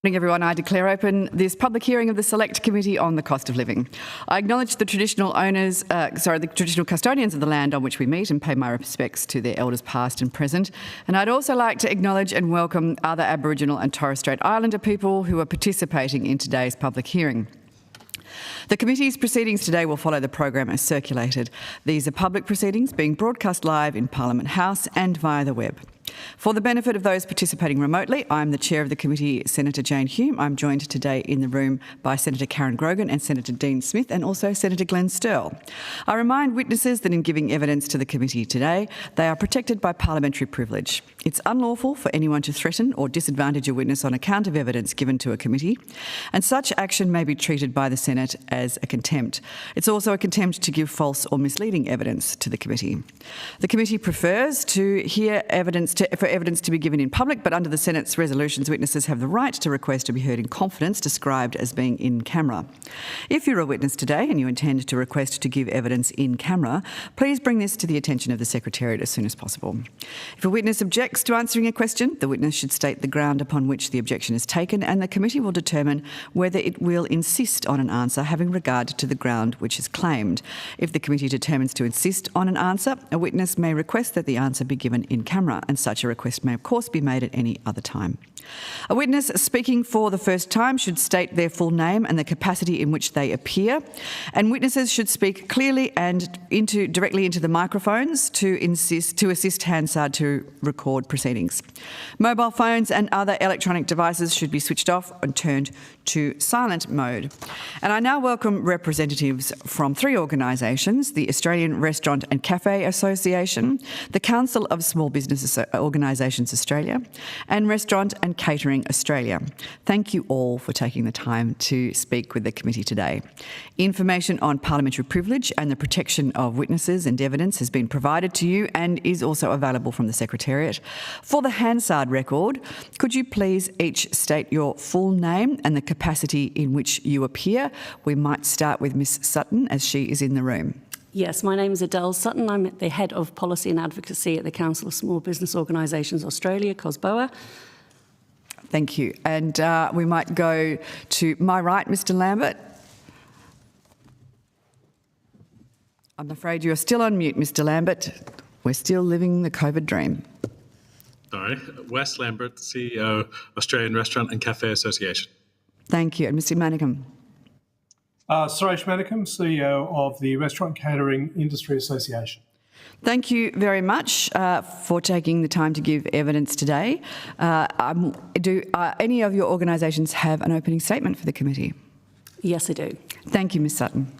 Good morning, everyone. I declare open this public hearing of the Select Committee on the Cost of Living. I acknowledge the traditional traditional custodians of the land on which we meet and pay my respects to their elders past and present. And I'd also like to acknowledge and welcome other Aboriginal and Torres Strait Islander people who are participating in today's public hearing. The committee's proceedings today will follow the program as circulated. These are public proceedings being broadcast live in Parliament House and via the web. For the benefit of those participating remotely, I'm the Chair of the Committee, Senator Jane Hume. I'm joined today in the room by Senator Karen Grogan and Senator Dean Smith and also Senator Glenn Sterle. I remind witnesses that in giving evidence to the committee today, they are protected by parliamentary privilege. It's unlawful for anyone to threaten or disadvantage a witness on account of evidence given to a committee, and such action may be treated by the Senate as a contempt. It's also a contempt to give false or misleading evidence to the committee. The committee prefers to hear for evidence to be given in public, but under the Senate's resolutions, witnesses have the right to request to be heard in confidence, described as being in camera. If you're a witness today and you intend to request to give evidence in camera, please bring this to the attention of the Secretariat as soon as possible. If a witness objects to answering a question, the witness should state the ground upon which the objection is taken, and the committee will determine whether it will insist on an answer having regard to the ground which is claimed. If the committee determines to insist on an answer, a witness may request that the answer be given in camera, and such a request may of course be made at any other time. A witness speaking for the first time should state their full name and the capacity in which they appear, and witnesses should speak clearly and directly into the microphones to assist Hansard to record proceedings. Mobile phones and other electronic devices should be switched off and turned to silent mode. And I now welcome representatives from three organisations: the Australian Restaurant and Cafe Association, the Council of Small Business Organisations Australia, and Restaurant and Catering Australia. Thank you all for taking the time to speak with the committee today. Information on parliamentary privilege and the protection of witnesses and evidence has been provided to you and is also available from the Secretariat. For the Hansard record, could you please each state your full name and the capacity in which you appear? We might start with Ms Sutton, as she is in the room. Yes, my name is Adele Sutton. I'm the Head of Policy and Advocacy at the Council of Small Business Organisations Australia, COSBOA. Thank you. And we might go to my right, Mr Lambert. I'm afraid you're still on mute, Mr Lambert. We're still living the COVID dream. Sorry. Wes Lambert, CEO, Australian Restaurant and Cafe Association. Thank you. And Mr Manicum. Suresh Manicum, CEO of the Restaurant Catering Industry Association. Thank you very much for taking the time to give evidence today. Do any of your organisations have an opening statement for the committee? Yes, I do. Thank you, Ms Sutton.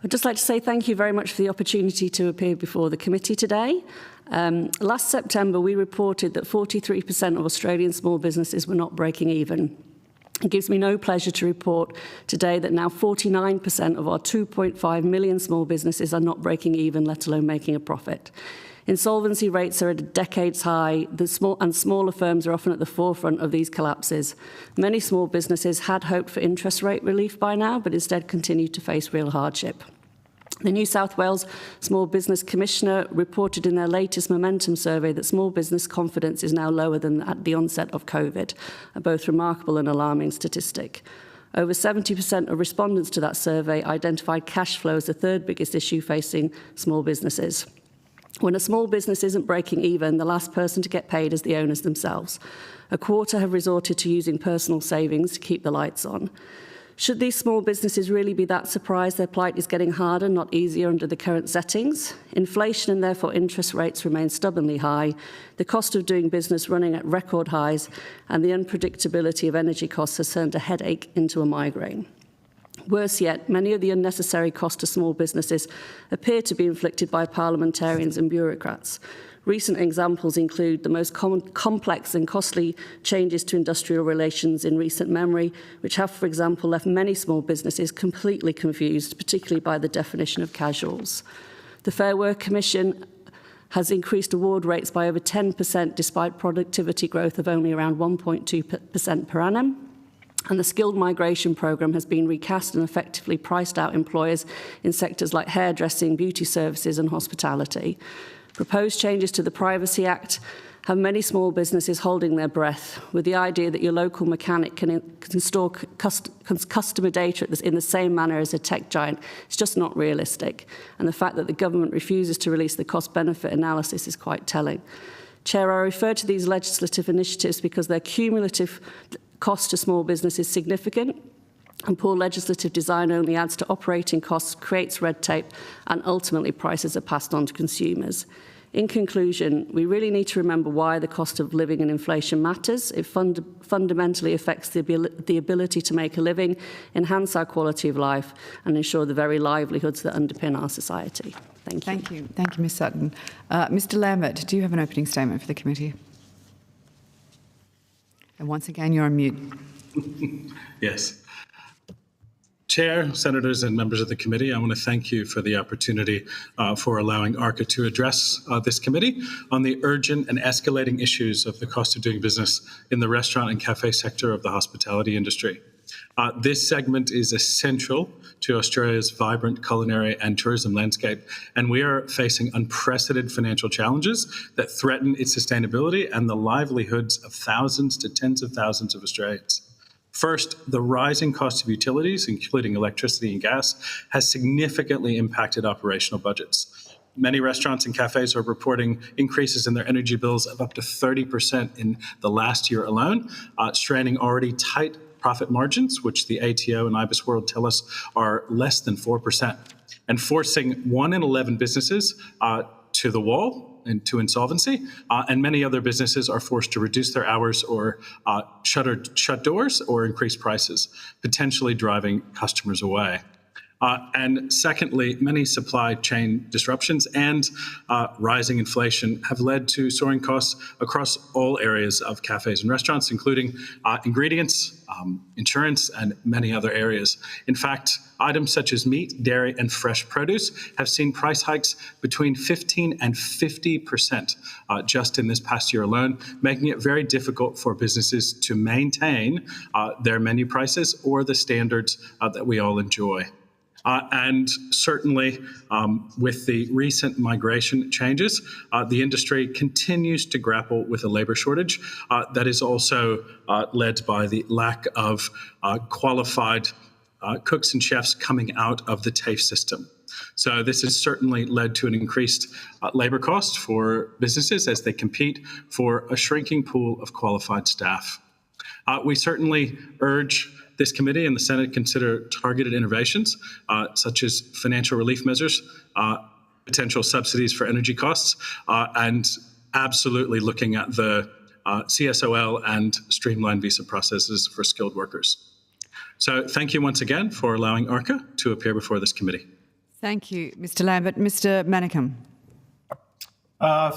I'd just like to say thank you very much for the opportunity to appear before the committee today. Last September, we reported that 43% of Australian small businesses were not breaking even. It gives me no pleasure to report today that now 49% of our 2.5 million small businesses are not breaking even, let alone making a profit. Insolvency rates are at a decade's high. Smaller firms are often at the forefront of these collapses. Many small businesses had hoped for interest rate relief by now, but instead continue to face real hardship. The New South Wales Small Business Commissioner reported in their latest Momentum survey that small business confidence is now lower than at the onset of COVID, a both remarkable and alarming statistic. Over 70% of respondents to that survey identified cash flow as the third biggest issue facing small businesses. When a small business isn't breaking even, the last person to get paid is the owners themselves. A quarter have resorted to using personal savings to keep the lights on. Should these small businesses really be that surprised their plight is getting harder, not easier under the current settings? Inflation and therefore interest rates remain stubbornly high, the cost of doing business running at record highs, and the unpredictability of energy costs has turned a headache into a migraine. Worse yet, many of the unnecessary costs to small businesses appear to be inflicted by parliamentarians and bureaucrats. Recent examples include the most complex and costly changes to industrial relations in recent memory, which have, for example, left many small businesses completely confused, particularly by the definition of casuals. The Fair Work Commission has increased award rates by over 10% despite productivity growth of only around 1.2% per annum. And the skilled migration programme has been recast and effectively priced out employers in sectors like hairdressing, beauty services and hospitality. Proposed changes to the Privacy Act have many small businesses holding their breath with the idea that your local mechanic can store customer data in the same manner as a tech giant. It's just not realistic. And the fact that the government refuses to release the cost-benefit analysis is quite telling. Chair, I refer to these legislative initiatives because their cumulative cost to small business is significant, and poor legislative design only adds to operating costs, creates red tape, and ultimately prices are passed on to consumers. In conclusion, we really need to remember why the cost of living and inflation matters. It fundamentally affects the ability to make a living, enhance our quality of life, and ensure the very livelihoods that underpin our society. Thank you. Thank you. Thank you, Ms Sutton. Mr Lambert, do you have an opening statement for the committee? And once again, you're on mute. Yes. Chair, Senators and members of the committee, I want to thank you for the opportunity for allowing ARCA to address this committee on the urgent and escalating issues of the cost of doing business in the restaurant and cafe sector of the hospitality industry. This segment is essential to Australia's vibrant culinary and tourism landscape, and we are facing unprecedented financial challenges that threaten its sustainability and the livelihoods of thousands to tens of thousands of Australians. First, the rising cost of utilities, including electricity and gas, has significantly impacted operational budgets. Many restaurants and cafes are reporting increases in their energy bills of up to 30% in the last year alone, straining already tight profit margins, which the ATO and IBIS World tell us are less than 4%, and forcing 1 in 11 businesses to the wall and to insolvency, and many other businesses are forced to reduce their hours or shut doors or increase prices, potentially driving customers away. And secondly, many supply chain disruptions and rising inflation have led to soaring costs across all areas of cafes and restaurants, including ingredients, insurance, and many other areas. In fact, items such as meat, dairy, and fresh produce have seen price hikes between 15 and 50% just in this past year alone, making it very difficult for businesses to maintain their menu prices or the standards that we all enjoy. And certainly, with the recent migration changes, the industry continues to grapple with a labour shortage that is also led by the lack of qualified cooks and chefs coming out of the TAFE system. So this has certainly led to an increased labour cost for businesses as they compete for a shrinking pool of qualified staff. We certainly urge this committee and the Senate consider targeted innovations, such as financial relief measures, potential subsidies for energy costs, and absolutely looking at the CSOL and streamlined visa processes for skilled workers. So thank you once again for allowing ARCA to appear before this committee. Thank you, Mr Lambert. Mr Manicum.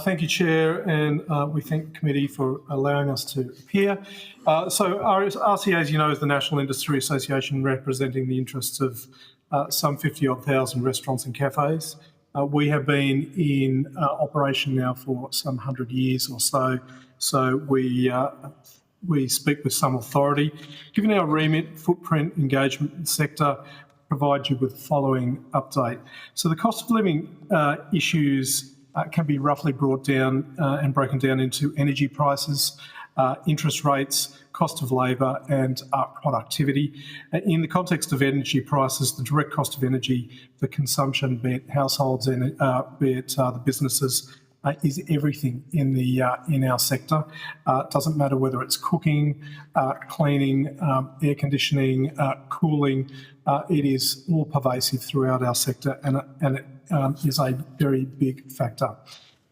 Thank you, Chair, and we thank the committee for allowing us to appear. So RCA, as you know, is the National Industry Association representing the interests of some 50-odd thousand restaurants and cafes. We have been in operation now for some 100 years or so, so we speak with some authority. Given our remit, footprint, engagement in the sector, provide you with the following update. So the cost of living issues can be roughly brought down and broken down into energy prices, interest rates, cost of labour and productivity. In the context of energy prices, the direct cost of energy for consumption, be it households and be it the businesses, is everything in our sector. It doesn't matter whether it's cooking, cleaning, air conditioning, cooling. It is all pervasive throughout our sector, and it is a very big factor.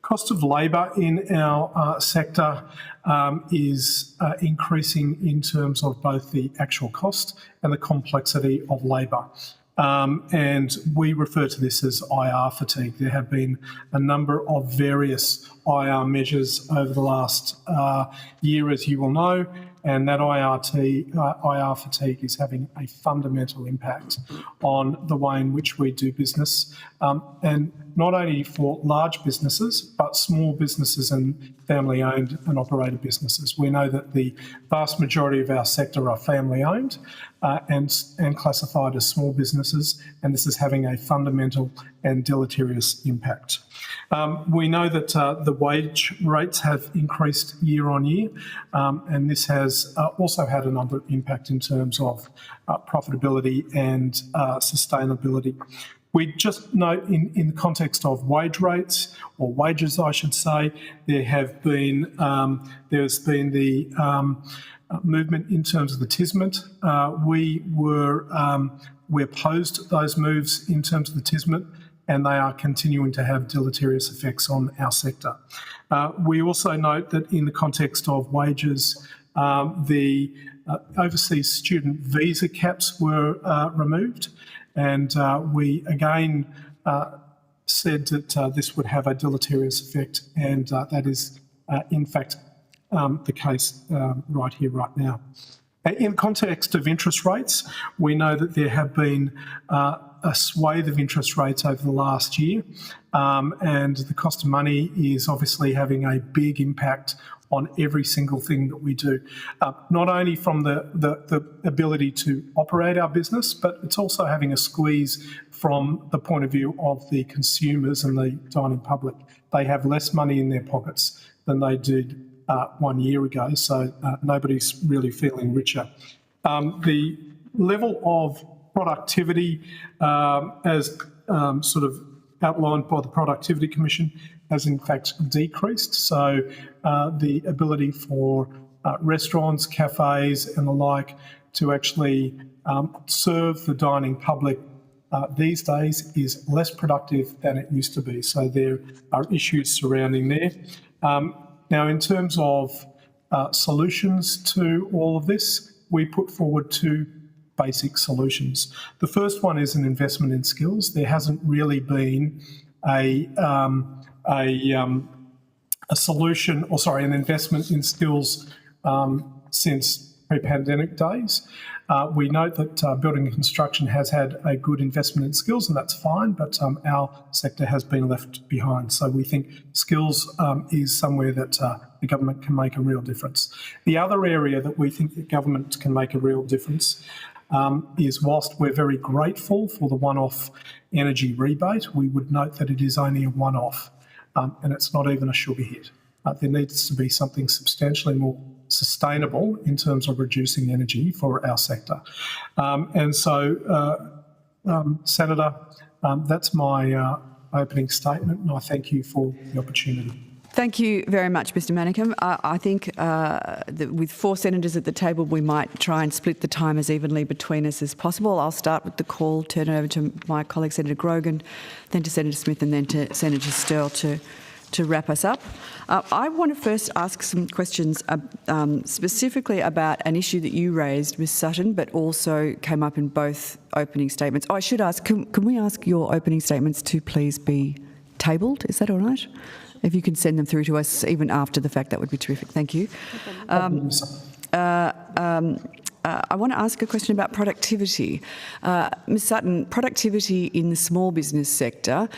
Cost of labour in our sector is increasing in terms of both the actual cost and the complexity of labour. And we refer to this as IR fatigue. There have been a number of various IR measures over the last year, as you will know, and that IR fatigue is having a fundamental impact on the way in which we do business, and not only for large businesses, but small businesses and family-owned and operated businesses. We know that the vast majority of our sector are family-owned and classified as small businesses, and this is having a fundamental and deleterious impact. We know that the wage rates have increased year on year, and this has also had a number of impact in terms of profitability and sustainability. We just note in the context of wage rates, or wages I should say, there's been the movement in terms of the Tisment. We opposed those moves in terms of the Tisment, and they are continuing to have deleterious effects on our sector. We also note that in the context of wages, the overseas student visa caps were removed, and we again said that this would have a deleterious effect, and that is in fact the case right here, right now. In the context of interest rates, we know that there have been a swathe of interest rates over the last year, and the cost of money is obviously having a big impact on every single thing that we do, not only from the ability to operate our business, but it's also having a squeeze from the point of view of the consumers and the dining public. They have less money in their pockets than they did 1 year ago, so nobody's really feeling richer. The level of productivity, as sort of outlined by the Productivity Commission, has in fact decreased. So the ability for restaurants, cafes and the like to actually serve the dining public these days is less productive than it used to be. So there are issues surrounding there. Now, in terms of solutions to all of this, we put forward two basic solutions. The first one is an investment in skills. There hasn't really been an investment in skills since pre-pandemic days. We note that building and construction has had a good investment in skills, and that's fine, but our sector has been left behind. So we think skills is somewhere that the government can make a real difference. The other area that we think that government can make a real difference is, whilst we're very grateful for the one-off energy rebate, we would note that it is only a one-off, and it's not even a sugar hit. There needs to be something substantially more sustainable in terms of reducing energy for our sector. Senator, that's my opening statement, and I thank you for the opportunity. Thank you very much, Mr Manicum. I think that with 4 senators at the table, we might try and split the time as evenly between us as possible. I'll start with the call, turn it over to my colleague Senator Grogan, then to Senator Smith and then to Senator Sterle to wrap us up. I want to first ask some questions specifically about an issue that you raised, Ms Sutton, but also came up in both opening statements. Oh, I should ask, can we ask your opening statements to please be tabled? Is that all right? If you can send them through to us even after the fact, that would be terrific. Thank you. I want to ask a question about productivity. Ms Sutton, productivity in the small business sector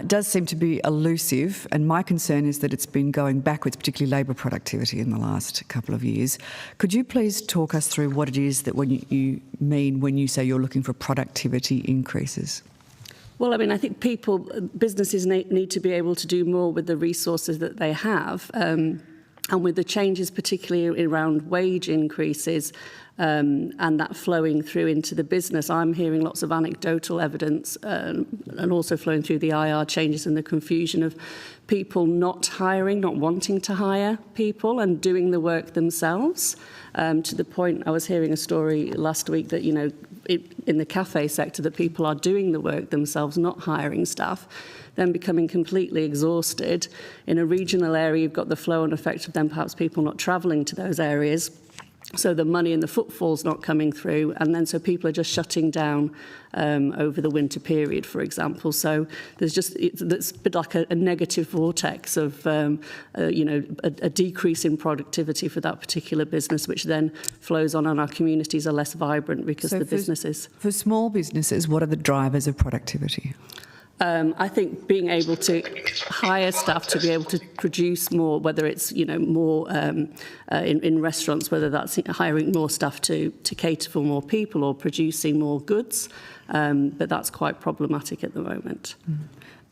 does seem to be elusive, and my concern is that it's been going backwards, particularly labour productivity in the last couple of years. Could you please talk us through what it is that you mean when you say you're looking for productivity increases? Well, I mean, I think businesses need to be able to do more with the resources that they have. And with the changes, particularly around wage increases and that flowing through into the business, I'm hearing lots of anecdotal evidence and also flowing through the IR changes and the confusion of people not hiring, not wanting to hire people and doing the work themselves. To the point, I was hearing a story last week that, in the cafe sector, that people are doing the work themselves, not hiring staff, then becoming completely exhausted. In a regional area, you've got the flow-on effect of then perhaps people not travelling to those areas. So the money and the footfall's not coming through, and then so people are just shutting down over the winter period, for example. So there's just it's a bit like a negative vortex of a decrease in productivity for that particular business, which then flows on, and our communities are less vibrant because the businesses. For small businesses, what are the drivers of productivity? I think being able to hire staff to be able to produce more, whether it's more in restaurants, whether that's hiring more staff to cater for more people or producing more goods, but that's quite problematic at the moment.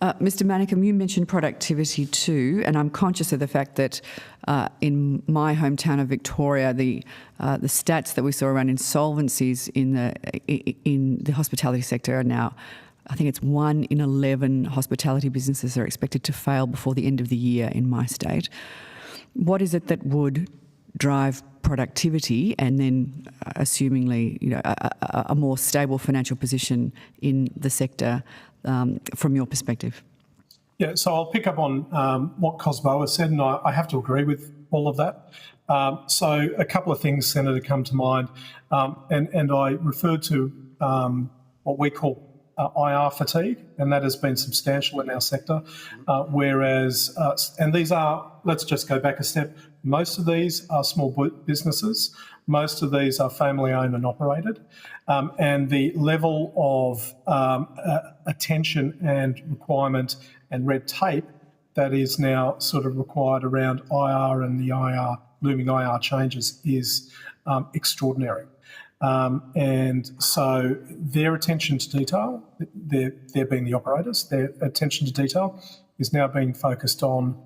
Mr Manicum, you mentioned productivity too, and I'm conscious of the fact that in my hometown of Victoria, the stats that we saw around insolvencies in the hospitality sector are now, I think it's 1 in 11 hospitality businesses are expected to fail before the end of the year in my state. What is it that would drive productivity and then, assumingly, a more stable financial position in the sector from your perspective? Yeah, so I'll pick up on what Cosmo has said, and I have to agree with all of that. So a couple of things, Senator, come to mind, and I referred to what we call IR fatigue, and that has been substantial in our sector, whereas, and these are, let's just go back a step, most of these are small businesses, most of these are family owned and operated, and the level of attention and requirement and red tape that is now sort of required around IR and the looming IR changes is extraordinary. And so their attention to detail, they're being the operators, their attention to detail is now being focused on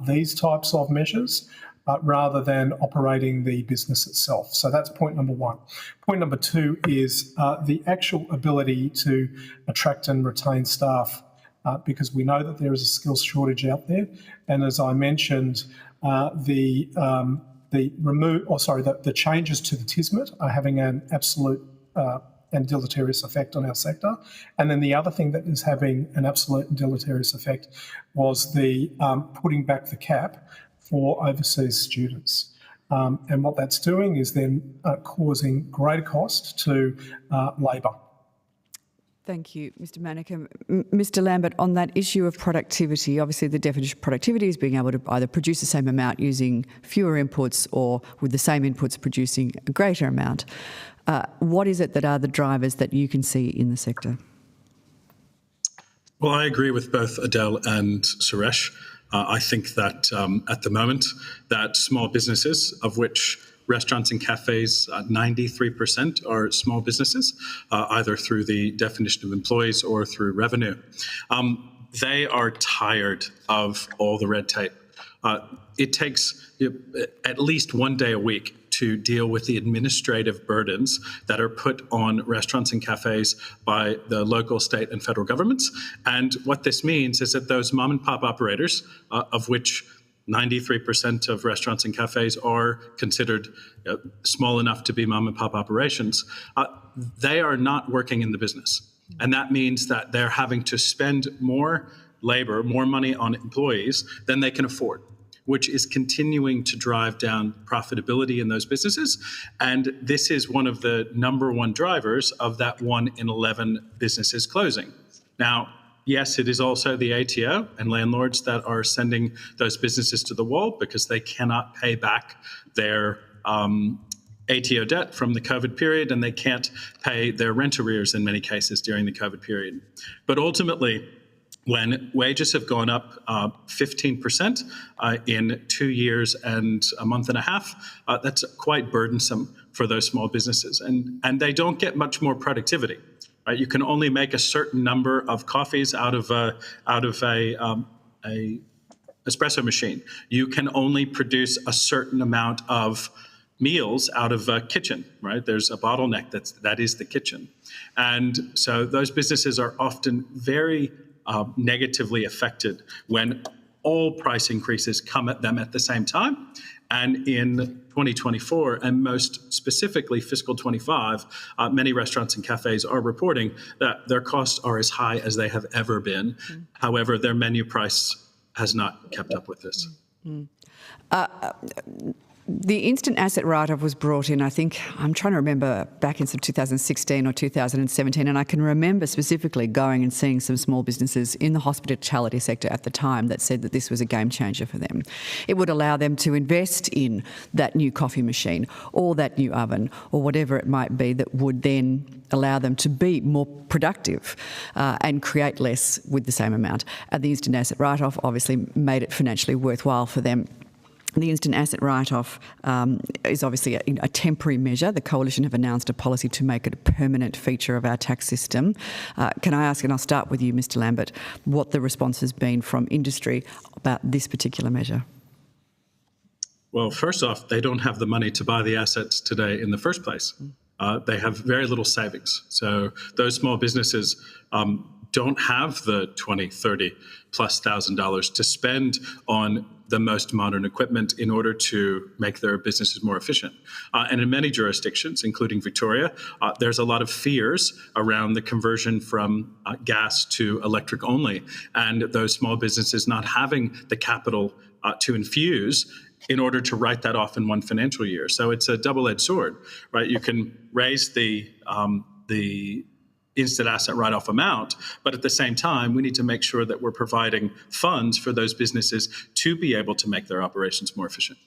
these types of measures rather than operating the business itself. So that's point number one. Point number two is the actual ability to attract and retain staff, because we know that there is a skills shortage out there. And as I mentioned, the changes to the TISMIT are having an absolute and deleterious effect on our sector. And then the other thing that is having an absolute and deleterious effect was the putting back the cap for overseas students. And what that's doing is then causing greater cost to labour. Thank you, Mr Manicum. Mr Lambert, on that issue of productivity, obviously the definition of productivity is being able to either produce the same amount using fewer inputs or with the same inputs producing a greater amount. What is it that are the drivers that you can see in the sector? Well, I agree with both Adele and Suresh. I think that at the moment that small businesses, of which restaurants and cafes, 93% are small businesses, either through the definition of employees or through revenue. They are tired of all the red tape. It takes at least 1 day a week to deal with the administrative burdens that are put on restaurants and cafes by the local, state, and federal governments. And what this means is that those mom and pop operators, of which 93% of restaurants and cafes are considered small enough to be mom and pop operations, they are not working in the business. And that means that they're having to spend more labor, more money on employees than they can afford, which is continuing to drive down profitability in those businesses. And this is one of the number one drivers of that 1 in 11 businesses closing. Now, yes, it is also the ATO and landlords that are sending those businesses to the wall because they cannot pay back their ATO debt from the COVID period, and they can't pay their rent arrears in many cases during the COVID period. But ultimately, when wages have gone up 15% in 2 years and a month and a half, that's quite burdensome for those small businesses. And they don't get much more productivity. Right? You can only make a certain number of coffees out of a espresso machine. You can only produce a certain amount of meals out of a kitchen, right? There's a bottleneck that is the kitchen. And so those businesses are often very negatively affected when all price increases come at them at the same time. And in 2024, and most specifically fiscal 25, many restaurants and cafes are reporting that their costs are as high as they have ever been. Mm. However, their menu price has not kept up with this. Mm. The instant asset write-off was brought in, I think, I'm trying to remember, back in 2016 or 2017, and I can remember specifically going and seeing some small businesses in the hospitality sector at the time that said that this was a game changer for them. It would allow them to invest in that new coffee machine or that new oven or whatever it might be that would then allow them to be more productive and create less with the same amount. And the instant asset write-off obviously made it financially worthwhile for them. The instant asset write-off is obviously a temporary measure. The Coalition have announced a policy to make it a permanent feature of our tax system. Can I ask, and I'll start with you, Mr Lambert, what the response has been from industry about this particular measure? Well, first off, they don't have the money to buy the assets today in the first place. They have very little savings. So those small businesses don't have the $20,000, $30,000+ to spend on the most modern equipment in order to make their businesses more efficient. And in many jurisdictions, including Victoria, there's a lot of fears around the conversion from gas to electric only, and those small businesses not having the capital to infuse in order to write that off in one financial year. So it's a double-edged sword, right? You can raise the instant asset write-off amount, but at the same time, we need to make sure that we're providing funds for those businesses to be able to make their operations more efficient.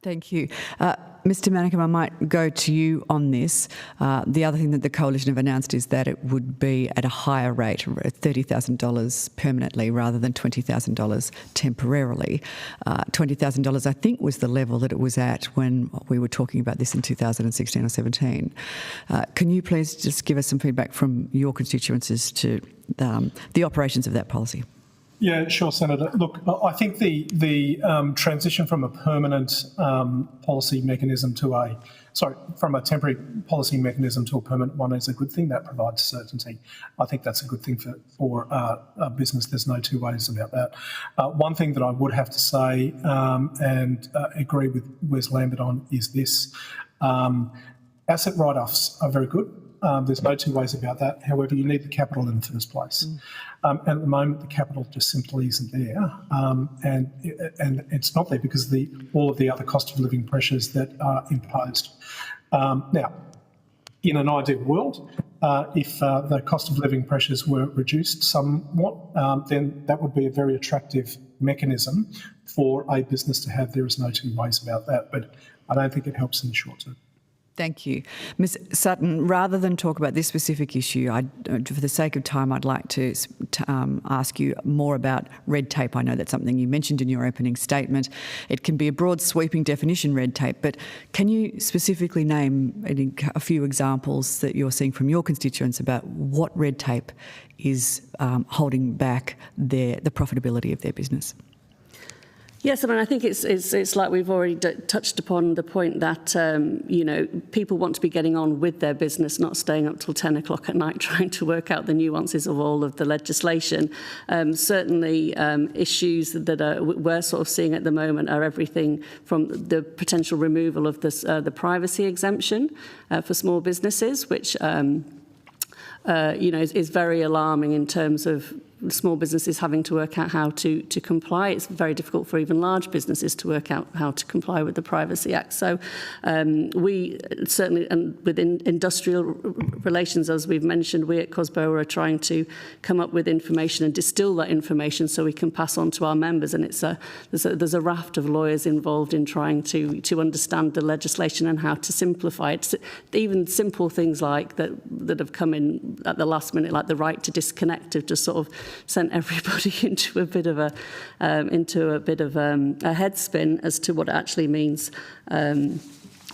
Thank you. Mr Manicum, I might go to you on this. The other thing that the Coalition have announced is that it would be at a higher rate, $30,000 permanently rather than $20,000 temporarily. $20,000, I think, was the level that it was at when we were talking about this in 2016 or 17. Can you please just give us some feedback from your constituents as to the operations of that policy? Yeah, sure, Senator. Look, I think the transition from a permanent policy mechanism to from a temporary policy mechanism to a permanent one is a good thing. That provides certainty. I think that's a good thing for a business. There's no two ways about that. One thing that I would have to say and agree with Wes Lambert on is this. Asset write-offs are very good. There's no two ways about that. However, you need the capital in the first place. And at the moment, the capital just simply isn't there. And it's not there because of all of the other cost of living pressures that are imposed. Now, in an ideal world, if the cost of living pressures were reduced somewhat, then that would be a very attractive mechanism for a business to have. There is no two ways about that. But I don't think it helps in the short term. Thank you. Ms Sutton, rather than talk about this specific issue, for the sake of time, I'd like to ask you more about red tape. I know that's something you mentioned in your opening statement. It can be a broad sweeping definition, red tape, but can you specifically name a few examples that you're seeing from your constituents about what red tape is holding back the profitability of their business? Yes, I mean, I think it's like we've already touched upon the point that, people want to be getting on with their business, not staying up till 10 o'clock at night trying to work out the nuances of all of the legislation. Certainly, issues that we're sort of seeing at the moment are everything from the potential removal of the privacy exemption for small businesses, which is very alarming in terms of small businesses having to work out how to comply. It's very difficult for even large businesses to work out how to comply with the Privacy Act. So we certainly, and within industrial relations, as we've mentioned, we at COSBO are trying to come up with information and distill that information so we can pass on to our members. And there's a raft of lawyers involved in trying to understand the legislation and how to simplify it. Even simple things like that have come in at the last minute, like the right to disconnect, have just sort of sent everybody into a bit of a headspin as to what it actually means.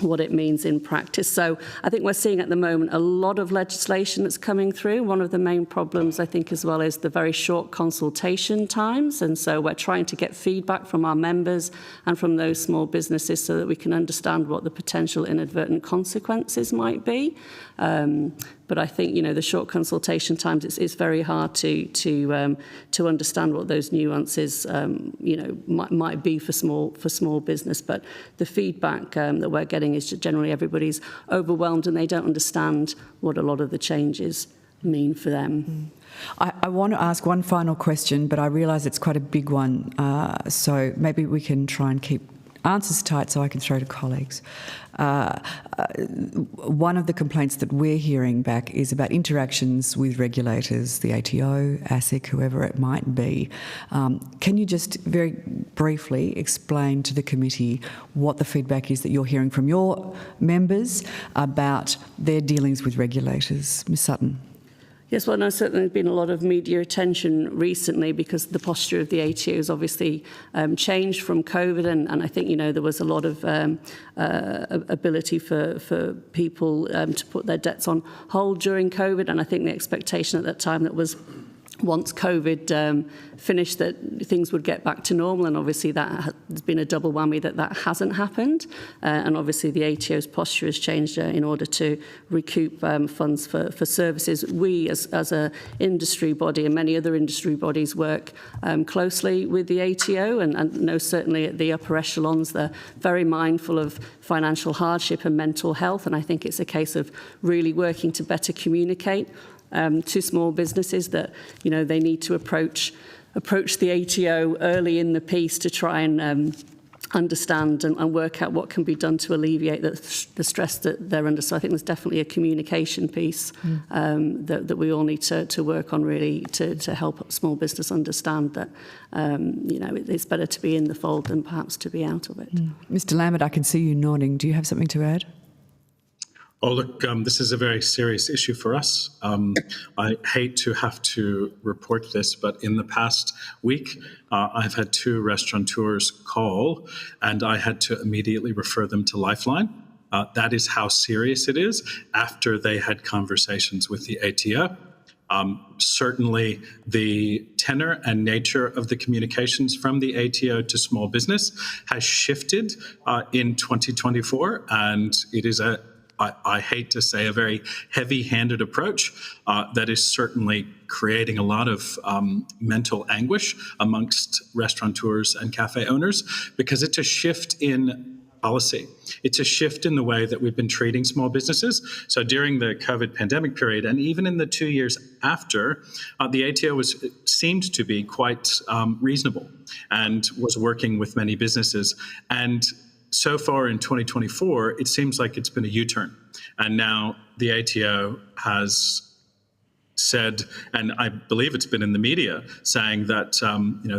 What it means in practice. So I think we're seeing at the moment a lot of legislation that's coming through. One of the main problems, I think, as well, is the very short consultation times. And so we're trying to get feedback from our members and from those small businesses so that we can understand what the potential inadvertent consequences might be. But I think, the short consultation times, it's very hard to understand what those nuances, might be for small business. But the feedback that we're getting is generally everybody's overwhelmed and they don't understand what a lot of the changes mean for them. I want to ask one final question, but I realise it's quite a big one. So maybe we can try and keep answers tight so I can throw to colleagues. One of the complaints that we're hearing back is about interactions with regulators, the ATO, ASIC, whoever it might be. Can you just very briefly explain to the committee what the feedback is that you're hearing from your members about their dealings with regulators? Ms Sutton. Yes, well, there's certainly been a lot of media attention recently because the posture of the ATO has obviously changed from COVID, and I think, there was a lot of ability for people to put their debts on hold during COVID, and I think the expectation at that time that was once COVID finished that things would get back to normal, and obviously that has been a double whammy that hasn't happened, and obviously the ATO's posture has changed in order to recoup funds for services. We as a industry body and many other industry bodies work closely with the ATO, and know certainly at the upper echelons they're very mindful of financial hardship and mental health, and I think it's a case of really working to better communicate to small businesses that they need to approach the ATO early in the piece to try and understand and work out what can be done to alleviate the stress that they're under. So I think there's definitely a communication piece that we all need to work on, really, to help small business understand that it's better to be in the fold than perhaps to be out of it. Mr. Lambert, I can see you nodding. Do you have something to add? Oh, look, this is a very serious issue for us. I hate to have to report this, but in the past week, I've had 2 restaurateurs call, and I had to immediately refer them to Lifeline. That is how serious it is after they had conversations with the ATO. Certainly, the tenor and nature of the communications from the ATO to small business has shifted in 2024, and it is I hate to say, a very heavy-handed approach that is certainly creating a lot of mental anguish amongst restaurateurs and cafe owners, because it's a shift in policy. It's a shift in the way that we've been treating small businesses. So during the COVID pandemic period, and even in the 2 years after, the ATO seemed to be quite reasonable and was working with many businesses. And so far in 2024, it seems like it's been a U-turn. And now the ATO has said, and I believe it's been in the media, saying that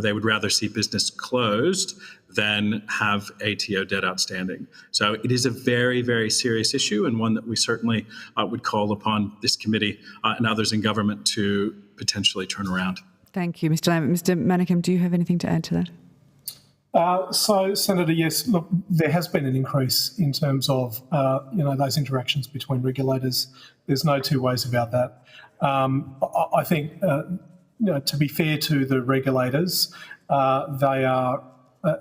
they would rather see business closed than have ATO debt outstanding. So it is a very, very serious issue, and one that we certainly would call upon this committee and others in government to potentially turn around. Thank you, Mr. Lambert. Mr. Manicum, do you have anything to add to that? So, Senator, yes, look, there has been an increase in terms of, those interactions between regulators. There's no two ways about that. I think, to be fair to the regulators, they are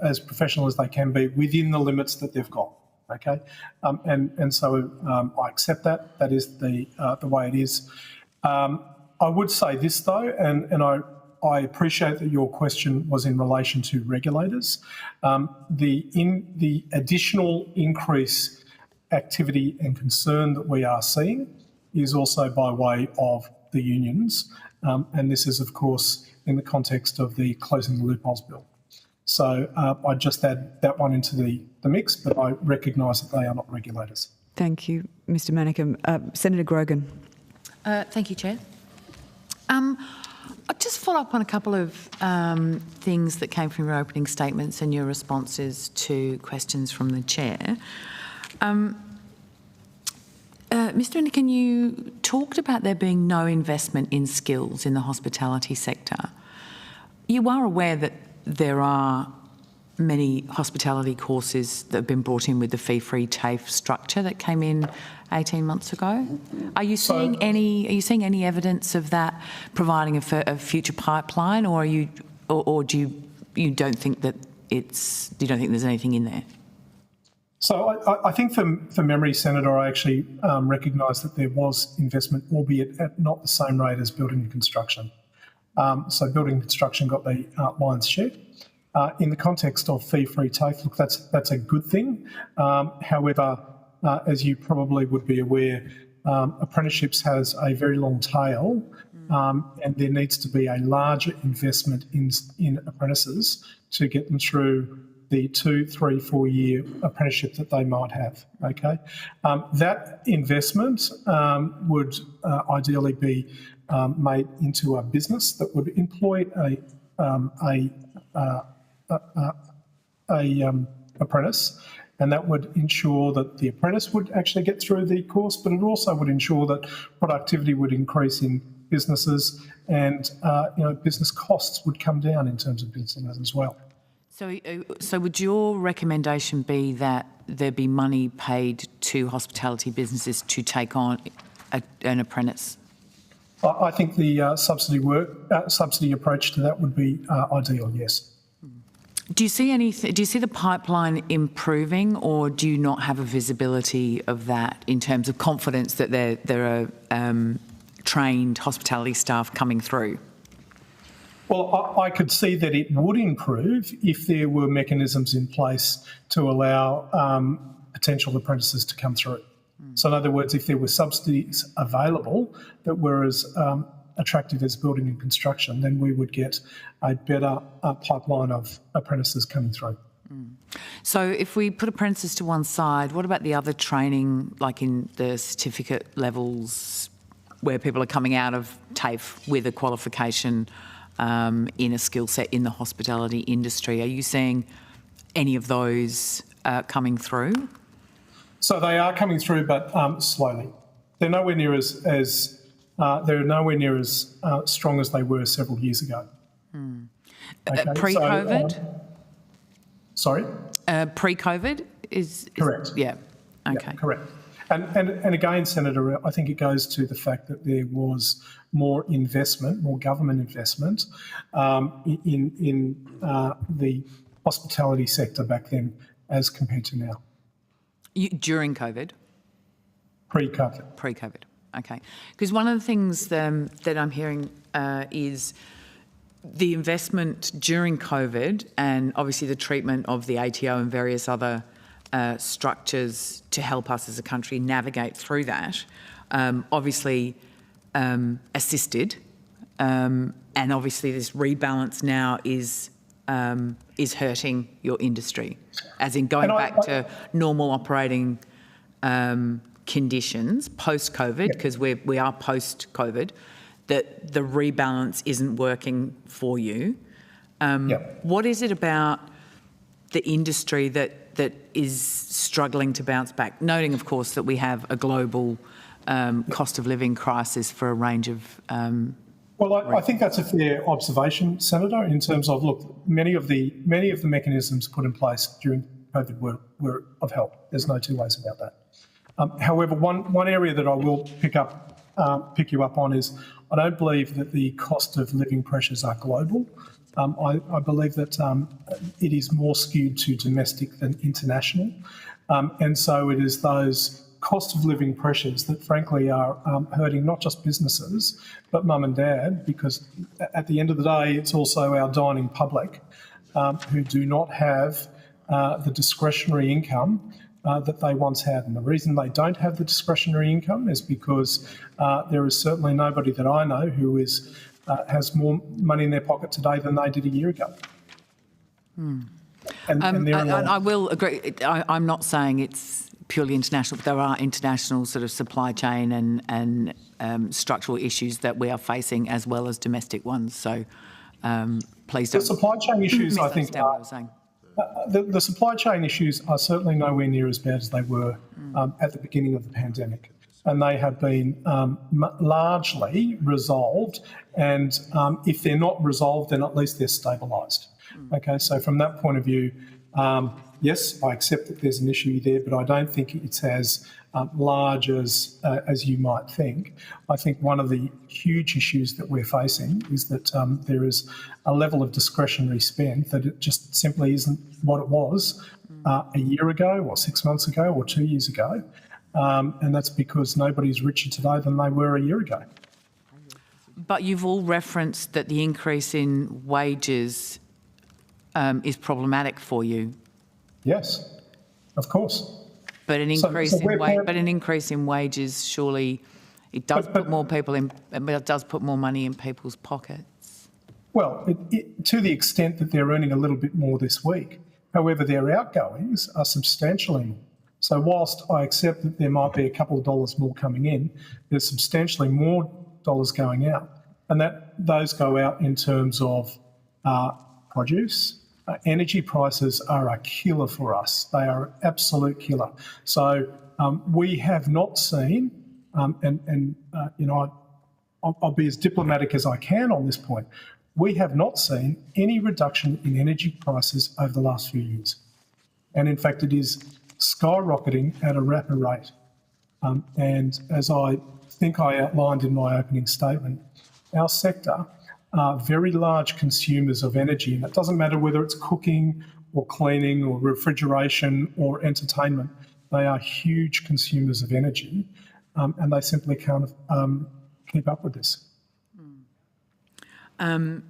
as professional as they can be within the limits that they've got, okay? And so I accept that. That is the way it is. I would say this, though, and I appreciate that your question was in relation to regulators. The additional increase activity and concern that we are seeing is also by way of the unions, and this is, of course, in the context of the Closing the Loopholes Bill. So I just add that one into the mix, but I recognise that they are not regulators. Thank you, Mr. Manicum. Senator Grogan. Thank you, Chair. I'll just follow up on a couple of things that came from your opening statements and your responses to questions from the Chair. Mr. Manicum, you talked about there being no investment in skills in the hospitality sector. You are aware that there are many hospitality courses that have been brought in with the fee-free TAFE structure that came in 18 months ago. Are you seeing any evidence of that providing a future pipeline, or do you don't think that you don't think there's anything in there? So I think for memory, Senator, I actually recognise that there was investment, albeit at not the same rate as building and construction. So building and construction got the lion's share. In the context of fee-free TAFE, look, that's a good thing. However, as you probably would be aware, apprenticeships has a very long tail, and there needs to be a larger investment in apprentices to get them through the 2, 3, 4 year apprenticeship that they might have. Okay, that investment would ideally be made into a business that would employ a apprentice, and that would ensure that the apprentice would actually get through the course, but it also would ensure that productivity would increase in businesses, and business costs would come down in terms of business as well. So would your recommendation be that there be money paid to hospitality businesses to take on an apprentice? I think the subsidy approach to that would be ideal. Yes. Do you see the pipeline improving, or do you not have a visibility of that in terms of confidence that there are trained hospitality staff coming through? Well, I could see that it would improve if there were mechanisms in place to allow potential apprentices to come through. So in other words, if there were subsidies available that were as attractive as building and construction, then we would get a better pipeline of apprentices coming through. So if we put apprentices to one side, what about the other training, like in the certificate levels where people are coming out of TAFE with a qualification in a skill set in the hospitality industry? Are you seeing any of those coming through? So they are coming through, but slowly. They're nowhere near as strong as they were several years ago. Okay, pre-COVID? Sorry? Pre-COVID is correct. Yeah. Okay. Yeah, correct. And again, Senator, I think it goes to the fact that there was more investment, more government investment in the hospitality sector back then as compared to now. During COVID? Pre-COVID. Pre-COVID, okay. Because one of the things that I'm hearing is the investment during COVID and obviously the treatment of the ATO and various other structures to help us as a country navigate through that, obviously assisted, and obviously this rebalance now is hurting your industry, as in going back to normal operating conditions post-COVID, because we are post-COVID, that the rebalance isn't working for you. What is it about the industry that is struggling to bounce back? Noting, of course, that we have a global cost of living crisis for a range of Well, I think that's a fair observation, Senator, in terms of, look, many of the mechanisms put in place during COVID were of help. There's no two ways about that. However, one area that I will pick you up on is I don't believe that the cost of living pressures are global. I believe that it is more skewed to domestic than international. And so it is those cost of living pressures that frankly are hurting not just businesses, but mum and dad, because at the end of the day, it's also our dining public who do not have the discretionary income that they once had. And the reason they don't have the discretionary income is because there is certainly nobody that I know who has more money in their pocket today than they did a year ago. And I will agree. I'm not saying it's purely international, but there are international sort of supply chain and structural issues that we are facing as well as domestic ones. So please don't. The supply chain issues, I think, the supply chain issues are certainly nowhere near as bad as they were at the beginning of the pandemic. And they have been largely resolved. And if they're not resolved, then at least they're stabilised. Okay, so from that point of view, yes, I accept that there's an issue there, but I don't think it's as large as you might think. I think one of the huge issues that we're facing is that there is a level of discretionary spend that it just simply isn't what it was a year ago or 6 months ago or 2 years ago. And that's because nobody's richer today than they were a year ago. But you've all referenced that the increase in wages is problematic for you. Yes, of course. But an increase in wages, surely it does put more people in. It does put more money in people's pockets. Well, to the extent that they're earning a little bit more this week. However, their outgoings are substantially more. So whilst I accept that there might be a couple of dollars more coming in, there's substantially more dollars going out, and those go out in terms of produce. Energy prices are a killer for us. They are an absolute killer. So we have not seen, I'll be as diplomatic as I can on this point. We have not seen any reduction in energy prices over the last few years. And in fact, it is skyrocketing at a rapid rate. And as I think I outlined in my opening statement, our sector are very large consumers of energy. And it doesn't matter whether it's cooking or cleaning or refrigeration or entertainment. They are huge consumers of energy, and they simply can't keep up with this. And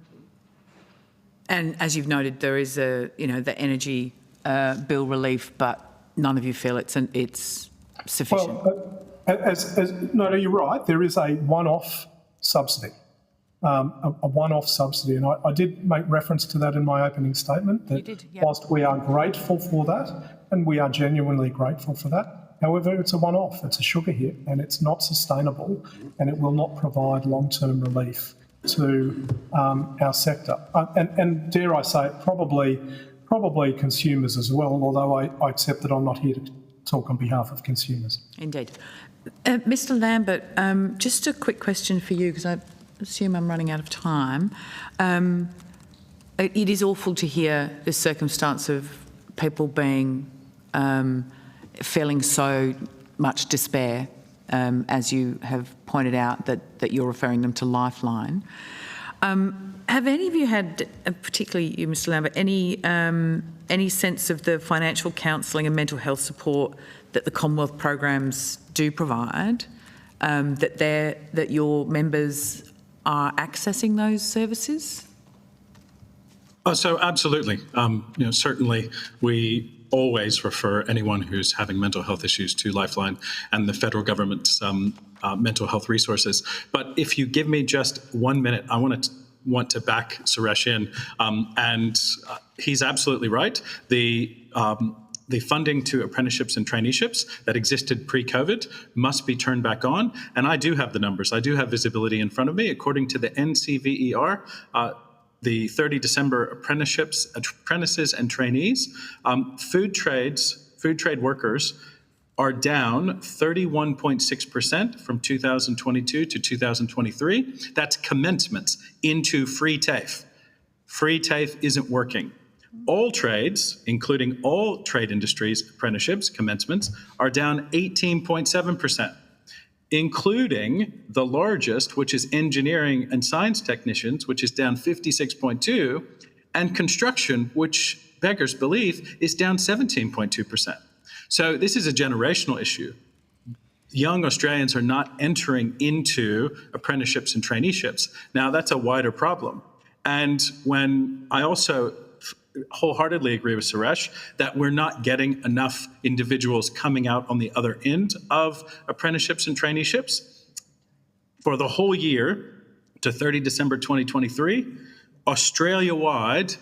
as you've noted, there is the energy bill relief, but none of you feel it's sufficient. Well, no, you're right. There is a one-off subsidy, a one-off subsidy, and I did make reference to that in my opening statement. That you did, yeah. Whilst we are grateful for that, and we are genuinely grateful for that, however, it's a one-off. It's a sugar hit, and it's not sustainable, and it will not provide long-term relief to our sector. And dare I say it, probably consumers as well, although I accept that I'm not here to talk on behalf of consumers. Indeed. Mr Lambert, just a quick question for you, because I assume I'm running out of time. It is awful to hear the circumstance of people being feeling so much despair, as you have pointed out, that you're referring them to Lifeline. Have any of you had, particularly you, Mr Lambert, any sense of the financial counselling and mental health support that the Commonwealth programs do provide, that your members are accessing those services? So absolutely. Certainly we always refer anyone who's having mental health issues to Lifeline and the federal government's mental health resources. But if you give me just 1 minute, I want to back Suresh in, and he's absolutely right. The funding to apprenticeships and traineeships that existed pre-COVID must be turned back on. And I do have the numbers. I do have visibility in front of me. According to the NCVER, the 30 December apprentices and trainees, food trade workers are down 31.6% from 2022 to 2023. That's commencements into free TAFE. Free TAFE isn't working. All trades, including all trade industries, apprenticeships, commencements, are down 18.7%, including the largest, which is engineering and science technicians, which is down 56.2%, and construction, which beggars belief, is down 17.2%. So this is a generational issue. Young Australians are not entering into apprenticeships and traineeships. Now, that's a wider problem. And when I also wholeheartedly agree with Suresh that we're not getting enough individuals coming out on the other end of apprenticeships and traineeships. For the whole year to 30 December 2023, Australia-wide,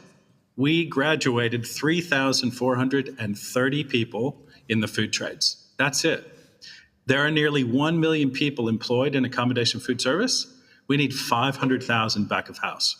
we graduated 3,430 people in the food trades. That's it. There are nearly 1 million people employed in accommodation food service. We need 500,000 back of house.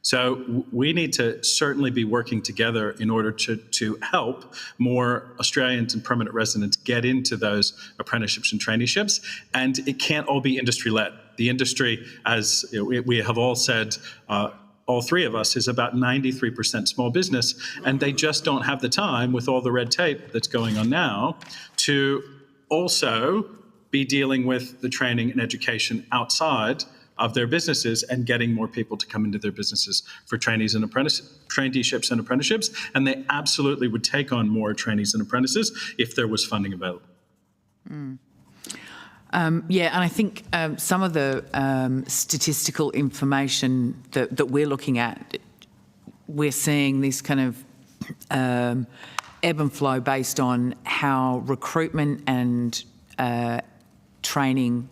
So we need to certainly be working together in order to help more Australians and permanent residents get into those apprenticeships and traineeships. And it can't all be industry-led. The industry, as we have all said, all three of us, is about 93% small business, and they just don't have the time with all the red tape that's going on now to also be dealing with the training and education outside of their businesses and getting more people to come into their businesses for traineeships and apprenticeships. And they absolutely would take on more trainees and apprentices if there was funding available. Yeah, and I think some of the statistical information that we're looking at, we're seeing this kind of ebb and flow based on how recruitment and training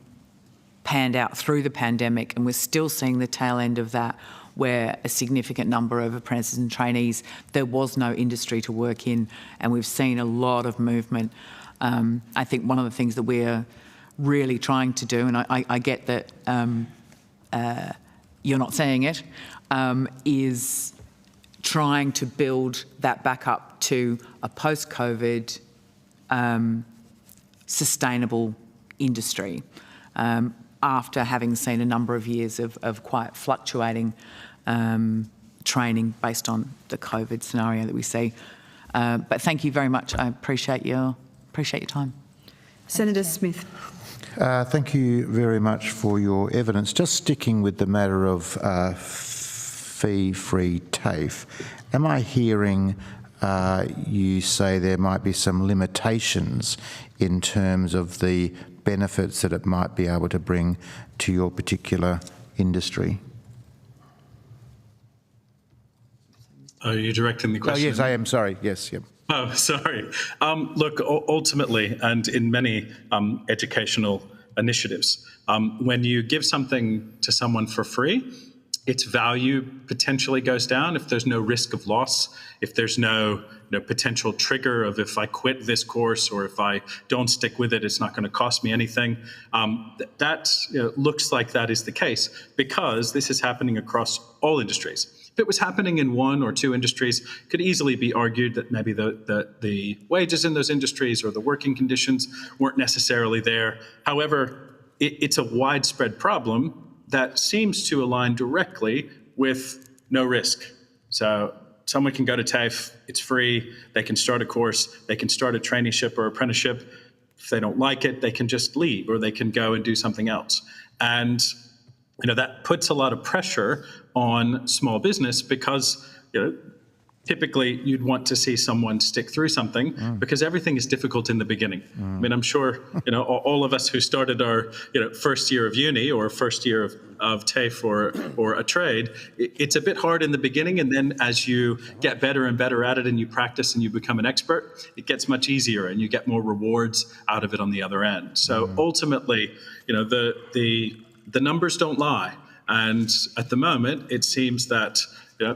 panned out through the pandemic, and we're still seeing the tail end of that, where a significant number of apprentices and trainees, there was no industry to work in, and we've seen a lot of movement. I think one of the things that we're really trying to do, and I get that you're not saying it, is trying to build that back up to a post-COVID sustainable industry. after having seen a number of years of quite fluctuating training based on the COVID scenario that we see. But thank you very much. I appreciate your time. Senator Smith. Thank you very much for your evidence. Just sticking with the matter of fee-free TAFE, am I hearing you say there might be some limitations in terms of the benefits that it might be able to bring to your particular industry? Are you directing the question? Oh, yes, I am. Sorry. Yes, yep. Oh, sorry. Look, ultimately, and in many educational initiatives, when you give something to someone for free, its value potentially goes down if there's no risk of loss, if there's no potential trigger of if I quit this course or if I don't stick with it, it's not going to cost me anything. That looks like that is the case because this is happening across all industries. If it was happening in one or two industries, it could easily be argued that maybe the wages in those industries or the working conditions weren't necessarily there. However, it's a widespread problem that seems to align directly with no risk. So someone can go to TAFE, it's free, they can start a course, they can start a traineeship or apprenticeship. If they don't like it, they can just leave or they can go and do something else. And that puts a lot of pressure on small business because typically you'd want to see someone stick through something because everything is difficult in the beginning. I mean, I'm sure all of us who started our first year of uni or first year of TAFE or a trade, it's a bit hard in the beginning, and then as you get better and better at it and you practice and you become an expert, it gets much easier and you get more rewards out of it on the other end. So ultimately, the numbers don't lie. And at the moment, it seems that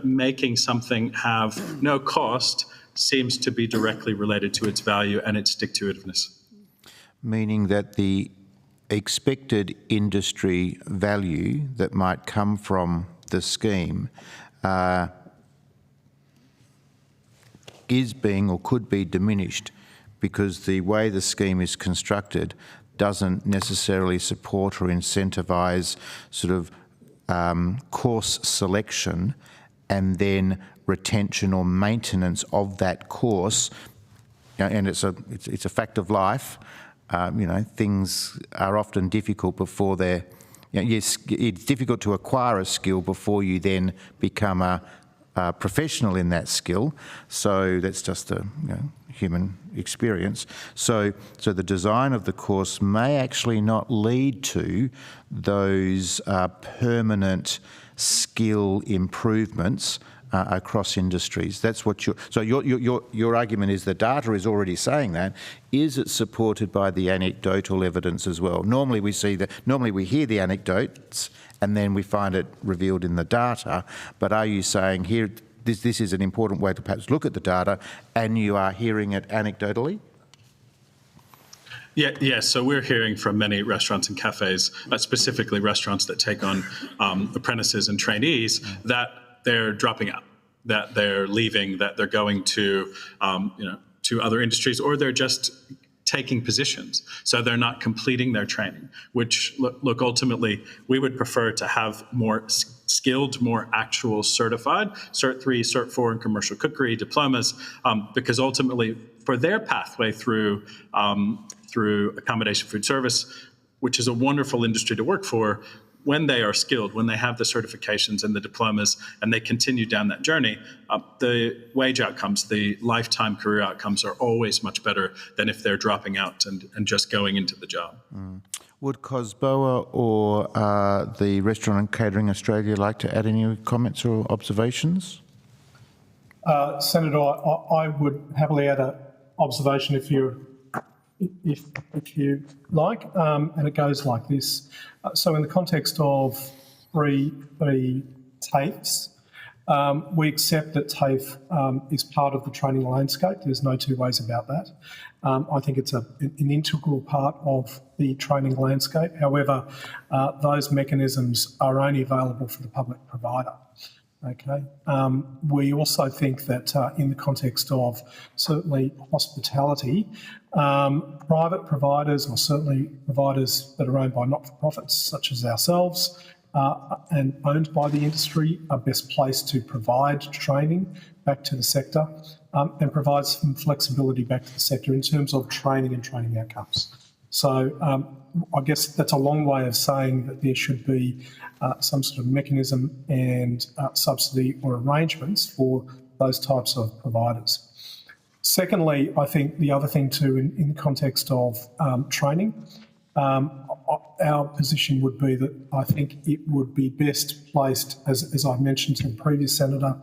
making something have no cost seems to be directly related to its value and its stick-to-itiveness. Meaning that the expected industry value that might come from the scheme is being or could be diminished because the way the scheme is constructed doesn't necessarily support or incentivise sort of course selection and then retention or maintenance of that course. And it's a fact of life. Things are often difficult before they're. Yes, it's difficult to acquire a skill before you then become a professional in that skill. So that's just a human experience. So the design of the course may actually not lead to those permanent skill improvements across industries. That's what your argument is. The data is already saying that. Is it supported by the anecdotal evidence as well? Normally we hear the anecdotes and then we find it revealed in the data. But are you saying here this is an important way to perhaps look at the data, and you are hearing it anecdotally? Yes. So we're hearing from many restaurants and cafes, specifically restaurants that take on apprentices and trainees, that they're dropping out, that they're leaving, that they're going to to other industries, or they're just taking positions. So they're not completing their training, which look ultimately we would prefer to have more skilled, more actual certified, Cert 3, Cert 4 in commercial cookery, diplomas, because ultimately for their pathway through accommodation food service, which is a wonderful industry to work for, when they are skilled, when they have the certifications and the diplomas and they continue down that journey, the wage outcomes, the lifetime career outcomes are always much better than if they're dropping out and just going into the job. Would COSBOA or the Restaurant and Catering Australia like to add any comments or observations? Senator, I would happily add an observation if you like, and it goes like this. So in the context of free TAFEs, we accept that TAFE is part of the training landscape. There's no two ways about that. I think it's an integral part of the training landscape. However, those mechanisms are only available for the public provider. Okay. We also think that in the context of certainly hospitality, private providers, or certainly providers that are owned by not-for-profits such as ourselves and owned by the industry, are best placed to provide training back to the sector and provide some flexibility back to the sector in terms of training and training outcomes. So I guess that's a long way of saying that there should be some sort of mechanism and subsidy or arrangements for those types of providers. Secondly, I think the other thing too, in the context of training, our position would be that I think it would be best placed, as I mentioned to the previous senator,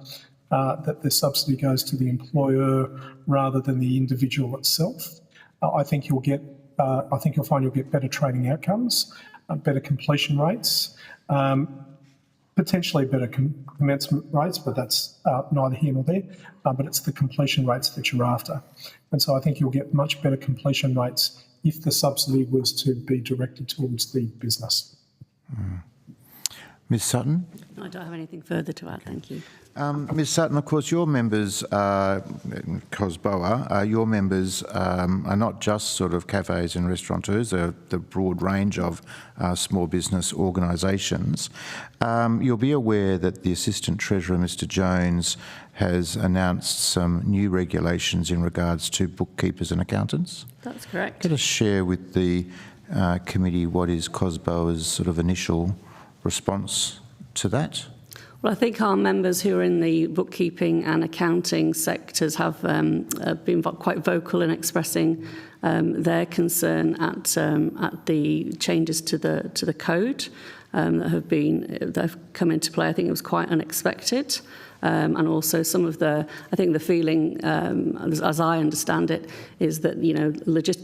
that the subsidy goes to the employer rather than the individual itself. I think you'll find you'll get better training outcomes, better completion rates, potentially better commencement rates, but that's neither here nor there. But it's the completion rates that you're after. And so I think you'll get much better completion rates if the subsidy was to be directed towards the business. Ms Sutton? I don't have anything further to add, thank you. Ms Sutton, of course, your members, COSBOA, your members are not just sort of cafes and restaurateurs, they're the broad range of small business organisations. You'll be aware that the Assistant Treasurer, Mr Jones, has announced some new regulations in regards to bookkeepers and accountants. That's correct. Let us share with the committee what is COSBOA's sort of initial response to that. Well, I think our members who are in the bookkeeping and accounting sectors have been quite vocal in expressing their concern at the changes to the code that have come into play. I think it was quite unexpected. And also some of the feeling, as I understand it, is that,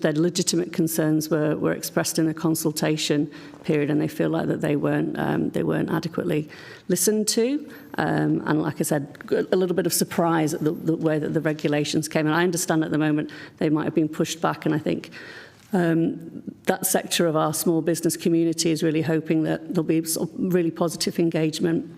their legitimate concerns were expressed in the consultation period, and they feel like that they weren't adequately listened to. And like I said, a little bit of surprise at the way that the regulations came. And I understand at the moment they might have been pushed back, and I think that sector of our small business community is really hoping that there'll be sort of really positive engagement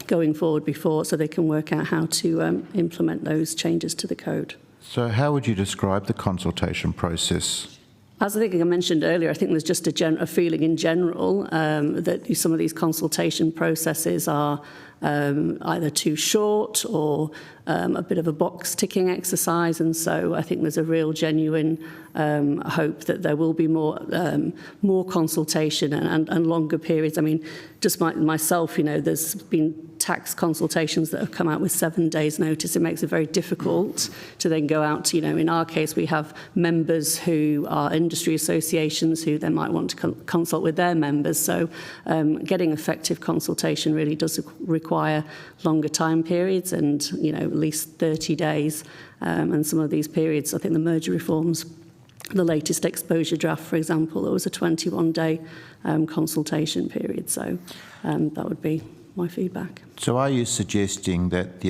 going forward so they can work out how to implement those changes to the code. So how would you describe the consultation process? As I think I mentioned earlier, I think there's just a feeling in general that some of these consultation processes are either too short or a bit of a box-ticking exercise, and so I think there's a real genuine hope that there will be more consultation and longer periods. I mean, just myself, there's been tax consultations that have come out with 7 days' notice. It makes it very difficult to then go out to, in our case, we have members who are industry associations who then might want to consult with their members. So getting effective consultation really does require longer time periods and, at least 30 days. And some of these periods, I think the merger reforms, the latest exposure draft, for example, there was a 21-day consultation period. So that would be my feedback. So are you suggesting that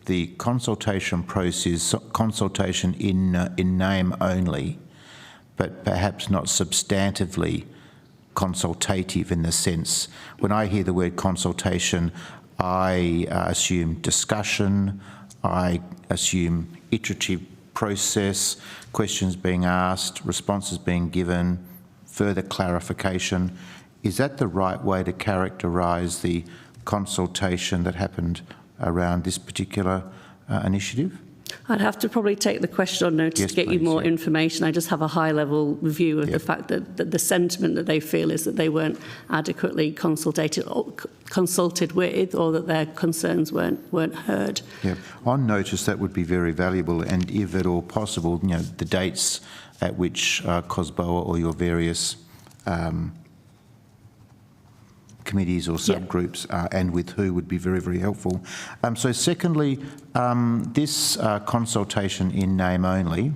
the consultation process, consultation in name only, but perhaps not substantively consultative in the sense, when I hear the word consultation, I assume discussion, I assume iterative process, questions being asked, responses being given, further clarification. Is that the right way to characterise the consultation that happened around this particular initiative? I'd have to probably take the question on notice to get you more information. I just have a high-level view of the fact that the sentiment that they feel is that they weren't adequately consulted with, or that their concerns weren't heard. Yeah, on notice that would be very valuable, and if at all possible, the dates at which COSBOA or your various committees or subgroups and with who would be very, very helpful. So secondly, this consultation in name only,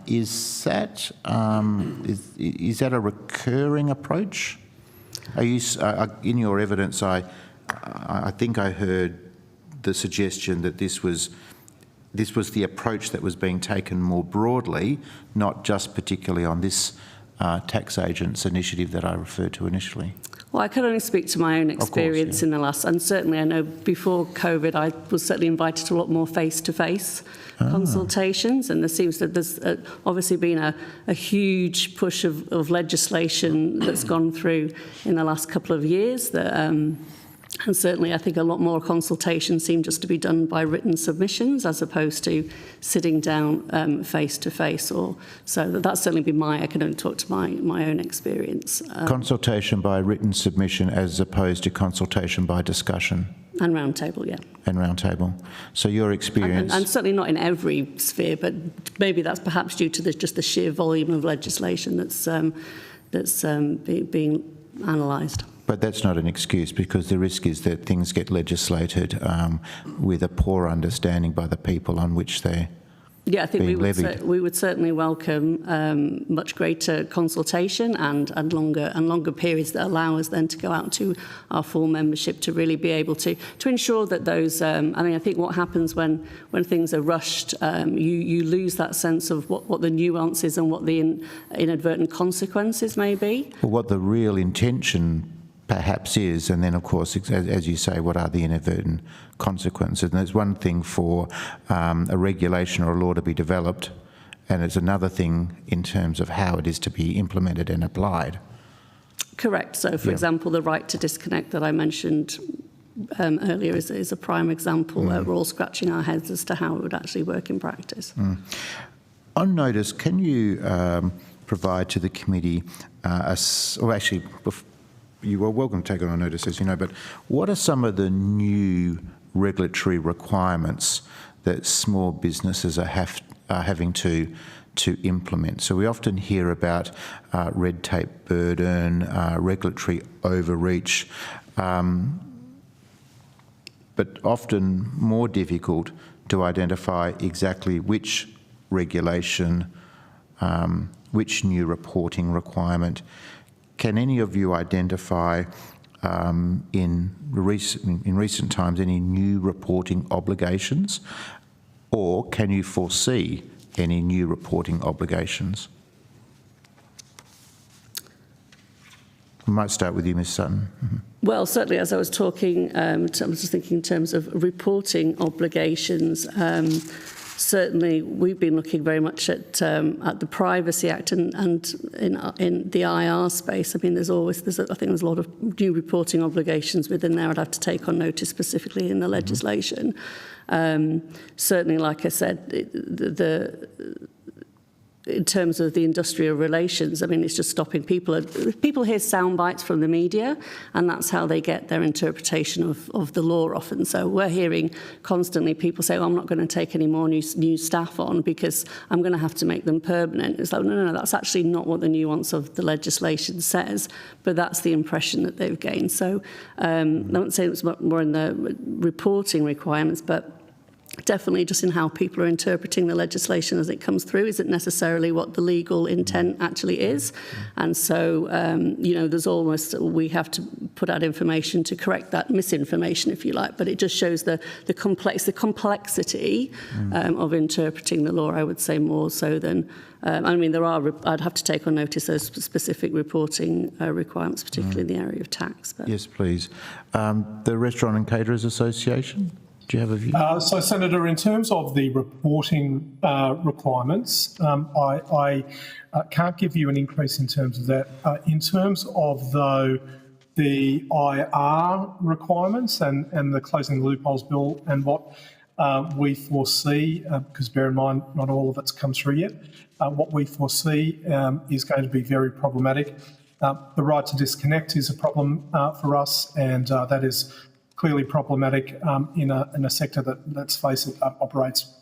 is that a recurring approach? Are you, in your evidence, I think I heard the suggestion that this was the approach that was being taken more broadly, not just particularly on this tax agents initiative that I referred to initially. Well, I can only speak to my own experience in the last, and certainly I know before COVID, I was certainly invited to a lot more face-to-face consultations, and there seems that there's obviously been a huge push of legislation that's gone through in the last couple of years that and certainly I think a lot more consultation seem just to be done by written submissions as opposed to sitting down face-to-face. Or so that's certainly been I can only talk to my own experience. Consultation by written submission as opposed to consultation by discussion. And roundtable, yeah. And roundtable. So your experience... And certainly not in every sphere, but maybe that's perhaps due to just the sheer volume of legislation that's being analysed. But that's not an excuse, because the risk is that things get legislated with a poor understanding by the people on which they're I think we would certainly welcome much greater consultation and longer periods that allow us then to go out to our full membership to really be able to ensure that those. I think what happens when things are rushed, you lose that sense of what the nuances and what the inadvertent consequences may be. Well, what the real intention perhaps is, and then of course, as you say, what are the inadvertent consequences? And there's one thing for a regulation or a law to be developed, and it's another thing in terms of how it is to be implemented and applied. Correct. So, for example, the right to disconnect that I mentioned earlier is a prime example where we're all scratching our heads as to how it would actually work in practice. On notice, can you provide to the committee, you are welcome to take it on notice, as you know, but what are some of the new regulatory requirements that small businesses are having to implement? So we often hear about red tape burden, regulatory overreach, but often more difficult to identify exactly which regulation, which new reporting requirement. Can any of you identify in recent times any new reporting obligations, or can you foresee any new reporting obligations? I might start with you, Ms Sutton. Mm-hmm. Well, certainly, as I was talking, I was just thinking in terms of reporting obligations. Certainly, we've been looking very much at the Privacy Act and in the IR space. I mean, I think there's a lot of new reporting obligations within there. I'd have to take on notice specifically in the legislation. Certainly, like I said, in terms of the industrial relations, I mean, it's just stopping people. People hear sound bites from the media, and that's how they get their interpretation of the law often. So we're hearing constantly people say, I'm not going to take any more new staff on because I'm going to have to make them permanent. It's like, no, that's actually not what the nuance of the legislation says, but that's the impression that they've gained. So I won't say it's more in the reporting requirements, but definitely just in how people are interpreting the legislation as it comes through. Is it necessarily what the legal intent actually is? And so, we have to put out information to correct that misinformation, if you like, but it just shows the complexity of interpreting the law, I would say, more so than, I'd have to take on notice those specific reporting requirements, particularly in the area of tax. But. Yes, please. The Restaurant and Caterers Association? Do you have a view? So, Senator, in terms of the reporting requirements, I can't give you an increase in terms of that. In terms of, though, the IR requirements and the Closing the Loopholes Bill and what we foresee, because bear in mind, not all of it's come through yet, what we foresee is going to be very problematic. The right to disconnect is a problem for us, and that is clearly problematic in a sector that, let's face it, operates,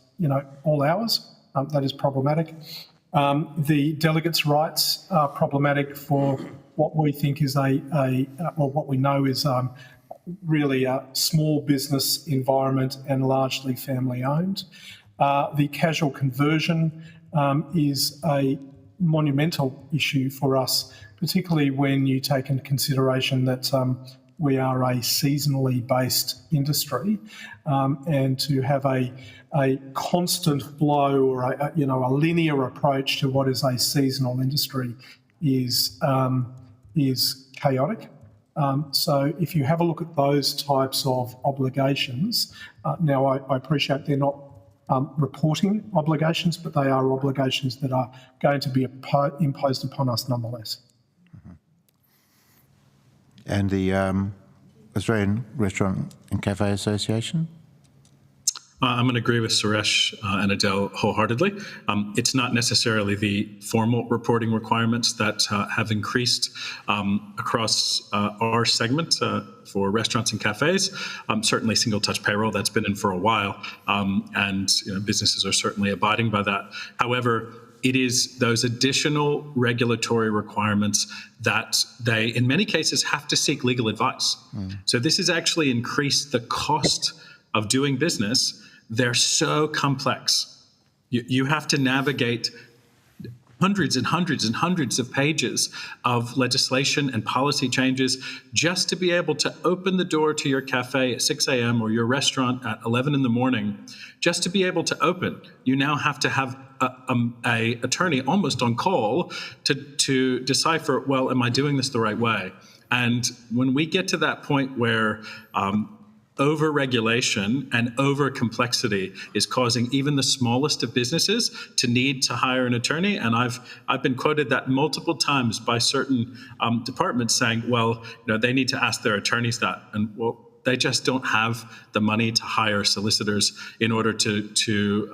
all hours. That is problematic. The delegates' rights are problematic for what we think is or what we know is really a small business environment and largely family-owned. The casual conversion is a monumental issue for us, particularly when you take into consideration that we are a seasonally based industry, and to have a constant flow or a linear approach to what is a seasonal industry is chaotic. So if you have a look at those types of obligations, now I appreciate they're not reporting obligations, but they are obligations that are going to be imposed upon us nonetheless. And the Australian Restaurant and Cafe Association? I'm going to agree with Suresh and Adele wholeheartedly. It's not necessarily the formal reporting requirements that have increased across our segment for restaurants and cafes. Certainly single-touch payroll, that's been in for a while, and businesses are certainly abiding by that. However, it is those additional regulatory requirements that they, in many cases, have to seek legal advice. So this has actually increased the cost of doing business. They're so complex. You have to navigate hundreds and hundreds and hundreds of pages of legislation and policy changes just to be able to open the door to your cafe at 6 a.m. or your restaurant at 11 in the morning. Just to be able to open, you now have to have a attorney almost on call to decipher, well, am I doing this the right way? And when we get to that point where over-regulation and over-complexity is causing even the smallest of businesses to need to hire an attorney. And I've been quoted that multiple times by certain departments saying, well, they need to ask their attorneys that. And well, they just don't have the money to hire solicitors in order to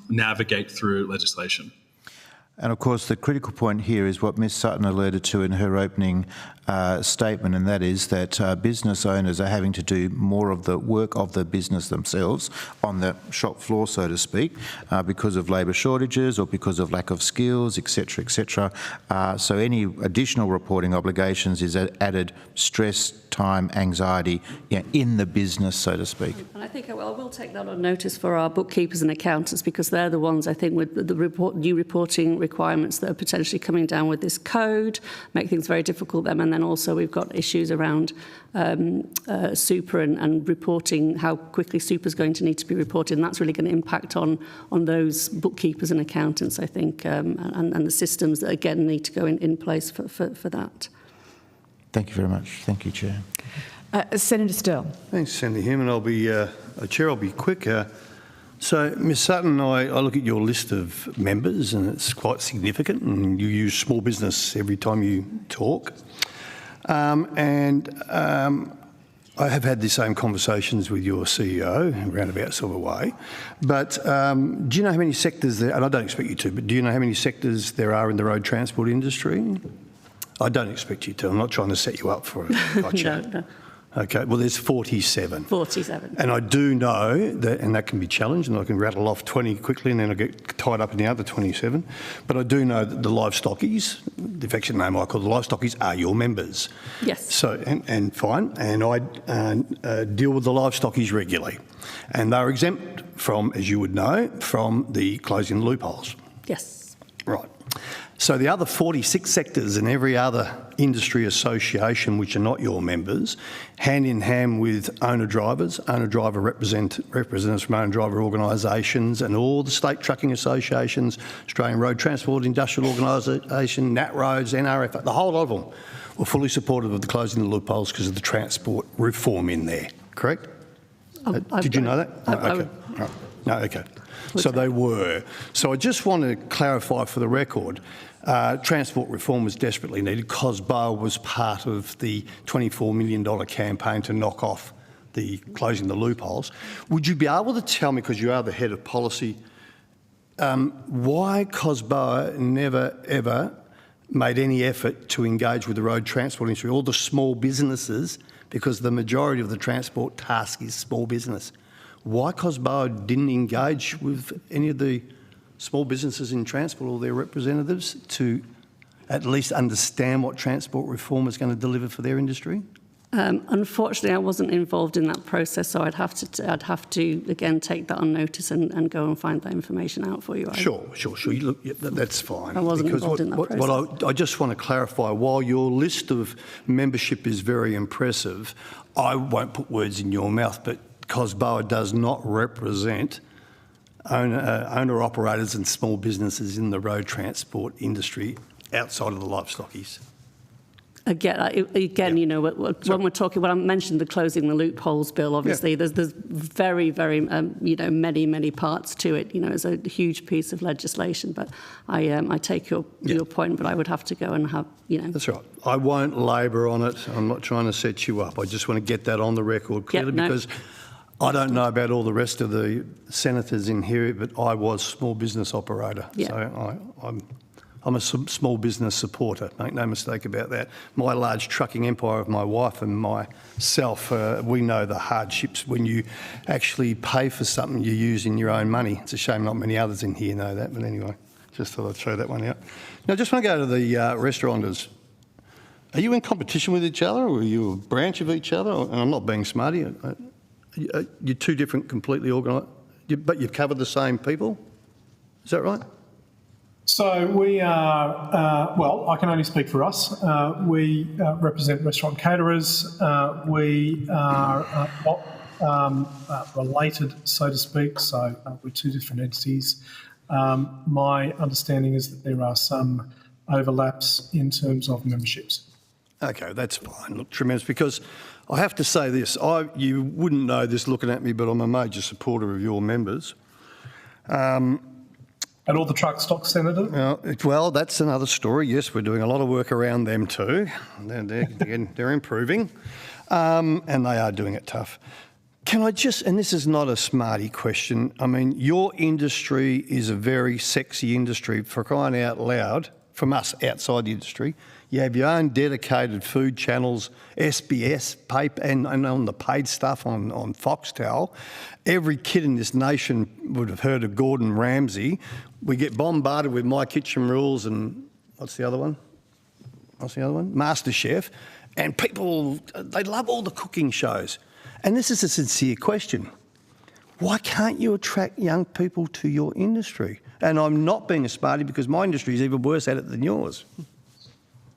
navigate through legislation. And of course, the critical point here is what Ms Sutton alluded to in her opening statement, and that is that business owners are having to do more of the work of the business themselves on the shop floor, so to speak, because of labour shortages or because of lack of skills, etc., etc. So any additional reporting obligations is added stress, time, anxiety in the business, so to speak. And I think I will take that on notice for our bookkeepers and accountants, because they're the ones, I think, with the new reporting requirements that are potentially coming down with this code, make things very difficult for them. And then also we've got issues around super and reporting, how quickly super is going to need to be reported, and that's really going to impact on those bookkeepers and accountants, I think, and the systems that, again, need to go in place for that. Thank you very much. Thank you, Chair. Senator Sterle. Thanks, Senator Hume, and Chair, I'll be quick. So, Ms Sutton, I look at your list of members and it's quite significant, and you use small business every time you talk. I have had the same conversations with your CEO, roundabout sort of way. But do you know how many sectors there, and I don't expect you to, but do you know how many sectors there are in the road transport industry? I don't expect you to. I'm not trying to set you up for a gotcha. No. Okay, well, there's 47. 47. And I do know that, and that can be challenged, and I can rattle off 20 quickly and then I get tied up in the other 27. But I do know that the livestockies, the affectionate name I call the livestockies, are your members. Yes. So, and fine, and I deal with the livestockies regularly. And they're exempt from, as you would know, from the closing the loopholes. Yes. Right. So the other 46 sectors and every other industry association which are not your members, hand in hand with owner-driver representatives from owner-driver organisations and all the state trucking associations, Australian Road Transport Industrial Organisation, NAT Roads, NRF, the whole lot of them were fully supportive of the closing of the loopholes because of the transport reform in there, correct? Did you know that? Okay. Right. No, okay. So they were. So I just want to clarify for the record, transport reform was desperately needed. COSBO was part of the $24 million campaign to knock off the closing the loopholes. Would you be able to tell me, because you are the head of policy, why COSBO never ever made any effort to engage with the road transport industry, all the small businesses, because the majority of the transport task is small business? Why COSBO didn't engage with any of the small businesses in transport or their representatives to at least understand what transport reform is going to deliver for their industry? Unfortunately, I wasn't involved in that process, so I'd have to again take that on notice and go and find that information out for you. Sure. Look, yeah, that's fine. I wasn't involved in that process. I just want to clarify, while your list of membership is very impressive, I won't put words in your mouth, but COSBO does not represent owner-operators and small businesses in the road transport industry outside of the livestockies. Again, you know, when we're talking, when I mentioned the closing the loopholes bill, obviously there's very, very, you know, many parts to it. You know, it's a huge piece of legislation. But I take your point, but I would have to go and have, you know. That's right. I won't labour on it. I'm not trying to set you up. I just want to get that on the record clearly because I don't know about all the rest of the senators in here, but I was small business operator. Yeah. So I'm a small business supporter, make no mistake about that. My large trucking empire of my wife and myself, we know the hardships when you actually pay for something you use in your own money. It's a shame not many others in here know that, but anyway, just thought I'd throw that one out. Now, I just want to go to the restaurateurs. Are you in competition with each other, or are you a branch of each other? And I'm not being smarty. You're two different, completely organised, but you've covered the same people? Is that right? So we are, well, I can only speak for us. We represent restaurant caterers. We are not related, so to speak, so we're two different entities. My understanding is that there are some overlaps in terms of memberships. Okay, that's fine. Look, tremendous, because I have to say this. You wouldn't know this looking at me, but I'm a major supporter of your members. And all the truck stock senators? Well, that's another story. Yes, we're doing a lot of work around them too. They're improving, and they are doing it tough. Can I just, and this is not a smarty question, I mean, your industry is a very sexy industry, for crying out loud, from us outside the industry. You have your own dedicated food channels, SBS, paper, and on the paid stuff on Foxtel. Every kid in this nation would have heard of Gordon Ramsay. We get bombarded with My Kitchen Rules and what's the other one? MasterChef. And people, they love all the cooking shows. And this is a sincere question. Why can't you attract young people to your industry? And I'm not being a smarty because my industry is even worse at it than yours.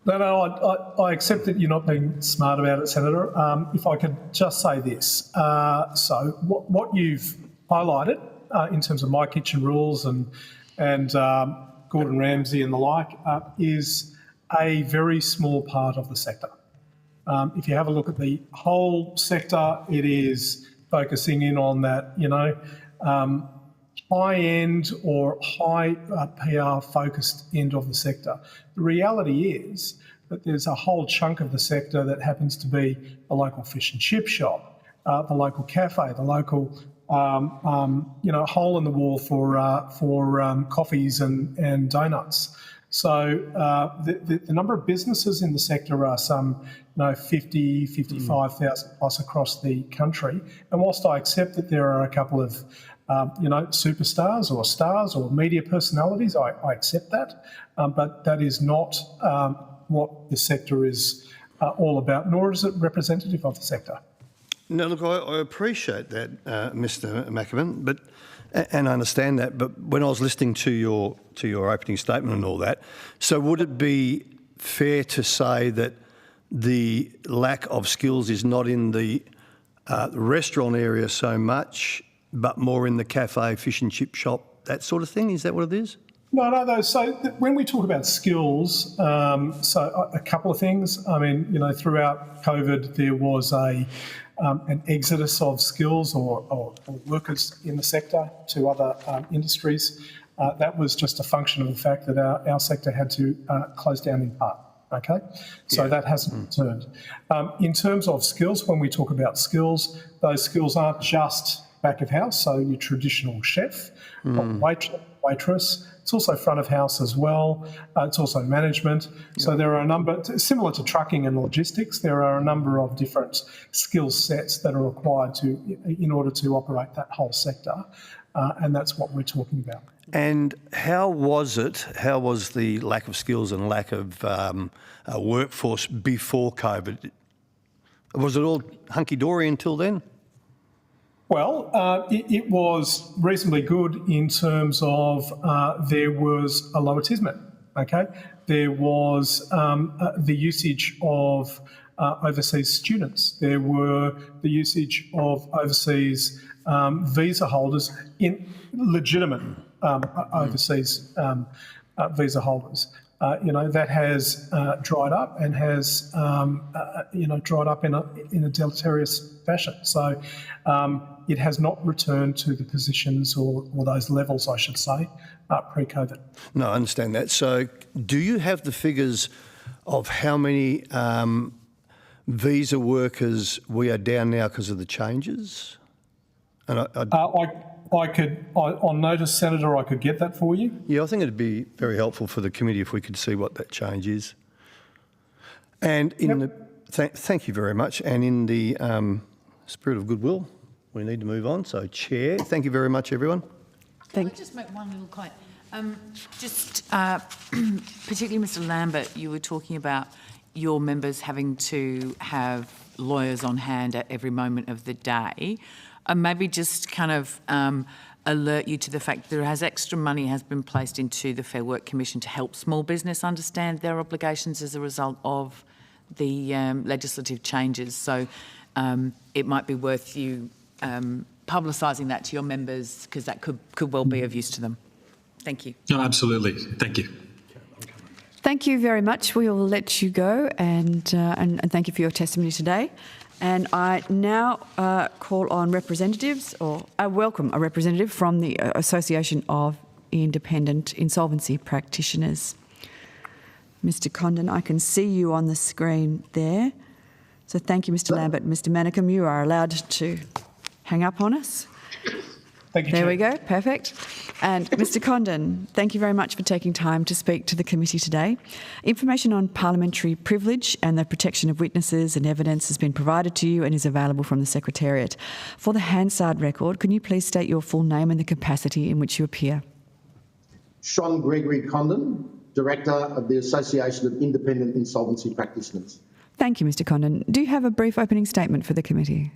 No, I accept that you're not being smart about it, Senator. If I could just say this. So what you've highlighted in terms of My Kitchen Rules and Gordon Ramsay and the like is a very small part of the sector. If you have a look at the whole sector, it is focusing in on that, you know, high-end or high PR-focused end of the sector. The reality is that there's a whole chunk of the sector that happens to be the local fish and chip shop, the local cafe, the local, you know, hole in the wall for coffees and donuts. So the number of businesses in the sector are some, you know, 50, 55,000 plus across the country. And whilst I accept that there are a couple of you know, superstars or stars or media personalities, I accept that, but that is not what the sector is all about, nor is it representative of the sector. No, look, I appreciate that, Mr. Mackaman, and I understand that. But when I was listening to your opening statement and all that, so would it be fair to say that the lack of skills is not in the restaurant area so much, but more in the cafe, fish and chip shop, that sort of thing? Is that what it is? No. So when we talk about skills, so a couple of things. I mean, you know, throughout COVID, there was an exodus of skills or workers in the sector to other industries. That was just a function of the fact that our sector had to close down in part. Okay, so that hasn't returned. In terms of skills, when we talk about skills, those skills aren't just back of house, so your traditional chef, waitress. It's also front of house as well. It's also management. So there are a number, similar to trucking and logistics, there are a number of different skill sets that are required in order to operate that whole sector, and that's what we're talking about. And how was it? How was the lack of skills and lack of workforce before COVID? Was it all hunky-dory until then? Well, it was reasonably good in terms of there was a lowatism, okay? There was the usage of overseas students. There were the usage of overseas visa holders in legitimate overseas visa holders. that has dried up and has, dried up in a deleterious fashion. So it has not returned to the positions or those levels, I should say, pre-COVID. No, I understand that. So do you have the figures of how many visa workers we are down now because of the changes? And I could, on notice, Senator, I could get that for you. Yeah, I think it'd be very helpful for the committee if we could see what that change is. And in thank you very much. And in the spirit of goodwill, we need to move on. So, Chair, thank you very much, everyone. Can I just make one little comment? Particularly Mr Lambert, you were talking about your members having to have lawyers on hand at every moment of the day. Maybe just kind of alert you to the fact that there has extra money has been placed into the Fair Work Commission to help small business understand their obligations as a result of the legislative changes. So it might be worth you publicising that to your members, because that could well be of use to them. Thank you. No, absolutely. Thank you. Thank you very much. We will let you go, and thank you for your testimony today. And I now call on representatives, or I welcome a representative from the Association of Independent Insolvency Practitioners. Mr Condon, I can see you on the screen there. So thank you, Mr Lambert. Mr Manicum, you are allowed to hang up on us. Thank you, There Chair. we go, perfect. And Mr Condon, thank you very much for taking time to speak to the committee today. Information on parliamentary privilege and the protection of witnesses and evidence has been provided to you and is available from the Secretariat. For the Hansard record, can you please state your full name and the capacity in which you appear? Sean Gregory Condon, Director of the Association of Independent Insolvency Practitioners. Thank you, Mr Condon. Do you have a brief opening statement for the committee?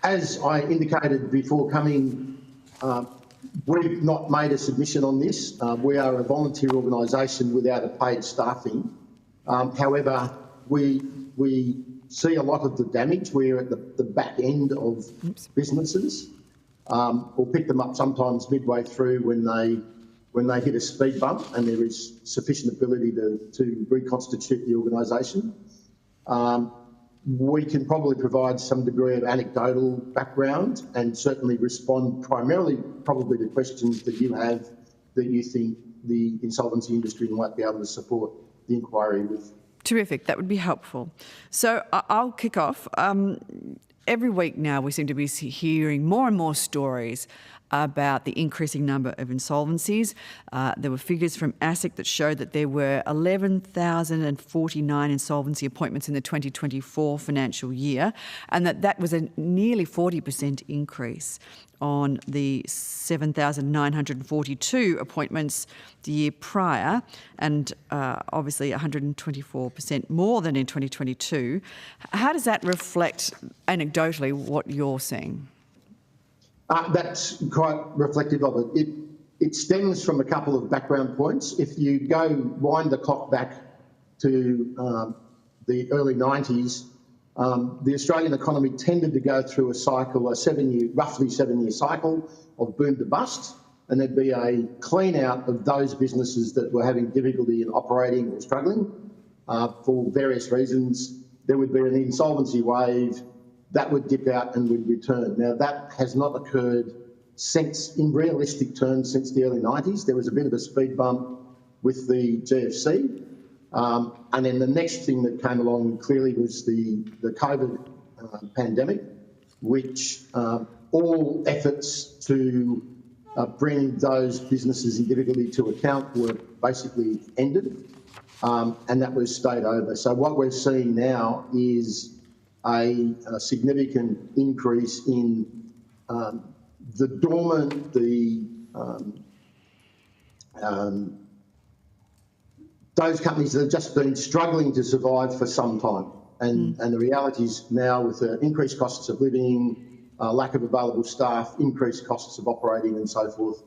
As I indicated before coming, we've not made a submission on this. We are a volunteer organisation without a paid staffing. However, we see a lot of the damage. We're at the back end of businesses. We'll pick them up sometimes midway through when they hit a speed bump and there is sufficient ability to reconstitute the organisation. We can probably provide some degree of anecdotal background and certainly respond primarily probably to questions that you have that you think the insolvency industry might be able to support the inquiry with. Terrific, that would be helpful. So I'll kick off. Every week now we seem to be hearing more and more stories about the increasing number of insolvencies. There were figures from ASIC that showed that there were 11,049 insolvency appointments in the 2024 financial year, and that was a nearly 40% increase on the 7,942 appointments the year prior, and obviously 124% more than in 2022. How does that reflect anecdotally what you're seeing? That's quite reflective of it. It stems from a couple of background points. If you wind the clock back to the early 90s, the Australian economy tended to go through a cycle, roughly 7-year cycle of boom to bust, and there'd be a clean out of those businesses that were having difficulty in operating or struggling for various reasons. There would be an insolvency wave that would dip out and would return. Now, that has not occurred in realistic terms since the early 90s. There was a bit of a speed bump with the GFC. And then the next thing that came along clearly was the COVID pandemic, which all efforts to bring those businesses in difficulty to account were basically ended, and that was stayed over. So what we're seeing now is a significant increase in the dormant, those companies that have just been struggling to survive for some time. And the reality is now with the increased costs of living, lack of available staff, increased costs of operating and so forth,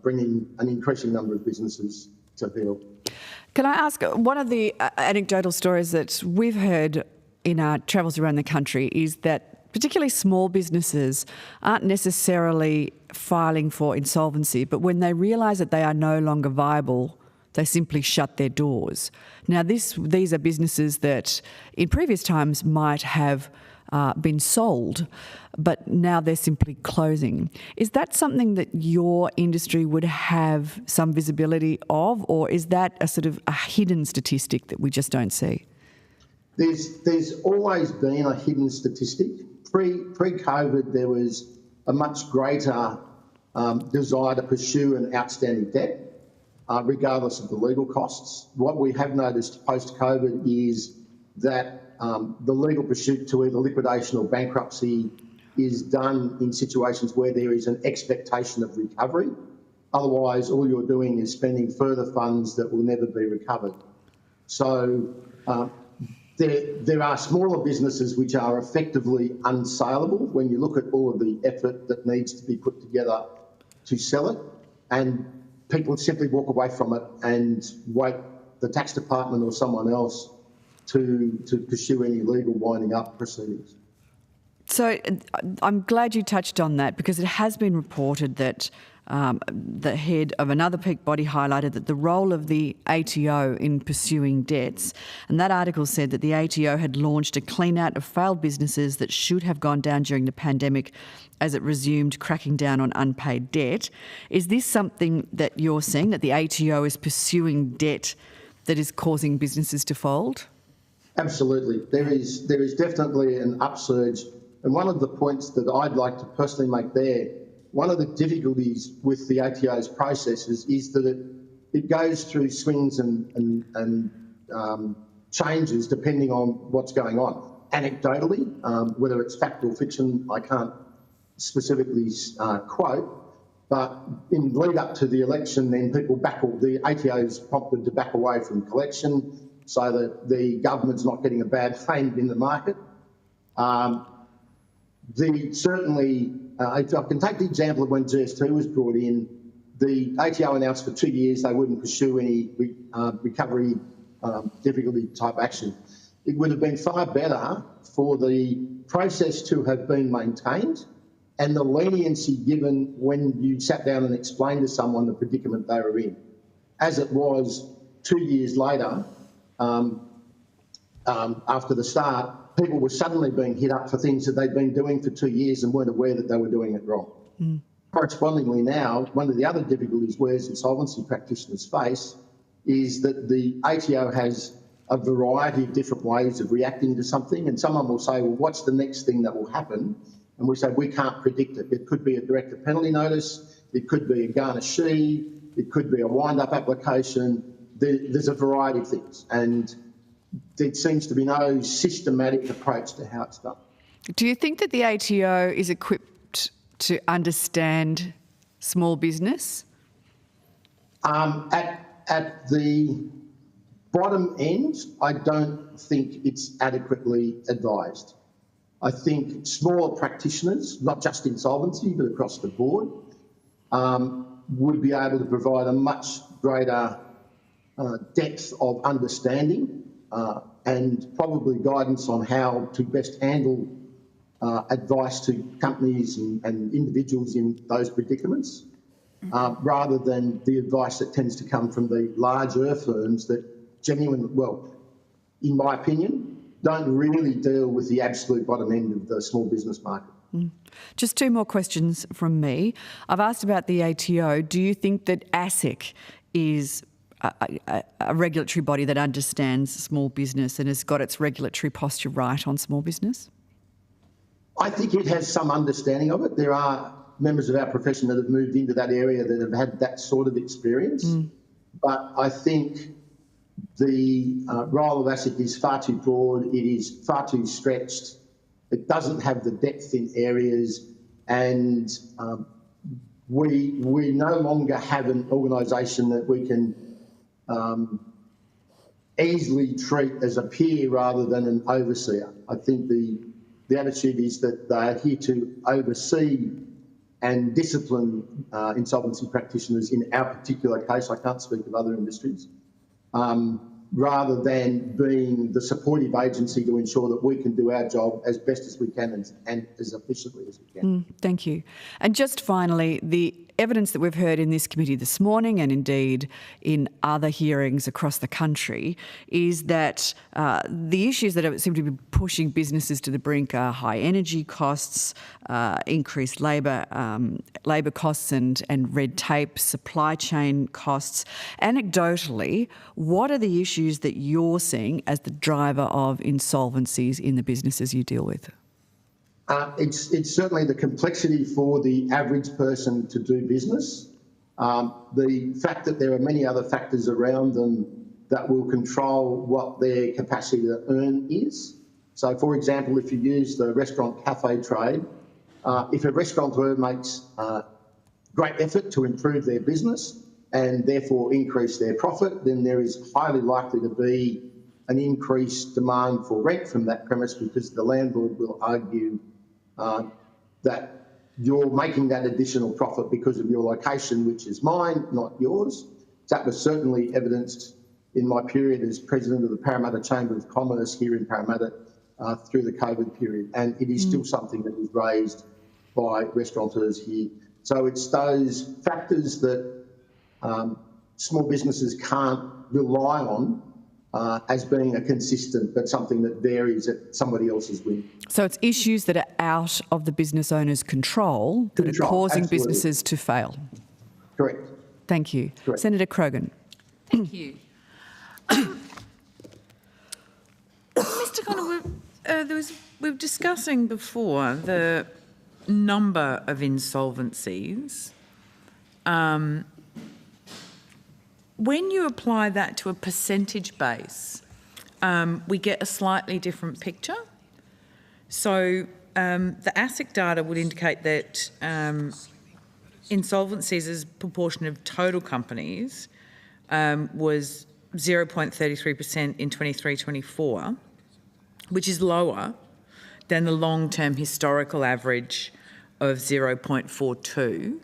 bringing an increasing number of businesses to heel. Can I ask, one of the anecdotal stories that we've heard in our travels around the country is that particularly small businesses, aren't necessarily filing for insolvency, but when they realise that they are no longer viable, they simply shut their doors. Now, these are businesses that in previous times might have been sold, but now they're simply closing. Is that something that your industry would have some visibility of, or is that a sort of a hidden statistic that we just don't see? There's always been a hidden statistic. Pre-COVID, there was a much greater desire to pursue an outstanding debt, regardless of the legal costs. What we have noticed post-COVID is that the legal pursuit to either liquidation or bankruptcy is done in situations where there is an expectation of recovery. Otherwise, all you're doing is spending further funds that will never be recovered. So there are smaller businesses which are effectively unsaleable when you look at all of the effort that needs to be put together to sell it, and people simply walk away from it and wait the tax department or someone else to pursue any legal winding up proceedings. So I'm glad you touched on that, because it has been reported that the head of another peak body highlighted that the role of the ATO in pursuing debts, and that article said that the ATO had launched a clean out of failed businesses that should have gone down during the pandemic as it resumed cracking down on unpaid debt. Is this something that you're seeing, that the ATO is pursuing debt that is causing businesses to fold? Absolutely. There is definitely an upsurge. And one of the points that I'd like to personally make there, one of the difficulties with the ATO's processes is that it goes through swings and changes depending on what's going on. Anecdotally, whether it's fact or fiction, I can't specifically quote, but in lead up to the election, then the ATO's prompted to back away from collection so that the government's not getting a bad fame in the market. If I can take the example of when GST was brought in, the ATO announced for 2 years they wouldn't pursue any recovery difficulty type action. It would have been far better for the process to have been maintained and the leniency given when you sat down and explained to someone the predicament they were in. As it was 2 years later, after the start, people were suddenly being hit up for things that they'd been doing for 2 years and weren't aware that they were doing it wrong. Correspondingly now, one of the other difficulties whereas insolvency practitioners face is that the ATO has a variety of different ways of reacting to something, and someone will say, well, what's the next thing that will happen? And we say, we can't predict it. It could be a director penalty notice, it could be a garnishee, it could be a wind-up application. There's a variety of things, and there seems to be no systematic approach to how it's done. Do you think that the ATO is equipped to understand small business? At the bottom end, I don't think it's adequately advised. I think smaller practitioners, not just insolvency, but across the board, would be able to provide a much greater depth of understanding and probably guidance on how to best handle advice to companies and individuals in those predicaments, rather than the advice that tends to come from the larger firms that genuinely, well, in my opinion, don't really deal with the absolute bottom end of the small business market. Just two more questions from me. I've asked about the ATO. Do you think that ASIC is a regulatory body that understands small business and has got its regulatory posture right on small business? I think it has some understanding of it. There are members of our profession that have moved into that area that have had that sort of experience. But I think the role of ASIC is far too broad. It is far too stretched. It doesn't have the depth in areas, and we no longer have an organisation that we can easily treat as a peer rather than an overseer. I think the attitude is that they are here to oversee and discipline insolvency practitioners in our particular case. I can't speak of other industries. rather than being the supportive agency to ensure that we can do our job as best as we can and as efficiently as we can. Thank you. And just finally, the evidence that we've heard in this committee this morning and indeed in other hearings across the country is that the issues that seem to be pushing businesses to the brink are high energy costs, increased labour costs and red tape, supply chain costs. Anecdotally, what are the issues that you're seeing as the driver of insolvencies in the businesses you deal with? It's certainly the complexity for the average person to do business. The fact that there are many other factors around them that will control what their capacity to earn is. So, for example, if you use the restaurant cafe trade, if a restaurateur makes great effort to improve their business and therefore increase their profit, then there is highly likely to be an increased demand for rent from that premise because the landlord will argue that you're making that additional profit because of your location, which is mine, not yours. That was certainly evidenced in my period as president of the Parramatta Chamber of Commerce here in Parramatta through the COVID period, and it is still something that is raised by restaurateurs here. So it's those factors that small businesses can't rely on as being a consistent, but something that varies at somebody else's whim. So it's issues that are out of the business owner's control that are causing absolutely. businesses to fail. Correct. Thank you. Correct. Senator Krogan. Thank you. Mr. Connor, we were discussing before the number of insolvencies. When you apply that to a percentage base, we get a slightly different picture. So the ASIC data would indicate that insolvencies as proportion of total companies was 0.33% in 23-24, which is lower than the long-term historical average of 0.42.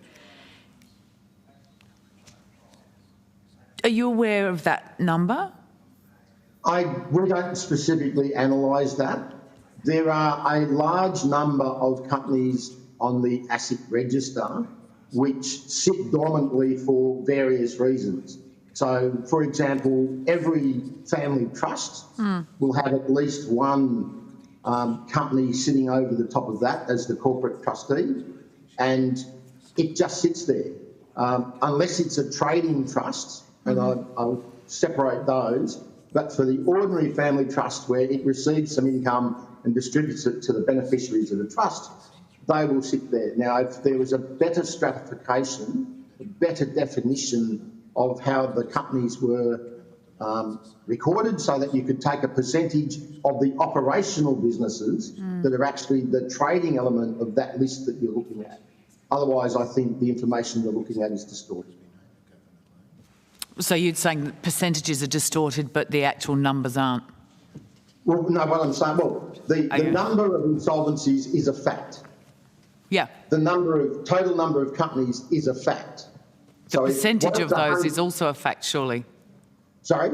Are you aware of that number? We don't specifically analyse that. There are a large number of companies on the ASIC register which sit dormantly for various reasons. So, for example, every family trust will have at least one company sitting over the top of that as the corporate trustee, and it just sits there. Unless it's a trading trust, and I'll separate those, but for the ordinary family trust where it receives some income and distributes it to the beneficiaries of the trust, they will sit there. Now, if there was a better stratification, a better definition of how the companies were recorded so that you could take a percentage of the operational businesses that are actually the trading element of that list that you're looking at. Otherwise, I think the information you're looking at is distorted. So you're saying that percentages are distorted, but the actual numbers aren't? Well, no, what I'm saying, the number of insolvencies is a fact. Yeah. The total number of companies is a fact. The percentage of those is also a fact, surely. Sorry?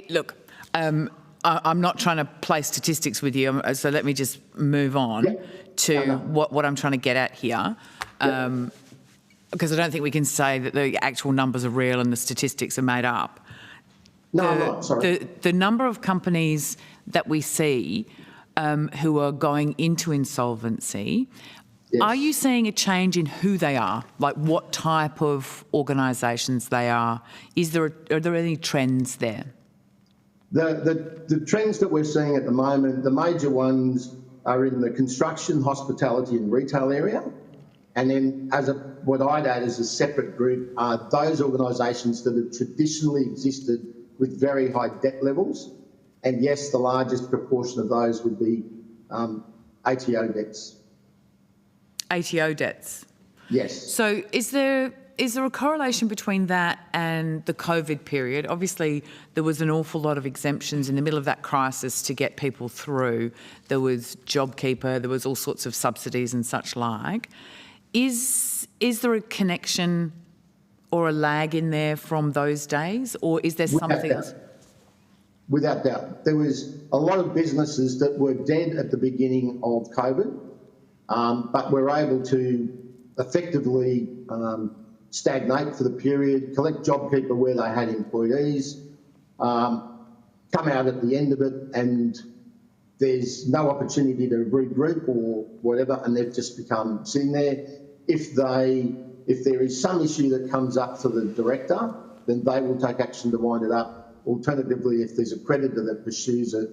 Look, I'm not trying to play statistics with you, so let me just move on to what I'm trying to get at here. Because I don't think we can say that the actual numbers are real and the statistics are made up. No, I'm not, sorry. The number of companies that we see who are going into insolvency, are you seeing a change in who they are, like what type of organisations they are? Are there any trends there? The trends that we're seeing at the moment, the major ones are in the construction, hospitality and retail area. And then what I'd add as a separate group are those organisations that have traditionally existed with very high debt levels. And yes, the largest proportion of those would be ATO debts. ATO debts? Yes. So is there a correlation between that and the COVID period? Obviously, there was an awful lot of exemptions in the middle of that crisis to get people through. There was JobKeeper, there was all sorts of subsidies and such like. Is there a connection or a lag in there from those days, or is there something else? Without doubt. There was a lot of businesses that were dead at the beginning of COVID, but were able to effectively stagnate for the period, collect JobKeeper where they had employees, come out at the end of it, and there's no opportunity to regroup or whatever, and they've just become sitting there. If there is some issue that comes up for the director, then they will take action to wind it up. Alternatively, if there's a creditor that pursues it,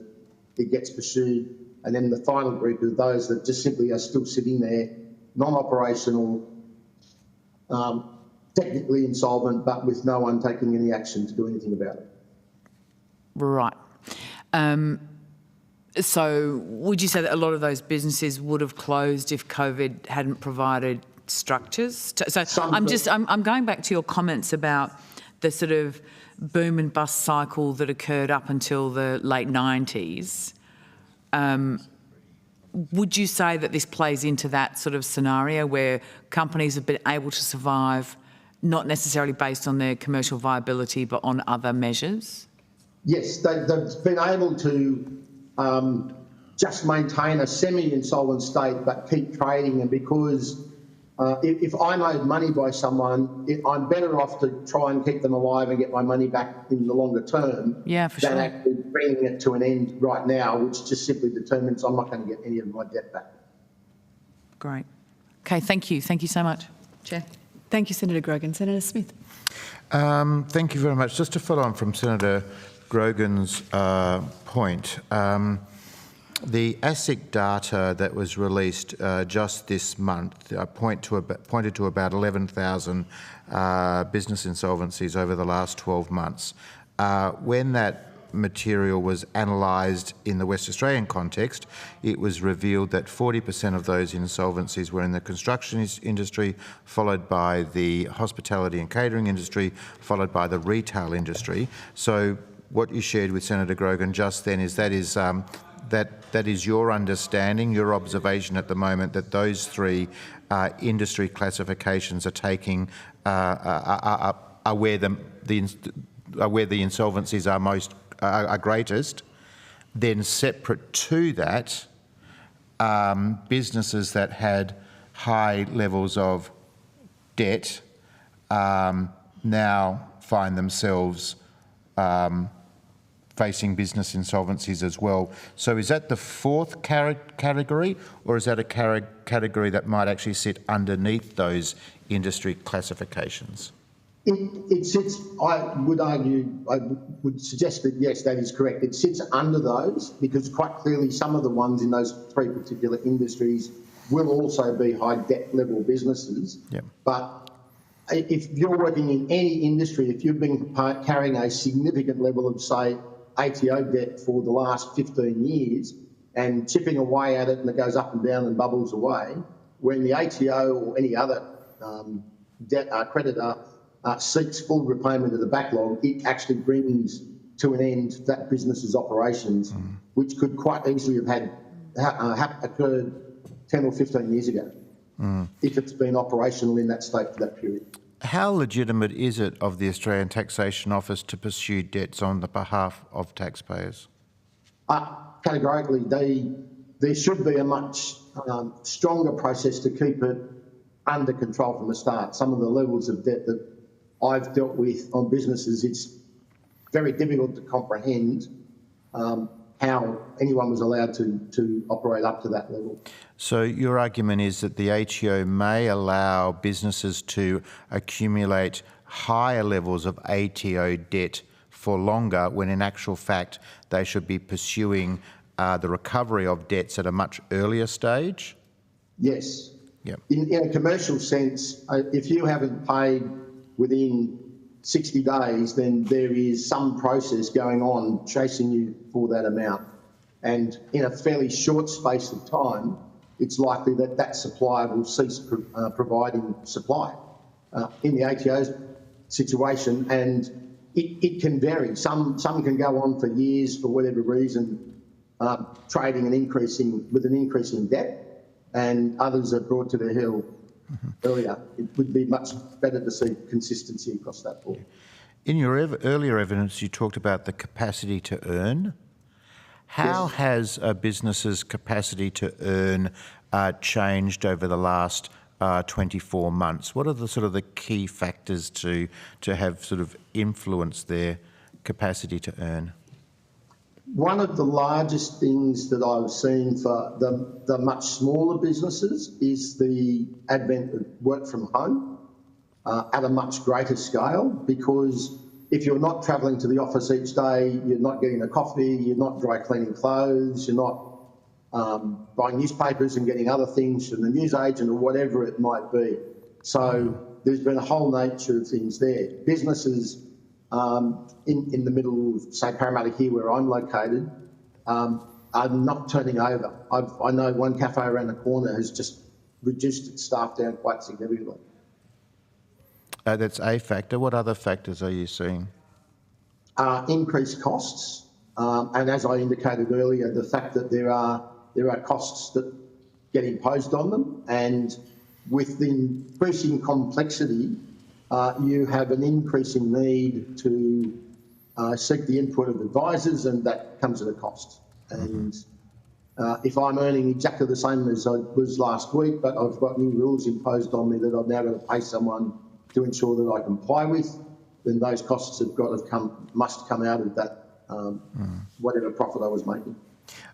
it gets pursued. And then the final group are those that just simply are still sitting there, non-operational, technically insolvent, but with no one taking any action to do anything about it. Right. So would you say that a lot of those businesses would have closed if COVID hadn't provided structures? I'm going back to your comments about the sort of boom and bust cycle that occurred up until the late 90s. Would you say that this plays into that sort of scenario where companies have been able to survive, not necessarily based on their commercial viability, but on other measures? Yes, they've been able to just maintain a semi-insolvent state but keep trading, and because if I'm owed money by someone, I'm better off to try and keep them alive and get my money back in the longer term than actually bringing it to an end right now, which just simply determines I'm not going to get any of my debt back. Great. Okay, thank you. Thank you so much, Chair. Thank you, Senator Grogan. Senator Smith. Thank you very much. Just to follow on from Senator Grogan's point, the ASIC data that was released just this month pointed to about 11,000 business insolvencies over the last 12 months. When that material was analysed in the West Australian context, it was revealed that 40% of those insolvencies were in the construction industry, followed by the hospitality and catering industry, followed by the retail industry. So what you shared with Senator Grogan just then is that is your understanding, your observation at the moment, that those three industry classifications are taking are where the insolvencies are greatest. Then separate to that, businesses that had high levels of debt now find themselves facing business insolvencies as well. So is that the fourth category, or is that a category that might actually sit underneath those industry classifications? It sits, I would suggest that yes, that is correct. It sits under those because quite clearly some of the ones in those three particular industries will also be high debt level businesses. Yep. But if you're working in any industry, if you've been carrying a significant level of, say, ATO debt for the last 15 years and chipping away at it, and it goes up and down and bubbles away, when the ATO or any other debt creditor seeks full repayment of the backlog, it actually brings to an end that business's operations, which could quite easily have occurred 10 or 15 years ago if it's been operational in that state for that period. How legitimate is it of the Australian Taxation Office to pursue debts on the behalf of taxpayers? Categorically, there should be a much stronger process to keep it under control from the start. Some of the levels of debt that I've dealt with on businesses, it's very difficult to comprehend how anyone was allowed to operate up to that level. So your argument is that the ATO may allow businesses to accumulate higher levels of ATO debt for longer, when in actual fact they should be pursuing the recovery of debts at a much earlier stage? Yes. Yep. In a commercial sense, if you haven't paid within 60 days, then there is some process going on chasing you for that amount. And in a fairly short space of time, it's likely that that supplier will cease providing supply in the ATO's situation. And it can vary. Some can go on for years for whatever reason, trading and increasing with an increasing debt, and others are brought to the hill earlier. It would be much better to see consistency across that board. In your earlier evidence, you talked about the capacity to earn. How Yes. has a business's capacity to earn changed over the last 24 months? What are the sort of the key factors to have sort of influenced their capacity to earn? One of the largest things that I've seen for the much smaller businesses is the advent of work from home at a much greater scale, because if you're not travelling to the office each day, you're not getting a coffee, you're not dry cleaning clothes, you're not buying newspapers and getting other things from the newsagent or whatever it might be. So there's been a whole nature of things there. Businesses in the middle of, say, Parramatta here where I'm located, are not turning over. I know one cafe around the corner has just reduced its staff down quite significantly. That's a factor. What other factors are you seeing? Increased costs, and as I indicated earlier, the fact that there are costs that get imposed on them, and with the increasing complexity, you have an increasing need to seek the input of advisors, and that comes at a cost. And if I'm earning exactly the same as I was last week, but I've got new rules imposed on me that I've now got to pay someone to ensure that I comply with, then those costs must come out of that whatever profit I was making.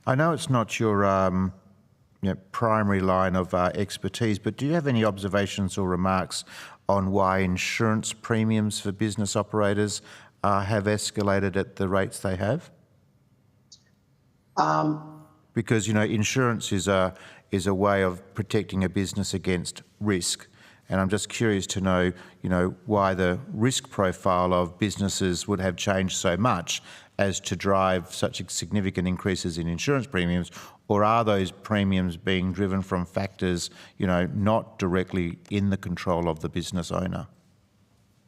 I know it's not your primary line of expertise, but do you have any observations or remarks on why insurance premiums for business operators have escalated at the rates they have? Because insurance is a way of protecting a business against risk. And I'm just curious to know, why the risk profile of businesses would have changed so much as to drive such significant increases in insurance premiums, or are those premiums being driven from factors, not directly in the control of the business owner?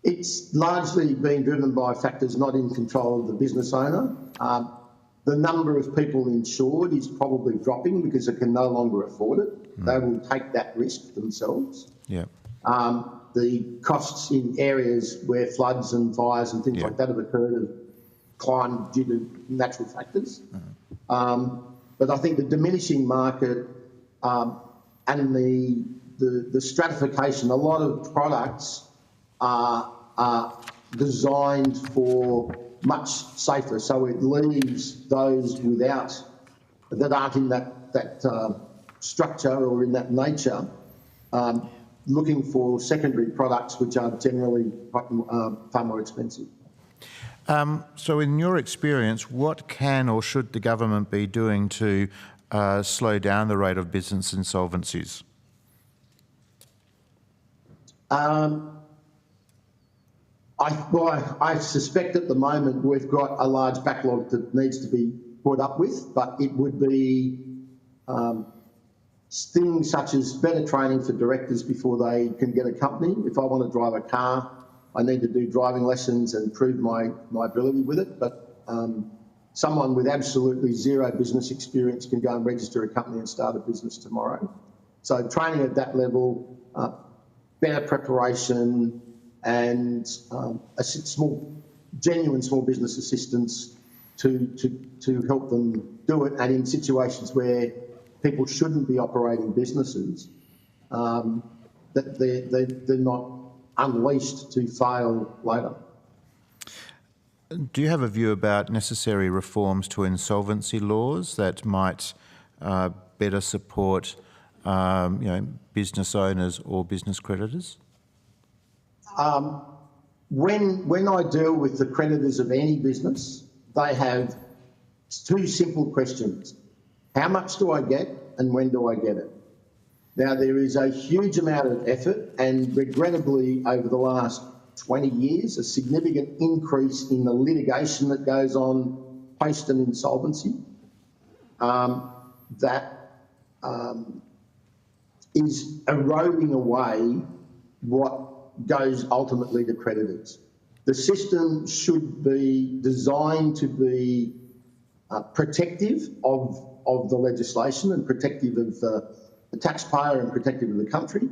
It's largely being driven by factors not in control of the business owner. The number of people insured is probably dropping because they can no longer afford it. They will take that risk themselves. Yeah. The costs in areas where floods and fires and things like that have occurred have climbed due to natural factors. But I think the diminishing market and the stratification, a lot of products are designed for much safer, so it leaves those that aren't in that structure or in that nature looking for secondary products which are generally far more expensive. So in your experience, what can or should the government be doing to slow down the rate of business insolvencies? I suspect at the moment we've got a large backlog that needs to be put up with, but it would be things such as better training for directors before they can get a company. If I want to drive a car, I need to do driving lessons and prove my ability with it. But someone with absolutely zero business experience can go and register a company and start a business tomorrow. So training at that level, better preparation, and genuine small business assistance to help them do it. And in situations where people shouldn't be operating businesses, that they're not unleashed to fail later. Do you have a view about necessary reforms to insolvency laws that might better support, business owners or business creditors? When I deal with the creditors of any business, they have two simple questions. How much do I get and when do I get it? Now, there is a huge amount of effort and regrettably over the last 20 years, a significant increase in the litigation that goes on post an insolvency that is eroding away what goes ultimately to creditors. The system should be designed to be protective of the legislation and protective of the taxpayer and protective of the country.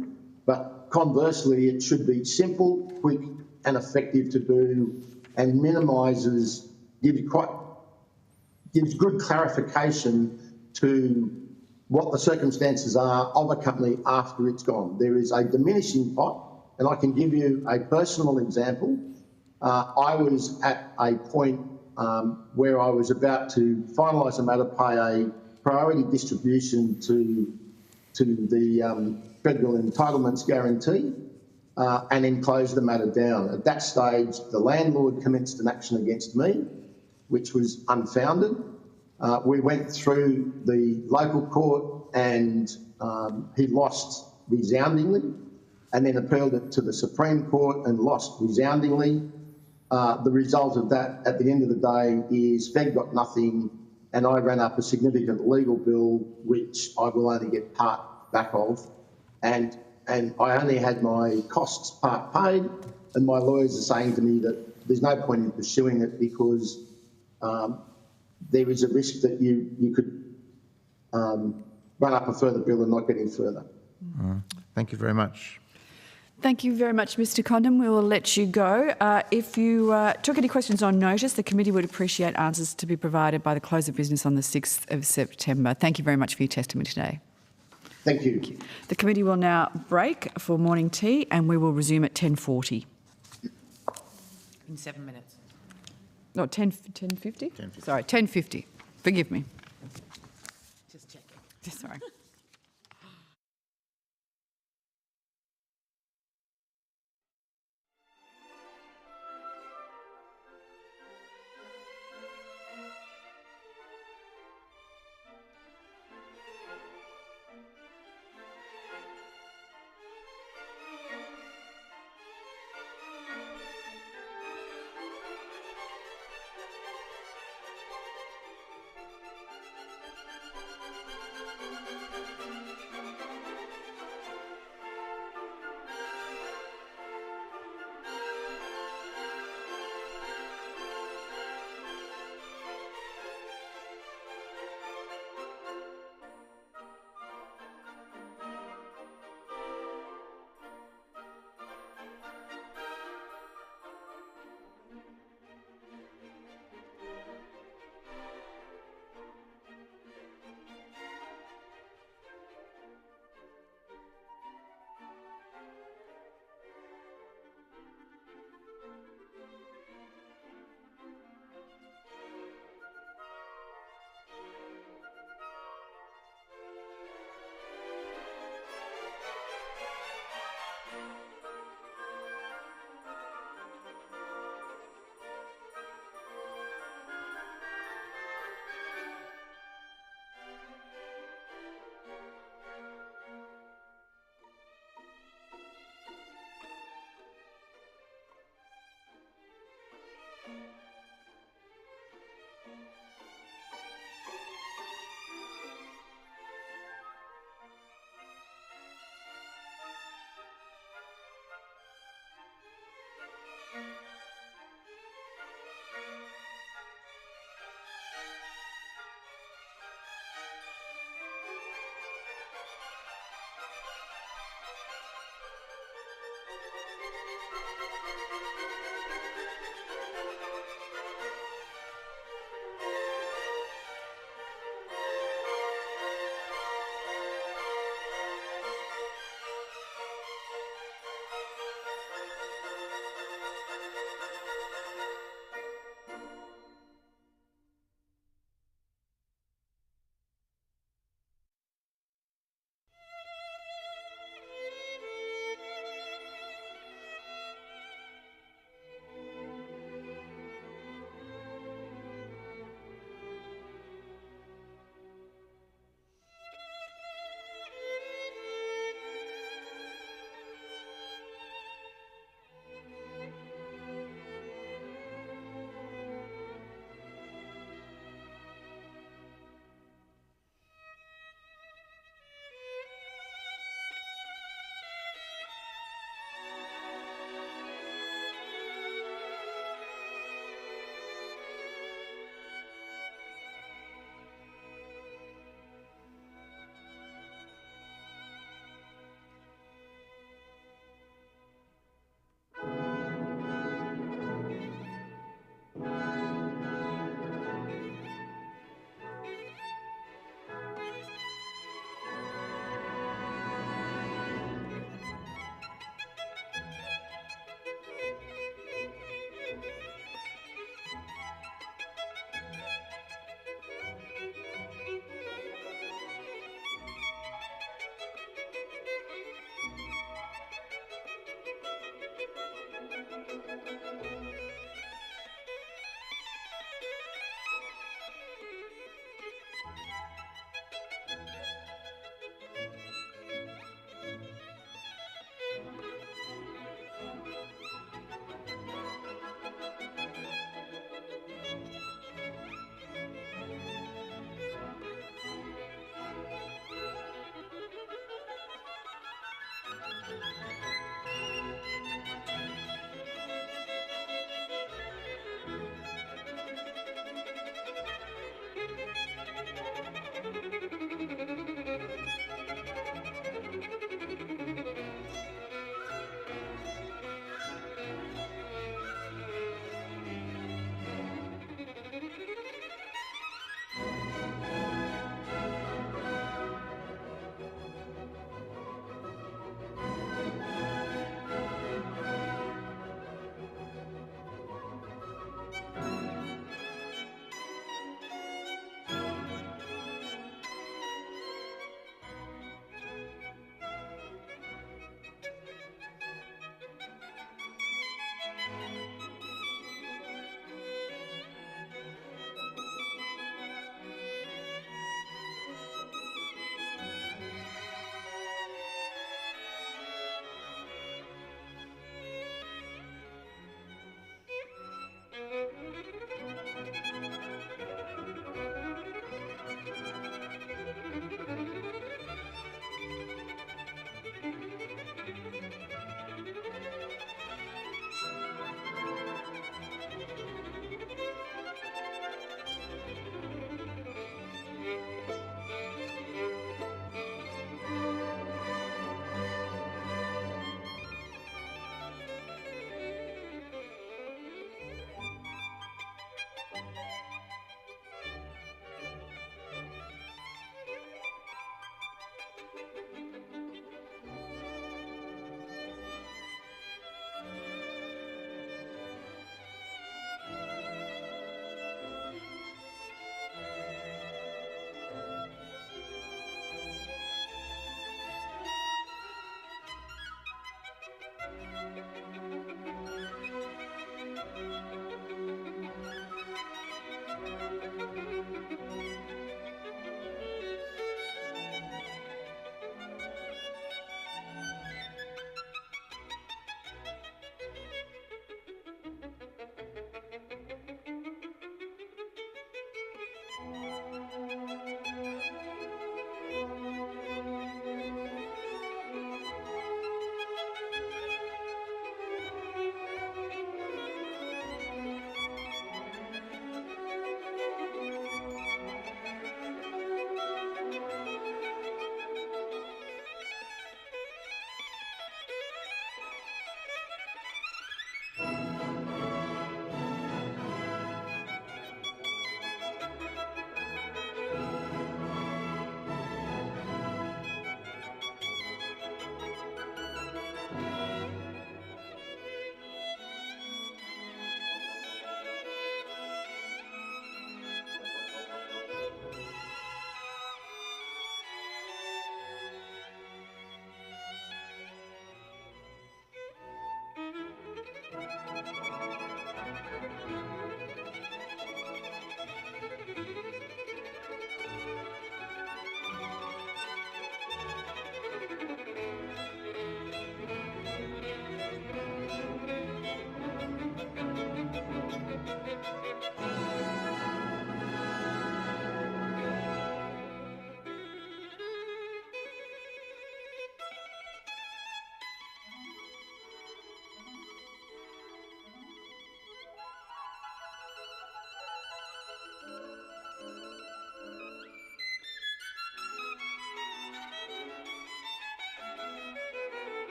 But conversely, it should be simple, quick and effective to do, and minimises, gives good clarification to what the circumstances are of a company after it's gone. There is a diminishing pot, and I can give you a personal example. I was at a point where I was about to finalise a matter, pay a priority distribution to the federal entitlements guarantee, and then close the matter down. At that stage, the landlord commenced an action against me, which was unfounded. We went through the local court and he lost resoundingly, and then appealed it to the Supreme Court and lost resoundingly. The result of that at the end of the day is Fed got nothing, and I ran up a significant legal bill, which I will only get part back of. And I only had my costs part paid, and my lawyers are saying to me that there's no point in pursuing it because there is a risk that you could run up a further bill and not get any further. Thank you very much. Thank you very much, Mr Condon. We will let you go. If you took any questions on notice, the committee would appreciate answers to be provided by the close of business on the 6th of September. Thank you very much for your testimony today. Thank you. The committee will now break for morning tea and we will resume at 10:40. In 7 minutes. No, 10:50? Sorry, 10:50. Forgive me. Just checking. Sorry.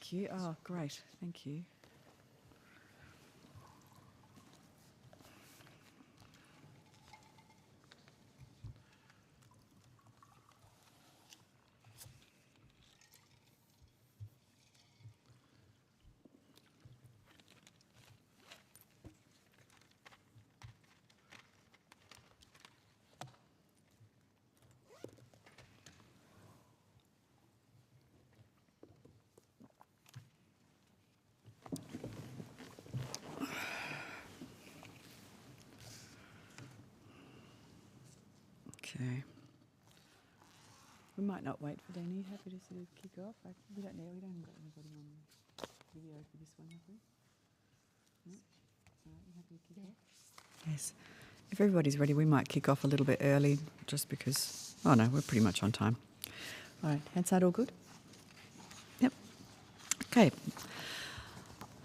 Thank you. Oh, great. Thank you. Okay. We might not wait for Danny. Happy to sort of kick off. We don't haven't got anybody on video for this one, have we? No? All right, you happy to kick off? Yes. If everybody's ready, we might kick off a little bit early just because, oh no, we're pretty much on time. All right, Hansard, all good? Yep. Okay.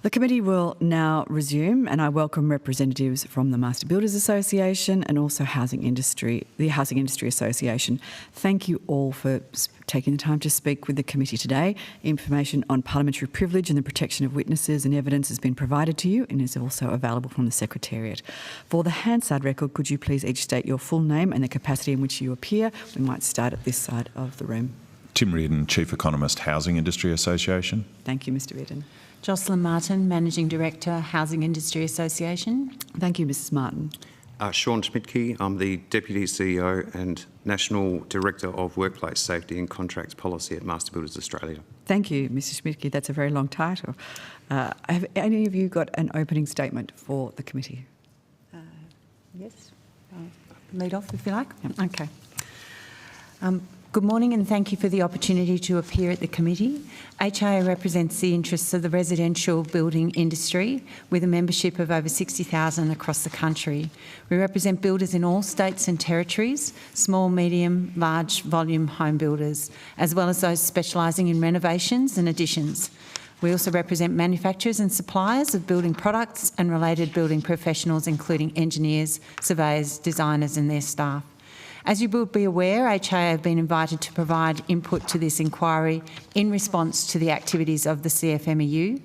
The committee will now resume, and I welcome representatives from the Master Builders Association and also the Housing Industry Association. Thank you all for taking the time to speak with the committee today. Information on parliamentary privilege and the protection of witnesses and evidence has been provided to you and is also available from the Secretariat. For the Hansard record, could you please each state your full name and the capacity in which you appear? We might start at this side of the room. Tim Reardon, Chief Economist, Housing Industry Association. Thank you, Mr. Reardon. Jocelyn Martin, Managing Director, Housing Industry Association. Thank you, Mrs. Martin. Sean Schmidtke, I'm the Deputy CEO and National Director of Workplace Safety and Contracts Policy at Master Builders Australia. Thank you, Mr. Schmidtke. That's a very long title. Have any of you got an opening statement for the committee? Yes, lead off if you like. Yep. Okay. Good morning and thank you for the opportunity to appear at the committee. HIA represents the interests of the residential building industry with a membership of over 60,000 across the country. We represent builders in all states and territories, small, medium, large volume home builders, as well as those specialising in renovations and additions. We also represent manufacturers and suppliers of building products and related building professionals, including engineers, surveyors, designers and their staff. As you will be aware, HIA have been invited to provide input to this inquiry in response to the activities of the CFMEU.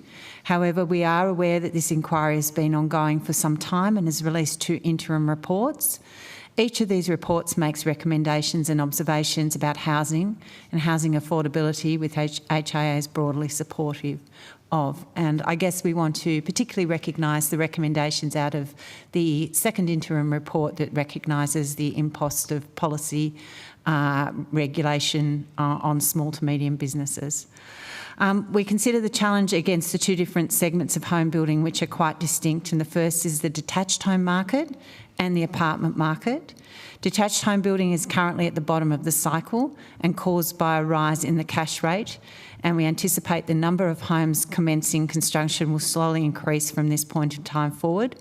However, we are aware that this inquiry has been ongoing for some time and has released 2 interim reports. Each of these reports makes recommendations and observations about housing and housing affordability, with HIA is broadly supportive of. And I guess we want to particularly recognise the recommendations out of the second interim report that recognises the impost of policy regulation on small to medium businesses. We consider the challenge against the 2 different segments of home building which are quite distinct, and the first is the detached home market and the apartment market. Detached home building is currently at the bottom of the cycle and caused by a rise in the cash rate, and we anticipate the number of homes commencing construction will slowly increase from this point in time forward.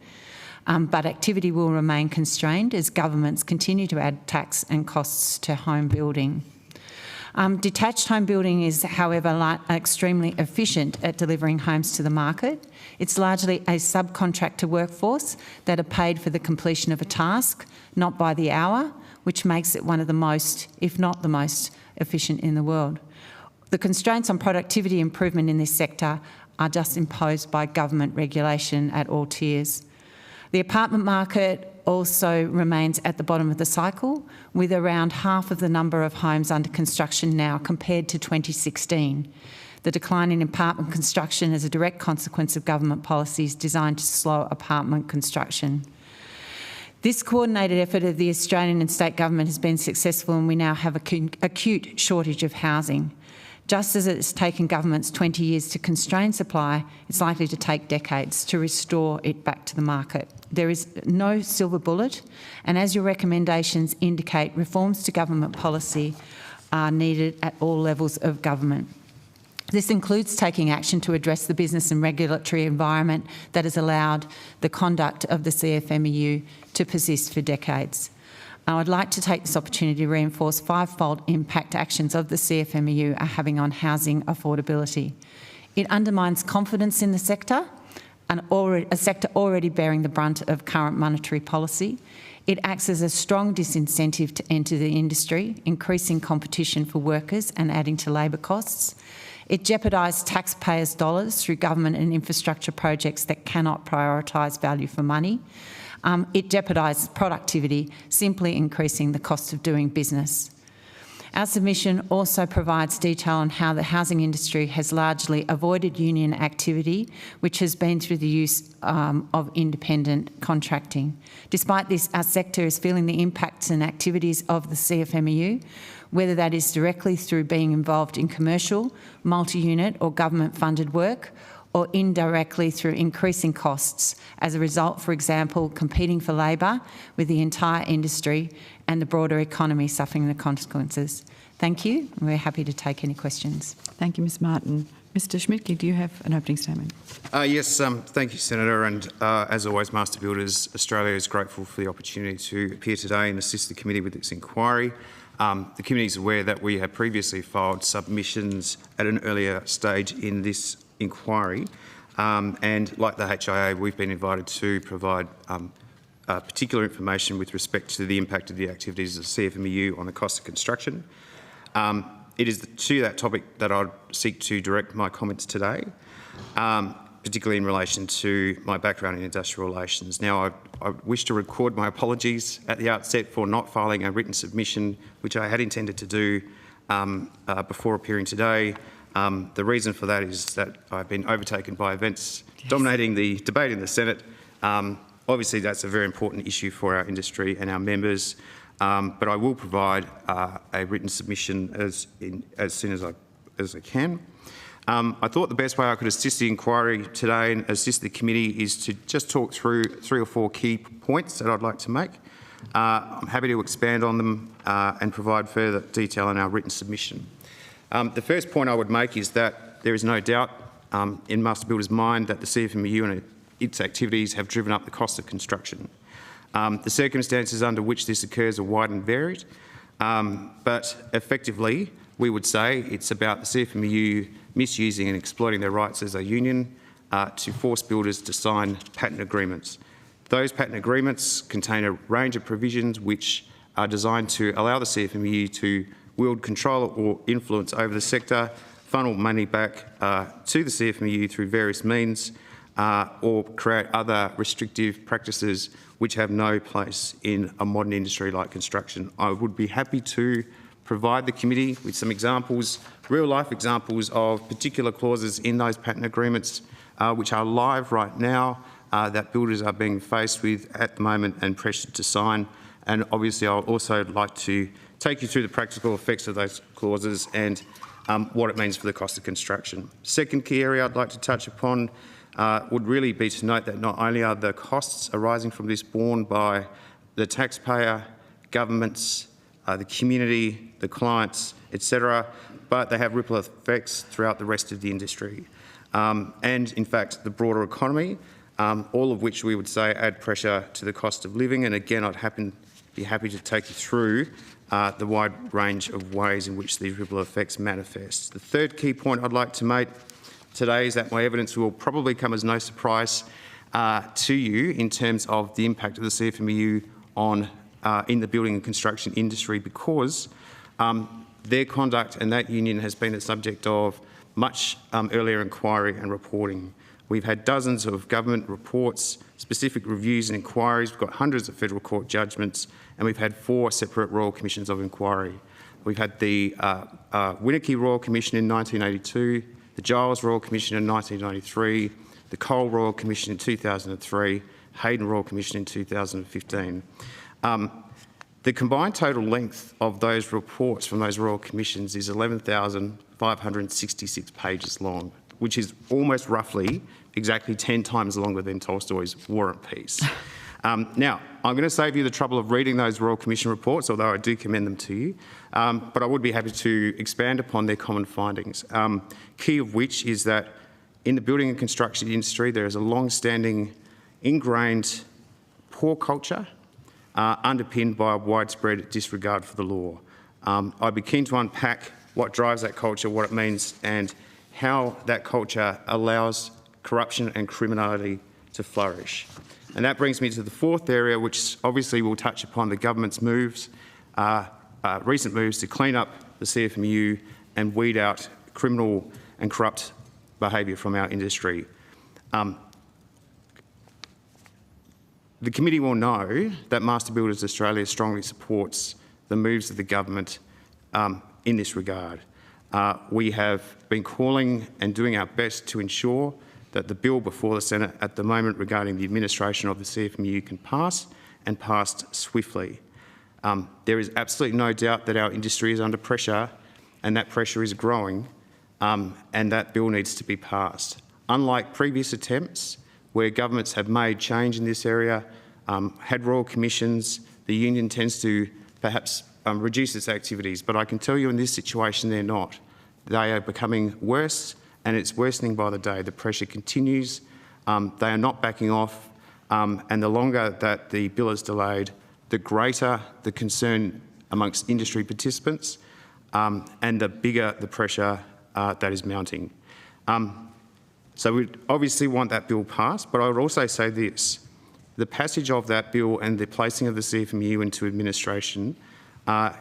But activity will remain constrained as governments continue to add tax and costs to home building. Detached home building is, however, extremely efficient at delivering homes to the market. It's largely a subcontractor workforce that are paid for the completion of a task, not by the hour, which makes it one of the most, if not the most, efficient in the world. The constraints on productivity improvement in this sector are just imposed by government regulation at all tiers. The apartment market also remains at the bottom of the cycle, with around half of the number of homes under construction now compared to 2016. The decline in apartment construction is a direct consequence of government policies designed to slow apartment construction. This coordinated effort of the Australian and state government has been successful, and we now have an acute shortage of housing. Just as it's taken governments 20 years to constrain supply, it's likely to take decades to restore it back to the market. There is no silver bullet, and as your recommendations indicate, reforms to government policy are needed at all levels of government. This includes taking action to address the business and regulatory environment that has allowed the conduct of the CFMEU to persist for decades. I'd like to take this opportunity to reinforce 5-fold impact actions of the CFMEU are having on housing affordability. It undermines confidence in the sector, a sector already bearing the brunt of current monetary policy. It acts as a strong disincentive to enter the industry, increasing competition for workers and adding to labour costs. It jeopardised taxpayers' dollars through government and infrastructure projects that cannot prioritise value for money. It jeopardises productivity, simply increasing the cost of doing business. Our submission also provides detail on how the housing industry has largely avoided union activity, which has been through the use of independent contracting. Despite this, our sector is feeling the impacts and activities of the CFMEU, whether that is directly through being involved in commercial, multi-unit or government-funded work, or indirectly through increasing costs as a result, for example, competing for labour with the entire industry and the broader economy suffering the consequences. Thank you. We're happy to take any questions. Thank you, Ms Martin. Mr Schmidtke, do you have an opening statement? Yes, thank you, Senator. And as always, Master Builders Australia is grateful for the opportunity to appear today and assist the committee with its inquiry. The committee is aware that we have previously filed submissions at an earlier stage in this inquiry, and like the HIA, we've been invited to provide particular information with respect to the impact of the activities of CFMEU on the cost of construction. It is to that topic that I'd seek to direct my comments today, particularly in relation to my background in industrial relations. Now, I wish to record my apologies at the outset for not filing a written submission, which I had intended to do before appearing today. The reason for that is that I've been overtaken by events dominating the debate in the Senate. Obviously, that's a very important issue for our industry and our members, but I will provide a written submission as soon as I can. I thought the best way I could assist the inquiry today and assist the committee is to just talk through 3 or 4 key points that I'd like to make. I'm happy to expand on them and provide further detail in our written submission. The first point I would make is that there is no doubt in Master Builder's mind that the CFMEU and its activities have driven up the cost of construction. The circumstances under which this occurs are wide and varied, but effectively we would say it's about the CFMEU misusing and exploiting their rights as a union to force builders to sign patent agreements. Those patent agreements contain a range of provisions which are designed to allow the CFMEU to wield control or influence over the sector, funnel money back to the CFMEU through various means, or create other restrictive practices which have no place in a modern industry like construction. I would be happy to provide the committee with some examples, real-life examples of particular clauses in those patent agreements which are live right now that builders are being faced with at the moment and pressured to sign. And obviously I'll also like to take you through the practical effects of those clauses and what it means for the cost of construction. Second key area I'd like to touch upon would really be to note that not only are the costs arising from this borne by the taxpayer, governments, the community, the clients, etc., but they have ripple effects throughout the rest of the industry and, in fact, the broader economy, all of which we would say add pressure to the cost of living. And again, I'd be happy to take you through the wide range of ways in which these ripple effects manifest. The third key point I'd like to make today is that my evidence will probably come as no surprise to you in terms of the impact of the CFMEU on in the building and construction industry, because their conduct and that union has been the subject of much earlier inquiry and reporting. We've had dozens of government reports, specific reviews and inquiries. We've got hundreds of federal court judgments, and we've had 4 separate Royal Commissions of Inquiry. We've had the Winnicky Royal Commission in 1982, the Giles Royal Commission in 1993, the Cole Royal Commission in 2003, Hayden Royal Commission in 2015. The combined total length of those reports from those Royal Commissions is 11,566 pages long, which is almost roughly exactly 10 times longer than Tolstoy's War and Peace. Now, I'm going to save you the trouble of reading those Royal Commission reports, although I do commend them to you, but I would be happy to expand upon their common findings, key of which is that in the building and construction industry there is a long-standing, ingrained poor culture underpinned by a widespread disregard for the law. I'd be keen to unpack what drives that culture, what it means, and how that culture allows corruption and criminality to flourish. And that brings me to the fourth area, which obviously will touch upon the government's moves, recent moves to clean up the CFMEU and weed out criminal and corrupt behaviour from our industry. The committee will know that Master Builders Australia strongly supports the moves of the government in this regard. We have been calling and doing our best to ensure that the bill before the Senate at the moment regarding the administration of the CFMEU can pass and passed swiftly. There is absolutely no doubt that our industry is under pressure and that pressure is growing, and that bill needs to be passed. Unlike previous attempts where governments have made change in this area, had royal commissions, the union tends to perhaps reduce its activities, but I can tell you in this situation they're not. They are becoming worse and it's worsening by the day. The pressure continues, they are not backing off, and the longer that the bill is delayed, the greater the concern amongst industry participants and the bigger the pressure that is mounting. So we obviously want that bill passed, but I would also say this. The passage of that bill and the placing of the CFMEU into administration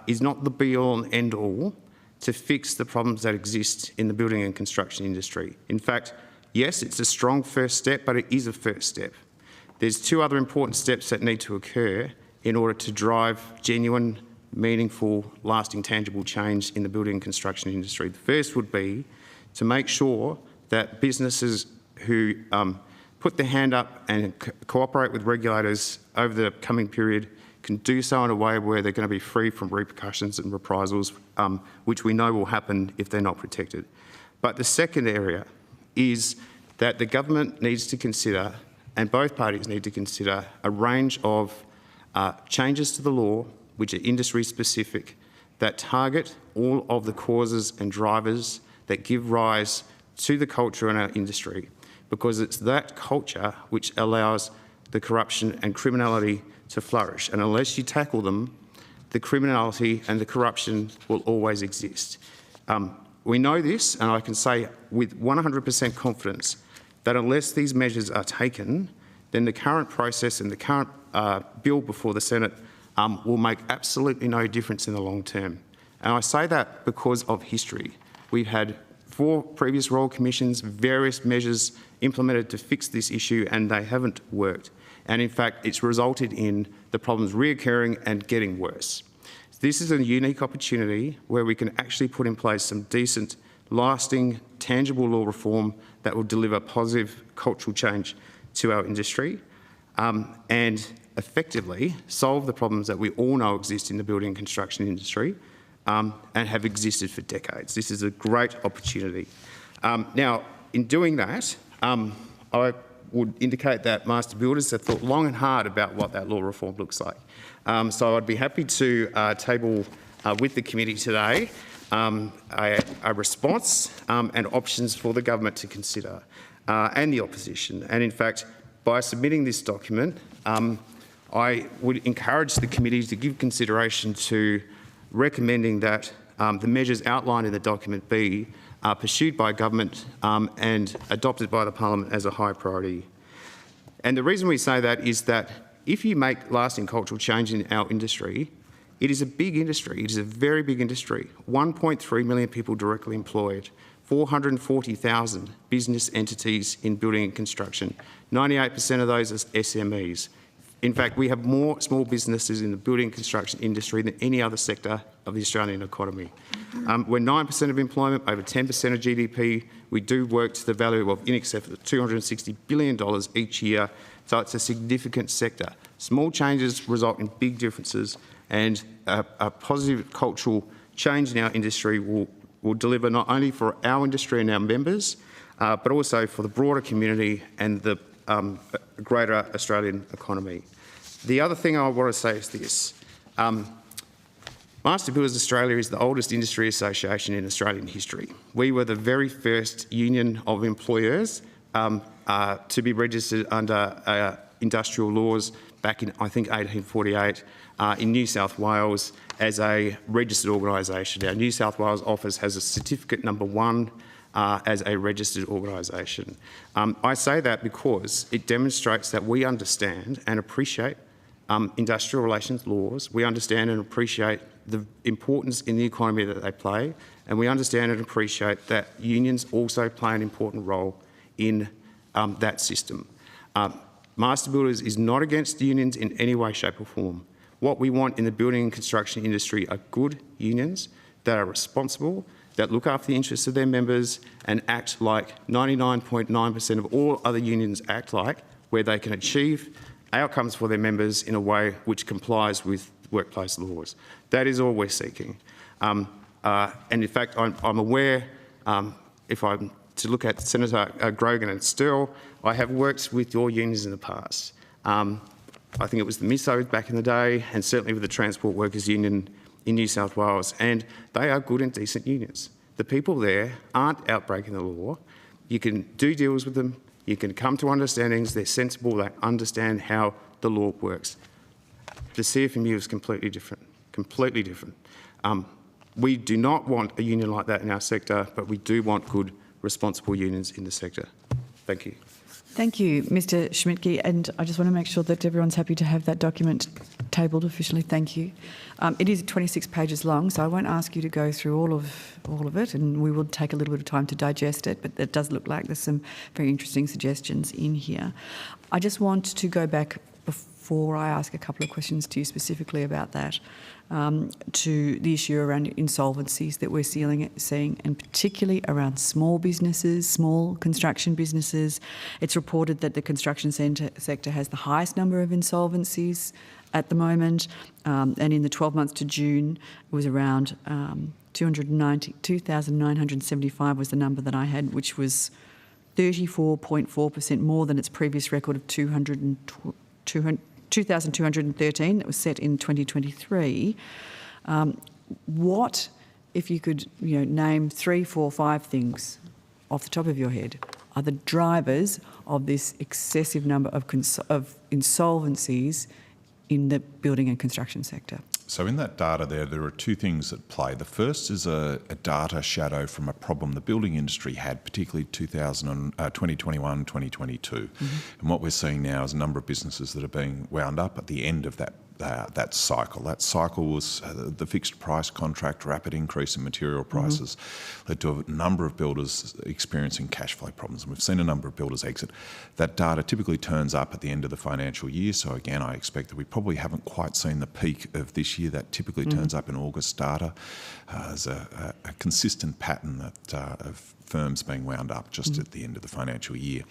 is not the be-all and end-all to fix the problems that exist in the building and construction industry. In fact, yes, it's a strong first step, but it is a first step. There's two other important steps that need to occur in order to drive genuine, meaningful, lasting, tangible change in the building and construction industry. The first would be to make sure that businesses who put their hand up and cooperate with regulators over the coming period can do so in a way where they're going to be free from repercussions and reprisals, which we know will happen if they're not protected. But the second area is that the government needs to consider, and both parties need to consider, a range of changes to the law which are industry specific, that target all of the causes and drivers that give rise to the culture in our industry, because it's that culture which allows the corruption and criminality to flourish. And unless you tackle them, the criminality and the corruption will always exist. We know this, and I can say with 100% confidence that unless these measures are taken, then the current process and the current bill before the Senate will make absolutely no difference in the long term. And I say that because of history. We've had 4 previous royal commissions, various measures implemented to fix this issue, and they haven't worked. And in fact, it's resulted in the problems reoccurring and getting worse. This is a unique opportunity where we can actually put in place some decent, lasting, tangible law reform that will deliver positive cultural change to our industry and effectively solve the problems that we all know exist in the building and construction industry and have existed for decades. This is a great opportunity. Now, in doing that, I would indicate that Master Builders have thought long and hard about what that law reform looks like. So I'd be happy to table with the committee today a response and options for the government to consider and the opposition. And in fact, by submitting this document, I would encourage the committee to give consideration to recommending that the measures outlined in the document be pursued by government and adopted by the Parliament as a high priority. And the reason we say that is that if you make lasting cultural change in our industry, it is a big industry. It is a very big industry. 1.3 million people directly employed, 440,000 business entities in building and construction. 98% of those are SMEs. In fact, we have more small businesses in the building and construction industry than any other sector of the Australian economy. We're 9% of employment, over 10% of GDP. We do work to the value of in excess of $260 billion each year, so it's a significant sector. Small changes result in big differences, and a positive cultural change in our industry will deliver not only for our industry and our members, but also for the broader community and the greater Australian economy. The other thing I want to say is this. Master Builders Australia is the oldest industry association in Australian history. We were the very first union of employers to be registered under industrial laws back in, I think, 1848 in New South Wales as a registered organisation. Our New South Wales office has a certificate number 1 as a registered organisation. I say that because it demonstrates that we understand and appreciate industrial relations laws. We understand and appreciate the importance in the economy that they play, and we understand and appreciate that unions also play an important role in that system. Master Builders is not against unions in any way, shape or form. What we want in the building and construction industry are good unions that are responsible, that look after the interests of their members and act like 99.9% of all other unions act like, where they can achieve outcomes for their members in a way which complies with workplace laws. That is all we're seeking. And in fact, I'm aware, if I'm to look at Senator Grogan and Sterle, I have worked with your unions in the past. I think it was the MISO back in the day, and certainly with the Transport Workers Union in New South Wales, and they are good and decent unions. The people there aren't out breaking the law. You can do deals with them, you can come to understandings, they're sensible, they understand how the law works. The CFMU is completely different, completely different. We do not want a union like that in our sector, but we do want good, responsible unions in the sector. Thank you. Thank you, Mr Schmidtke, and I just want to make sure that everyone's happy to have that document tabled officially. Thank you. It is 26 pages long, so I won't ask you to go through all of it, and we will take a little bit of time to digest it, but it does look like there's some very interesting suggestions in here. I just want to go back before I ask a couple of questions to you specifically about that, to the issue around insolvencies that we're seeing, and particularly around small businesses, small construction businesses. It's reported that the construction sector has the highest number of insolvencies at the moment, and in the 12 months to June, it was around 2,975 was the number that I had, which was 34.4% more than its previous record of 2,213 that was set in 2023. What, if you could name 3, 4, 5 things off the top of your head, are the drivers of this excessive number of insolvencies in the building and construction sector? So in that data there are two things at play. The first is a data shadow from a problem the building industry had, particularly 2021, 2022. Mm-hmm. And what we're seeing now is a number of businesses that are being wound up at the end of that cycle. That cycle was the fixed price contract, rapid increase in material prices, led to a number of builders experiencing cash flow problems. And we've seen a number of builders exit. That data typically turns up at the end of the financial year. So again, I expect that we probably haven't quite seen the peak of this year. That typically turns up in August data. There's a consistent pattern that of firms being wound up just at the end of the financial year.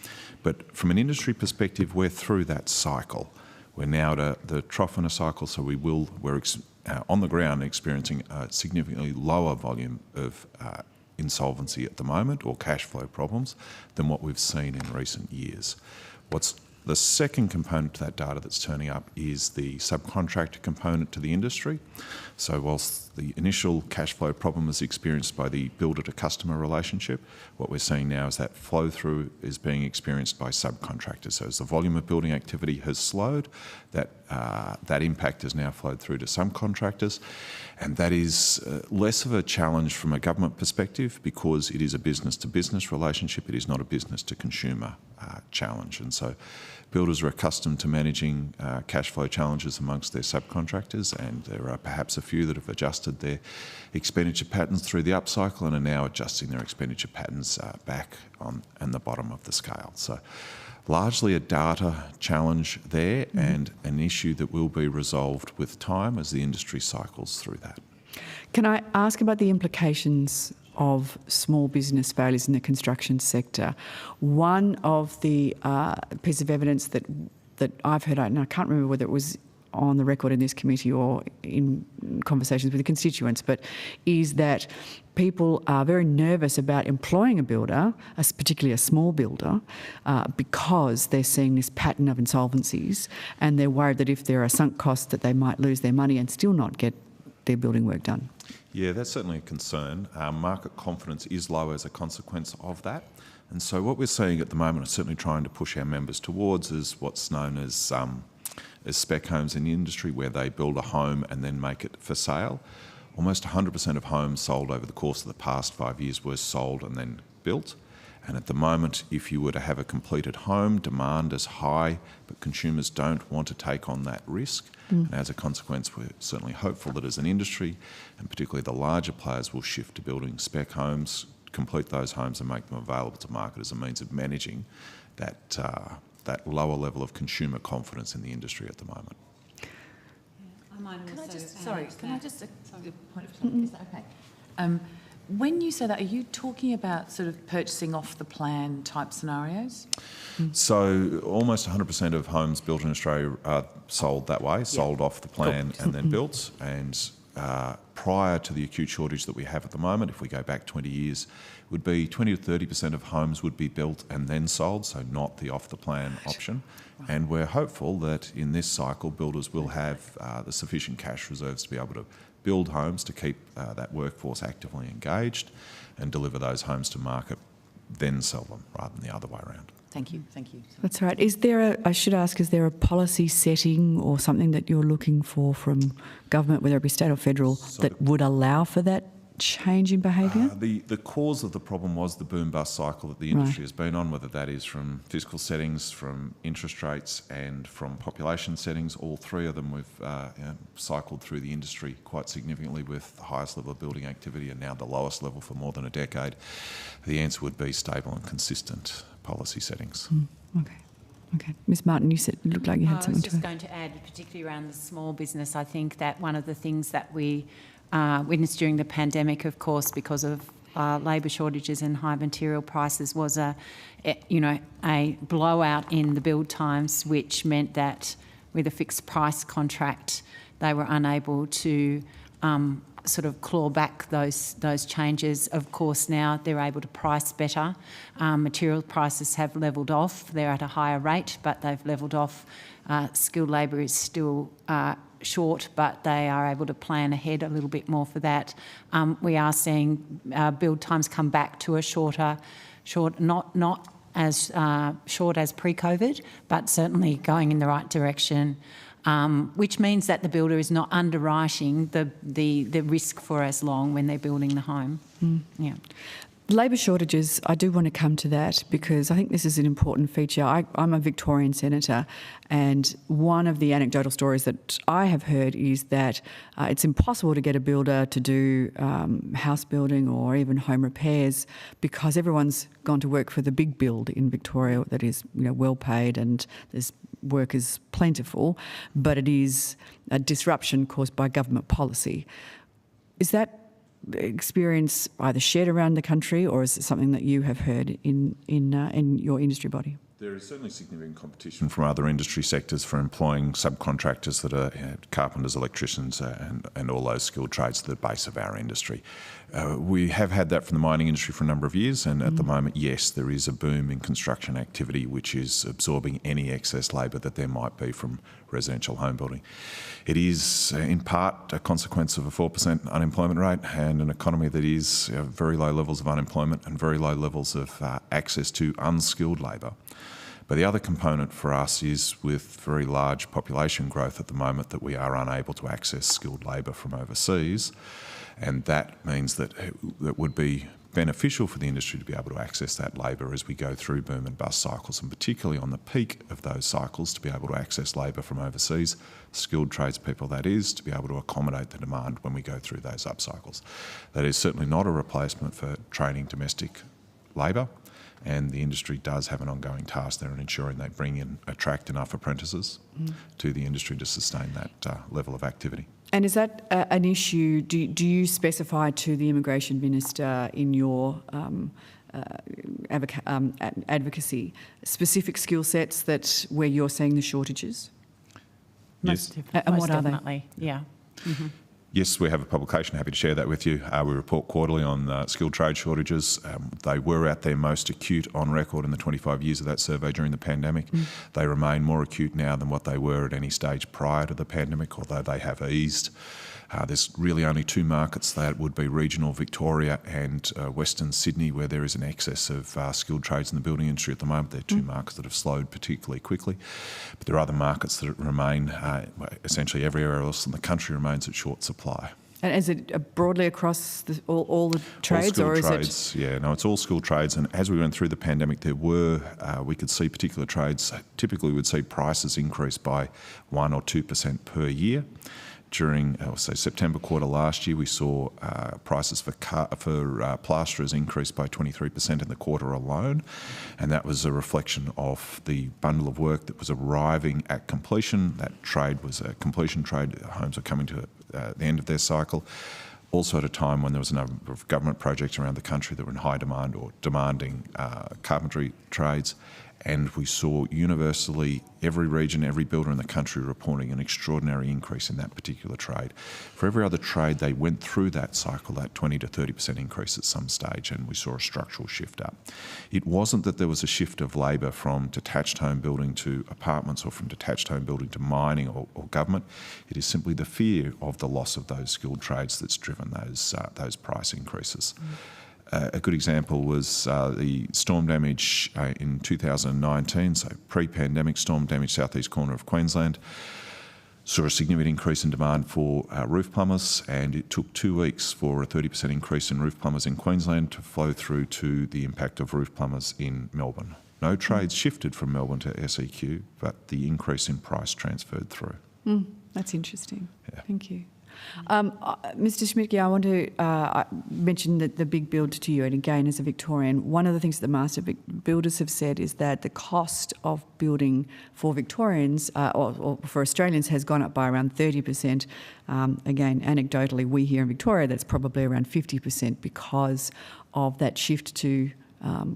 But from an industry perspective, we're through that cycle. We're now at the trough in a cycle, so we're on the ground experiencing a significantly lower volume of insolvency at the moment, or cash flow problems, than what we've seen in recent years. What's the second component to that data that's turning up is the subcontractor component to the industry. So whilst the initial cash flow problem is experienced by the builder to customer relationship, what we're seeing now is that flow through is being experienced by subcontractors. So as the volume of building activity has slowed, that impact has now flowed through to subcontractors, and that is less of a challenge from a government perspective because it is a business to business relationship. It is not a business to consumer challenge, and so builders are accustomed to managing cash flow challenges amongst their subcontractors, and there are perhaps a few that have adjusted their expenditure patterns through the upcycle and are now adjusting their expenditure patterns back on the bottom of the scale. So largely a data challenge there, and an issue that will be resolved with time as the industry cycles through that. Can I ask about the implications of small business failures in the construction sector? One of the pieces of evidence that I've heard, and I can't remember whether it was on the record in this committee or in conversations with the constituents, but is that people are very nervous about employing a builder, particularly a small builder, because they're seeing this pattern of insolvencies, and they're worried that if there are sunk costs that they might lose their money and still not get their building work done. Yeah, that's certainly a concern. Market confidence is low as a consequence of that. And so what we're seeing at the moment, and certainly trying to push our members towards, is what's known as spec homes in the industry, where they build a home and then make it for sale. Almost 100% of homes sold over the course of the past 5 years were sold and then built. And at the moment, if you were to have a completed home, demand is high, but consumers don't want to take on that risk. And as a consequence, we're certainly hopeful that as an industry, and particularly the larger players, will shift to building spec homes, complete those homes and make them available to market as a means of managing that, that lower level of consumer confidence in the industry at the moment. Can I just, sorry, can I just, point of, is that okay? When you say that, are you talking about sort of purchasing off the plan type scenarios? So almost 100% of homes built in Australia are sold that way, sold off the plan and then built. And prior to the acute shortage that we have at the moment, if we go back 20 years, would be 20 to 30% of homes would be built and then sold, so not the off the plan option. And we're hopeful that in this cycle, builders will have the sufficient cash reserves to be able to build homes to keep that workforce actively engaged and deliver those homes to market, then sell them rather than the other way around. Thank you, thank you. That's all right. Is there I should ask, is there a policy setting or something that you're looking for from government, whether it be state or federal, that would allow for that change in behaviour? The cause of the problem was the boom-bust cycle that the industry has been on, whether that is from fiscal settings, from interest rates and from population settings. All three of them we've cycled through the industry quite significantly, with the highest level of building activity and now the lowest level for more than a decade. The answer would be stable and consistent policy settings. Okay. Ms Martin, you said it looked like you had something to add. I was just going to add, particularly around the small business, I think that one of the things that we witnessed during the pandemic, of course, because of labour shortages and high material prices, was a blowout in the build times, which meant that with a fixed price contract, they were unable to sort of claw back those changes. Of course, now they're able to price better. Material prices have levelled off. They're at a higher rate, but they've levelled off. Skilled labour is still short, but they are able to plan ahead a little bit more for that. We are seeing build times come back to a not as short as pre-COVID, but certainly going in the right direction, which means that the builder is not underwriting the risk for as long when they're building the home. Yeah. Labour shortages, I do want to come to that because I think this is an important feature. I'm a Victorian senator, and one of the anecdotal stories that I have heard is that it's impossible to get a builder to do house building or even home repairs because everyone's gone to work for the big build in Victoria that is, well paid and there's work is plentiful, but it is a disruption caused by government policy. Is that experience either shared around the country, or is it something that you have heard in your industry body? There is certainly significant competition from other industry sectors for employing subcontractors that are carpenters, electricians and all those skilled trades at the base of our industry. We have had that from the mining industry for a number of years, and at the moment, yes, there is a boom in construction activity which is absorbing any excess labour that there might be from residential home building. It is in part a consequence of a 4% unemployment rate and an economy that is very low levels of unemployment and very low levels of access to unskilled labour. But the other component for us is with very large population growth at the moment that we are unable to access skilled labour from overseas, and that means that it would be beneficial for the industry to be able to access that labour as we go through boom and bust cycles, and particularly on the peak of those cycles to be able to access labour from overseas, skilled tradespeople that is, to be able to accommodate the demand when we go through those up cycles. That is certainly not a replacement for training domestic labour, and the industry does have an ongoing task there in ensuring they attract enough apprentices to the industry to sustain that level of activity. And is that an issue? Do you specify to the Immigration Minister in your advocacy specific skill sets where you're seeing the shortages? Yes. And what are they? Definitely, yeah. Mm-hmm. Yes, we have a publication, happy to share that with you. We report quarterly on skilled trade shortages. They were at their most acute on record in the 25 years of that survey during the pandemic. They remain more acute now than what they were at any stage prior to the pandemic, although they have eased. There's really only two markets, that would be regional Victoria and Western Sydney, where there is an excess of skilled trades in the building industry at the moment. They're two markets that have slowed particularly quickly. But there are other markets that remain, essentially everywhere else in the country remains at short supply. And is it broadly across all the trades, all or is trades, it? Yeah, no, it's all skilled trades. And as we went through the pandemic, we could see particular trades. Typically, we'd see prices increase by 1 or 2% per year. During, September quarter last year, we saw prices for plasterers increase by 23% in the quarter alone, and that was a reflection of the bundle of work that was arriving at completion. That trade was a completion trade. Homes were coming to the end of their cycle. Also at a time when there was a number of government projects around the country that were in high demand or demanding carpentry trades. And we saw universally every region, every builder in the country reporting an extraordinary increase in that particular trade. For every other trade, they went through that cycle, that 20 to 30% increase at some stage, and we saw a structural shift up. It wasn't that there was a shift of labour from detached home building to apartments or from detached home building to mining or government. It is simply the fear of the loss of those skilled trades that's driven those price increases. A good example was the storm damage in 2019, so pre-pandemic storm damage southeast corner of Queensland. Saw a significant increase in demand for roof plumbers, and it took 2 weeks for a 30% increase in roof plumbers in Queensland to flow through to the impact of roof plumbers in Melbourne. No trades shifted from Melbourne to SEQ, but the increase in price transferred through. That's interesting. Yeah. Thank you. Mr. Schmidtke, I want to mention the big build to you, and again, as a Victorian, one of the things that the master builders have said is that the cost of building for Victorians or for Australians has gone up by around 30%. Again, anecdotally, we here in Victoria, that's probably around 50% because of that shift to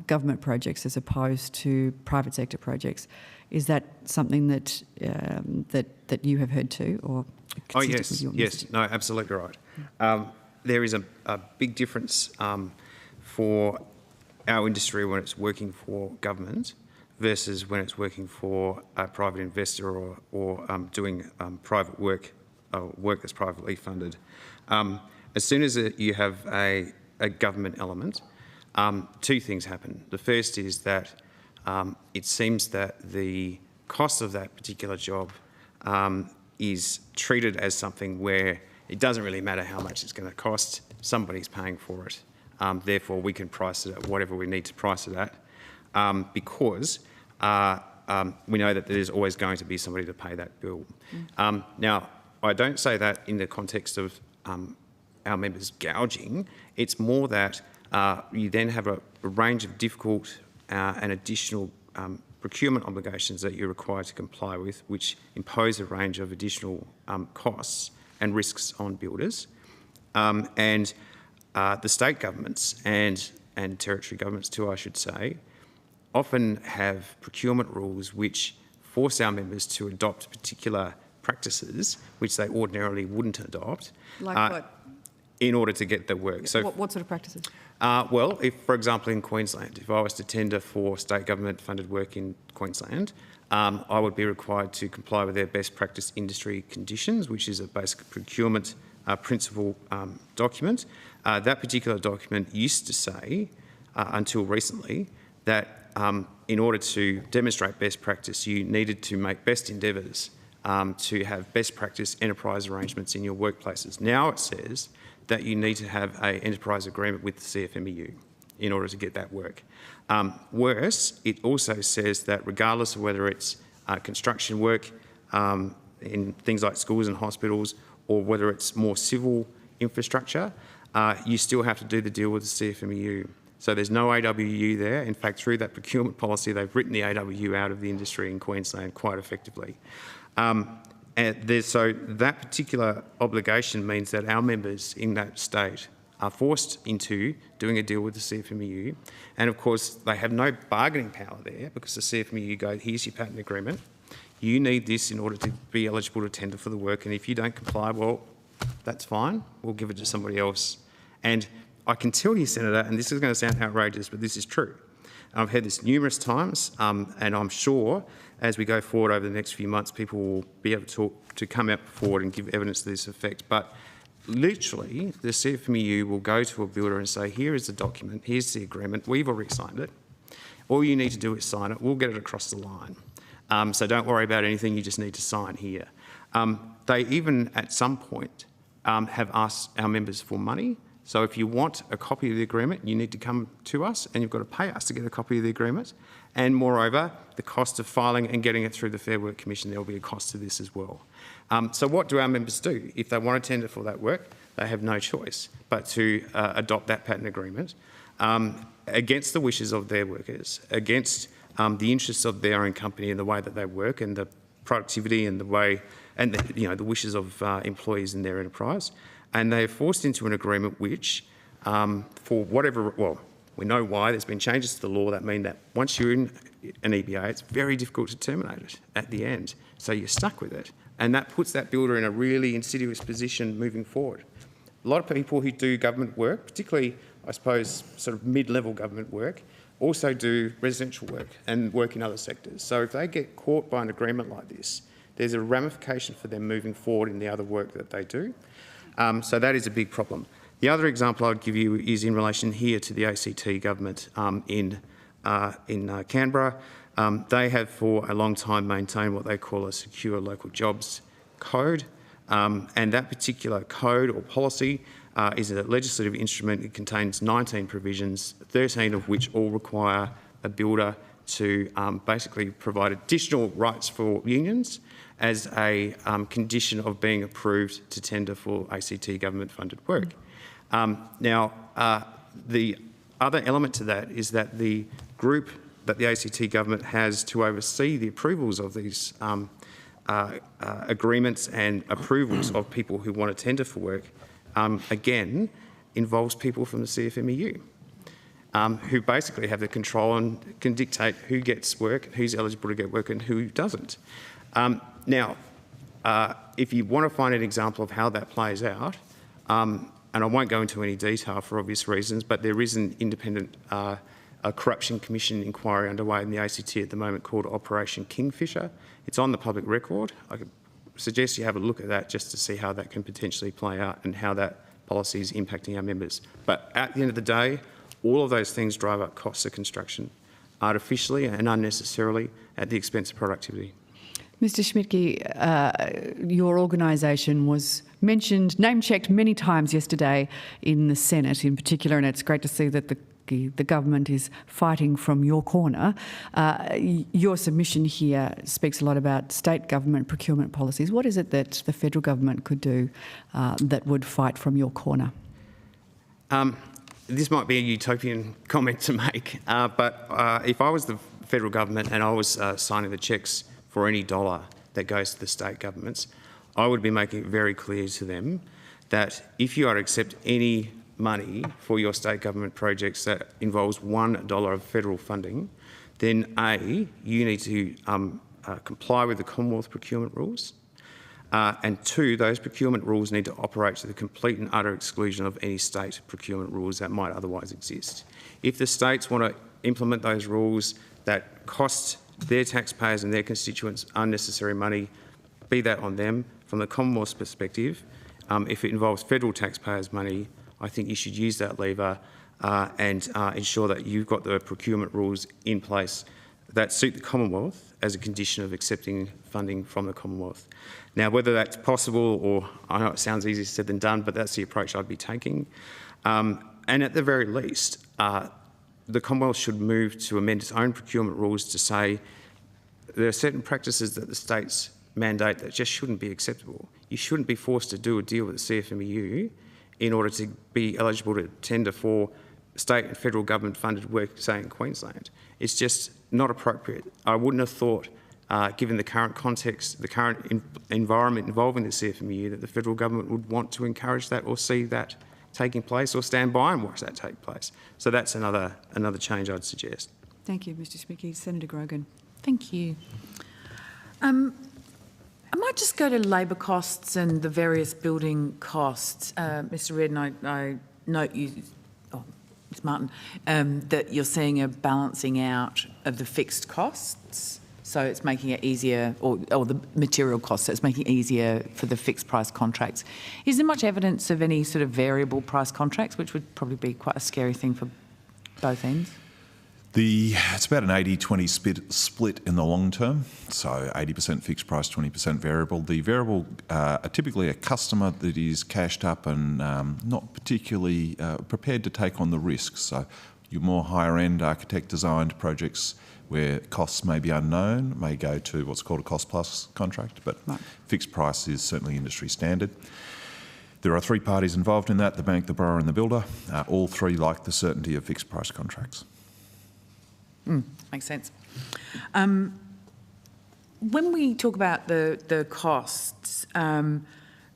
government projects as opposed to private sector projects. Is that something that that you have heard too, or? Oh, yes, no, absolutely right. There is a big difference for our industry when it's working for government versus when it's working for a private investor or doing private work that's privately funded. As soon as you have a government element, two things happen. The first is that it seems that the cost of that particular job is treated as something where it doesn't really matter how much it's going to cost, somebody's paying for it. Therefore, we can price it at whatever we need to price it at because we know that there's always going to be somebody to pay that bill. Now, I don't say that in the context of our members gouging. It's more that you then have a range of difficult and additional procurement obligations that you're required to comply with, which impose a range of additional costs and risks on builders. And the state governments and territory governments too, I should say, often have procurement rules which force our members to adopt particular practices which they ordinarily wouldn't adopt. Like what? In order to get the work. So, what sort of practices? Well, if, for example, in Queensland, if I was to tender for state government-funded work in Queensland, I would be required to comply with their best practice industry conditions, which is a basic procurement principle document. That particular document used to say, until recently, that in order to demonstrate best practice, you needed to make best endeavours to have best practice enterprise arrangements in your workplaces. Now it says that you need to have an enterprise agreement with the CFMEU in order to get that work. Worse, it also says that regardless of whether it's construction work in things like schools and hospitals or whether it's more civil infrastructure, you still have to do the deal with the CFMEU. So there's no AWU there. In fact, through that procurement policy, they've written the AWU out of the industry in Queensland quite effectively. So that particular obligation means that our members in that state are forced into doing a deal with the CFMEU. And of course, they have no bargaining power there because the CFMEU go, here's your patent agreement. You need this in order to be eligible to tender for the work. And if you don't comply, well, that's fine. We'll give it to somebody else. And I can tell you, Senator, and this is going to sound outrageous, but this is true. I've heard this numerous times, and I'm sure as we go forward over the next few months, people will be able to come out forward and give evidence to this effect. But literally, the CFMEU will go to a builder and say, here is the document, here's the agreement, we've already signed it. All you need to do is sign it, we'll get it across the line. So don't worry about anything, you just need to sign here. They even, at some point, have asked our members for money. So if you want a copy of the agreement, you need to come to us and you've got to pay us to get a copy of the agreement. And moreover, the cost of filing and getting it through the Fair Work Commission, there will be a cost to this as well. So what do our members do? If they want to tender for that work, they have no choice but to adopt that patent agreement against the wishes of their workers, against the interests of their own company and the way that they work and the productivity and the way and the wishes of employees in their enterprise. And they are forced into an agreement which, for whatever, well, we know why, there's been changes to the law that mean that once you're in an EBA, it's very difficult to terminate it at the end. So you're stuck with it. And that puts that builder in a really insidious position moving forward. A lot of people who do government work, particularly, I suppose, sort of mid-level government work, also do residential work and work in other sectors. So if they get caught by an agreement like this, there's a ramification for them moving forward in the other work that they do. So that is a big problem. The other example I would give you is in relation here to the ACT government in Canberra. They have for a long time maintained what they call a secure local jobs code. And that particular code or policy is a legislative instrument. It contains 19 provisions, 13 of which all require a builder to basically provide additional rights for unions as a condition of being approved to tender for ACT government-funded work. Now, the other element to that is that the group that the ACT government has to oversee the approvals of these agreements and approvals of people who want to tender for work, again, involves people from the CFMEU, who basically have the control and can dictate who gets work, who's eligible to get work and who doesn't. Now, if you want to find an example of how that plays out, and I won't go into any detail for obvious reasons, but there is an independent corruption commission inquiry underway in the ACT at the moment called Operation Kingfisher. It's on the public record. I could suggest you have a look at that just to see how that can potentially play out and how that policy is impacting our members. But at the end of the day, all of those things drive up costs of construction artificially and unnecessarily at the expense of productivity. Mr Schmidtke, your organisation was mentioned, name-checked many times yesterday in the Senate in particular, and it's great to see that the government is fighting from your corner. Your submission here speaks a lot about state government procurement policies. What is it that the federal government could do that would fight from your corner? This might be a utopian comment to make, but if I was the federal government and I was signing the cheques for any dollar that goes to the state governments, I would be making it very clear to them that if you are to accept any money for your state government projects that involves $1 of federal funding, then A, you need to comply with the Commonwealth procurement rules, and two, those procurement rules need to operate to the complete and utter exclusion of any state procurement rules that might otherwise exist. If the states want to implement those rules that cost their taxpayers and their constituents unnecessary money, be that on them. From the Commonwealth's perspective, if it involves federal taxpayers' money, I think you should use that lever and ensure that you've got the procurement rules in place that suit the Commonwealth as a condition of accepting funding from the Commonwealth. Now, whether that's possible or, I know it sounds easier said than done, but that's the approach I'd be taking. And at the very least, the Commonwealth should move to amend its own procurement rules to say there are certain practices that the states mandate that just shouldn't be acceptable. You shouldn't be forced to do a deal with the CFMEU in order to be eligible to tender for state and federal government funded work, say in Queensland. It's just not appropriate. I wouldn't have thought, given the current context, the current environment involving the CFMEU, that the federal government would want to encourage that or see that taking place or stand by and watch that take place. So that's another change I'd suggest. Thank you, Mr Schmidtke. Senator Grogan. Thank you. I might just go to labour costs and the various building costs. Mr Redden, I note you, Ms Martin, that you're seeing a balancing out of the fixed costs. So it's making it easier, or the material costs, so it's making it easier for the fixed price contracts. Is there much evidence of any sort of variable price contracts, which would probably be quite a scary thing for both ends? It's about an 80-20 split in the long term, so 80% fixed price, 20% variable. The variable are typically a customer that is cashed up and not particularly prepared to take on the risks. So your more higher-end architect-designed projects where costs may be unknown may go to what's called a cost-plus contract, but fixed price is certainly industry standard. There are three parties involved in that, the bank, the borrower and the builder. All three like the certainty of fixed price contracts. Makes sense. When we talk about the costs,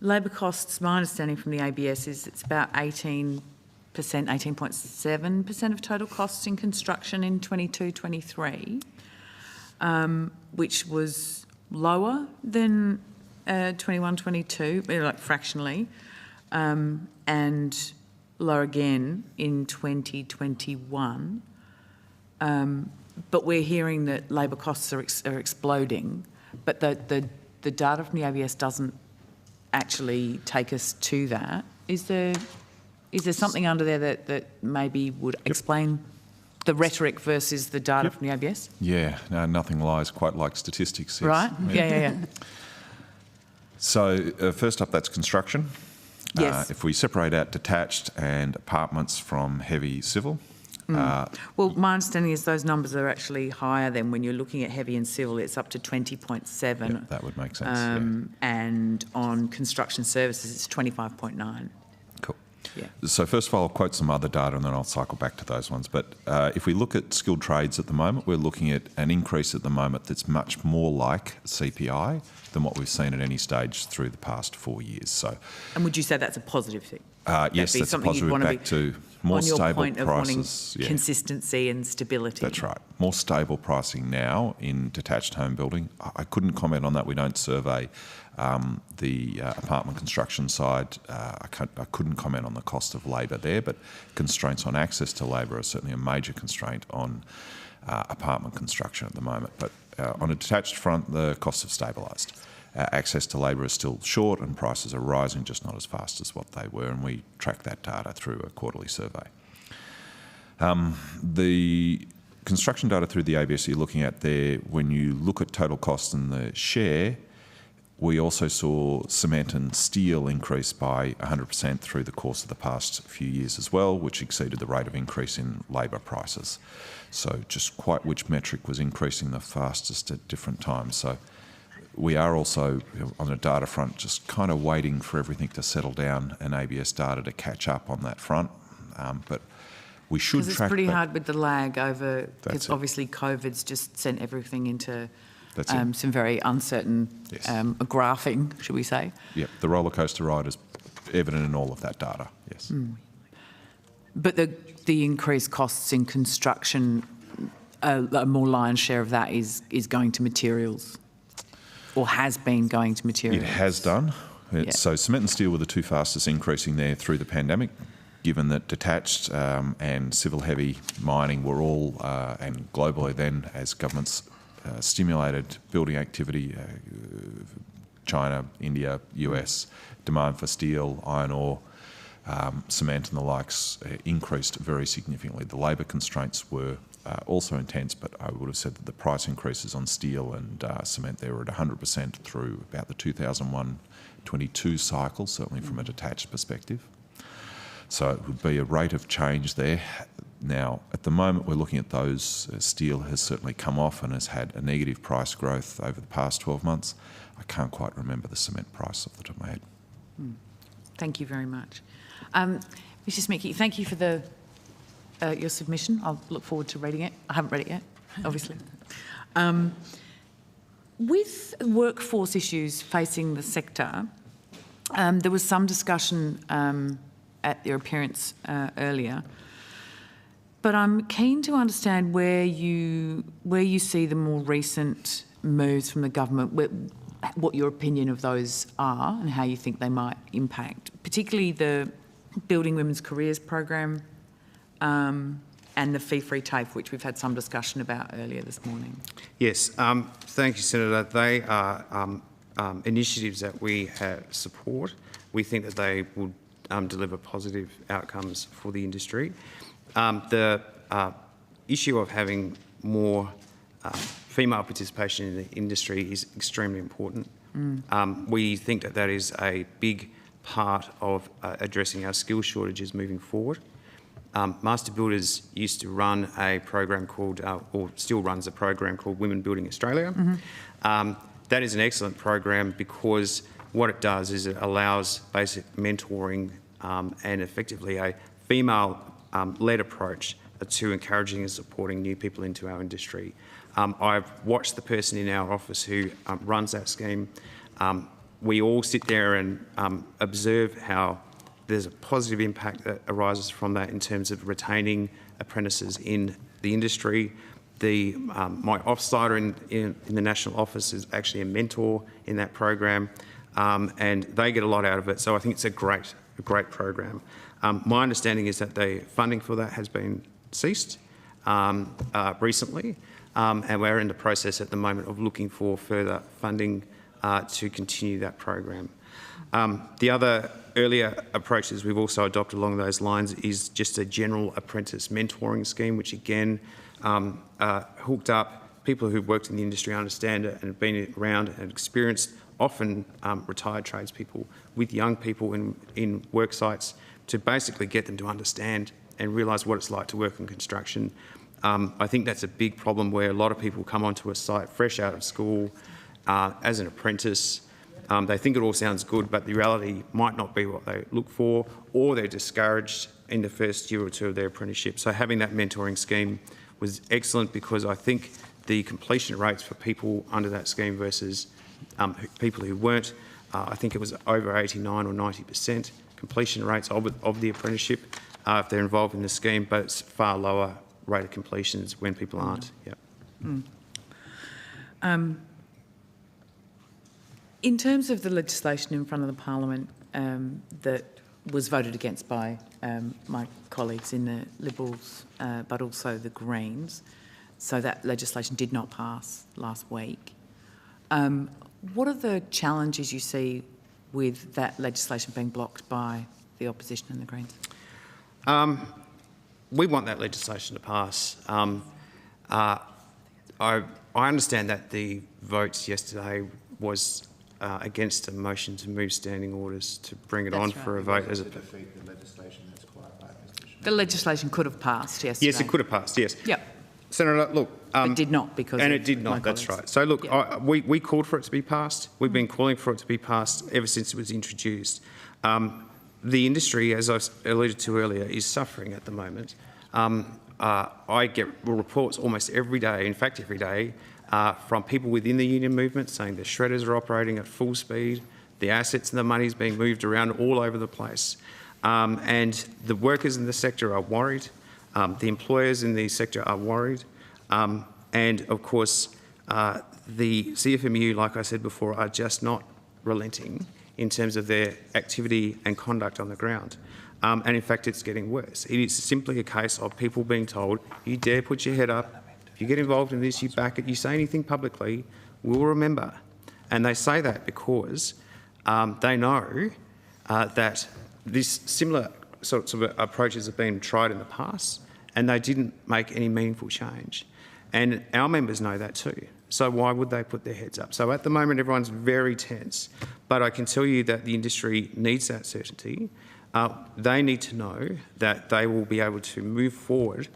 labour costs, my understanding from the ABS is it's about 18.7% of total costs in construction in 22-23, which was lower than 21-22, like fractionally, and lower again in 2021. But we're hearing that labour costs are exploding, but the data from the ABS doesn't actually take us to that. Is there something under there that maybe would explain the rhetoric versus the data from the ABS? Yeah, no, nothing lies quite like statistics. Yes. Right? Yeah. So first up, that's construction. Yes. If we separate out detached and apartments from heavy civil. Well, my understanding is those numbers are actually higher than when you're looking at heavy and civil. It's up to 20.7. Yeah, that would make sense. And on construction services, it's 25.9. Cool. Yeah. So first of all, I'll quote some other data and then I'll cycle back to those ones. But if we look at skilled trades at the moment, we're looking at an increase at the moment that's much more like CPI than what we've seen at any stage through the past 4 years. So, and would you say that's a positive thing? Yes, that's a positive back to more stable on your point prices. Of wanting consistency and stability. That's right. More stable pricing now in detached home building. I couldn't comment on that. We don't survey the apartment construction side. I couldn't comment on the cost of labour there, but constraints on access to labour are certainly a major constraint on apartment construction at the moment. But on a detached front, the costs have stabilised. Access to labour is still short and prices are rising, just not as fast as what they were, and we track that data through a quarterly survey. The construction data through the ABS you're looking at there, when you look at total costs and the share, we also saw cement and steel increase by 100% through the course of the past few years as well, which exceeded the rate of increase in labour prices. So just quite which metric was increasing the fastest at different times. So we are also, on the data front, just kind of waiting for everything to settle down and ABS data to catch up on that front. But we should track that. Because it's pretty hard with the lag over, because obviously COVID's just sent everything into some very uncertain graphing, should we say. Yep, the roller coaster ride is evident in all of that data, yes. But the increased costs in construction, a more lion's share of that is going to materials. Or has been going to materials? It has done. So cement and steel were the two fastest increasing there through the pandemic, given that detached and civil heavy mining were all, and globally then as governments stimulated building activity, China, India, US, demand for steel, iron ore, cement and the likes increased very significantly. The labour constraints were also intense, but I would have said that the price increases on steel and cement there were at 100% through about the 2001-22 cycle, certainly from a detached perspective. So it would be a rate of change there. Now, at the moment, we're looking at those. Steel has certainly come off and has had a negative price growth over the past 12 months. I can't quite remember the cement price off the top of my head. Thank you very much. Mr. Smicky, thank you for your submission. I'll look forward to reading it. I haven't read it yet, obviously. With workforce issues facing the sector, there was some discussion at your appearance earlier, but I'm keen to understand where you see the more recent moves from the government, what your opinion of those are and how you think they might impact, particularly the Building Women's Careers program and the fee-free TAFE, which we've had some discussion about earlier this morning. Yes, thank you, Senator. They are initiatives that we support. We think that they will deliver positive outcomes for the industry. The issue of having more female participation in the industry is extremely important. We think that that is a big part of addressing our skills shortages moving forward. Master Builders used to run a program called, or still runs a program called Women Building Australia. That is an excellent program because what it does is it allows basic mentoring and effectively a female-led approach to encouraging and supporting new people into our industry. I've watched the person in our office who runs that scheme. We all sit there and observe how there's a positive impact that arises from that in terms of retaining apprentices in the industry. My offsider in the national office is actually a mentor in that program, and they get a lot out of it. So I think it's a great program. My understanding is that the funding for that has been ceased recently, and we're in the process at the moment of looking for further funding to continue that program. The other earlier approaches we've also adopted along those lines is just a general apprentice mentoring scheme, which again hooked up people who've worked in the industry, understand it and have been around and experienced, often retired tradespeople, with young people in work sites to basically get them to understand and realise what it's like to work in construction. I think that's a big problem where a lot of people come onto a site fresh out of school as an apprentice. They think it all sounds good, but the reality might not be what they look for, or they're discouraged in the first year or two of their apprenticeship. So having that mentoring scheme was excellent because I think the completion rates for people under that scheme versus people who weren't, I think it was over 89 or 90% completion rates of the apprenticeship if they're involved in the scheme, but it's far lower rate of completions when people aren't. In terms of the legislation in front of the Parliament that was voted against by my colleagues in the Liberals, but also the Greens, so that legislation did not pass last week. What are the challenges you see with that legislation being blocked by the opposition and the Greens? We want that legislation to pass. I understand that the votes yesterday was against a motion to move standing orders to bring it on for a vote. As a defeat the legislation that's quite right, Mr. Schmidt. The legislation could have passed yesterday. Yes, it could have passed, yes. Yep. Senator, look... it did not because And it did not, that's right. So look, yep. we called for it to be passed. We've been calling for it to be passed ever since it was introduced. The industry, as I alluded to earlier, is suffering at the moment. I get reports almost every day, in fact every day, from people within the union movement saying the shredders are operating at full speed, the assets and the money is being moved around all over the place. And the workers in the sector are worried. The employers in the sector are worried. And of course, the CFMU, like I said before, are just not relenting in terms of their activity and conduct on the ground. And in fact, it's getting worse. It is simply a case of people being told, you dare put your head up, if you get involved in this, you back it, you say anything publicly, we'll remember. And they say that because they know that this similar sorts of approaches have been tried in the past and they didn't make any meaningful change. And our members know that too. So why would they put their heads up? So at the moment, everyone's very tense, but I can tell you that the industry needs that certainty. They need to know that they will be able to move forward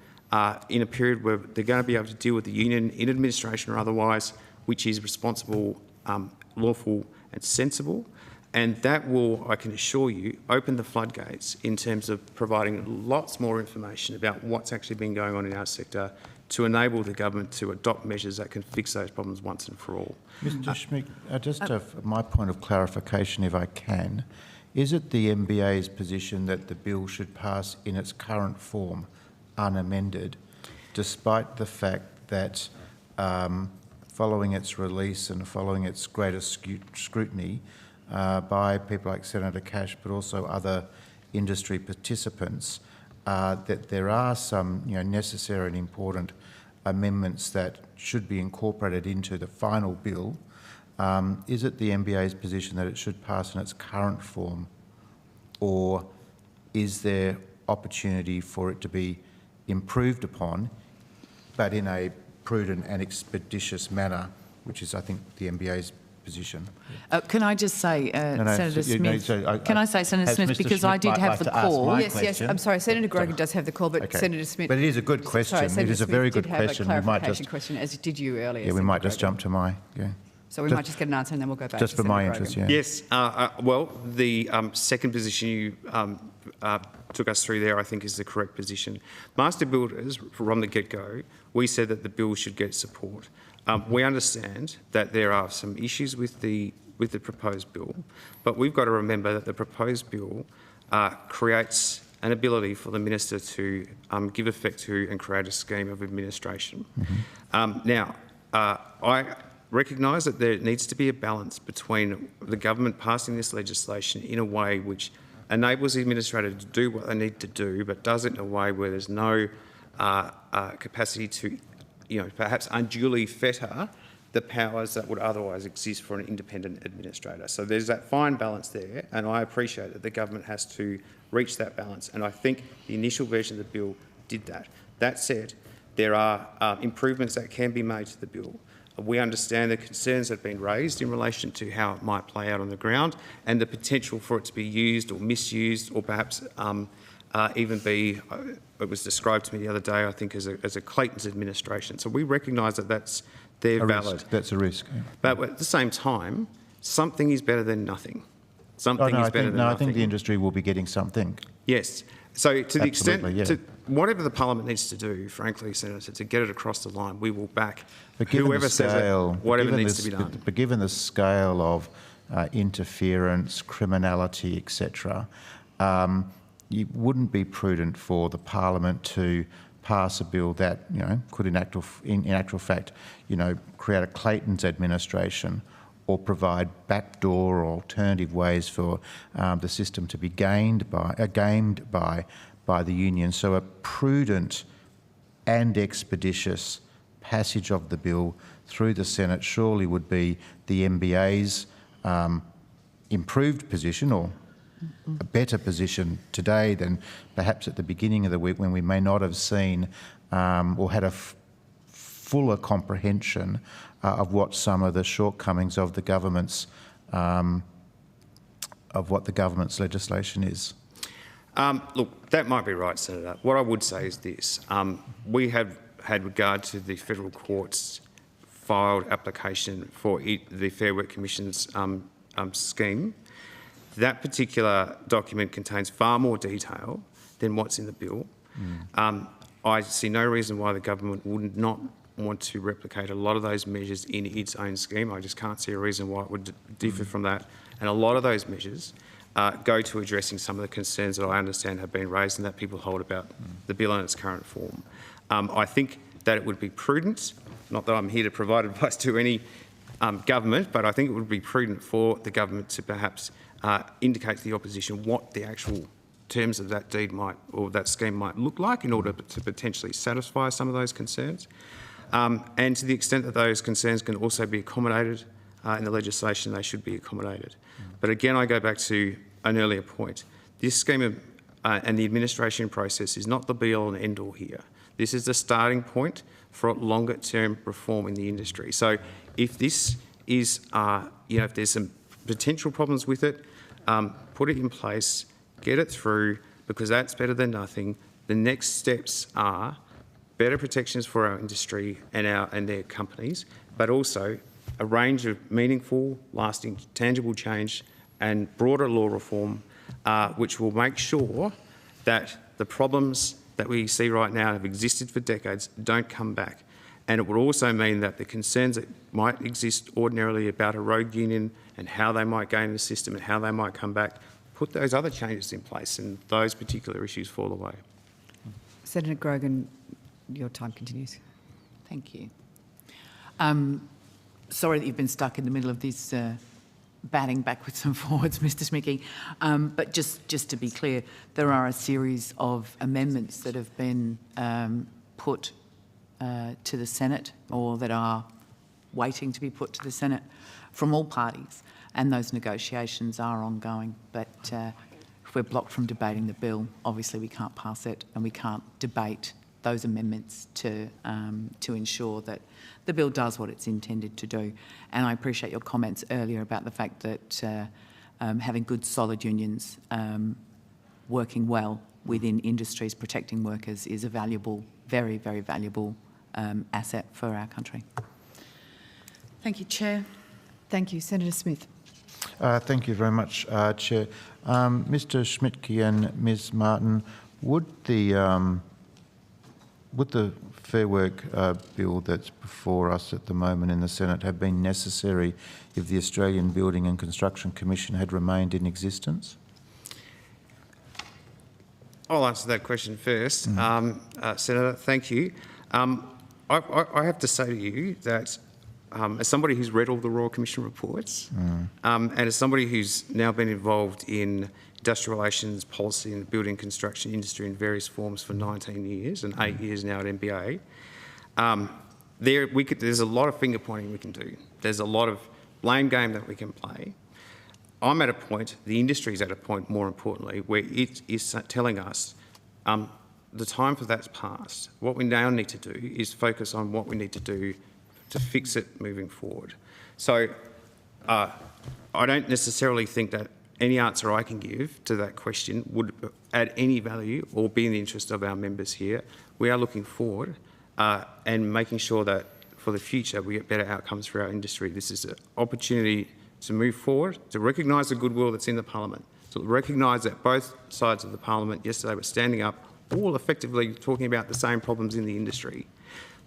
in a period where they're going to be able to deal with the union in administration or otherwise, which is responsible, lawful and sensible. And that will, I can assure you, open the floodgates in terms of providing lots more information about what's actually been going on in our sector to enable the government to adopt measures that can fix those problems once and for all. Mr. Schmidt, just my point of clarification, if I can, is it the MBA's position that the bill should pass in its current form, unamended, despite the fact that following its release and following its greater scrutiny by people like Senator Cash, but also other industry participants, that there are some necessary and important amendments that should be incorporated into the final bill? Is it the MBA's position that it should pass in its current form, or is there opportunity for it to be improved upon but in a prudent and expeditious manner, which is, I think, the MBA's position. Can I just say, Senator Smith, can I say, Senator Smith, because I did have the call. Yes, I'm sorry, Senator Grogan does have the call, but Senator Smith... But it is a good question. Sorry, it is a very good question. We might just question, as did you earlier. Yeah, we might just jump to my... Yeah. So we might just get an answer and then we'll go back just to for my interest, yeah. Yes, well, the second position you took us through there, I think, is the correct position. Master Builders, from the get-go, we said that the bill should get support. We understand that there are some issues with the proposed bill, but we've got to remember that the proposed bill creates an ability for the minister to give effect to and create a scheme of administration. Now, I recognise that there needs to be a balance between the government passing this legislation in a way which enables the administrator to do what they need to do, but does it in a way where there's no capacity to, perhaps unduly fetter the powers that would otherwise exist for an independent administrator. So there's that fine balance there, and I appreciate that the government has to reach that balance, and I think the initial version of the bill did that. That said, there are improvements that can be made to the bill. We understand the concerns that have been raised in relation to how it might play out on the ground and the potential for it to be used or misused, or perhaps even be, it was described to me the other day, I think, as a Clayton's administration. So we recognise that they're valid. Risk. That's a risk. Yeah. But at the same time, something is better than nothing. Something is better than nothing. I think the industry will be getting something. Yes. So to the extent, yeah. Whatever the Parliament needs to do, frankly, Senator, to get it across the line, we will back whoever says it, whatever needs to be done. But given the scale of interference, criminality, etc., it wouldn't be prudent for the Parliament to pass a bill that, could in actual fact, create a Clayton's administration or provide backdoor or alternative ways for the system to be gamed by the union. So a prudent and expeditious passage of the bill through the Senate surely would be the MBA's improved position, or a better position today than perhaps at the beginning of the week, when we may not have seen or had a fuller comprehension of what some of the shortcomings of the government's legislation is. Look, that might be right, Senator. What I would say is this. We have had regard to the Federal Court's filed application for the Fair Work Commission's scheme. That particular document contains far more detail than what's in the bill. I see no reason why the government would not want to replicate a lot of those measures in its own scheme. I just can't see a reason why it would differ from that. And a lot of those measures go to addressing some of the concerns that I understand have been raised and that people hold about the bill in its current form. I think that it would be prudent, not that I'm here to provide advice to any government, but I think it would be prudent for the government to perhaps indicate to the opposition what the actual terms of that deed might, or that scheme might look like, in order to potentially satisfy some of those concerns. And to the extent that those concerns can also be accommodated in the legislation, they should be accommodated. But again, I go back to an earlier point. This scheme and the administration process is not the be-all and end-all here. This is the starting point for longer-term reform in the industry. So if this is, if there's some potential problems with it, put it in place, get it through, because that's better than nothing. The next steps are better protections for our industry and their companies, but also a range of meaningful, lasting, tangible change and broader law reform, which will make sure that the problems that we see right now have existed for decades don't come back. And it would also mean that the concerns that might exist ordinarily about a rogue union and how they might game the system and how they might come back, put those other changes in place and those particular issues fall away. Senator Grogan, your time continues. Thank you. Sorry that you've been stuck in the middle of this batting backwards and forwards, Mr Smicky. But just to be clear, there are a series of amendments that have been put to the Senate, or that are waiting to be put to the Senate from all parties, and those negotiations are ongoing. But if we're blocked from debating the bill, obviously we can't pass it and we can't debate those amendments to ensure that the bill does what it's intended to do. And I appreciate your comments earlier about the fact that having good, solid unions working well within industries protecting workers is a valuable, very, very valuable asset for our country. Thank you, Chair. Thank you. Senator Smith. Thank you very much, Chair. Mr Schmidtke and Ms Martin, would the Fair Work bill that's before us at the moment in the Senate have been necessary if the Australian Building and Construction Commission had remained in existence? I'll answer that question first. Senator, thank you. I have to say to you that as somebody who's read all the Royal Commission reports and as somebody who's now been involved in industrial relations policy in the building construction industry in various forms for 19 years and 8 years now at MBA, there's a lot of finger pointing we can do. There's a lot of blame game that we can play. I'm at a point, the industry's at a point, more importantly, where it is telling us the time for that's past. What we now need to do is focus on what we need to do to fix it moving forward. So I don't necessarily think that any answer I can give to that question would add any value or be in the interest of our members here. We are looking forward and making sure that for the future we get better outcomes for our industry. This is an opportunity to move forward, to recognise the goodwill that's in the Parliament, to recognise that both sides of the Parliament yesterday were standing up, all effectively talking about the same problems in the industry.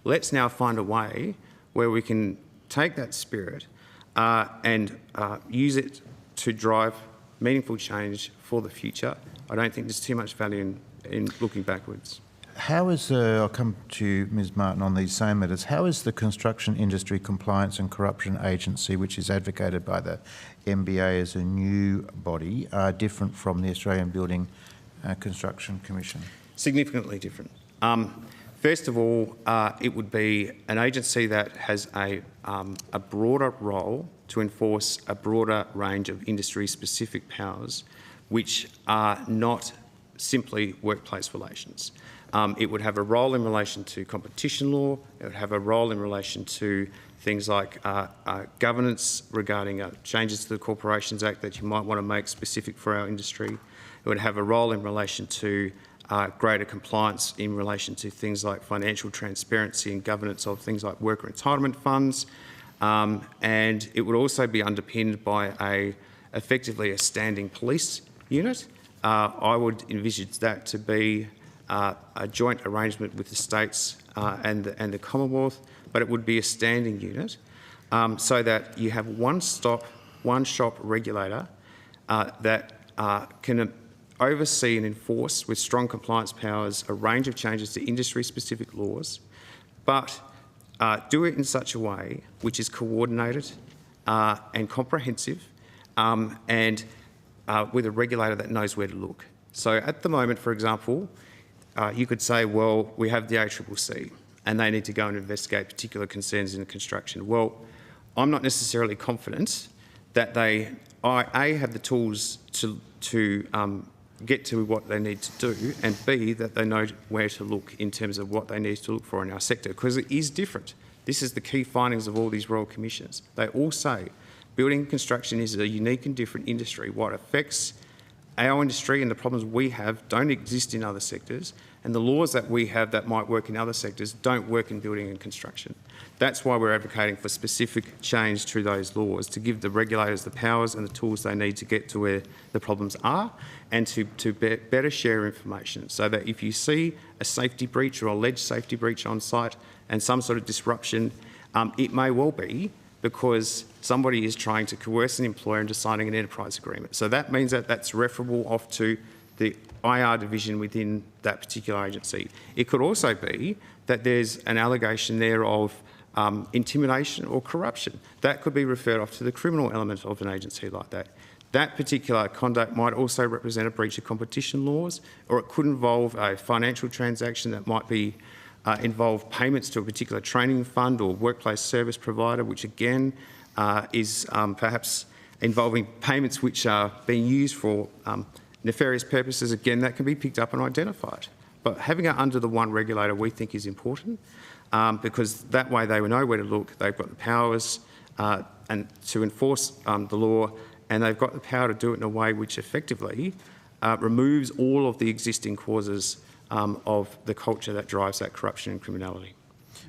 Let's now find a way where we can take that spirit and use it to drive meaningful change for the future. I don't think there's too much value in looking backwards. How is, I'll come to Ms Martin on these same matters, how is the Construction Industry Compliance and Corruption Agency, which is advocated by the MBA as a new body, different from the Australian Building Construction Commission? Significantly different. First of all, it would be an agency that has a broader role to enforce a broader range of industry-specific powers, which are not simply workplace relations. It would have a role in relation to competition law. It would have a role in relation to things like governance regarding changes to the Corporations Act that you might want to make specific for our industry. It would have a role in relation to greater compliance in relation to things like financial transparency and governance of things like worker entitlement funds. And it would also be underpinned by effectively a standing police unit. I would envisage that to be a joint arrangement with the states and the Commonwealth, but it would be a standing unit so that you have one-shop regulator that can oversee and enforce with strong compliance powers a range of changes to industry-specific laws, but do it in such a way which is coordinated and comprehensive and with a regulator that knows where to look. So at the moment, for example, you could say, well, we have the ACCC and they need to go and investigate particular concerns in construction. Well, I'm not necessarily confident that they, A, have the tools to get to what they need to do, and B, that they know where to look in terms of what they need to look for in our sector, because it is different. This is the key findings of all these Royal Commissions. They all say building and construction is a unique and different industry. What affects our industry and the problems we have don't exist in other sectors, and the laws that we have that might work in other sectors don't work in building and construction. That's why we're advocating for specific change to those laws to give the regulators the powers and the tools they need to get to where the problems are and to better share information, so that if you see a safety breach or alleged safety breach on site and some sort of disruption, it may well be because somebody is trying to coerce an employer into signing an enterprise agreement. So that means that that's referable off to the IR division within that particular agency. It could also be that there's an allegation there of intimidation or corruption. That could be referred off to the criminal element of an agency like that. That particular conduct might also represent a breach of competition laws, or it could involve a financial transaction that might be involve payments to a particular training fund or workplace service provider, which again is perhaps involving payments which are being used for nefarious purposes. Again, that can be picked up and identified. But having it under the one regulator we think is important because that way they will know where to look. They've got the powers and to enforce the law, and they've got the power to do it in a way which effectively removes all of the existing causes of the culture that drives that corruption and criminality.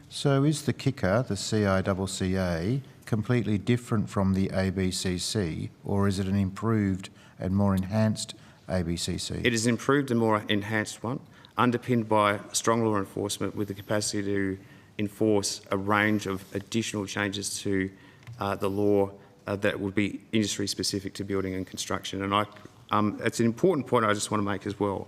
So is the kicker, the CICCA, completely different from the ABCC, or is it an improved and more enhanced ABCC? It is an improved and more enhanced one, underpinned by strong law enforcement with the capacity to enforce a range of additional changes to the law that would be industry specific to building and construction. And it's an important point I just want to make as well.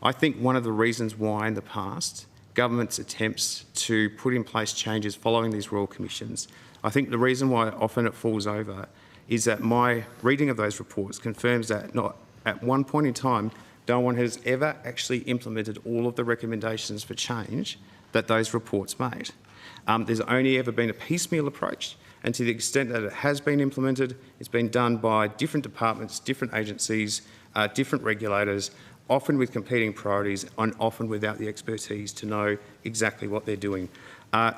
I think one of the reasons why in the past government's attempts to put in place changes following these royal commissions, I think the reason why often it falls over is that my reading of those reports confirms that not at one point in time, no one has ever actually implemented all of the recommendations for change that those reports made. There's only ever been a piecemeal approach, and to the extent that it has been implemented, it's been done by different departments, different agencies, different regulators, often with competing priorities and often without the expertise to know exactly what they're doing.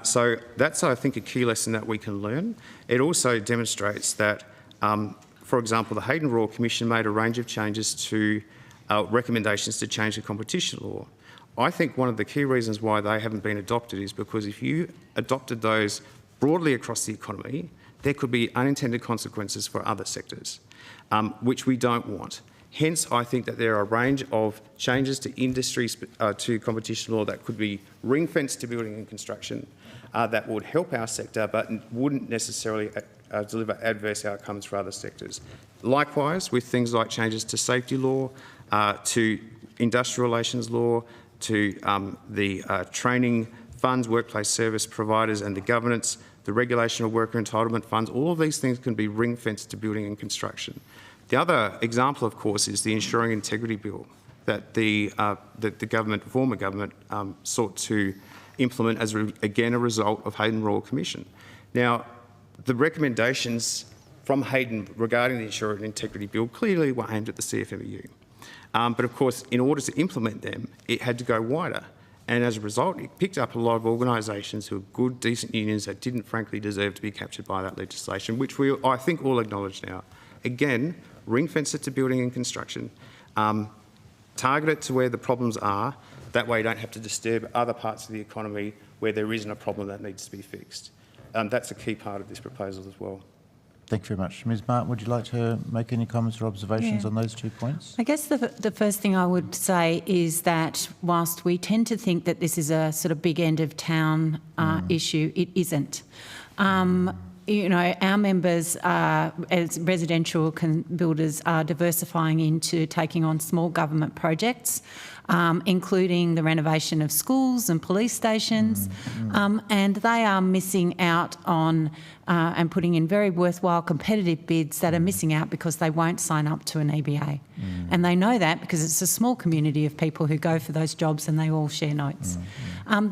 So that's, I think, a key lesson that we can learn. It also demonstrates that, for example, the Hayden Royal Commission made a range of changes to recommendations to change the competition law. I think one of the key reasons why they haven't been adopted is because if you adopted those broadly across the economy, there could be unintended consequences for other sectors, which we don't want. Hence, I think that there are a range of changes to industry, to competition law that could be ring-fenced to building and construction that would help our sector but wouldn't necessarily deliver adverse outcomes for other sectors. Likewise, with things like changes to safety law, to industrial relations law, to the training funds, workplace service providers and the governance, the regulation of worker entitlement funds, all of these things can be ring-fenced to building and construction. The other example, of course, is the Ensuring Integrity Bill that the former government, sought to implement as, again, a result of Hayden Royal Commission. Now, the recommendations from Hayden regarding the Ensuring Integrity Bill clearly were aimed at the CFMEU. But, of course, in order to implement them, it had to go wider. And as a result, it picked up a lot of organisations who are good, decent unions that didn't, frankly, deserve to be captured by that legislation, which we, I think, all acknowledge now. Again, ring-fence it to building and construction, target it to where the problems are. That way you don't have to disturb other parts of the economy where there isn't a problem that needs to be fixed. That's a key part of this proposal as well. Thank you very much. Ms Martin, would you like to make any comments or observations on those 2 points? I guess the first thing I would say is that whilst we tend to think that this is a sort of big end of town issue, it isn't. You know, our members as residential builders are diversifying into taking on small government projects, including the renovation of schools and police stations, and they are missing out on and putting in very worthwhile competitive bids that are missing out because they won't sign up to an EBA. And they know that because it's a small community of people who go for those jobs and they all share notes.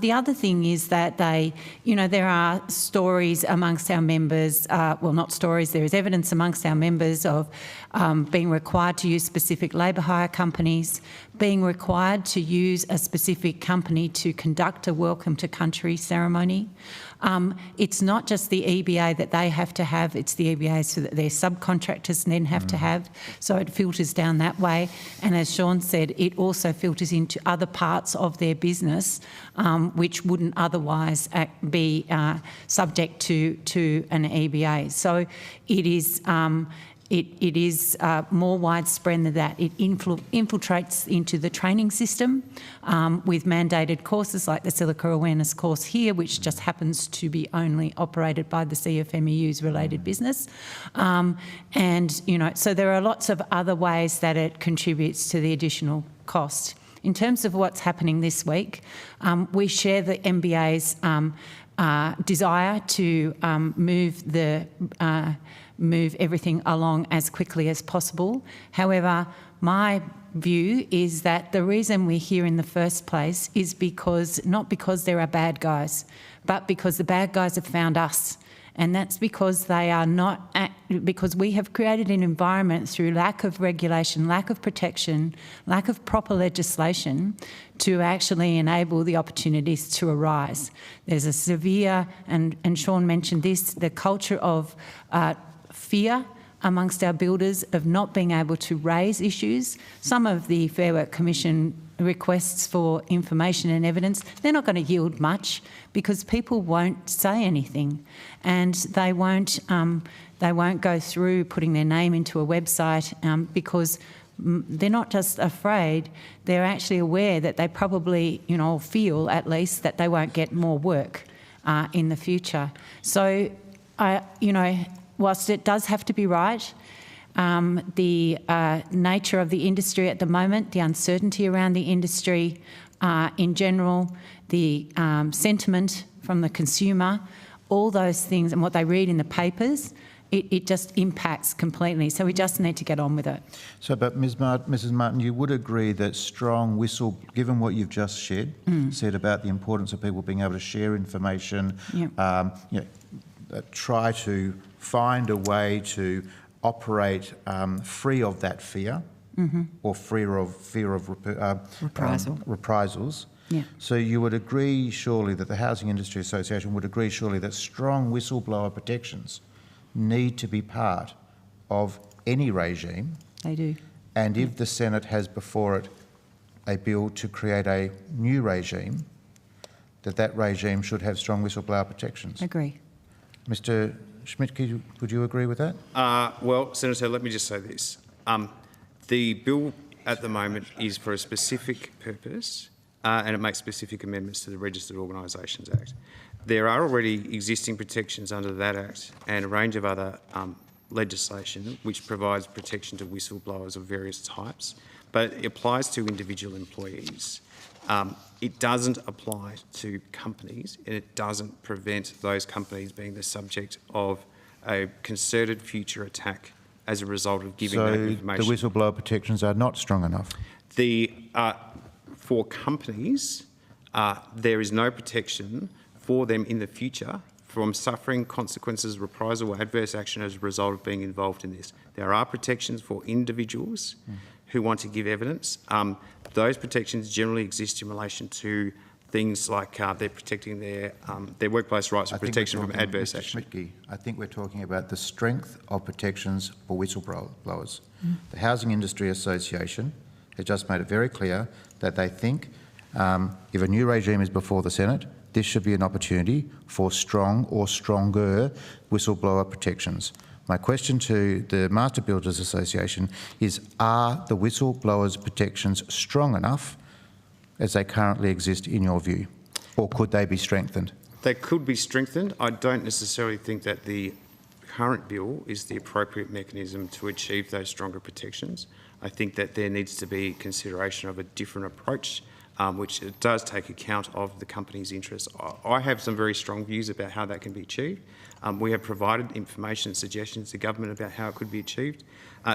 The other thing is that there are stories amongst our members, well, not stories, there is evidence amongst our members of being required to use specific labour hire companies, being required to use a specific company to conduct a welcome to country ceremony. It's not just the EBA that they have to have, it's the EBAs that their subcontractors then have to have. So it filters down that way. And as Sean said, it also filters into other parts of their business which wouldn't otherwise be subject to an EBA. So it is it is more widespread than that. It infiltrates into the training system with mandated courses like the Silica Awareness course here, which just happens to be only operated by the CFMEU's related business. And, so there are lots of other ways that it contributes to the additional cost. In terms of what's happening this week, we share the MBA's desire to move everything along as quickly as possible. However, my view is that the reason we're here in the first place is not because there are bad guys, but because the bad guys have found us. And that's because they are not, because we have created an environment through lack of regulation, lack of protection, lack of proper legislation to actually enable the opportunities to arise. There's a severe, and Sean mentioned this, the culture of fear amongst our builders of not being able to raise issues. Some of the Fair Work Commission requests for information and evidence, they're not going to yield much because people won't say anything, and they won't go through putting their name into a website because they're not just afraid, they're actually aware that they probably, feel at least that they won't get more work in the future. So, whilst it does have to be right, the nature of the industry at the moment, the uncertainty around the industry in general, the sentiment from the consumer, all those things and what they read in the papers, it just impacts completely. So we just need to get on with it. So, but Mrs. Martin, you would agree that strong given what you've just said about the importance of people being able to share information, try to find a way to operate free of that fear, or fear of reprisals. Yeah. So you would agree surely that the Housing Industry Association would agree surely that strong whistleblower protections need to be part of any regime. They do. And if the Senate has before it a bill to create a new regime, that regime should have strong whistleblower protections. Agree. Mr. Schmidt, would you agree with that? Well, Senator, let me just say this. The bill at the moment is for a specific purpose and it makes specific amendments to the Registered Organisations Act. There are already existing protections under that Act and a range of other legislation which provides protection to whistleblowers of various types, but it applies to individual employees. It doesn't apply to companies, and it doesn't prevent those companies being the subject of a concerted future attack as a result of giving that information. So the whistleblower protections are not strong enough? For companies, there is no protection for them in the future from suffering consequences, reprisal or adverse action as a result of being involved in this. There are protections for individuals who want to give evidence. Those protections generally exist in relation to things like they're protecting their workplace rights or protection from adverse action. Schmidtke, I think we're talking about the strength of protections for whistleblowers. The Housing Industry Association has just made it very clear that they think if a new regime is before the Senate, this should be an opportunity for strong or stronger whistleblower protections. My question to the Master Builders Association is, are the whistleblowers' protections strong enough as they currently exist in your view, or could they be strengthened? They could be strengthened. I don't necessarily think that the current bill is the appropriate mechanism to achieve those stronger protections. I think that there needs to be consideration of a different approach which does take account of the company's interests. I have some very strong views about how that can be achieved. We have provided information and suggestions to government about how it could be achieved.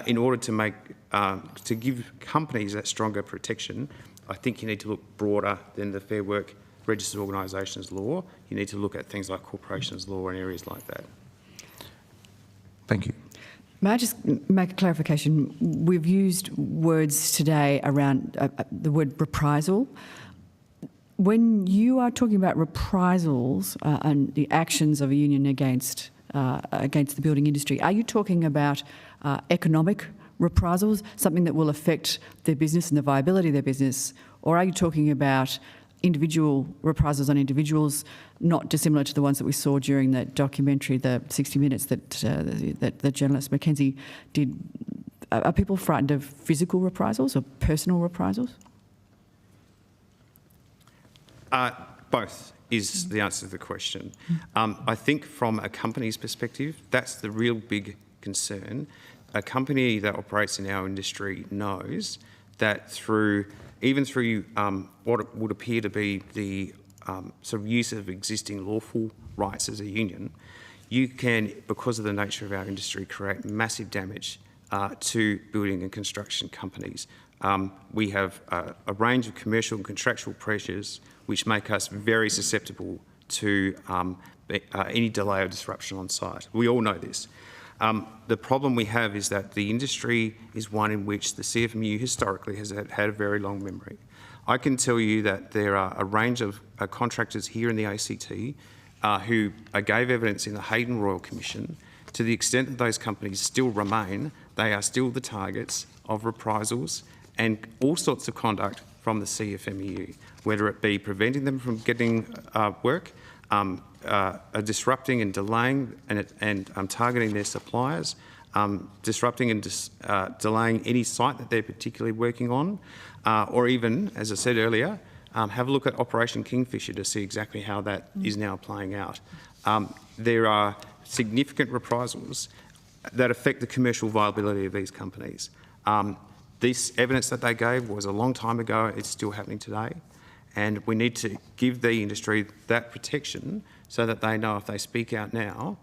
In order to give companies that stronger protection, I think you need to look broader than the Fair Work Registered Organisations law. You need to look at things like corporations law and areas like that. Thank you. May I just make a clarification? We've used words today around the word reprisal. When you are talking about reprisals and the actions of a union against the building industry, are you talking about economic reprisals, something that will affect their business and the viability of their business, or are you talking about individual reprisals on individuals, not dissimilar to the ones that we saw during that documentary, the 60 Minutes that the journalist Mackenzie did? Are people frightened of physical reprisals or personal reprisals? Both is the answer to the question. I think from a company's perspective, that's the real big concern. A company that operates in our industry knows that even through what would appear to be the sort of use of existing lawful rights as a union, you can, because of the nature of our industry, create massive damage to building and construction companies. We have a range of commercial and contractual pressures which make us very susceptible to any delay or disruption on site. We all know this. The problem we have is that the industry is one in which the CFMU historically has had a very long memory. I can tell you that there are a range of contractors here in the ACT who gave evidence in the Hayden Royal Commission. To the extent that those companies still remain, they are still the targets of reprisals and all sorts of conduct from the CFMEU, whether it be preventing them from getting work, disrupting and delaying and targeting their suppliers, disrupting and delaying any site that they're particularly working on, or even, as I said earlier, have a look at Operation Kingfisher to see exactly how that is now playing out. There are significant reprisals that affect the commercial viability of these companies. This evidence that they gave was a long time ago. It's still happening today. And we need to give the industry that protection so that they know if they speak out now,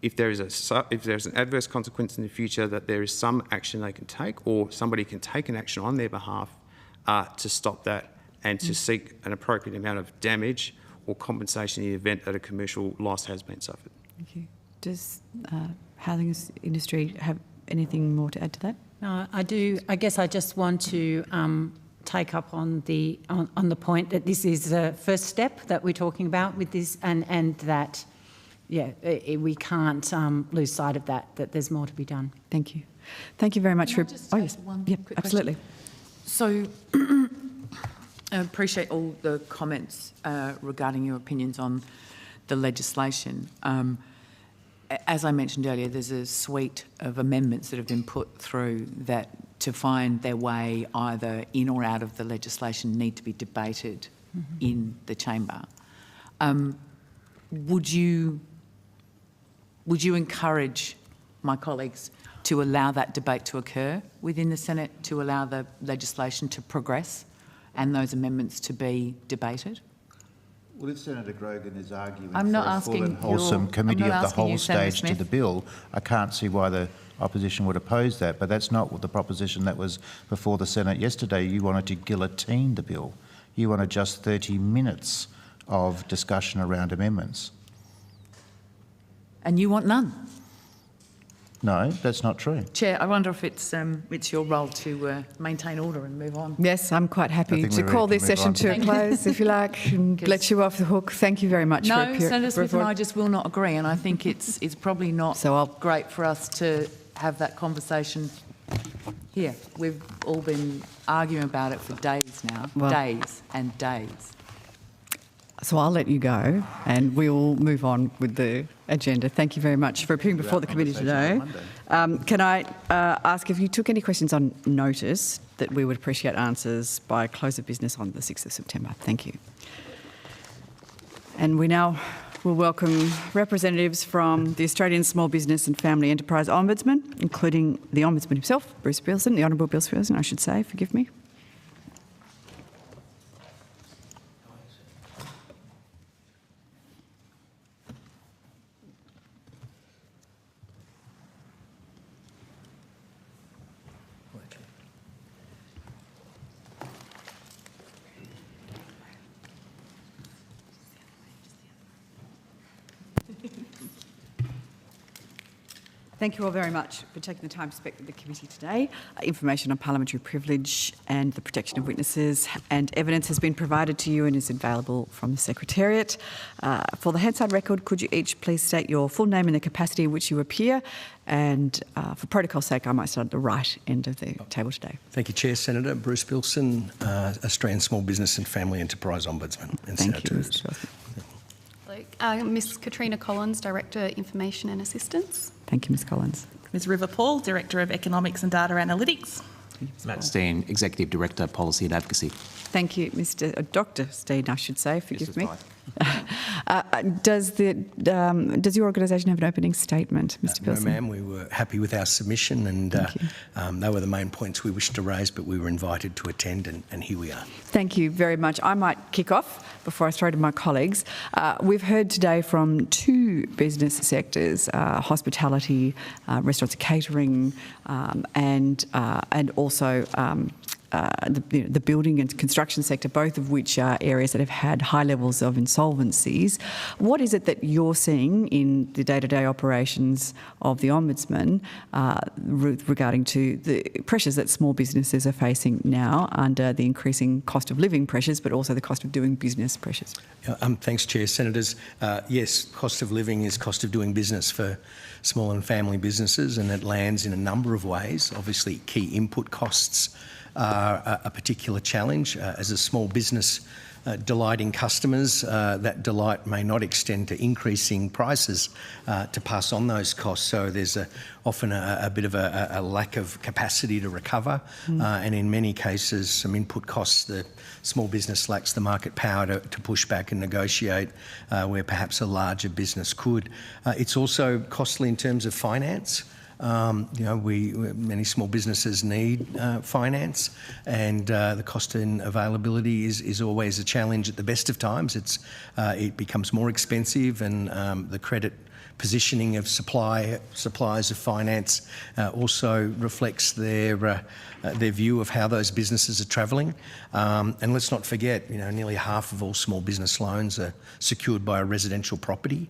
if there's an adverse consequence in the future, that there is some action they can take, or somebody can take an action on their behalf to stop that and to seek an appropriate amount of damage or compensation in the event that a commercial loss has been suffered. Thank you. Does housing industry have anything more to add to that? No, I do. I guess I just want to take up on the point that this is the first step that we're talking about with this, and that, yeah, we can't lose sight of that there's more to be done. Thank you. Thank you very much for... Oh, yes. Yep, absolutely. So I appreciate all the comments regarding your opinions on the legislation. As I mentioned earlier, there's a suite of amendments that have been put through that, to find their way either in or out of the legislation, need to be debated in the chamber. Would you encourage my colleagues to allow that debate to occur within the Senate, to allow the legislation to progress and those amendments to be debated? Well, if Senator Grogan is arguing I'm not for a asking full and wholesome committee of the whole stage to the bill, I can't see why the opposition would oppose that. But that's not what the proposition that was before the Senate yesterday. You wanted to guillotine the bill. You wanted just 30 minutes of discussion around amendments. And you want none? No, that's not true. Chair, I wonder if it's your role to maintain order and move on. Yes, I'm quite happy to call this session to a close, if you like, and let you off the hook. Thank you very much. No, Senator Smith and I just will not agree, and I think it's probably not great for us to have that conversation here. We've all been arguing about it for days now, days and days. So I'll let you go and we'll move on with the agenda. Thank you very much for appearing before the committee today. Can I ask if you took any questions on notice, that we would appreciate answers by close of business on the 6th of September. Thank you. And we now will welcome representatives from the Australian Small Business and Family Enterprise Ombudsman, including the Ombudsman himself, Bruce Bilson, the Honourable Bruce Bilson, I should say, forgive me. Thank you all very much for taking the time to speak with the committee today. Information on parliamentary privilege and the protection of witnesses and evidence has been provided to you and is available from the Secretariat. For the Hansard record, could you each please state your full name and the capacity in which you appear? And for protocol's sake, I might start at the right end of the table today. Thank you, Chair. Senator Bruce Bilson, Australian Small Business and Family Enterprise Ombudsman. And Thank you, Senators. Ms Katrina Collins, Director, Information and Assistance. Thank you, Ms Collins. Ms River Paul, Director of Economics and Data Analytics. Matt Steen, Executive Director, Policy and Advocacy. Thank you, Dr. Steen, I should say, forgive me. Does your organisation have an opening statement, Mr Bilson? No, ma'am. We were happy with our submission and they were the main points we wished to raise, but we were invited to attend and here we are. Thank you very much. I might kick off before I throw to my colleagues. We've heard today from two business sectors, hospitality, restaurants and catering, and also the building and construction sector, both of which are areas that have had high levels of insolvencies. What is it that you're seeing in the day-to-day operations of the Ombudsman regarding to the pressures that small businesses are facing now under the increasing cost of living pressures, but also the cost of doing business pressures? Thanks, Chair. Senators, yes, cost of living is cost of doing business for small and family businesses, and it lands in a number of ways. Obviously, key input costs are a particular challenge. As a small business delighting customers, that delight may not extend to increasing prices to pass on those costs. So there's often a bit of a lack of capacity to recover, and in many cases some input costs the small business lacks the market power to push back and negotiate where perhaps a larger business could. It's also costly in terms of finance. Many small businesses need finance, and the cost and availability is always a challenge at the best of times. It becomes more expensive, and the credit positioning of suppliers of finance also reflects their view of how those businesses are travelling. And let's not forget, nearly half of all small business loans are secured by a residential property.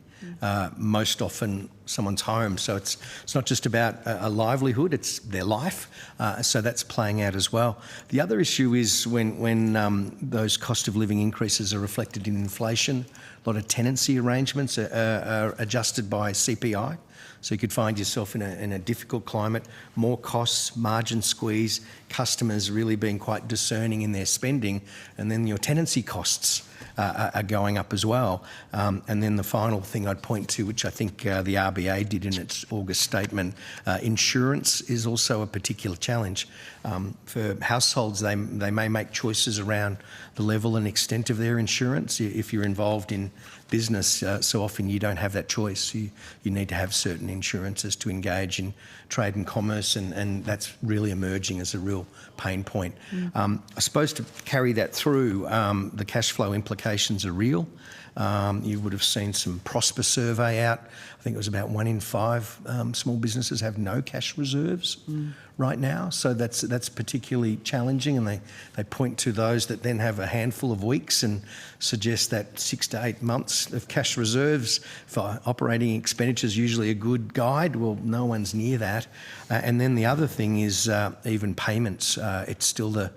Most often someone's home. So it's not just about a livelihood, it's their life. So that's playing out as well. The other issue is when those cost of living increases are reflected in inflation, a lot of tenancy arrangements are adjusted by CPI. So you could find yourself in a difficult climate, more costs, margin squeeze, customers really being quite discerning in their spending, and then your tenancy costs are going up as well. And then the final thing I'd point to, which I think the RBA did in its August statement, insurance is also a particular challenge. For households, they may make choices around the level and extent of their insurance. If you're involved in business, so often you don't have that choice. You need to have certain insurances to engage in trade and commerce, and that's really emerging as a real pain point. I suppose to carry that through, the cash flow implications are real. You would have seen some Prosper survey out. I think it was about 1 in 5 small businesses have no cash reserves right now. So that's particularly challenging, and they point to those that then have a handful of weeks and suggest that 6 to 8 months of cash reserves for operating expenditures usually a good guide. Well, no one's near that. And then the other thing is even payments. It's still the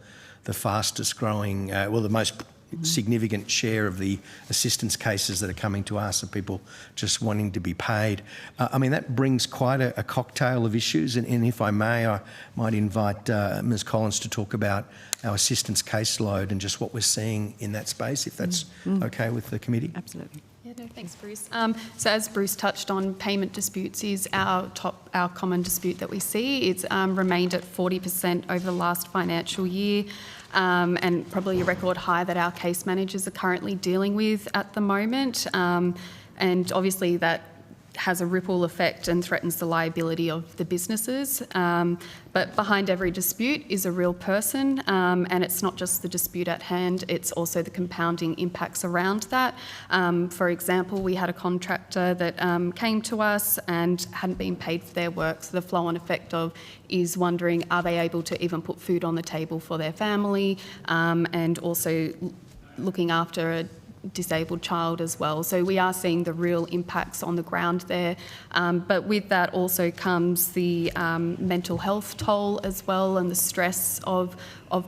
fastest growing, the most significant share of the assistance cases that are coming to us are people just wanting to be paid. That brings quite a cocktail of issues, and if I may, I might invite Ms Collins to talk about our assistance caseload and just what we're seeing in that space, if that's okay with the committee. Absolutely. Yeah, no, thanks, Bruce. So as Bruce touched on, payment disputes is our common dispute that we see. It's remained at 40% over the last financial year. And probably a record high that our case managers are currently dealing with at the moment. And obviously that has a ripple effect and threatens the liability of the businesses. But behind every dispute is a real person, and it's not just the dispute at hand, it's also the compounding impacts around that. For example, we had a contractor that came to us and hadn't been paid for their work, so the flow-on effect of is wondering, are they able to even put food on the table for their family, and also looking after a disabled child as well. So we are seeing the real impacts on the ground there. But with that also comes the mental health toll as well, and the stress of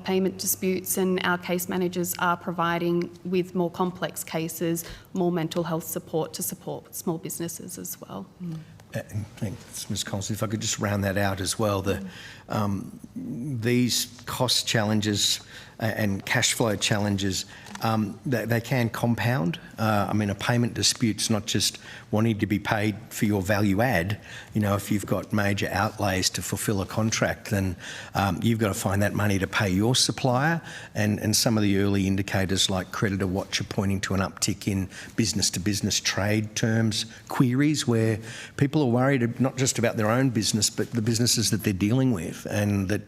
payment disputes, and our case managers are providing, with more complex cases, more mental health support to support small businesses as well. Thanks, Ms Collins. If I could just round that out as well, these cost challenges and cash flow challenges, they can compound. A payment dispute's not just wanting to be paid for your value add. If you've got major outlays to fulfil a contract, then you've got to find that money to pay your supplier. And some of the early indicators like Creditor Watch are pointing to an uptick in business-to-business trade terms queries, where people are worried not just about their own business, but the businesses that they're dealing with, and that,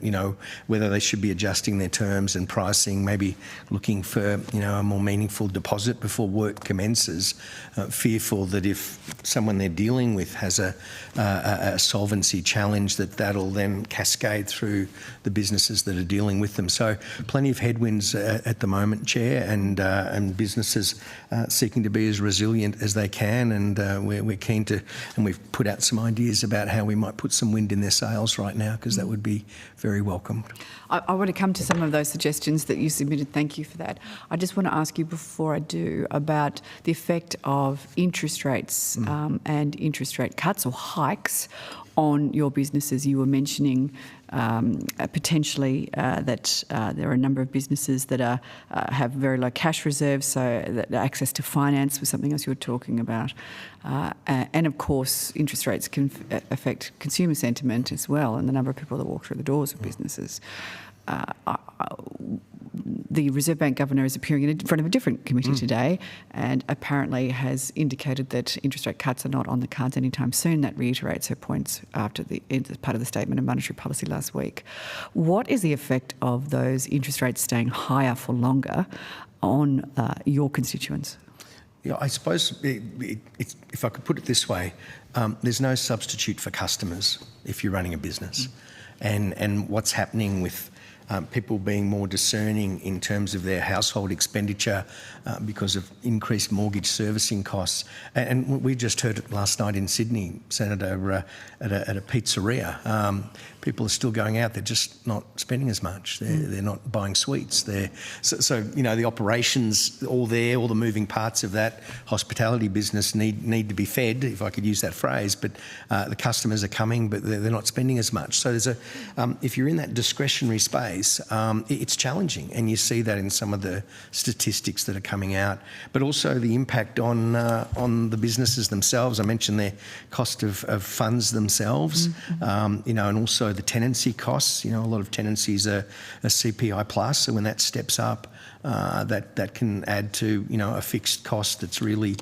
whether they should be adjusting their terms and pricing, maybe looking for, a more meaningful deposit before work commences, fearful that if someone they're dealing with has a solvency challenge, that'll then cascade through the businesses that are dealing with them. So plenty of headwinds at the moment, Chair, and businesses seeking to be as resilient as they can, and we're keen to, and we've put out some ideas about how we might put some wind in their sails right now, because that would be very welcomed. I want to come to some of those suggestions that you submitted. Thank you for that. I just want to ask you before I do about the effect of interest rates and interest rate cuts or hikes on your businesses. You were mentioning potentially that there are a number of businesses that have very low cash reserves, so that access to finance was something else you were talking about. And of course, interest rates can affect consumer sentiment as well, and the number of people that walk through the doors of businesses. The Reserve Bank Governor is appearing in front of a different committee today, and apparently has indicated that interest rate cuts are not on the cards anytime soon. That reiterates her points after the part of the statement of monetary policy last week. What is the effect of those interest rates staying higher for longer on your constituents? Yeah, I suppose if I could put it this way, there's no substitute for customers if you're running a business, and what's happening with people being more discerning in terms of their household expenditure because of increased mortgage servicing costs. And we just heard it last night in Sydney, Senator, at a pizzeria. People are still going out, they're just not spending as much. They're not buying sweets. So the operations all there, all the moving parts of that hospitality business need to be fed, if I could use that phrase, but the customers are coming, but they're not spending as much. So there's if you're in that discretionary space, it's challenging, and you see that in some of the statistics that are coming out, but also the impact on the businesses themselves. I mentioned their cost of funds themselves, and also the tenancy costs. A lot of tenancies are CPI plus, so when that steps up, that can add to a fixed cost that's really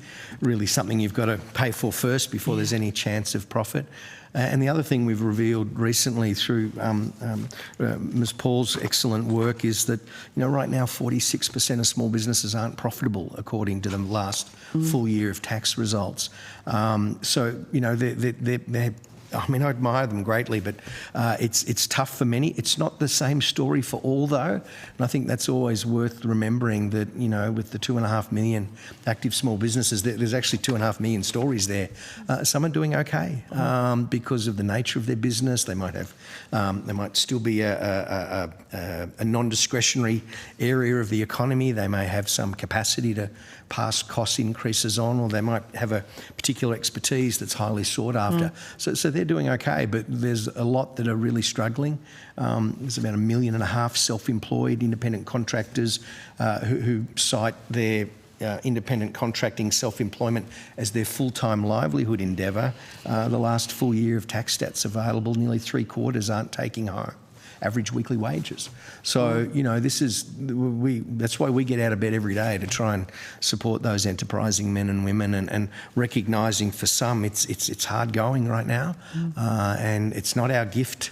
something you've got to pay for first before there's any chance of profit. And the other thing we've revealed recently through Ms Paul's excellent work is that right now 46% of small businesses aren't profitable according to the last full year of tax results. So they're I admire them greatly, but it's tough for many. It's not the same story for all, though, and I think that's always worth remembering that, with the 2.5 million active small businesses, there's actually 2.5 million stories there. Some are doing okay because of the nature of their business. They might still be a non-discretionary area of the economy. They may have some capacity to pass cost increases on, or they might have a particular expertise that's highly sought after. So they're doing okay, but there's a lot that are really struggling. There's about 1.5 million self-employed independent contractors who cite their independent contracting self-employment as their full-time livelihood endeavour. The last full year of tax stats available, nearly 3/4 aren't taking home average weekly wages. So, that's why we get out of bed every day, to try and support those enterprising men and women, and recognising for some it's hard going right now, and it's not our gift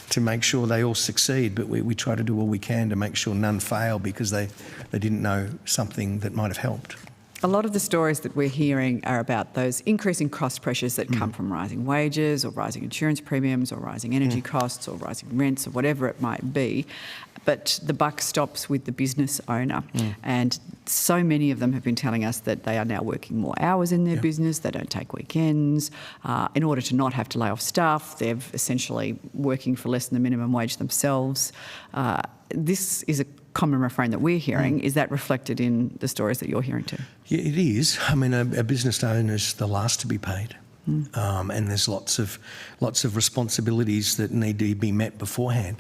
to make sure they all succeed, but we try to do all we can to make sure none fail because they didn't know something that might have helped. A lot of the stories that we're hearing are about those increasing cost pressures that come from rising wages, or rising insurance premiums, or rising energy costs, or rising rents, or whatever it might be. But the buck stops with the business owner. And so many of them have been telling us that they are now working more hours in their business, they don't take weekends. In order to not have to lay off staff, they're essentially working for less than the minimum wage themselves. This is a common refrain that we're hearing. Is that reflected in the stories that you're hearing too? Yeah, it is. A business owner is the last to be paid, and there's lots of responsibilities that need to be met beforehand.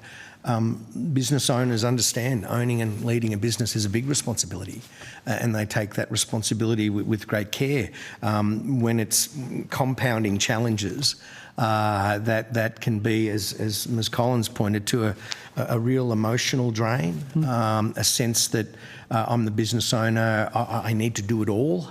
Business owners understand owning and leading a business is a big responsibility, and they take that responsibility with great care. When it's compounding challenges, that can be, as Ms Collins pointed to, a real emotional drain, a sense that I'm the business owner, I need to do it all.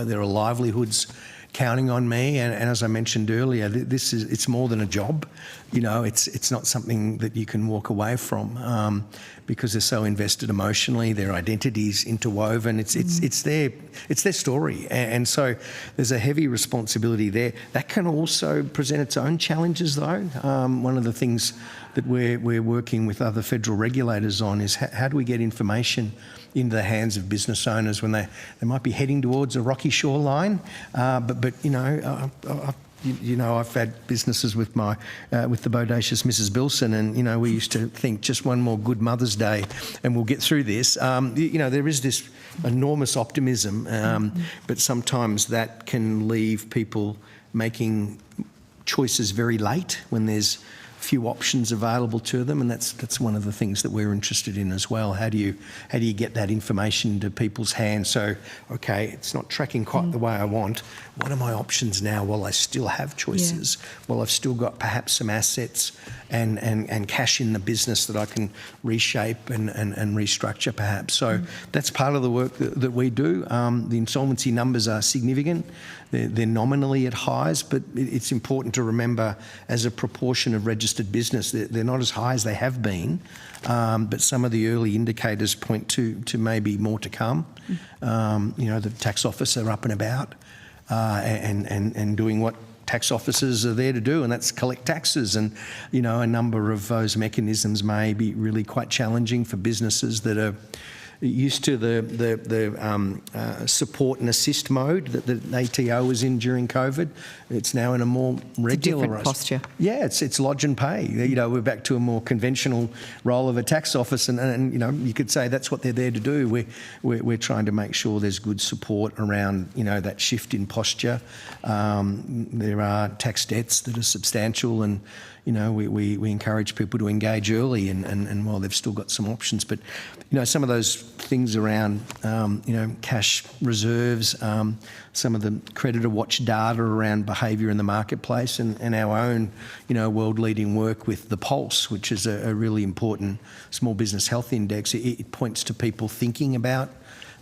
There are livelihoods counting on me, and as I mentioned earlier, it's more than a job. you know, it's not something that you can walk away from because they're so invested emotionally, their identity's interwoven. It's their story, and so there's a heavy responsibility there. That can also present its own challenges, though. One of the things that we're working with other federal regulators on is how do we get information into the hands of business owners when they might be heading towards a rocky shoreline, but you know. I've had businesses with the bodacious Mrs. Bilson, and you know, we used to think just one more good Mother's Day and we'll get through this. There is this enormous optimism, but sometimes that can leave people making choices very late when there's few options available to them, and that's one of the things that we're interested in as well. How do you get that information into people's hands? So, okay, it's not tracking quite the way I want. What are my options now while I still have choices? While I've still got perhaps some assets and cash in the business that I can reshape and restructure perhaps. So that's part of the work that we do. The insolvency numbers are significant. They're nominally at highs, but it's important to remember as a proportion of registered business, they're not as high as they have been, but some of the early indicators point to maybe more to come. The tax office are up and about and doing what tax officers are there to do, and that's collect taxes. And, you know, a number of those mechanisms may be really quite challenging for businesses that are used to the support and assist mode that the ATO was in during COVID. It's now in a more regular different posture. Yeah, it's lodge and pay. You know, we're back to a more conventional role of a tax office, and you know, you could say that's what they're there to do. We're trying to make sure there's good support around, you know, that shift in posture. There are tax debts that are substantial, and you know, we encourage people to engage early, and while they've still got some options, but you know, some of those things around cash reserves, some of the creditor watch data around behaviour in the marketplace, and our own, you know, world-leading work with the Pulse, which is a really important small business health index. It points to people thinking about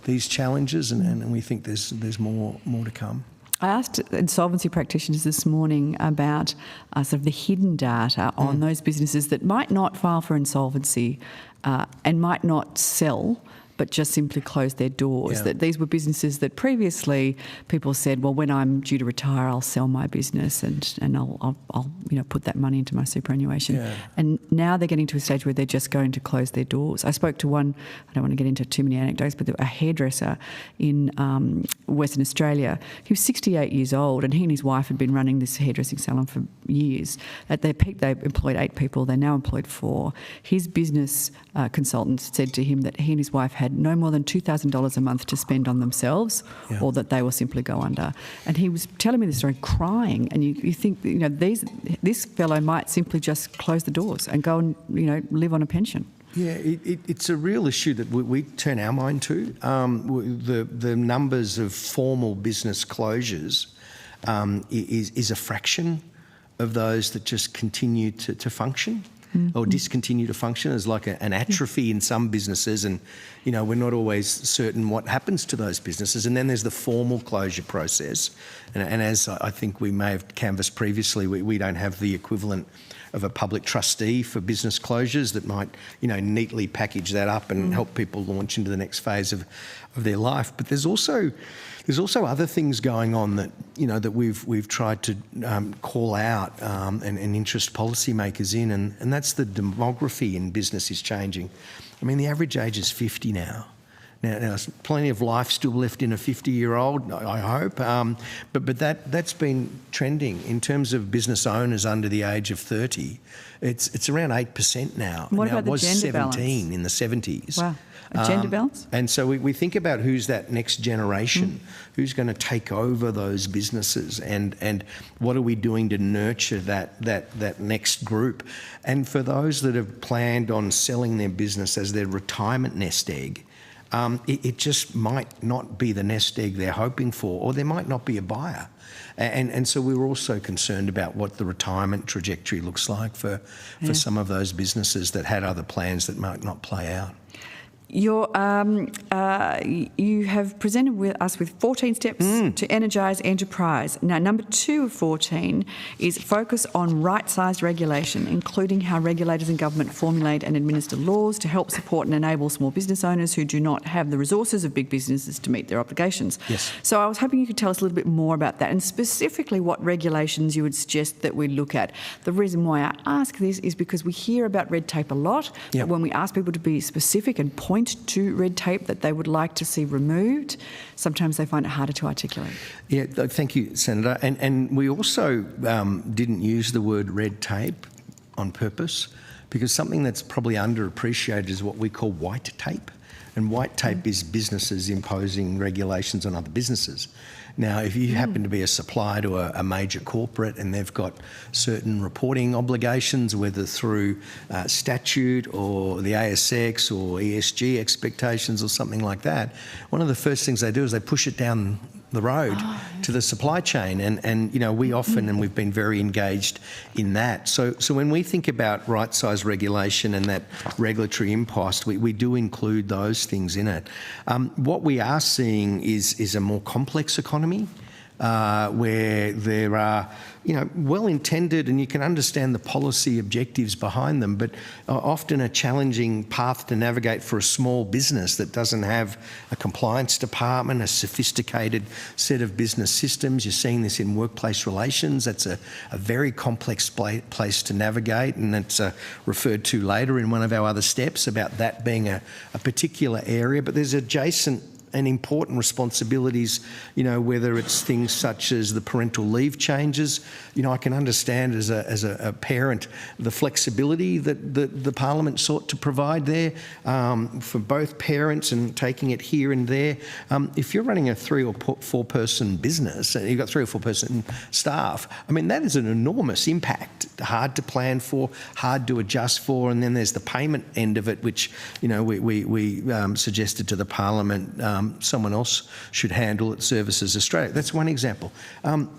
these challenges, and we think there's more to come. I asked insolvency practitioners this morning about sort of the hidden data on those businesses that might not file for insolvency and might not sell, but just simply close their doors. That these were businesses that previously people said, well, when I'm due to retire, I'll sell my business and I'll put that money into my superannuation. Yeah. And now they're getting to a stage where they're just going to close their doors. I spoke to one, I don't want to get into too many anecdotes, but a hairdresser in Western Australia. He was 68 years old, and he and his wife had been running this hairdressing salon for years. At their peak, they employed 8 people. They now employed 4. His business consultant said to him that he and his wife had no more than $2,000 a month to spend on themselves, or that they will simply go under. And he was telling me the story, crying. And you think, you know, this fellow might simply just close the doors and go and, you know, live on a pension. Yeah, it's a real issue that we turn our mind to. The numbers of formal business closures is a fraction of those that just continue to function. Or discontinue to function. As like an atrophy in some businesses, and you know, we're not always certain what happens to those businesses. And then there's the formal closure process, and as I think we may have canvassed previously, we don't have the equivalent of a public trustee for business closures that might, you know, neatly package that up and help people launch into the next phase of their life. But there's also other things going on that, you know, that we've tried to call out and interest policymakers in, and that's the demography in business is changing. I mean, the average age is 50 now. Now there's plenty of life still left in a 50-year-old, I hope, but that's been trending. In terms of business owners under the age of 30, it's around 8% now. What about it was the gender 17 balance? in the 70s. Wow. A gender balance? And so we think about who's that next generation, who's going to take over those businesses, and what are we doing to nurture that next group. And for those that have planned on selling their business as their retirement nest egg, it just might not be the nest egg they're hoping for, or there might not be a buyer. And so we were also concerned about what the retirement trajectory looks like for some of those businesses that had other plans that might not play out. You have presented us with 14 steps to energise enterprise. Now, number 2 of 14 is focus on right-sized regulation, including how regulators and government formulate and administer laws to help support and enable small business owners who do not have the resources of big businesses to meet their obligations. Yes. So I was hoping you could tell us a little bit more about that, and specifically what regulations you would suggest that we look at. The reason why I ask this is because we hear about red tape a lot, but when we ask people to be specific and point to red tape that they would like to see removed, sometimes they find it harder to articulate. Yeah, thank you, Senator. And we also didn't use the word red tape on purpose, because something that's probably underappreciated is what we call white tape. And white tape is businesses imposing regulations on other businesses. Now, if you happen to be a supplier to a major corporate and they've got certain reporting obligations, whether through statute or the ASX or ESG expectations or something like that, one of the first things they do is they push it down the road to the supply chain, and you know, we often, and we've been very engaged in that. So when we think about right-sized regulation and that regulatory impost, we do include those things in it. What we are seeing is a more complex economy, where there are, you know, well-intended, and you can understand the policy objectives behind them, but often a challenging path to navigate for a small business that doesn't have a compliance department, a sophisticated set of business systems. You're seeing this in workplace relations. That's a very complex place to navigate, and it's referred to later in one of our other steps about that being a particular area. But there's adjacent and important responsibilities, you know, whether it's things such as the parental leave changes. You know, I can understand as a parent the flexibility that the Parliament sought to provide there for both parents and taking it here and there. If you're running a 3 or 4 person business and you've got 3 or 4 person staff, I mean, that is an enormous impact, hard to plan for, hard to adjust for, and then there's the payment end of it, which, you know, we suggested to the Parliament someone else should handle at Services Australia. That's one example.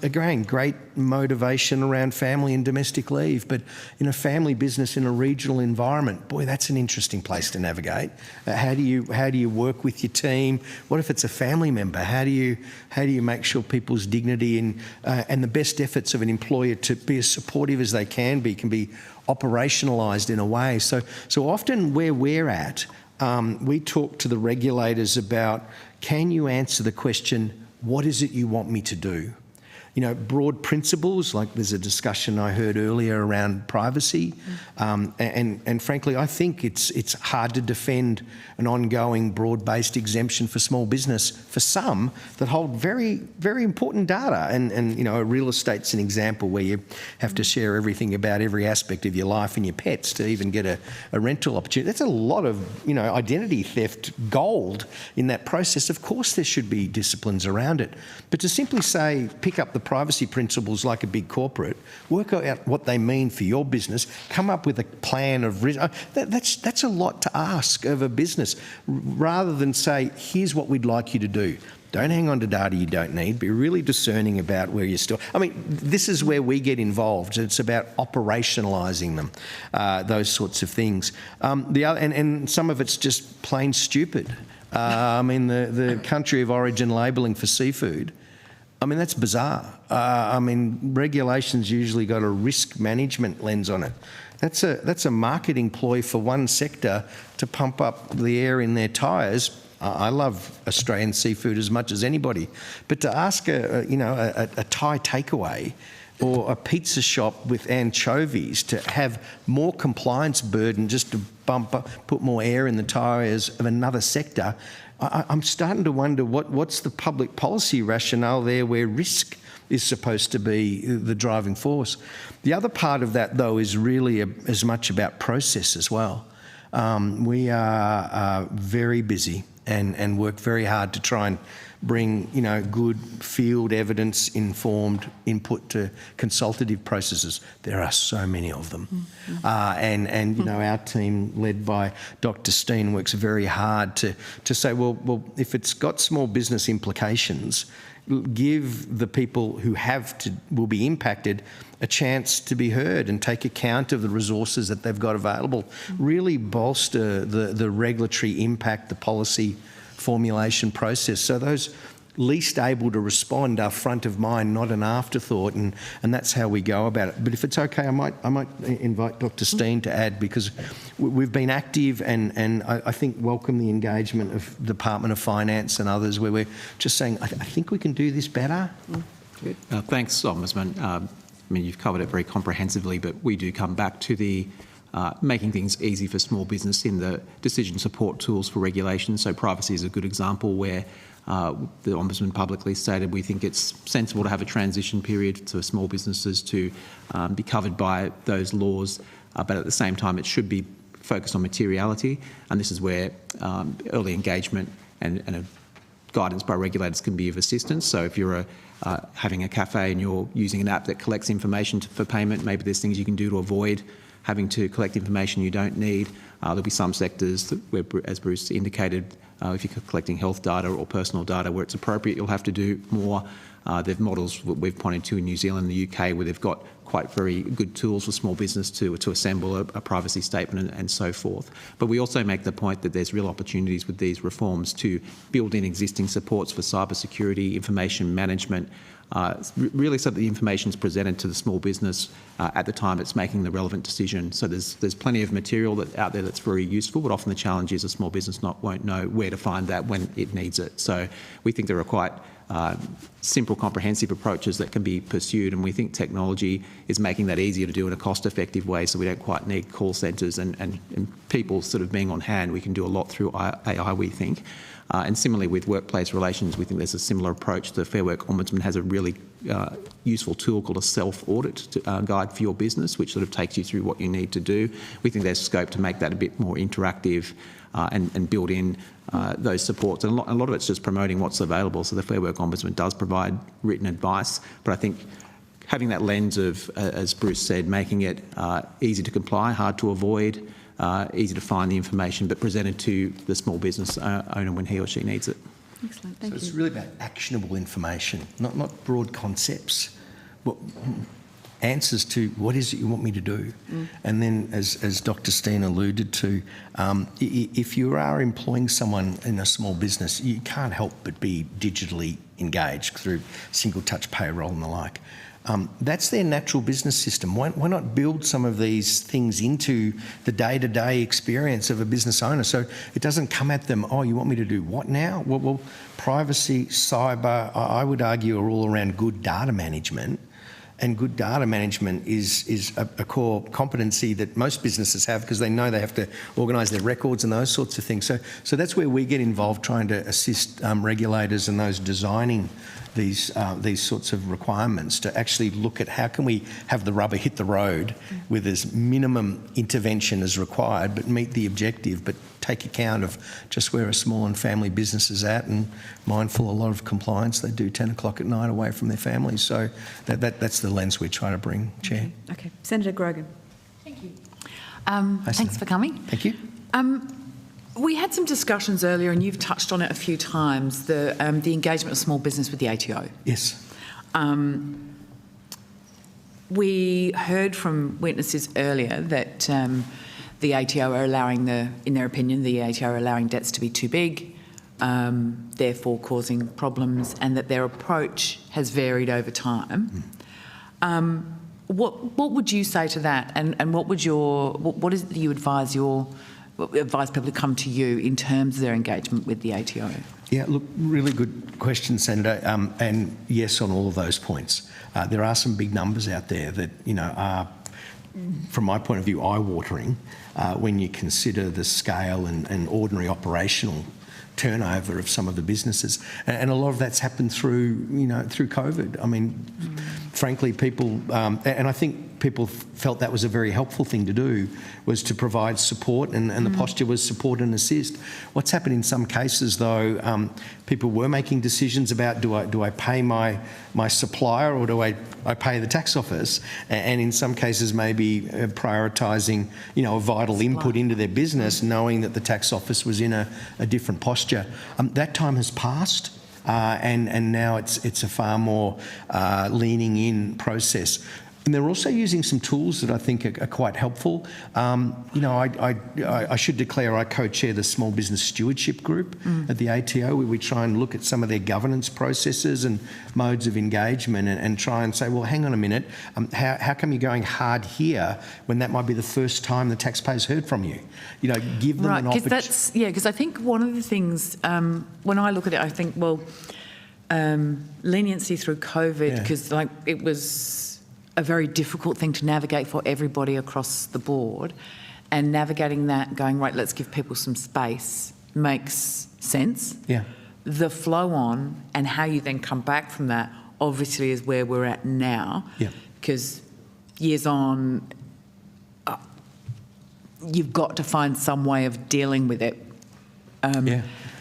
Again, great motivation around family and domestic leave, but in a family business in a regional environment, boy, that's an interesting place to navigate. How do you work with your team? What if it's a family member? How do you make sure people's dignity and the best efforts of an employer to be as supportive as they can be operationalised in a way? So often where we're at, we talk to the regulators about, can you answer the question, what is it you want me to do? You know, broad principles, like there's a discussion I heard earlier around privacy, and frankly, I think it's hard to defend an ongoing broad-based exemption for small business for some that hold very, very important data. And you know, real estate's an example where you have to share everything about every aspect of your life and your pets to even get a rental opportunity. That's a lot of, you know, identity theft gold in that process. Of course, there should be disciplines around it, but to simply say, pick up the privacy principles like a big corporate, work out what they mean for your business, come up with a plan of risk. That's a lot to ask of a business, rather than say, here's what we'd like you to do. Don't hang on to data you don't need. Be really discerning about where you're still. I mean, this is where we get involved. It's about operationalising them, those sorts of things. And some of it's just plain stupid. I mean, the country of origin labelling for seafood, I mean, that's bizarre. I mean, regulations usually got a risk management lens on it. That's a marketing ploy for one sector to pump up the air in their tyres. I love Australian seafood as much as anybody, but to ask a Thai takeaway or a pizza shop with anchovies to have more compliance burden just to put more air in the tyres of another sector, I'm starting to wonder what's the public policy rationale there where risk is supposed to be the driving force. The other part of that, though, is really as much about process as well. We are very busy and work very hard to try and bring, you know, good field evidence informed input to consultative processes. There are so many of them. And you know, our team led by Dr. Steen works very hard to say, well, if it's got small business implications, give the people who will be impacted a chance to be heard and take account of the resources that they've got available. Really bolster the regulatory impact, the policy formulation process. So those least able to respond are front of mind, not an afterthought, and that's how we go about it. But if it's okay, I might invite Dr. Steen to add, because we've been active and I think welcome the engagement of the Department of Finance and others, where we're just saying, I think we can do this better. Good. Thanks, Ombudsman. I mean, you've covered it very comprehensively, but we do come back to the making things easy for small business in the decision support tools for regulation. So privacy is a good example where the Ombudsman publicly stated we think it's sensible to have a transition period to small businesses to be covered by those laws, but at the same time it should be focused on materiality, and this is where early engagement and a guidance by regulators can be of assistance. So if you're having a cafe and you're using an app that collects information for payment, maybe there's things you can do to avoid having to collect information you don't need. There'll be some sectors where, as Bruce indicated, if you're collecting health data or personal data where it's appropriate, you'll have to do more. There's models we've pointed to in New Zealand and the UK where they've got quite very good tools for small business to assemble a privacy statement and so forth. But we also make the point that there's real opportunities with these reforms to build in existing supports for cybersecurity, information management, really so that the information is presented to the small business at the time it's making the relevant decision. So there's plenty of material out there that's very useful, but often the challenge is a small business won't know where to find that when it needs it. So we think there are quite simple, comprehensive approaches that can be pursued, and we think technology is making that easier to do in a cost-effective way, so we don't quite need call centres and people sort of being on hand. We can do a lot through AI, we think. And similarly with workplace relations, we think there's a similar approach. The Fair Work Ombudsman has a really useful tool called a self-audit guide for your business, which sort of takes you through what you need to do. We think there's scope to make that a bit more interactive and build in those supports. And a lot of it's just promoting what's available. So the Fair Work Ombudsman does provide written advice, but I think having that lens of, as Bruce said, making it easy to comply, hard to avoid, easy to find the information, but presented to the small business owner when he or she needs it. Excellent, thank you. So it's really about actionable information, not broad concepts. Answers to what is it you want me to do. And then, as Dr. Steen alluded to, if you are employing someone in a small business, you can't help but be digitally engaged through single touch payroll and the like. That's their natural business system. Why not build some of these things into the day-to-day experience of a business owner so it doesn't come at them, oh, you want me to do what now? Well, privacy, cyber, I would argue are all around good data management. And good data management is a core competency that most businesses have because they know they have to organise their records and those sorts of things. So that's where we get involved, trying to assist regulators and those designing these sorts of requirements to actually look at how can we have the rubber hit the road with as minimum intervention as required, but meet the objective, but take account of just where a small and family business is at, and mindful a lot of compliance they do 10 o'clock at night away from their families. So that's the lens we try to bring, Chair. Okay. Senator Grogan. Thank you. Thanks for coming. Thank you. We had some discussions earlier, and you've touched on it a few times, the engagement of small business with the ATO. Yes. We heard from witnesses earlier that the ATO are allowing in their opinion, the ATO are allowing debts to be too big, therefore causing problems, and that their approach has varied over time. What would you say to that, and what is it that you advise people to come to you in terms of their engagement with the ATO? Yeah, look, really good question, Senator, and yes on all of those points. There are some big numbers out there that, are, from my point of view, eye-watering when you consider the scale and ordinary operational turnover of some of the businesses, and a lot of that's happened through COVID. I mean, frankly, people, and I think people felt that was a very helpful thing to do, was to provide support, and the posture was support and assist. What's happened in some cases, though, people were making decisions about do I pay my supplier or do I pay the tax office, and in some cases maybe prioritising a vital input into their business, knowing that the tax office was in a different posture. That time has passed. and now it's a far more leaning in process. And they're also using some tools that I think are quite helpful. I should declare I co-chair the Small Business Stewardship Group at the ATO, where we try and look at some of their governance processes and modes of engagement and try and say, well, hang on a minute, how come you're going hard here when that might be the first time the taxpayers heard from you? Give them an opportunity. Because I think one of the things, when I look at it, I think, leniency through COVID, because it was a very difficult thing to navigate for everybody across the board, and navigating that, going, right, let's give people some space, makes sense. Yeah. The flow on and how you then come back from that obviously is where we're at now. Yeah. Because years on, you've got to find some way of dealing with it.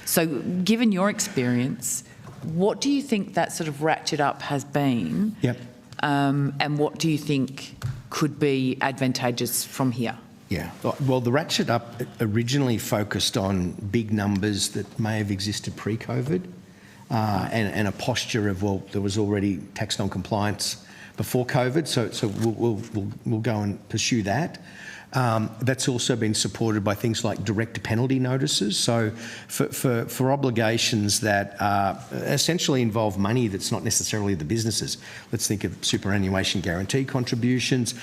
So given your experience, what do you think that sort of ratchet up has been? Yep. And what do you think could be advantageous from here? Yeah, well, the ratchet up originally focused on big numbers that may have existed pre-COVID and a posture of, well, there was already tax non-compliance before COVID, so we'll go and pursue that. That's also been supported by things like direct penalty notices. So for obligations that essentially involve money that's not necessarily the businesses. Let's think of superannuation guarantee contributions,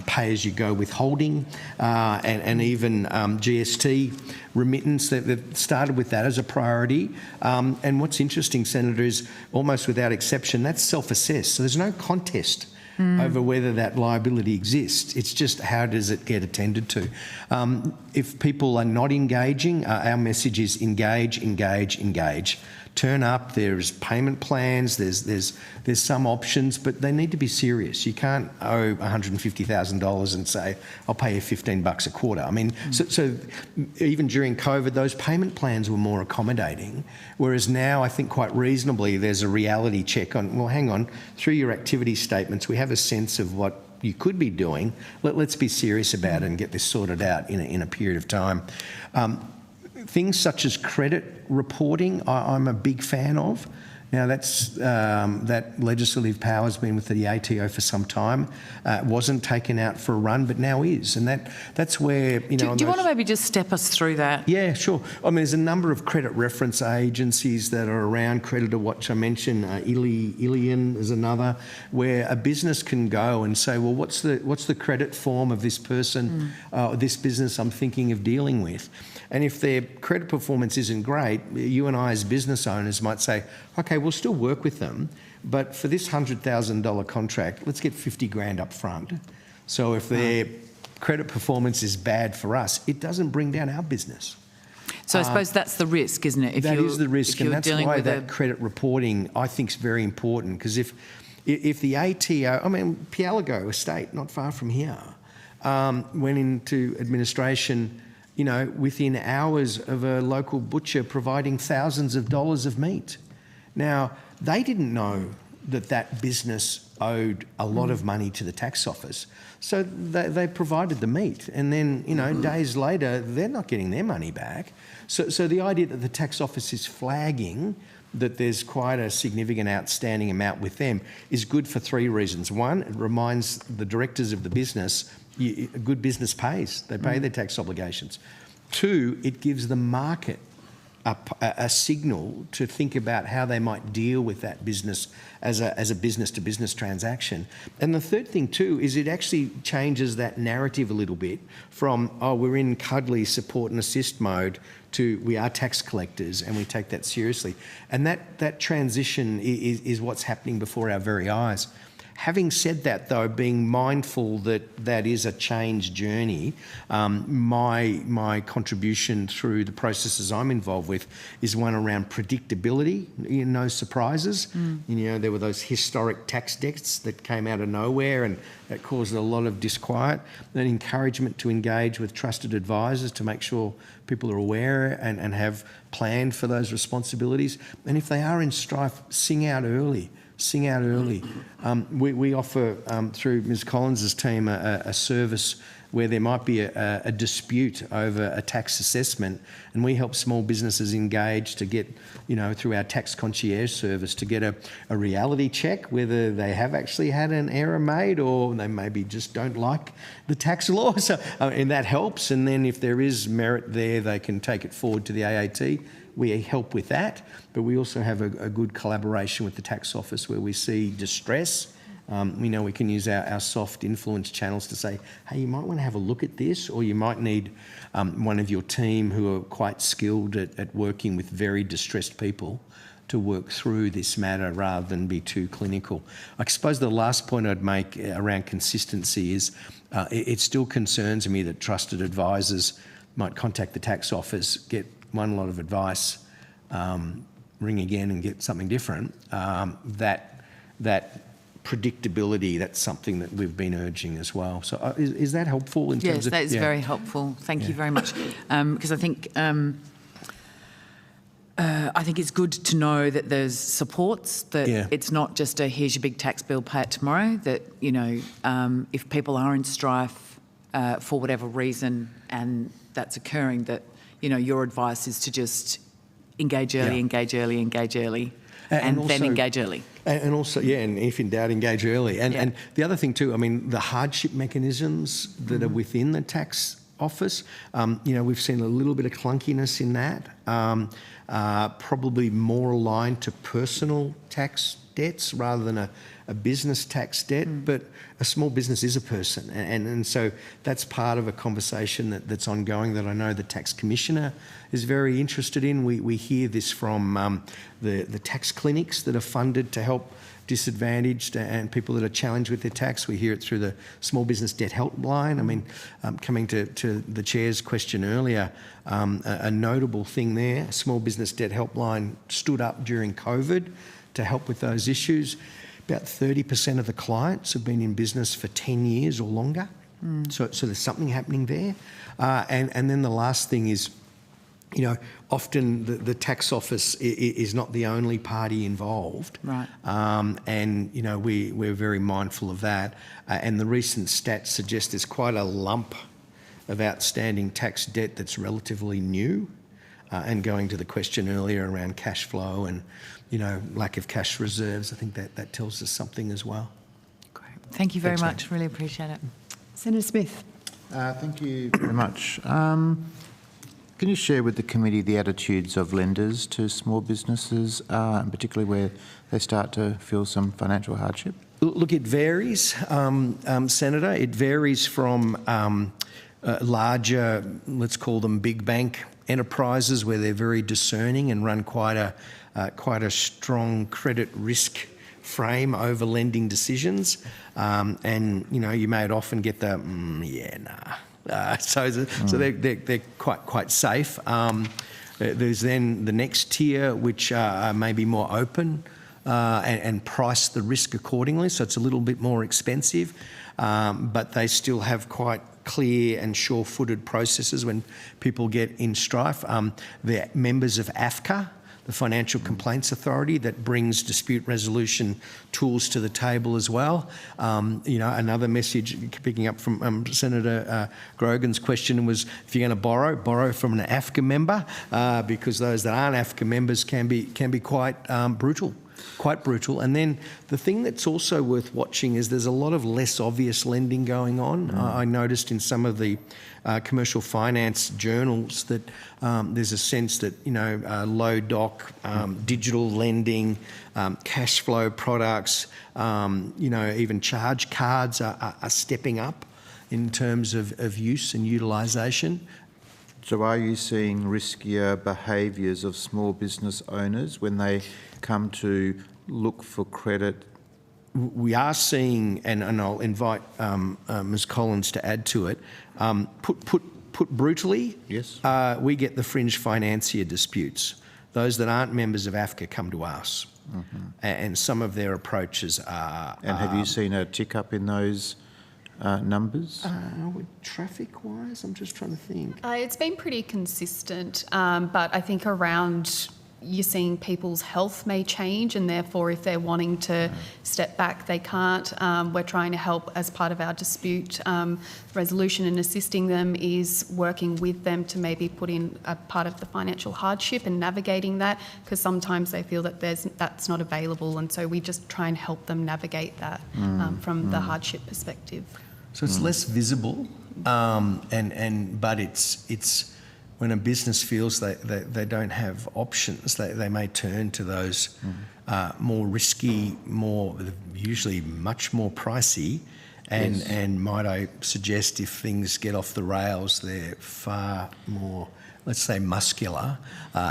pay-as-you-go withholding, and even GST remittance. They've started with that as a priority. And what's interesting, Senator, is almost without exception, that's self-assessed. So there's no contest over whether that liability exists. It's just how does it get attended to. If people are not engaging, our message is engage, engage, engage. Turn up, there's payment plans, there's some options, but they need to be serious. You can't owe $150,000 and say, I'll pay you $15 a quarter. I mean, so even during COVID, those payment plans were more accommodating, whereas now I think quite reasonably there's a reality check on, well, hang on, through your activity statements, we have a sense of what you could be doing. Let's be serious about it and get this sorted out in a period of time. Things such as credit reporting, I'm a big fan of. Now, that legislative power has been with the ATO for some time. It wasn't taken out for a run, but now is. And that's where, Do you want to maybe just step us through that? Yeah, sure. I mean, there's a number of credit reference agencies that are around. Creditor Watch, I mentioned, Ilion is another, where a business can go and say, well, what's the credit form of this person, this business I'm thinking of dealing with? And if their credit performance isn't great, you and I as business owners might say, okay, we'll still work with them, but for this $100,000 contract, let's get 50 grand up front. So if their credit performance is bad for us, it doesn't bring down our business. So I suppose that's the risk, isn't it? That is the risk, and that's why that credit reporting, I think, is very important, because if the ATO, I mean, Pialago Estate, not far from here, went into administration, within hours of a local butcher providing thousands of dollars of meat. Now, they didn't know that business owed a lot of money to the tax office. So they provided the meat. And then, days later, they're not getting their money back. So the idea that the tax office is flagging that there's quite a significant outstanding amount with them is good for three reasons. One, it reminds the directors of the business a good business pays. They pay their tax obligations. Two, it gives the market a signal to think about how they might deal with that business as a business-to-business transaction. And the third thing too is it actually changes that narrative a little bit from, oh, we're in cuddly support and assist mode to we are tax collectors and we take that seriously. And that transition is what's happening before our very eyes. Having said that, though, being mindful that is a change journey, my contribution through the processes I'm involved with is one around predictability, no surprises. There were those historic tax debts that came out of nowhere and that caused a lot of disquiet. An encouragement to engage with trusted advisors to make sure people are aware and have planned for those responsibilities. And if they are in strife, sing out early. We offer, through Ms Collins's team, a service where there might be a dispute over a tax assessment, and we help small businesses engage to get, through our tax concierge service, to get a reality check whether they have actually had an error made or they maybe just don't like the tax law. So, and that helps. And then if there is merit there, they can take it forward to the AAT. We help with that, but we also have a good collaboration with the tax office where we see distress. We know we can use our soft influence channels to say, hey, you might want to have a look at this, or you might need one of your team who are quite skilled at working with very distressed people to work through this matter rather than be too clinical. I suppose the last point I'd make around consistency is it still concerns me that trusted advisors might contact the tax office, get one lot of advice, ring again and get something different. That predictability, that's something that we've been urging as well. So is that helpful in terms of... Yes, that is very helpful. Thank you very much. Because I think it's good to know that there's supports, that it's not just a here's your big tax bill, pay it tomorrow, that, if people are in strife for whatever reason and that's occurring, that, your advice is to just engage early, engage early, engage early, and also, then engage early. And also, and if in doubt, engage early. And the other thing too, the hardship mechanisms that are within the tax office, we've seen a little bit of clunkiness in that, probably more aligned to personal tax debts rather than a business tax debt, but a small business is a person. And so that's part of a conversation that's ongoing that I know the Tax Commissioner is very interested in. We hear this from the tax clinics that are funded to help disadvantaged and people that are challenged with their tax. We hear it through the Small Business Debt Helpline. Coming to the Chair's question earlier, a notable thing there, Small Business Debt Helpline stood up during COVID to help with those issues. About 30% of the clients have been in business for 10 years or longer. So there's something happening there. And then the last thing is, often the tax office is not the only party involved. Right. And, we're very mindful of that. And the recent stats suggest there's quite a lump of outstanding tax debt that's relatively new. And going to the question earlier around cash flow and, lack of cash reserves, I think that tells us something as well. Great. Thank you very Thanks, much. Really appreciate it. Senator Smith. Thank you very much. Can you share with the committee the attitudes of lenders to small businesses, and particularly where they start to feel some financial hardship? Look, it varies, Senator. It varies from larger, let's call them big bank enterprises, where they're very discerning and run quite a strong credit risk frame over lending decisions. And you may often get the so they're quite safe. There's then the next tier, which are maybe more open and price the risk accordingly. So it's a little bit more expensive, but they still have quite clear and sure-footed processes when people get in strife. They're members of AFCA, the Financial Complaints Authority, that brings dispute resolution tools to the table as well. Another message, picking up from Senator Grogan's question, was if you're going to borrow from an AFCA member, because those that aren't AFCA members can be quite brutal. And then the thing that's also worth watching is there's a lot of less obvious lending going on. I noticed in some of the commercial finance journals that there's a sense that, low doc, digital lending, cash flow products, even charge cards are stepping up in terms of use and utilisation. So are you seeing riskier behaviours of small business owners when they come to look for credit? We are seeing, and I'll invite Ms Collins to add to it, put brutally, yes, we get the fringe financier disputes. Those that aren't members of AFCA come to us, and some of their approaches are... And have you seen a tick up in those numbers? Traffic-wise, I'm just trying to think. It's been pretty consistent, but I think around you're seeing people's health may change, and therefore if they're wanting to step back, they can't. We're trying to help as part of our dispute resolution, and assisting them is working with them to maybe put in a part of the financial hardship and navigating that, because sometimes they feel that that's not available, and so we just try and help them navigate that from the hardship perspective. So it's less visible, but it's when a business feels they don't have options, they may turn to those more risky, usually much more pricey, and might I suggest if things get off the rails, they're far more, let's say, muscular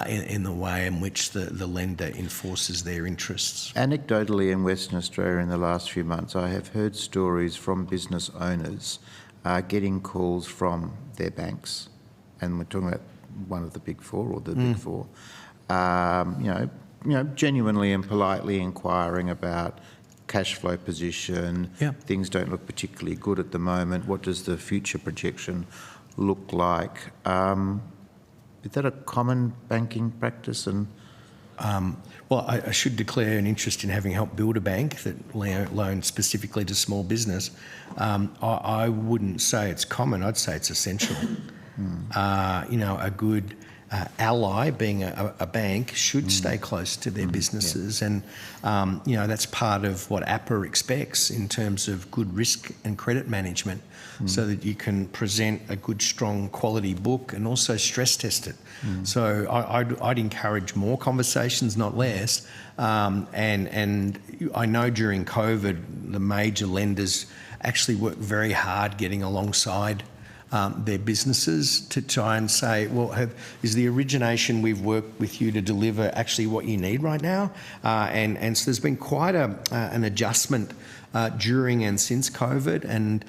in the way in which the lender enforces their interests. Anecdotally, in Western Australia in the last few months, I have heard stories from business owners getting calls from their banks, and we're talking about one of the big four or the big four, genuinely and politely inquiring about cash flow position. Things don't look particularly good at the moment. What does the future projection look like? Is that a common banking practice? And well, I should declare an interest in having helped build a bank that loans specifically to small business. I wouldn't say it's common. I'd say it's essential. A good ally, being a bank, should stay close to their businesses, and that's part of what APRA expects in terms of good risk and credit management, so that you can present a good, strong, quality book and also stress test it. So I'd encourage more conversations, not less. And I know during COVID, the major lenders actually worked very hard getting alongside their businesses to try and say, well, is the origination we've worked with you to deliver actually what you need right now? And so there's been quite an adjustment during and since COVID, and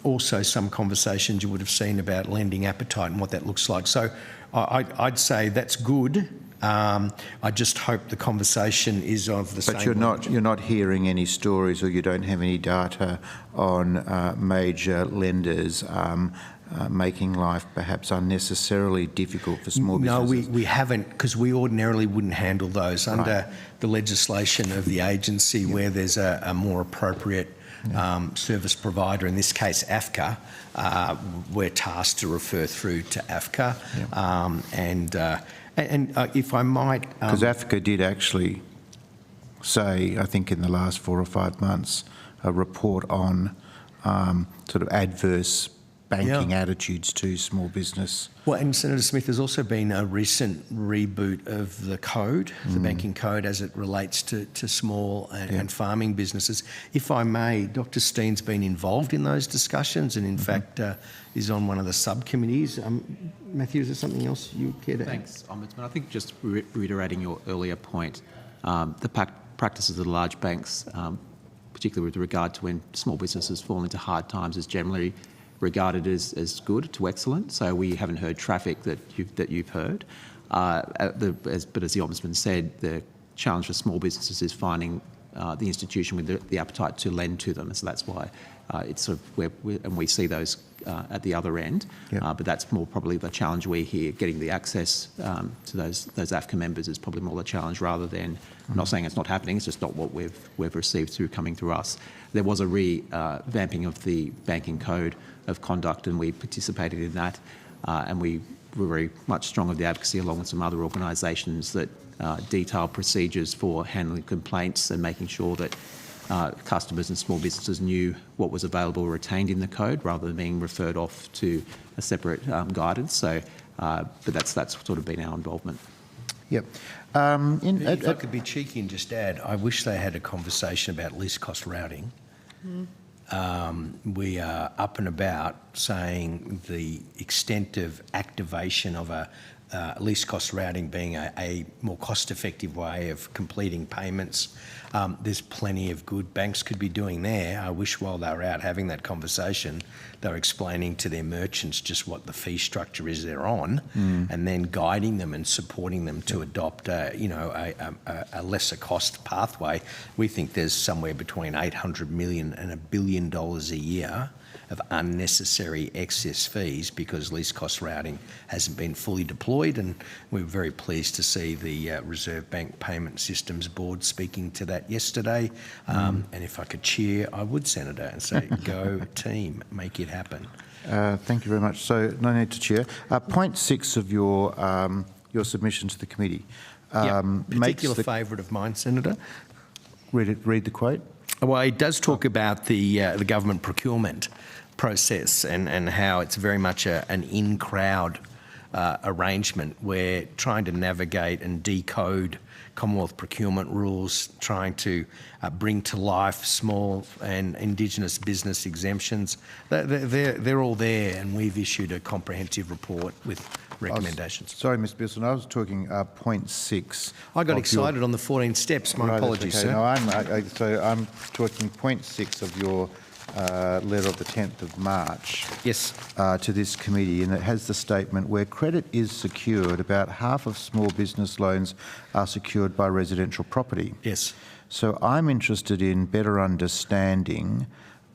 also some conversations you would have seen about lending appetite and what that looks like. So I'd say that's good. I just hope the conversation is of the same. But you're not hearing any stories, or you don't have any data on major lenders making life perhaps unnecessarily difficult for small businesses? No, we haven't, because we ordinarily wouldn't handle those under the legislation of the agency, where there's a more appropriate service provider, in this case AFCA. We're tasked to refer through to AFCA, and if I might... Because AFCA did actually say, I think in the last 4 or 5 months, a report on sort of adverse banking attitudes to small business. Well, and Senator Smith, there's also been a recent reboot of the code, the banking code, as it relates to small and farming businesses. If I may, Dr. Steen's been involved in those discussions, and in fact is on one of the subcommittees. Matthew, is there something else you care to add? Thanks, Ombudsman. I think just reiterating your earlier point, the practices of the large banks, particularly with regard to when small businesses fall into hard times, is generally regarded as good to excellent. So we haven't heard traffic that you've heard. But as the Ombudsman said, the challenge for small businesses is finding the institution with the appetite to lend to them. So that's why it's sort of and we see those at the other end. But that's more probably the challenge we hear. Getting the access to those AFCA members is probably more the challenge, rather than, I'm not saying it's not happening, it's just not what we've received coming through us. There was a revamping of the banking code of conduct, and we participated in that, and we were very much strong of the advocacy, along with some other organisations, that detail procedures for handling complaints and making sure that customers and small businesses knew what was available or retained in the code, rather than being referred off to a separate guidance. So, but that's sort of been our involvement. Yep. If I could be cheeky and just add, I wish they had a conversation about least cost routing. We are up and about saying the extent of activation of a least cost routing being a more cost-effective way of completing payments. There's plenty of good banks could be doing there. I wish while they were out having that conversation, they were explaining to their merchants just what the fee structure is they're on, and then guiding them and supporting them to adopt a lesser cost pathway. We think there's somewhere between $800 million and $1 billion a year of unnecessary excess fees because least cost routing hasn't been fully deployed, and we were very pleased to see the Reserve Bank Payment Systems Board speaking to that yesterday. And if I could cheer, I would, Senator, and say, go team, make it happen. Thank you very much. So no need to cheer. Point 6 of your submission to the committee. Particular favourite of mine, Senator. Read the quote. Well, it does talk about the government procurement process and how it's very much an in-crowd arrangement. We're trying to navigate and decode Commonwealth procurement rules, trying to bring to life small and Indigenous business exemptions. They're all there, and we've issued a comprehensive report with recommendations. Sorry, Mr. Bisson, I was talking point 6. I got excited on the 14 steps. My apologies, okay. sir. No, I'm talking point 6 of your letter of the 10th of March. Yes. To this committee, and it has the statement, where credit is secured, about half of small business loans are secured by residential property. Yes. So I'm interested in better understanding,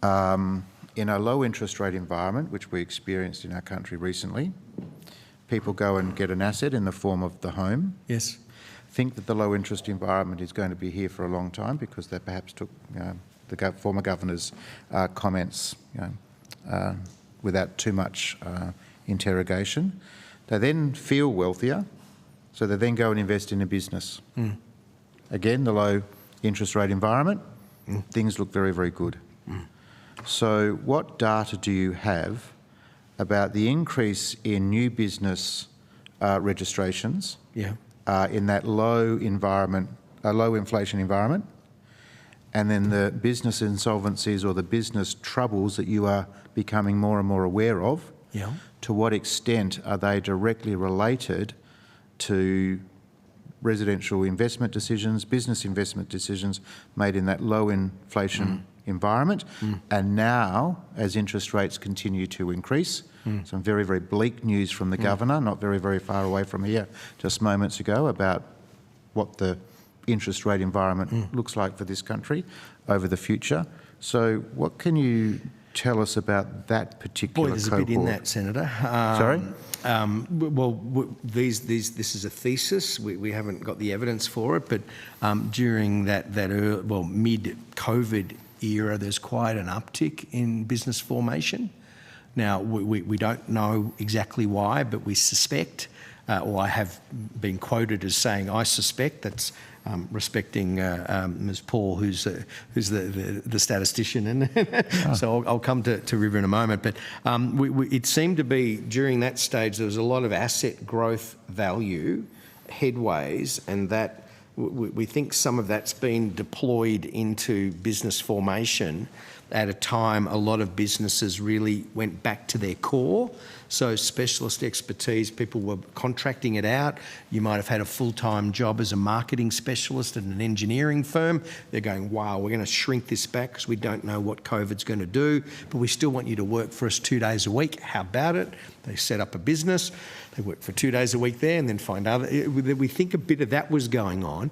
in a low interest rate environment, which we experienced in our country recently, people go and get an asset in the form of the home. Yes. Think that the low interest environment is going to be here for a long time because they perhaps took the former governor's comments without too much interrogation. They then feel wealthier, so they then go and invest in a business. Again, the low interest rate environment, things look very, very good. So what data do you have about the increase in new business registrations in that low inflation environment, and then the business insolvencies or the business troubles that you are becoming more and more aware of? To what extent are they directly related to residential investment decisions, business investment decisions made in that low inflation environment? And now, as interest rates continue to increase, some very, very bleak news from the governor, not very, very far away from here, just moments ago, about what the interest rate environment looks like for this country over the future. So what can you tell us about that particular Boy, there's cohort? a bit in that, Senator. Sorry? This is a thesis. We haven't got the evidence for it, but during that mid-COVID era, there's quite an uptick in business formation. Now, we don't know exactly why, but we suspect, or I have been quoted as saying, I suspect, that's respecting Ms. Paul, who's the statistician, and so I'll come to River in a moment. But it seemed to be during that stage there was a lot of asset growth value, headways, and that we think some of that's been deployed into business formation at a time a lot of businesses really went back to their core. So specialist expertise, people were contracting it out. You might have had a full-time job as a marketing specialist at an engineering firm. They're going, wow, we're going to shrink this back because we don't know what COVID's going to do, but we still want you to work for us 2 days a week. How about it? They set up a business. They work for 2 days a week there and then find other. We think a bit of that was going on.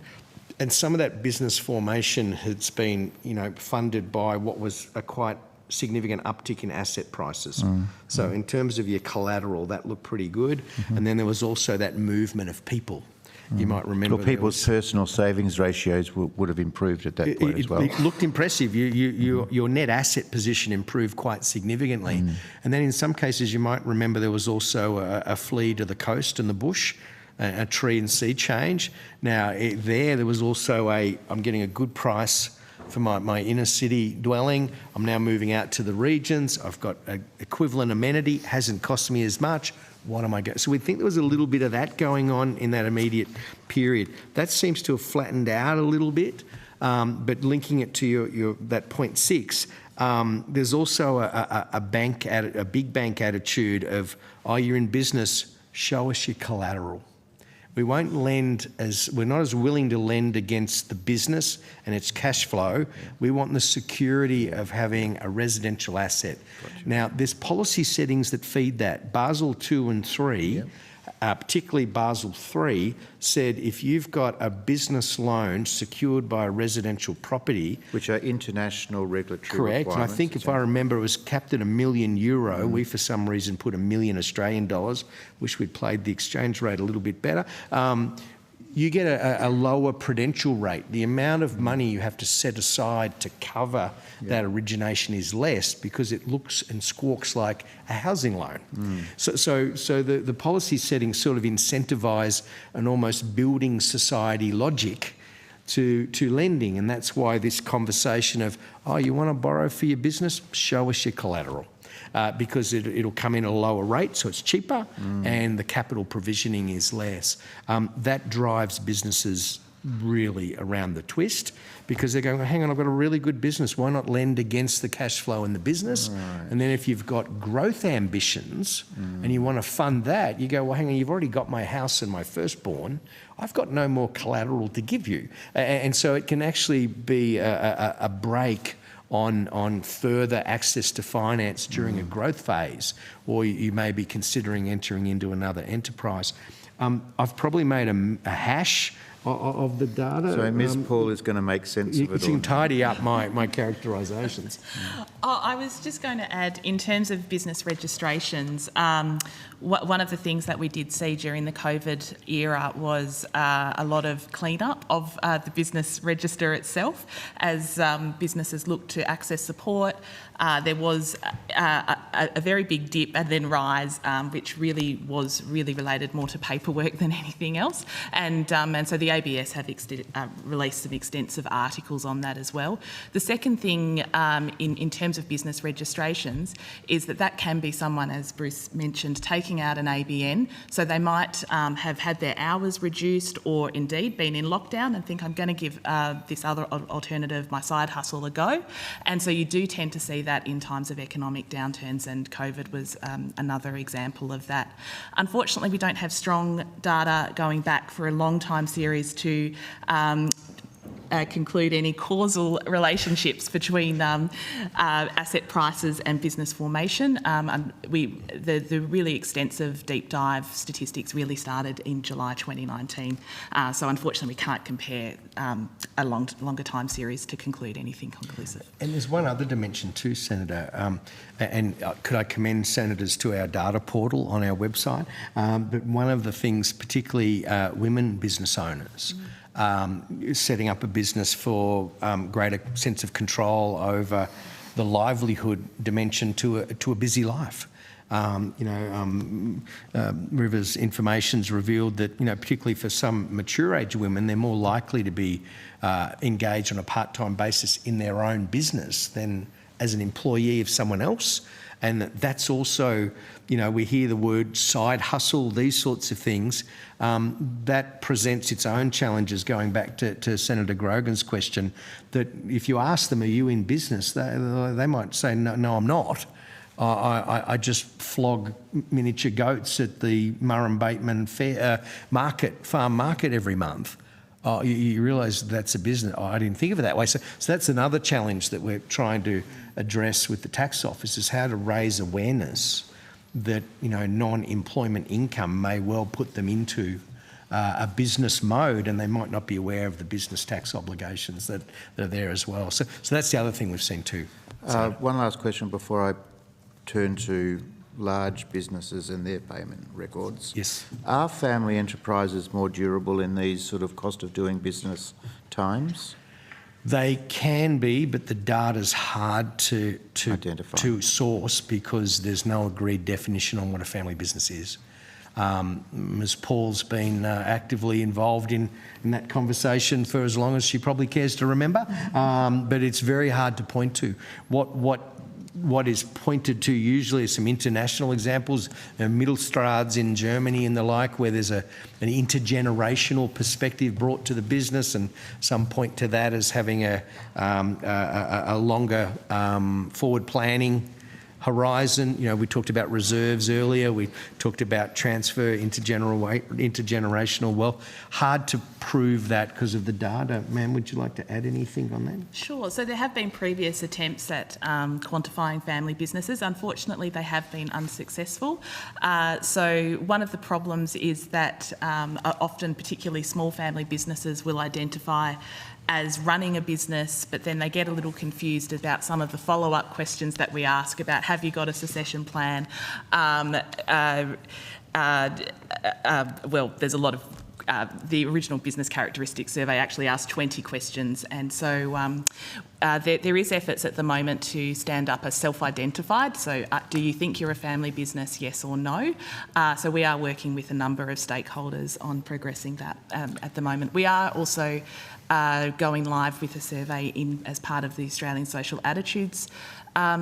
And some of that business formation has been, funded by what was a quite significant uptick in asset prices. So in terms of your collateral, that looked pretty good. And then there was also that movement of people. You might remember... Well, people's personal savings ratios would have improved at that point as well. It looked impressive. Your net asset position improved quite significantly. And then in some cases, you might remember there was also a flee to the coast and the bush, a tree and sea change. Now, there was also I'm getting a good price for my inner city dwelling. I'm now moving out to the regions. I've got an equivalent amenity, hasn't cost me as much. What am I going? So we think there was a little bit of that going on in that immediate period. That seems to have flattened out a little bit. But linking it to that point 6, there's also a big bank attitude of, you're in business, show us your collateral. We won't lend we're not as willing to lend against the business and its cash flow. We want the security of having a residential asset. Now, there's policy settings that feed that. Basel 2 and 3 particularly Basel III, said if you've got a business loan secured by a residential property... Which are international regulatory correct, requirements. and I think if I remember it was capped at €1 million. We for some reason put $1 million Australian dollars. Wish we'd played the exchange rate a little bit better. You get a lower prudential rate. The amount of money you have to set aside to cover that origination is less because it looks and squawks like a housing loan. So the policy settings sort of incentivise an almost building society logic to lending, and that's why this conversation of, oh, you want to borrow for your business? Show us your collateral. Because it'll come in at a lower rate, so it's cheaper, and the capital provisioning is less. That drives businesses really around the twist because they're going, hang on, I've got a really good business. Why not lend against the cash flow in the business? Right. And then if you've got growth ambitions and you want to fund that, you go, well, hang on, you've already got my house and my firstborn. I've got no more collateral to give you. And so it can actually be a break on further access to finance during a growth phase, or you may be considering entering into another enterprise. I've probably made a hash of the data. So Ms. Paul is going to make sense of it all. You can tidy up my characterisations. I was just going to add, in terms of business registrations, one of the things that we did see during the COVID era was a lot of clean-up of the business register itself as businesses looked to access support. There was a very big dip and then rise, which was related more to paperwork than anything else. And so the ABS have released some extensive articles on that as well. The second thing in terms of business registrations is that can be someone, as Bruce mentioned, taking out an ABN. So they might have had their hours reduced or indeed been in lockdown and think, I'm going to give this other alternative, my side hustle, a go. And so you do tend to see that in times of economic downturns, and COVID was another example of that. Unfortunately, we don't have strong data going back for a long time series to conclude any causal relationships between asset prices and business formation. The really extensive deep dive statistics really started in July 2019. So unfortunately we can't compare a longer time series to conclude anything conclusive. And there's one other dimension too, Senator, and could I commend senators to our data portal on our website, but one of the things, particularly women business owners, setting up a business for greater sense of control over the livelihood dimension to a busy life. River's information's revealed that, particularly for some mature age women, they're more likely to be engaged on a part-time basis in their own business than as an employee of someone else. And that's also, we hear the word side hustle, these sorts of things. That presents its own challenges, going back to Senator Grogan's question, that if you ask them, are you in business, they might say, no, I'm not. I just flog miniature goats at the Murrum Bateman farm market every month. You realise that's a business. I didn't think of it that way. So that's another challenge that we're trying to address with the tax office, is how to raise awareness that non-employment income may well put them into a business mode, and they might not be aware of the business tax obligations that are there as well. So that's the other thing we've seen too. One last question before I turn to large businesses and their payment records. Yes. Are family enterprises more durable in these sort of cost of doing business times? They can be, but the data's hard to identify, to source, because there's no agreed definition on what a family business is. Ms. Paul's been actively involved in that conversation for as long as she probably cares to remember, but it's very hard to point to. What is pointed to usually is some international examples, Mittelstrads in Germany and the like, where there's an intergenerational perspective brought to the business, and some point to that as having a longer forward planning horizon. You know, we talked about reserves earlier. We talked about transfer intergenerational wealth. Hard to prove that because of the data. Ma'am, would you like to add anything on that? Sure. So there have been previous attempts at quantifying family businesses. Unfortunately, they have been unsuccessful. So one of the problems is that often, particularly small family businesses, will identify as running a business, but then they get a little confused about some of the follow-up questions that we ask about, have you got a succession plan? Well, there's a lot of the original business characteristics survey actually asked 20 questions, and so there is efforts at the moment to stand up a self-identified. So do you think you're a family business, yes or no? So we are working with a number of stakeholders on progressing that at the moment. We are also going live with a survey as part of the Australian Social Attitudes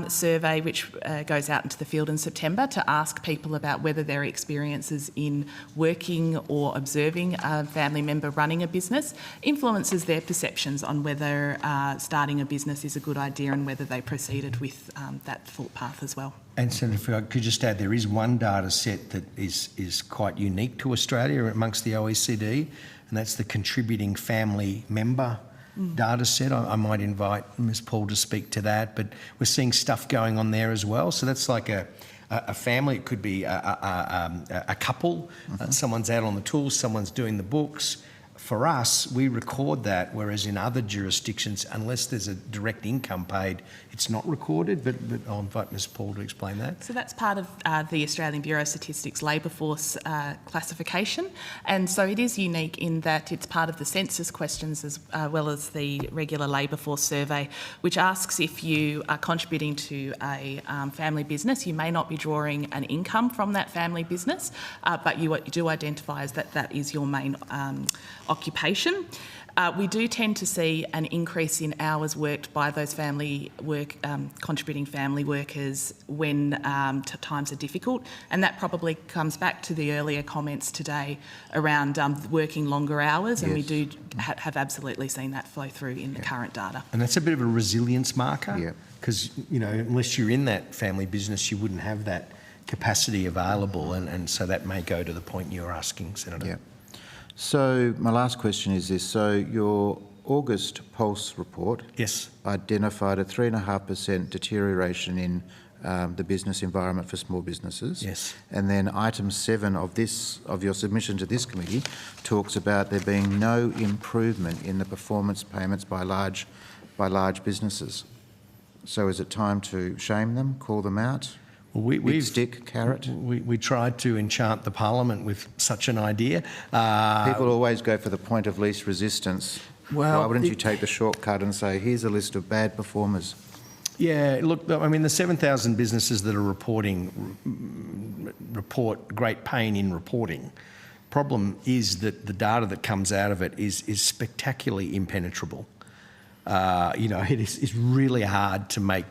survey, which goes out into the field in September, to ask people about whether their experiences in working or observing a family member running a business influences their perceptions on whether starting a business is a good idea and whether they proceeded with that thought path as well. And Senator, if I could just add, there is one data set that is quite unique to Australia amongst the OECD, and that's the contributing family member data set. I might invite Ms Paul to speak to that, but we're seeing stuff going on there as well. So that's like a family. It could be a couple. Someone's out on the tools, someone's doing the books. For us, we record that, whereas in other jurisdictions, unless there's a direct income paid, it's not recorded. But I'll invite Ms Paul to explain that. So that's part of the Australian Bureau of Statistics labour force classification, and so it is unique in that it's part of the census questions as well as the regular labour force survey, which asks if you are contributing to a family business. You may not be drawing an income from that family business, but you do identify as that is your main occupation. We do tend to see an increase in hours worked by those contributing family workers when times are difficult, and that probably comes back to the earlier comments today around working longer hours, and we do have absolutely seen that flow through in the current data. And that's a bit of a resilience marker, because you know, unless you're in that family business, you wouldn't have that capacity available, and so that may go to the point you're asking, Senator. Yeah. So my last question is this. So your August Pulse report identified a 3.5% deterioration in the business environment for small businesses. Yes. And then item 7 of your submission to this committee talks about there being no improvement in the performance payments by large businesses. So is it time to shame them, call them out? Big stick, carrot? We tried to enchant the Parliament with such an idea. People always go for the point of least resistance. Well, why wouldn't you take the shortcut and say, here's a list of bad performers? Yeah, look, I mean, the 7,000 businesses that are report great pain in reporting. Problem is that the data that comes out of it is spectacularly impenetrable. You know, it's really hard to make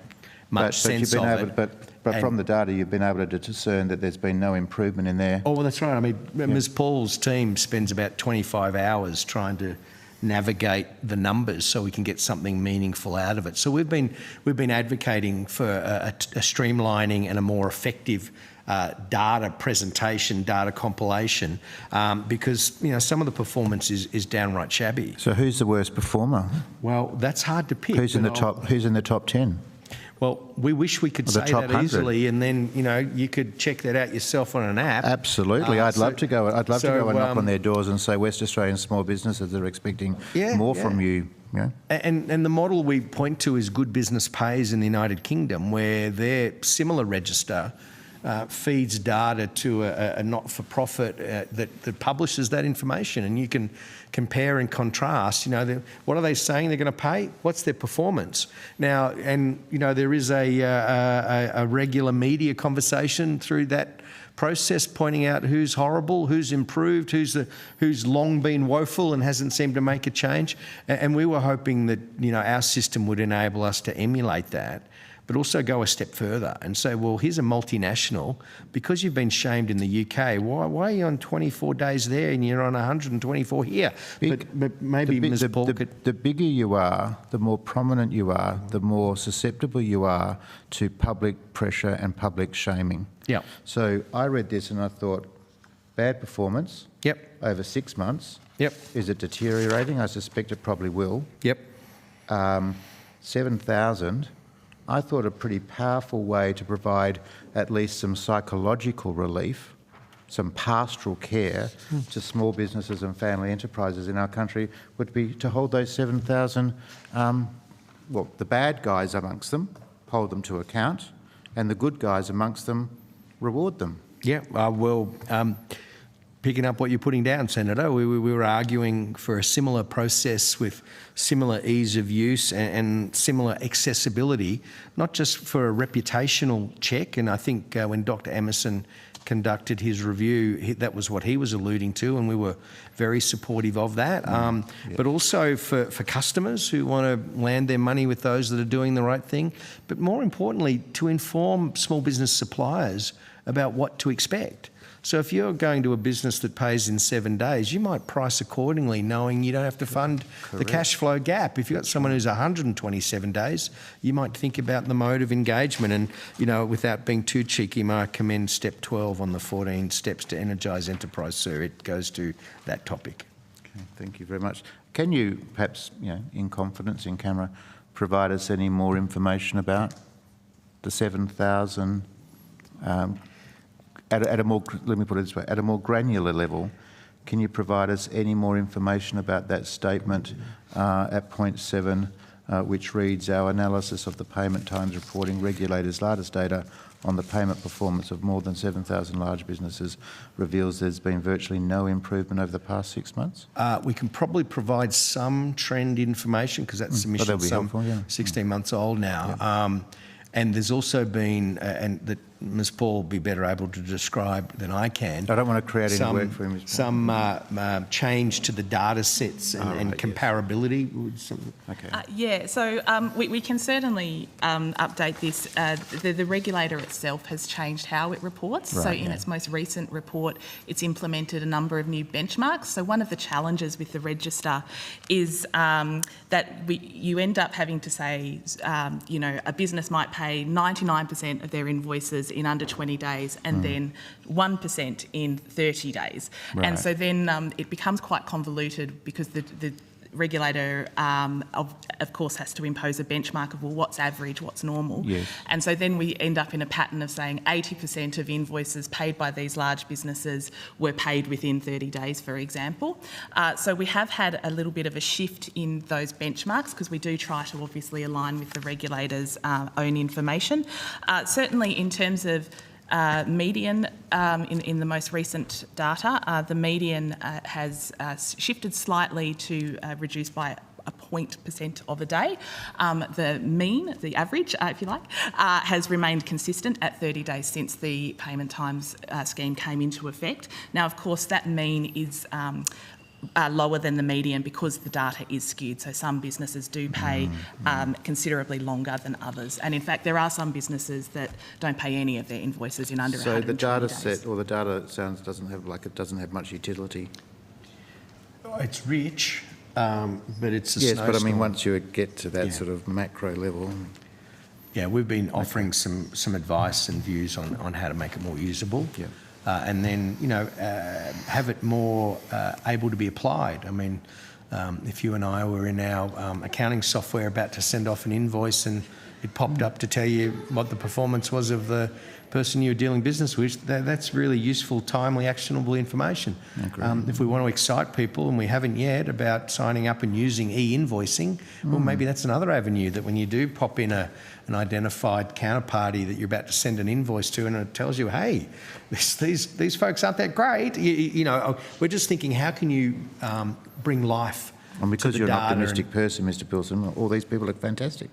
much sense of it. But from the data, you've been able to discern that there's been no improvement in there. Oh, well, that's right. I mean, Ms Paul's team spends about 25 hours trying to navigate the numbers so we can get something meaningful out of it. So we've been advocating for a streamlining and a more effective data presentation, data compilation, because you know some of the performance is downright shabby. So who's the worst performer? Well, that's hard to pick. Who's in the top 10? Well, we wish we could say that 100. Easily, and then you know you could check that out yourself on an app. Absolutely, I'd love to go and knock on their doors and say, West Australian small businesses are expecting more from you. Yeah. And the model we point to is Good Business Pays in the United Kingdom, where their similar register feeds data to a not-for-profit that publishes that information, and you can compare and contrast. You know, what are they saying they're going to pay? What's their performance? Now, and you know, there is a regular media conversation through that process, pointing out who's horrible, who's improved, who's long been woeful and hasn't seemed to make a change. And we were hoping that you know our system would enable us to emulate that. but also go a step further and say, well, here's a multinational. Because you've been shamed in the UK, why are you on 24 days there and you're on 124 here? But maybe Ms. Paul the bigger you are, the more prominent you are, the more susceptible you are to public pressure and public shaming. Yeah. So I read this and I thought, bad performance. Yep. Over 6 months. Yep. Is it deteriorating? I suspect it probably will. Yep. 7,000. I thought a pretty powerful way to provide at least some psychological relief, some pastoral care to small businesses and family enterprises in our country would be to hold those 7,000, well, the bad guys amongst them, hold them to account, and the good guys amongst them, reward them. Yeah, picking up what you're putting down, Senator, we were arguing for a similar process with similar ease of use and similar accessibility, not just for a reputational check. And I think when Dr. Emerson conducted his review, that was what he was alluding to, and we were very supportive of that. But also for customers who want to land their money with those that are doing the right thing, but more importantly, to inform small business suppliers about what to expect. So if you're going to a business that pays in 7 days, you might price accordingly, knowing you don't have to fund the cash flow gap. If you've got someone who's 127 days, you might think about the mode of engagement. And, you know, without being too cheeky, may I commend step 12 on the 14 steps to energise enterprise, sir. It goes to that topic. Okay, thank you very much. Can you perhaps, you know, in confidence, in camera, provide us any more information about the 7,000 at a more, let me put it this way, at a more granular level, can you provide us any more information about that statement at point 7, which reads, our analysis of the payment times reporting regulators' latest data on the payment performance of more than 7,000 large businesses reveals there's been virtually no improvement over the past 6 months? We can probably provide some trend information because that submission is 16 months old now. Yeah. And there's also been, and that Ms. Paul will be better able to describe than I can. I don't want to create any work for him. Some change to the data sets and comparability. Yeah, so we can certainly update this. The regulator itself has changed how it reports. Right, so in its most recent report, it's implemented a number of new benchmarks. So one of the challenges with the register is that you end up having to say, you know, a business might pay 99% of their invoices in under 20 days and then 1% in 30 days. Right. And so then it becomes quite convoluted because the regulator, of course, has to impose a benchmark of, well, what's average, what's normal. Yes. And so then we end up in a pattern of saying 80% of invoices paid by these large businesses were paid within 30 days, for example. So we have had a little bit of a shift in those benchmarks because we do try to obviously align with the regulator's own information. Certainly in terms of median, in the most recent data, the median has shifted slightly to reduce by a 0.% of a day. The mean, the average, if you like, has remained consistent at 30 days since the payment times scheme came into effect. Now, of course, that mean is lower than the median because the data is skewed. So some businesses do pay considerably longer than others. And in fact, there are some businesses that don't pay any of their invoices in under 120 days. So the data set or the data sounds doesn't have much utility. It's rich, but it's a yes, but I mean snowstorm. once you get to that sort of macro level. Yeah, we've been offering some advice and views on how to make it more usable. Yeah. And then, you know, have it more able to be applied. I mean, if you and I were in our accounting software about to send off an invoice and it popped up to tell you what the performance was of the person you're dealing business with, that's really useful, timely, actionable information. If we want to excite people, and we haven't yet, about signing up and using e-invoicing, well, maybe that's another avenue that when you do pop in an identified counterparty that you're about to send an invoice to and it tells you, hey, these folks aren't that great. You know, we're just thinking, how can you bring life and because to the you're an data optimistic person, Mr. Pilson, all these people look fantastic.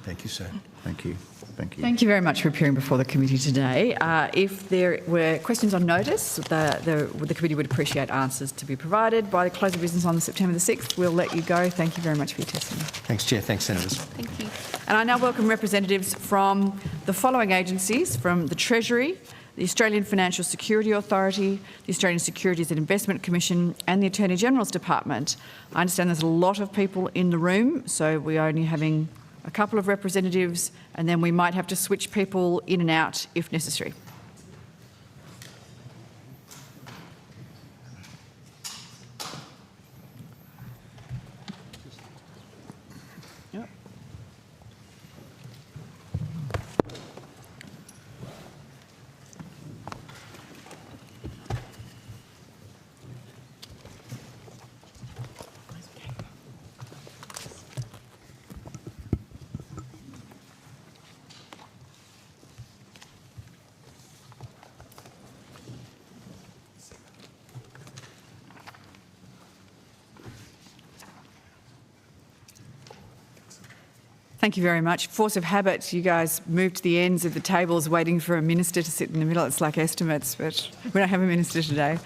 Thank you, sir. Thank you. Thank you. Thank you very much for appearing before the committee today. If there were questions on notice, the committee would appreciate answers to be provided by the close of business on September the 6th. We'll let you go. Thank you very much for your testimony. Thanks, Chair. Thanks, Senators. Thank you. And I now welcome representatives from the following agencies: from the Treasury, the Australian Financial Security Authority, the Australian Securities and Investment Commission and the Attorney General's Department. I understand there's a lot of people in the room, so we're only having a couple of representatives, and then we might have to switch people in and out if necessary. Thank you very much. Force of habit, you guys moved to the ends of the tables waiting for a minister to sit in the middle. It's like estimates, but we don't have a minister today.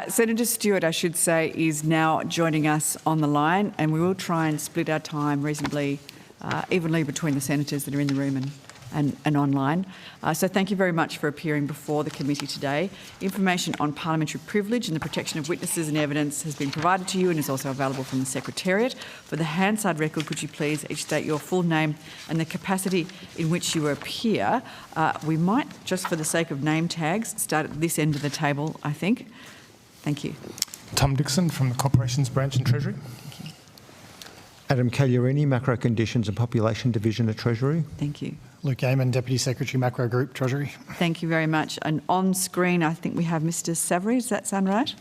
Senator Stewart, I should say, is now joining us on the line, and we will try and split our time reasonably evenly between the senators that are in the room and online. So thank you very much for appearing before the committee today. Information on parliamentary privilege and the protection of witnesses and evidence has been provided to you and is also available from the Secretariat. For the Hansard record, could you please each state your full name and the capacity in which you appear? We might, just for the sake of name tags, start at this end of the table, I think. Thank you. Tom Dixon from the Corporations Branch and Treasury. Adam Cagliarini, Macro Conditions and Population Division at Treasury. Thank you. Luke Amon, Deputy Secretary, Macro Group, Treasury. Thank you very much. And on screen, I think we have Mr. Savary. Does that sound right?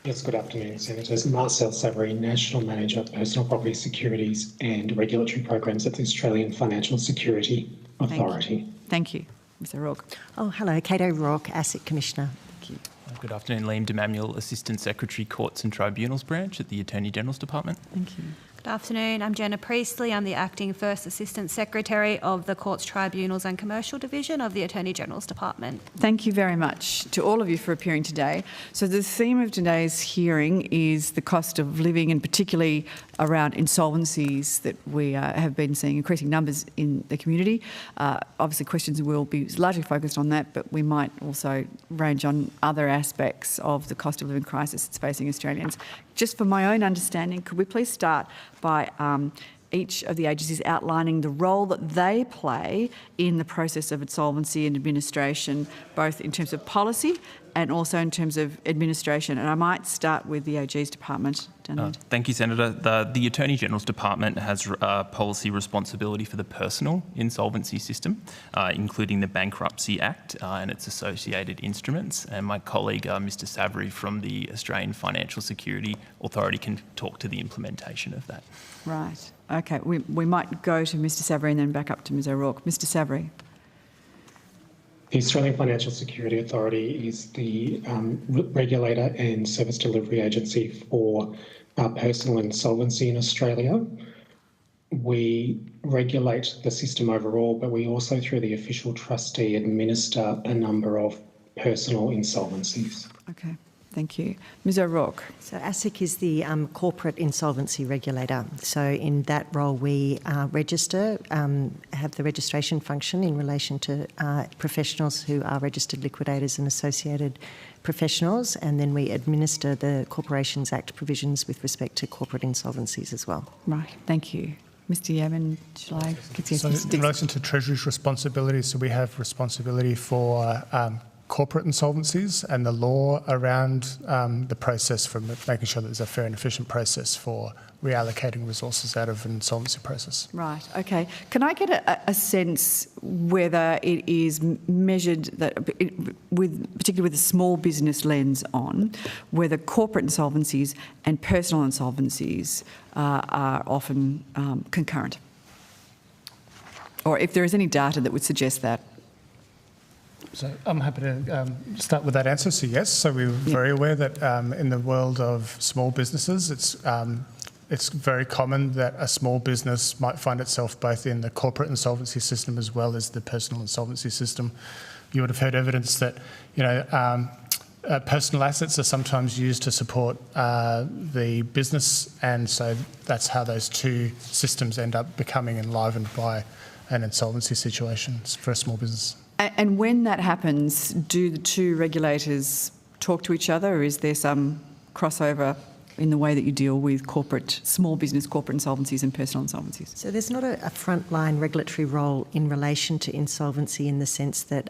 Yes, good afternoon, Senators. Marcel Savary, National Manager, Personal Property Securities and Regulatory Programs at the Australian Financial Security Authority. Thank you. Mr. Rourke. Oh, hello. Kate O'Rourke, Asset Commissioner. Thank you. Good afternoon, Liam DeManuel, Assistant Secretary, Courts and Tribunals Branch at the Attorney General's Department. Thank you. Good afternoon, I'm Jenna Priestley. I'm the Acting First Assistant Secretary of the Courts, Tribunals and Commercial Division of the Attorney General's Department. Thank you very much to all of you for appearing today. So the theme of today's hearing is the cost of living, and particularly around insolvencies that we have been seeing increasing numbers in the community. Obviously questions will be largely focused on that, but we might also range on other aspects of the cost of living crisis that's facing Australians. Just for my own understanding, could we please start by each of the agencies outlining the role that they play in the process of insolvency and administration, both in terms of policy and also in terms of administration? And I might start with the AG's department. Thank you, Senator. The Attorney General's Department has policy responsibility for the personal insolvency system, including the Bankruptcy Act and its associated instruments. And my colleague, Mr. Savary from the Australian Financial Security Authority, can talk to the implementation of that. Right. Okay. We might go to Mr. Savary and then back up to Ms. O'Rourke. Mr. Savary. The Australian Financial Security Authority is the regulator and service delivery agency for personal insolvency in Australia. We regulate the system overall, but we also, through the official trustee, administer a number of personal insolvencies. Okay. Thank you. Ms. O'Rourke. So ASIC is the corporate insolvency regulator. So in that role we register, have the registration function in relation to professionals who are registered liquidators and associated professionals, and then we administer the Corporations Act provisions with respect to corporate insolvencies as well. Right. Thank you. Mr. Yemen, shall I continue? So in relation to Treasury's responsibility, so we have responsibility for corporate insolvencies and the law around the process for making sure that there's a fair and efficient process for reallocating resources out of an insolvency process. Right, okay. Can I get a sense whether it is measured, that, particularly with a small business lens on, whether corporate insolvencies and personal insolvencies are often concurrent? Or if there is any data that would suggest that? So I'm happy to start with that answer. So yes, so we're very aware that in the world of small businesses, it's it's very common that a small business might find itself both in the corporate insolvency system as well as the personal insolvency system. You would have heard evidence that, personal assets are sometimes used to support the business, and so that's how those two systems end up becoming enlivened by an insolvency situation for a small business. And when that happens, do the two regulators talk to each other, or is there some crossover in the way that you deal with small business corporate insolvencies and personal insolvencies? So there's not a frontline regulatory role in relation to insolvency, in the sense that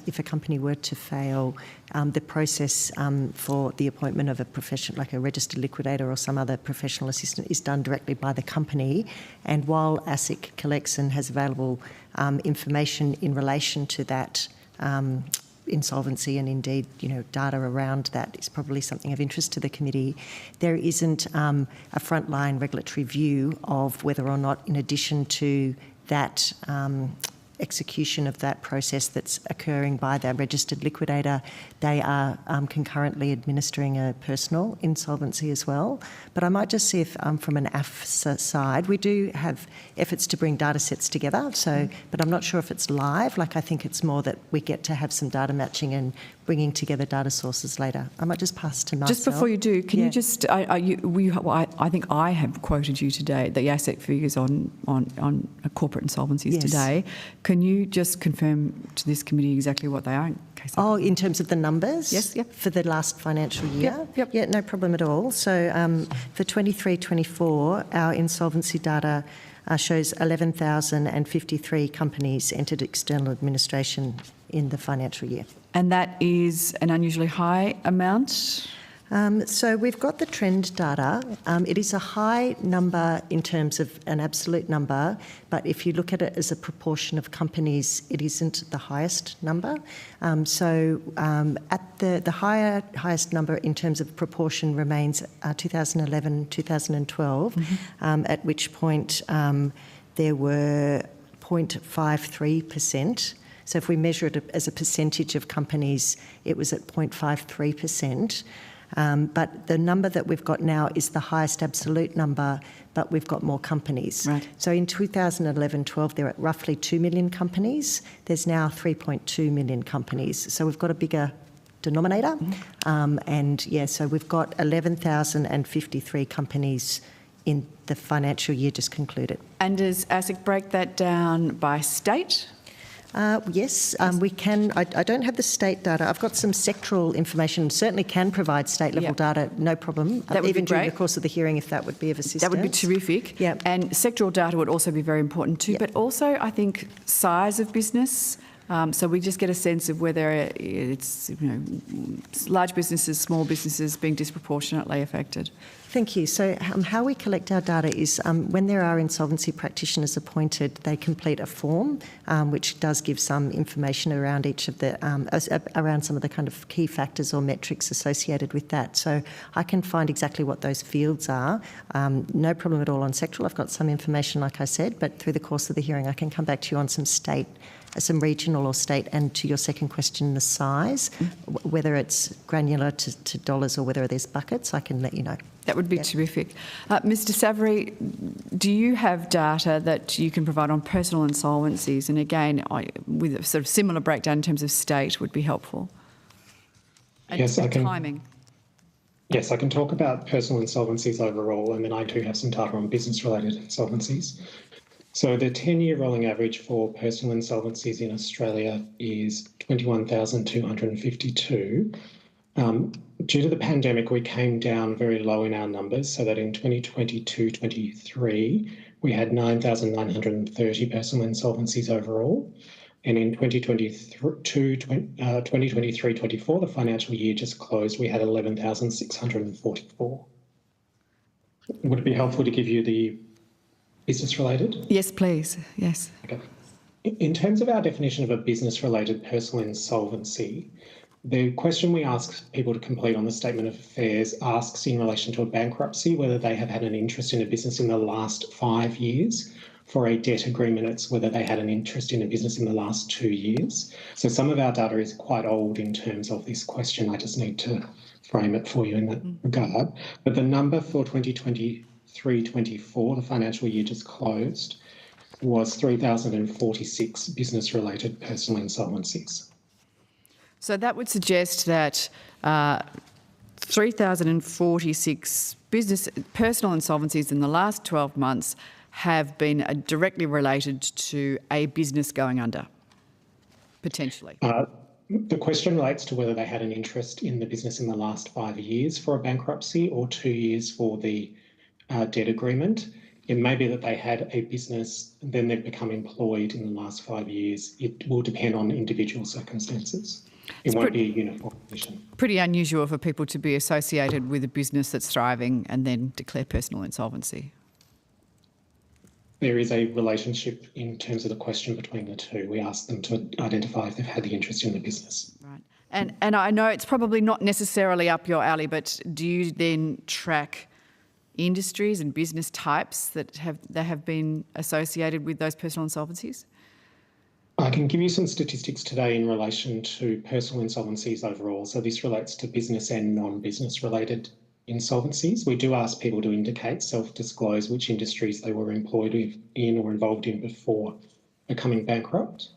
if a company were to fail, the process for the appointment of a professional, like a registered liquidator or some other professional assistant, is done directly by the company. And while ASIC collects and has available information in relation to that insolvency, and indeed, data around that is probably something of interest to the committee, there isn't a frontline regulatory view of whether or not, in addition to that execution of that process that's occurring by the registered liquidator, they are concurrently administering a personal insolvency as well. But I might just see if from an AFSA side, we do have efforts to bring data sets together, but I'm not sure if it's live. I think it's more that we get to have some data matching and bringing together data sources later. I might just pass to Marcel. Just before you do, can you just, I think I have quoted you today, the ASIC figures on corporate insolvencies today. Can you just confirm to this committee exactly what they are? In terms of the numbers? Yes, yep. For the last financial year? Yep. Yeah, no problem at all. So for 23-24, our insolvency data shows 11,053 companies entered external administration in the financial year. And that is an unusually high amount? So we've got the trend data. It is a high number in terms of an absolute number, but if you look at it as a proportion of companies, it isn't the highest number. So at the highest number in terms of proportion remains 2011, 2012, at which point there were 0.53%. So if we measure it as a percentage of companies, it was at 0.53%. But the number that we've got now is the highest absolute number, but we've got more companies. Right. So in 2011-12, there were roughly 2 million companies. There's now 3.2 million companies. So we've got a bigger denominator. So we've got 11,053 companies in the financial year just concluded. And does ASIC break that down by state? Yes, we can. I don't have the state data. I've got some sectoral information. Certainly can provide state-level data, no problem. That would even be great. during the course of the hearing, if that would be of assistance. That would be terrific. Yeah. And sectoral data would also be very important too, but also I think size of business. So we just get a sense of whether it's large businesses, small businesses being disproportionately affected. Thank you. So how we collect our data is when there are insolvency practitioners appointed, they complete a form which does give some information around each of the around some of the kind of key factors or metrics associated with that. So I can find exactly what those fields are. No problem at all on sectoral. I've got some information, like I said, but through the course of the hearing, I can come back to you on some regional or state, and to your second question, the size, whether it's granular to dollars or whether there's buckets, I can let you know. That would be terrific. Mr Savary, do you have data that you can provide on personal insolvencies? And again, with a sort of similar breakdown in terms of state would be helpful. And yes, I can. Timing. Yes, I can talk about personal insolvencies overall, and then I do have some data on business-related insolvencies. So the 10-year rolling average for personal insolvencies in Australia is 21,252. Due to the pandemic, we came down very low in our numbers, so that in 2022-23, we had 9,930 personal insolvencies overall. And in 2023-24, the financial year just closed, we had 11,644. Would it be helpful to give you the business-related? Yes, please. Yes. Okay. In terms of our definition of a business-related personal insolvency, the question we ask people to complete on the Statement of Affairs asks in relation to a bankruptcy whether they have had an interest in a business in the last 5 years. For a debt agreement, it's whether they had an interest in a business in the last 2 years. So some of our data is quite old in terms of this question. I just need to frame it for you in that regard. But the number for 2023 3/24, the financial year just closed, was 3,046 business-related personal insolvencies. So that would suggest that 3,046 personal insolvencies in the last 12 months have been directly related to a business going under, potentially. The question relates to whether they had an interest in the business in the last 5 years for a bankruptcy or 2 years for the debt agreement. It may be that they had a business and then they've become employed in the last 5 years. It will depend on individual circumstances. It won't be a uniform position. Pretty unusual for people to be associated with a business that's thriving and then declare personal insolvency. There is a relationship in terms of the question between the two. We ask them to identify if they've had the interest in the business. Right. And I know it's probably not necessarily up your alley, but do you then track industries and business types that have been associated with those personal insolvencies? I can give you some statistics today in relation to personal insolvencies overall. So this relates to business and non-business related insolvencies. We do ask people to indicate, self-disclose which industries they were employed in or involved in before becoming bankrupt.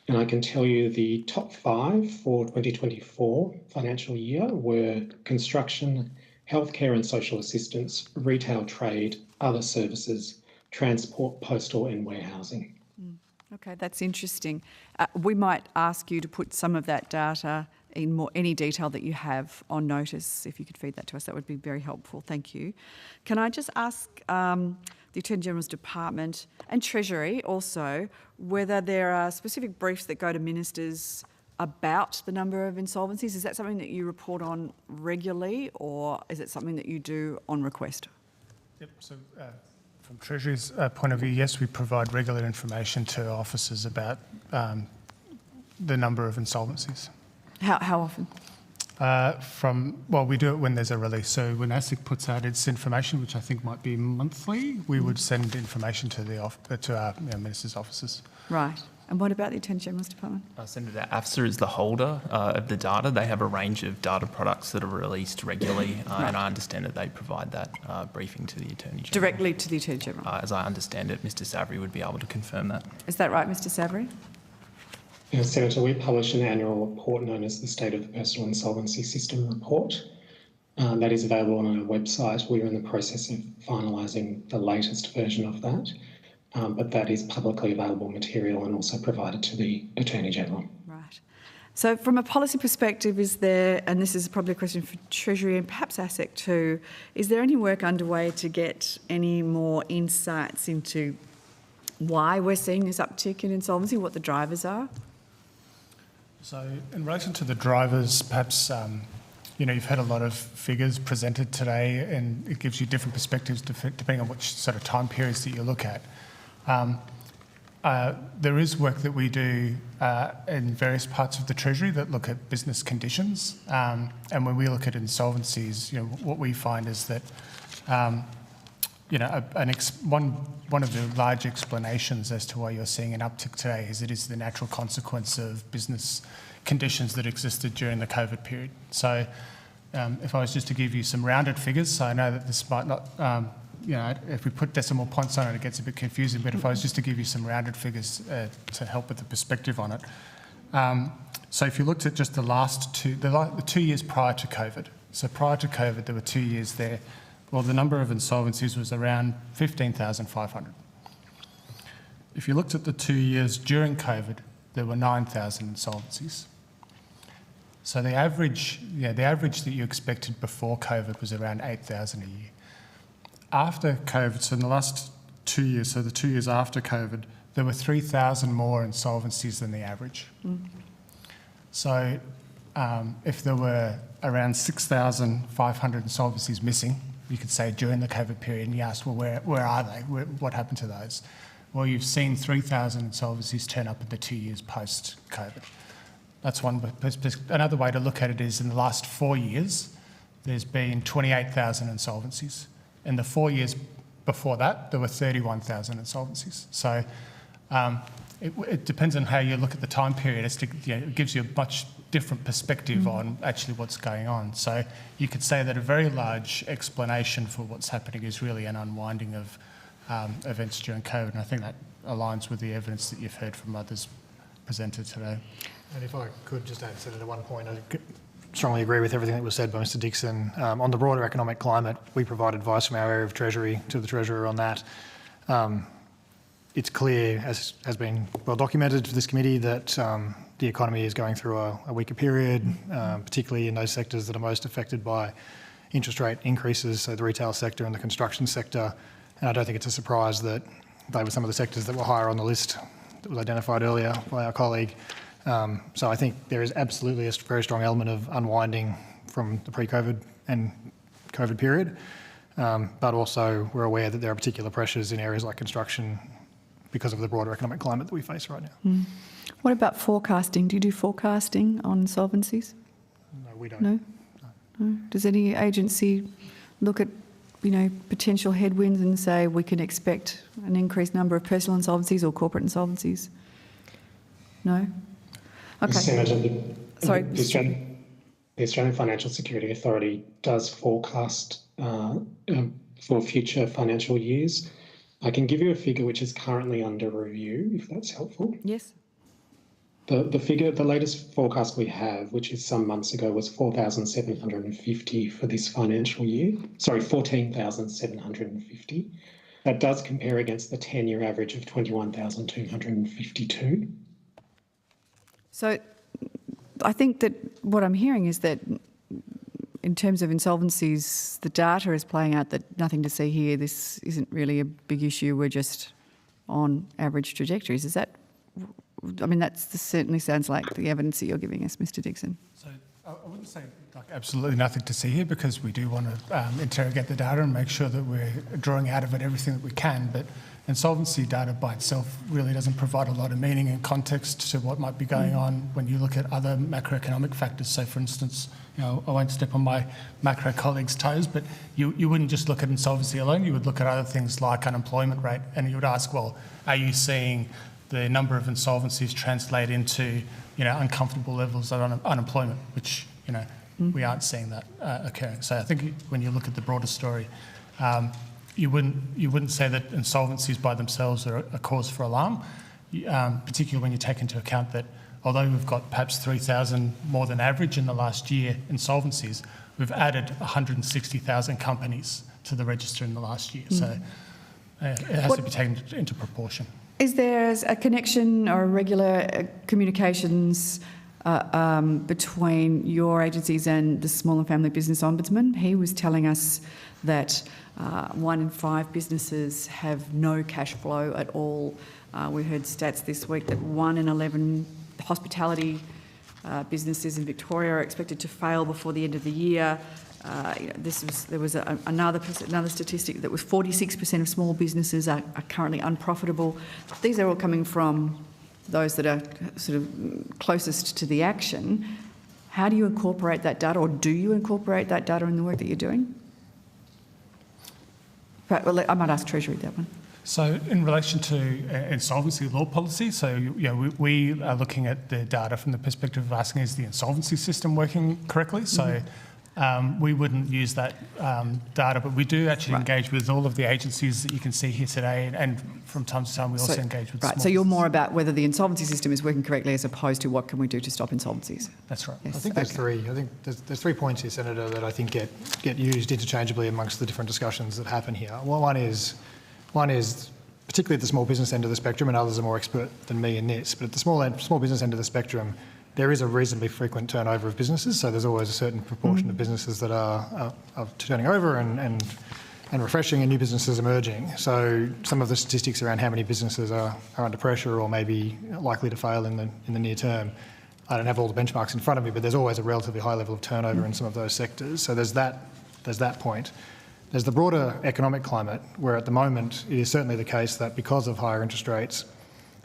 And I can tell you the top 5 for 2024 financial year were construction, healthcare and social assistance, retail trade, other services, transport, postal and warehousing. Okay, that's interesting. We might ask you to put some of that data in any detail that you have on notice. If you could feed that to us, that would be very helpful. Thank you. Can I just ask the Attorney General's Department and Treasury also whether there are specific briefs that go to ministers about the number of insolvencies? Is that something that you report on regularly, or is it something that you do on request? Yep. So from Treasury's point of view, yes, we provide regular information to officers about the number of insolvencies. How often? We do it when there's a release. So when ASIC puts out its information, which I think might be monthly, we would send information to our ministers' offices. Right. And what about the Attorney General's Department? Senator, AFSA is the holder of the data. They have a range of data products that are released regularly, and I understand that they provide that briefing to the Attorney General. Directly to the Attorney General? As I understand it, Mr Savary would be able to confirm that. Is that right, Mr Savary? Yes, Senator, we publish an annual report known as the State of the Personal Insolvency System report. That is available on our website. We're in the process of finalising the latest version of that. But that is publicly available material and also provided to the Attorney General. Right. So from a policy perspective, is there, and this is probably a question for Treasury and perhaps ASIC too, is there any work underway to get any more insights into why we're seeing this uptick in insolvency, what the drivers are? So in relation to the drivers, perhaps you've had a lot of figures presented today and it gives you different perspectives depending on which sort of time periods that you look at. There is work that we do in various parts of the Treasury that look at business conditions, and when we look at insolvencies, what we find is that one of the large explanations as to why you're seeing an uptick today is it is the natural consequence of business conditions that existed during the COVID period. So if I was just to give you some rounded figures, so I know that this might not if we put decimal points on it, it gets a bit confusing, but if I was just to give you some rounded figures to help with the perspective on it. So if you looked at just the 2 years prior to COVID, so prior to COVID, there were 2 years there. Well, the number of insolvencies was around 15,500. If you looked at the 2 years during COVID, there were 9,000 insolvencies. So the average that you expected before COVID was around 8,000 a year. After COVID, so in the last 2 years, so the 2 years after COVID, there were 3,000 more insolvencies than the average. So if there were around 6,500 insolvencies missing, you could say during the COVID period, and you asked, well, where are they? What happened to those? Well, you've seen 3,000 insolvencies turn up in the 2 years post-COVID. That's one. Another way to look at it is in the last 4 years, there's been 28,000 insolvencies. In the 4 years before that, there were 31,000 insolvencies. So it depends on how you look at the time period. It gives you a much different perspective on actually what's going on. So you could say that a very large explanation for what's happening is really an unwinding of events during COVID, and I think that aligns with the evidence that you've heard from others presented today. And if I could just add, Senator, one point, I strongly agree with everything that was said by Mr Dixon. On the broader economic climate, we provide advice from our area of Treasury to the Treasurer on that. It's clear, as has been well documented for this committee, that the economy is going through a weaker period, particularly in those sectors that are most affected by interest rate increases, so the retail sector and the construction sector. And I don't think it's a surprise that they were some of the sectors that were higher on the list that was identified earlier by our colleague. So I think there is absolutely a very strong element of unwinding from the pre-COVID and COVID period, but also we're aware that there are particular pressures in areas like construction because of the broader economic climate that we face right now. What about forecasting? Do you do forecasting on insolvencies? No, we don't. No? No? Does any agency look at, potential headwinds and say we can expect an increased number of personal insolvencies or corporate insolvencies? No? Okay. Senator, Sorry. The Australian Financial Security Authority does forecast for future financial years. I can give you a figure which is currently under review, if that's helpful. Yes. The figure, the latest forecast we have, which is some months ago, was 4,750 for this financial year. Sorry, 14,750. That does compare against the 10-year average of 21,252. So I think that what I'm hearing is that in terms of insolvencies, the data is playing out that nothing to see here. This isn't really a big issue. We're just on average trajectories. Is that, that certainly sounds like the evidence that you're giving us, Mr Dixon. So I wouldn't say absolutely nothing to see here, because we do want to interrogate the data and make sure that we're drawing out of it everything that we can. But insolvency data by itself really doesn't provide a lot of meaning and context to what might be going on when you look at other macroeconomic factors. So, for instance, I won't step on my macro colleagues' toes, but you wouldn't just look at insolvency alone. You would look at other things like unemployment rate, and you would ask, well, are you seeing the number of insolvencies translate into uncomfortable levels of unemployment, which we aren't seeing that occurring. So I think when you look at the broader story, you wouldn't say that insolvencies by themselves are a cause for alarm, particularly when you take into account that although we've got perhaps 3,000 more than average in the last year insolvencies, we've added 160,000 companies to the register in the last year. So it has to be taken into proportion. Is there a connection or regular communications between your agencies and the Small and Family Business Ombudsman? He was telling us that 1 in 5 businesses have no cash flow at all. We heard stats this week that 1 in 11 hospitality businesses in Victoria are expected to fail before the end of the year. There was another statistic that was 46% of small businesses are currently unprofitable. These are all coming from those that are sort of closest to the action. How do you incorporate that data, or do you incorporate that data in the work that you're doing? Well, I might ask Treasury that one. So in relation to insolvency law policy, so we are looking at the data from the perspective of asking, is the insolvency system working correctly? So we wouldn't use that data, but we do actually engage with all of the agencies that you can see here today, and from time to time we also engage with small so you're more about whether the insolvency system is working correctly as opposed to what can we do to stop insolvencies. That's right. Yes. I think there's three points here, Senator, that I think get used interchangeably amongst the different discussions that happen here. Well, one is particularly at the small business end of the spectrum, and others are more expert than me in this, but at the small business end of the spectrum, there is a reasonably frequent turnover of businesses, so there's always a certain proportion of businesses that are turning over and refreshing, and new businesses emerging. So some of the statistics around how many businesses are under pressure or maybe likely to fail in the near term, I don't have all the benchmarks in front of me, but there's always a relatively high level of turnover in some of those sectors. So there's that point. There's the broader economic climate, where at the moment it is certainly the case that because of higher interest rates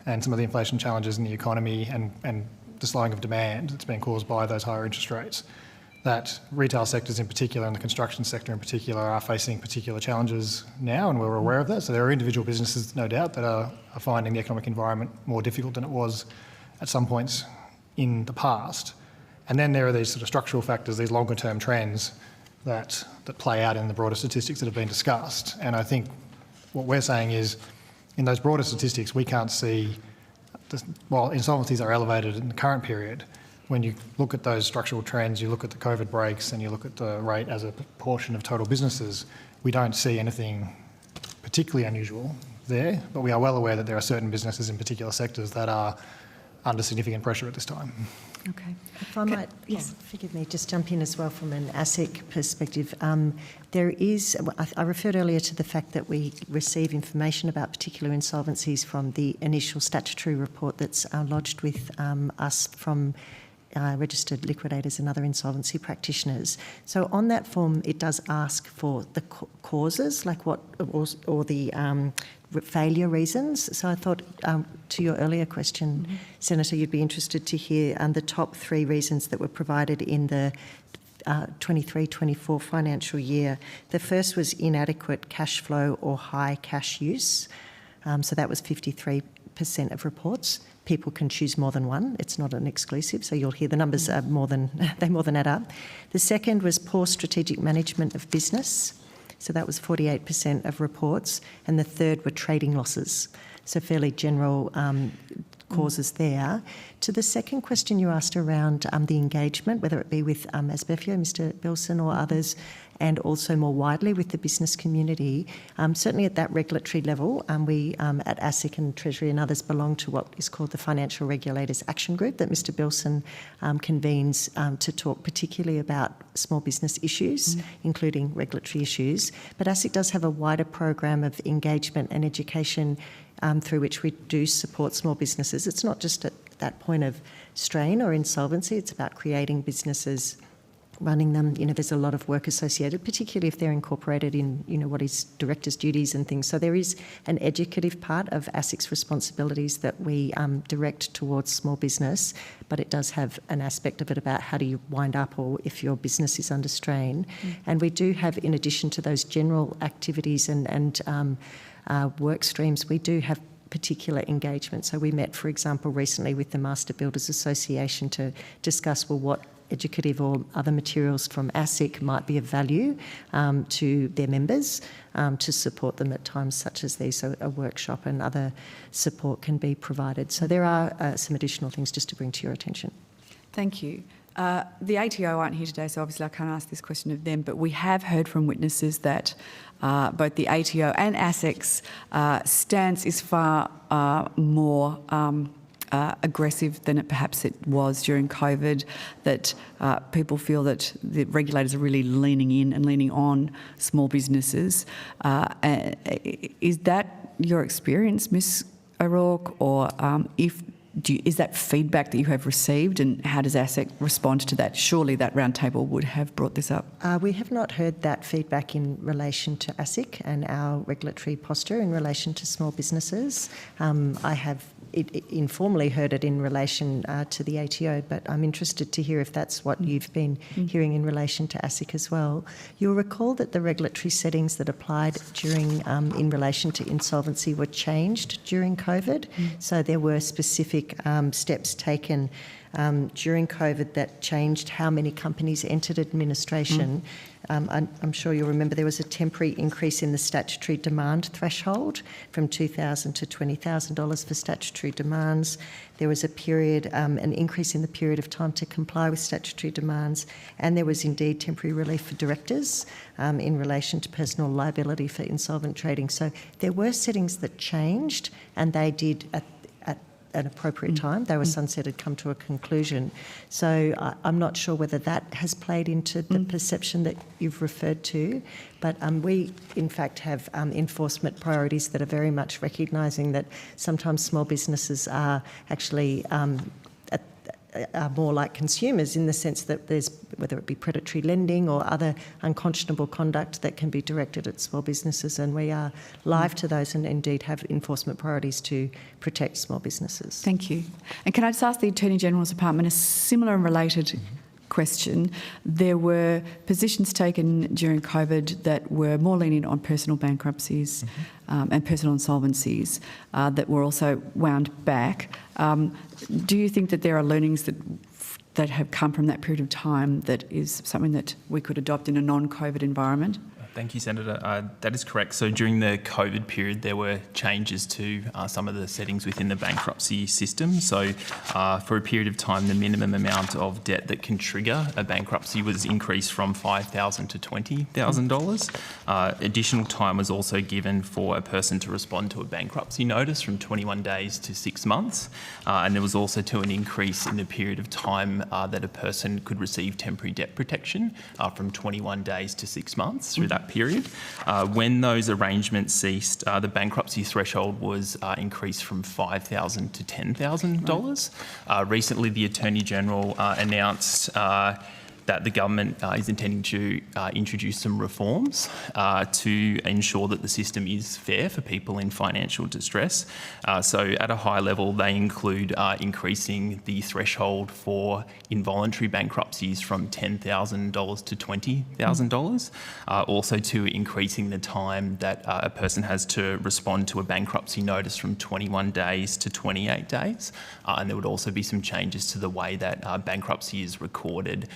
and some of the inflation challenges in the economy and the slowing of demand that's been caused by those higher interest rates, that retail sectors in particular and the construction sector in particular are facing particular challenges now, and we're aware of that. So there are individual businesses, no doubt, that are finding the economic environment more difficult than it was at some points in the past. And then there are these sort of structural factors, these longer term trends that play out in the broader statistics that have been discussed. And I think what we're saying is, in those broader statistics, we can't see, while insolvencies are elevated in the current period, when you look at those structural trends, you look at the COVID breaks and you look at the rate as a proportion of total businesses, we don't see anything particularly unusual there, but we are well aware that there are certain businesses in particular sectors that are under significant pressure at this time. Okay. If I might, yes, forgive me, just jump in as well from an ASIC perspective. There is, I referred earlier to the fact that we receive information about particular insolvencies from the initial statutory report that's lodged with us from registered liquidators and other insolvency practitioners. So on that form, it does ask for the causes, like what, or the failure reasons. So I thought, to your earlier question, Senator, you'd be interested to hear the top 3 reasons that were provided in the 23-24 financial year. The first was inadequate cash flow or high cash use. So that was 53% of reports. People can choose more than one. It's not an exclusive, so you'll hear the numbers are more than add up. The second was poor strategic management of business. So that was 48% of reports. And the third were trading losses. So fairly general causes there. To the second question you asked around the engagement, whether it be with ASBEFIO, Mr Bilson or others, and also more widely with the business community, certainly at that regulatory level, we at ASIC and Treasury and others belong to what is called the Financial Regulators Action Group that Mr Bilson convenes to talk particularly about small business issues, including regulatory issues. But ASIC does have a wider program of engagement and education through which we do support small businesses. It's not just at that point of strain or insolvency, it's about creating businesses, running them. You know, there's a lot of work associated, particularly if they're incorporated in, you know, what is directors' duties and things. So there is an educative part of ASIC's responsibilities that we direct towards small business, but it does have an aspect of it about how do you wind up or if your business is under strain. And we do have, in addition to those general activities and work streams, we do have particular engagement. So we met, for example, recently with the Master Builders Association to discuss, well, what educative or other materials from ASIC might be of value to their members to support them at times such as these. So a workshop and other support can be provided. So there are some additional things just to bring to your attention. Thank you. The ATO aren't here today, so obviously I can't ask this question of them, but we have heard from witnesses that both the ATO and ASIC's stance is far more aggressive than perhaps it was during COVID, that people feel that the regulators are really leaning in and leaning on small businesses. Is that your experience, Ms O'Rourke, or is that feedback that you have received, and how does ASIC respond to that? Surely that roundtable would have brought this up. We have not heard that feedback in relation to ASIC and our regulatory posture in relation to small businesses. I have informally heard it in relation to the ATO, but I'm interested to hear if that's what you've been hearing in relation to ASIC as well. You'll recall that the regulatory settings that applied during in relation to insolvency were changed during COVID. So there were specific steps taken during COVID that changed how many companies entered administration. I'm sure you'll remember there was a temporary increase in the statutory demand threshold from $2,000 to $20,000 for statutory demands. There was a period, an increase in the period of time to comply with statutory demands, and there was indeed temporary relief for directors in relation to personal liability for insolvent trading. So there were settings that changed, and they did at an appropriate time. They were sunsetted, come to a conclusion. So I'm not sure whether that has played into the perception that you've referred to, but we in fact have enforcement priorities that are very much recognising that sometimes small businesses are actually are more like consumers in the sense that there's, whether it be predatory lending or other unconscionable conduct that can be directed at small businesses, and we are live to those and indeed have enforcement priorities to protect small businesses. Thank you. And can I just ask the Attorney General's Department a similar and related question? There were positions taken during COVID that were more lenient on personal bankruptcies and personal insolvencies that were also wound back. Do you think that there are learnings that have come from that period of time that is something that we could adopt in a non-COVID environment? Thank you, Senator. That is correct. So during the COVID period, there were changes to some of the settings within the bankruptcy system. So for a period of time, the minimum amount of debt that can trigger a bankruptcy was increased from $5,000 to $20,000. Additional time was also given for a person to respond to a bankruptcy notice from 21 days to 6 months. And there was also an increase in the period of time that a person could receive temporary debt protection from 21 days to 6 months through that period. When those arrangements ceased, the bankruptcy threshold was increased from $5,000 to $10,000. Recently, the Attorney General announced that the government is intending to introduce some reforms to ensure that the system is fair for people in financial distress. So at a high level, they include increasing the threshold for involuntary bankruptcies from $10,000 to $20,000. Also to increasing the time that a person has to respond to a bankruptcy notice from 21 days to 28 days. And there would also be some changes to the way that bankruptcy is recorded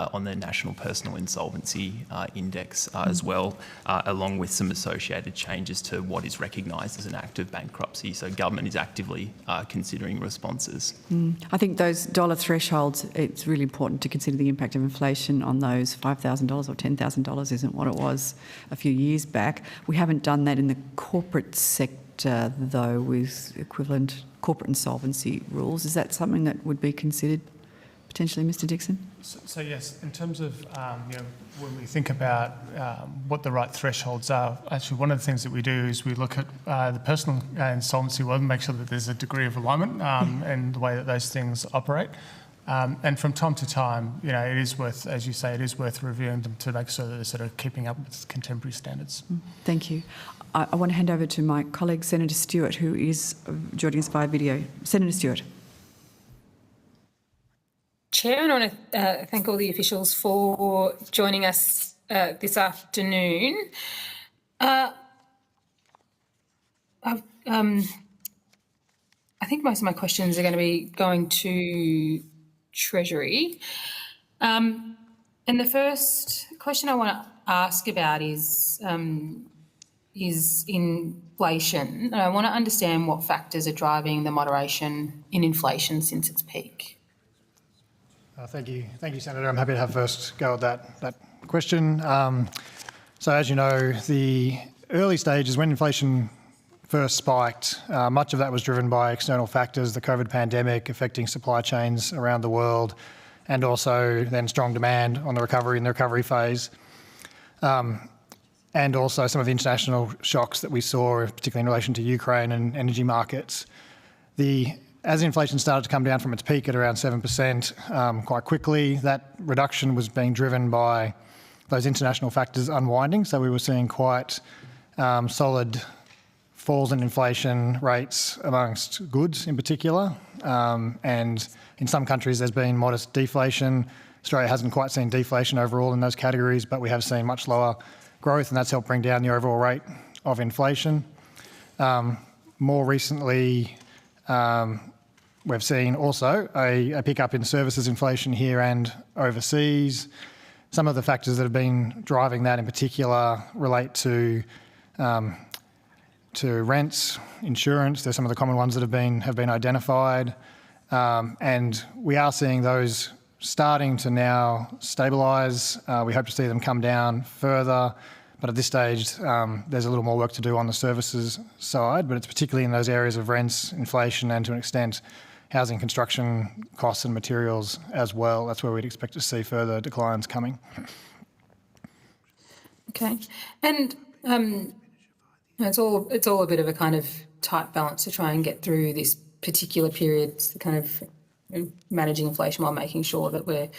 on the National Personal Insolvency Index as well, along with some associated changes to what is recognised as an act of bankruptcy. So government is actively considering responses. I think those dollar thresholds, it's really important to consider the impact of inflation on those. $5,000 or $10,000 isn't what it was a few years back. We haven't done that in the corporate sector, though, with equivalent corporate insolvency rules. Is that something that would be considered potentially, Mr. Dixon? So yes, in terms of when we think about what the right thresholds are, actually one of the things that we do is we look at the personal insolvency world and make sure that there's a degree of alignment in the way that those things operate. And from time to time, it is worth, as you say, it is worth reviewing them to make sure that they're sort of keeping up with contemporary standards. Thank you. I want to hand over to my colleague, Senator Stewart, who is joining us via video. Senator Stewart. Chair, and I want to thank all the officials for joining us this afternoon. I think most of my questions are going to be going to Treasury. And the first question I want to ask about is inflation. I want to understand what factors are driving the moderation in inflation since its peak. Thank you, Senator. I'm happy to have first go at that question. So as you know, the early stages when inflation first spiked, much of that was driven by external factors, the COVID pandemic affecting supply chains around the world, and also then strong demand on the recovery phase. And also some of the international shocks that we saw, particularly in relation to Ukraine and energy markets. As inflation started to come down from its peak at around 7% quite quickly, that reduction was being driven by those international factors unwinding. So we were seeing quite solid falls in inflation rates amongst goods in particular. And in some countries there's been modest deflation. Australia hasn't quite seen deflation overall in those categories, but we have seen much lower growth, and that's helped bring down the overall rate of inflation. More recently, we've seen also a pickup in services inflation here and overseas. Some of the factors that have been driving that in particular relate to rents, insurance. They're some of the common ones that have been identified, and we are seeing those starting to now stabilise. We hope to see them come down further. But at this stage, there's a little more work to do on the services side, but it's particularly in those areas of rents, inflation, and to an extent, housing construction costs and materials as well. That's where we'd expect to see further declines coming. Okay. And it's all a bit of a kind of tight balance to try and get through this particular period, it's the kind of managing inflation while making sure that we're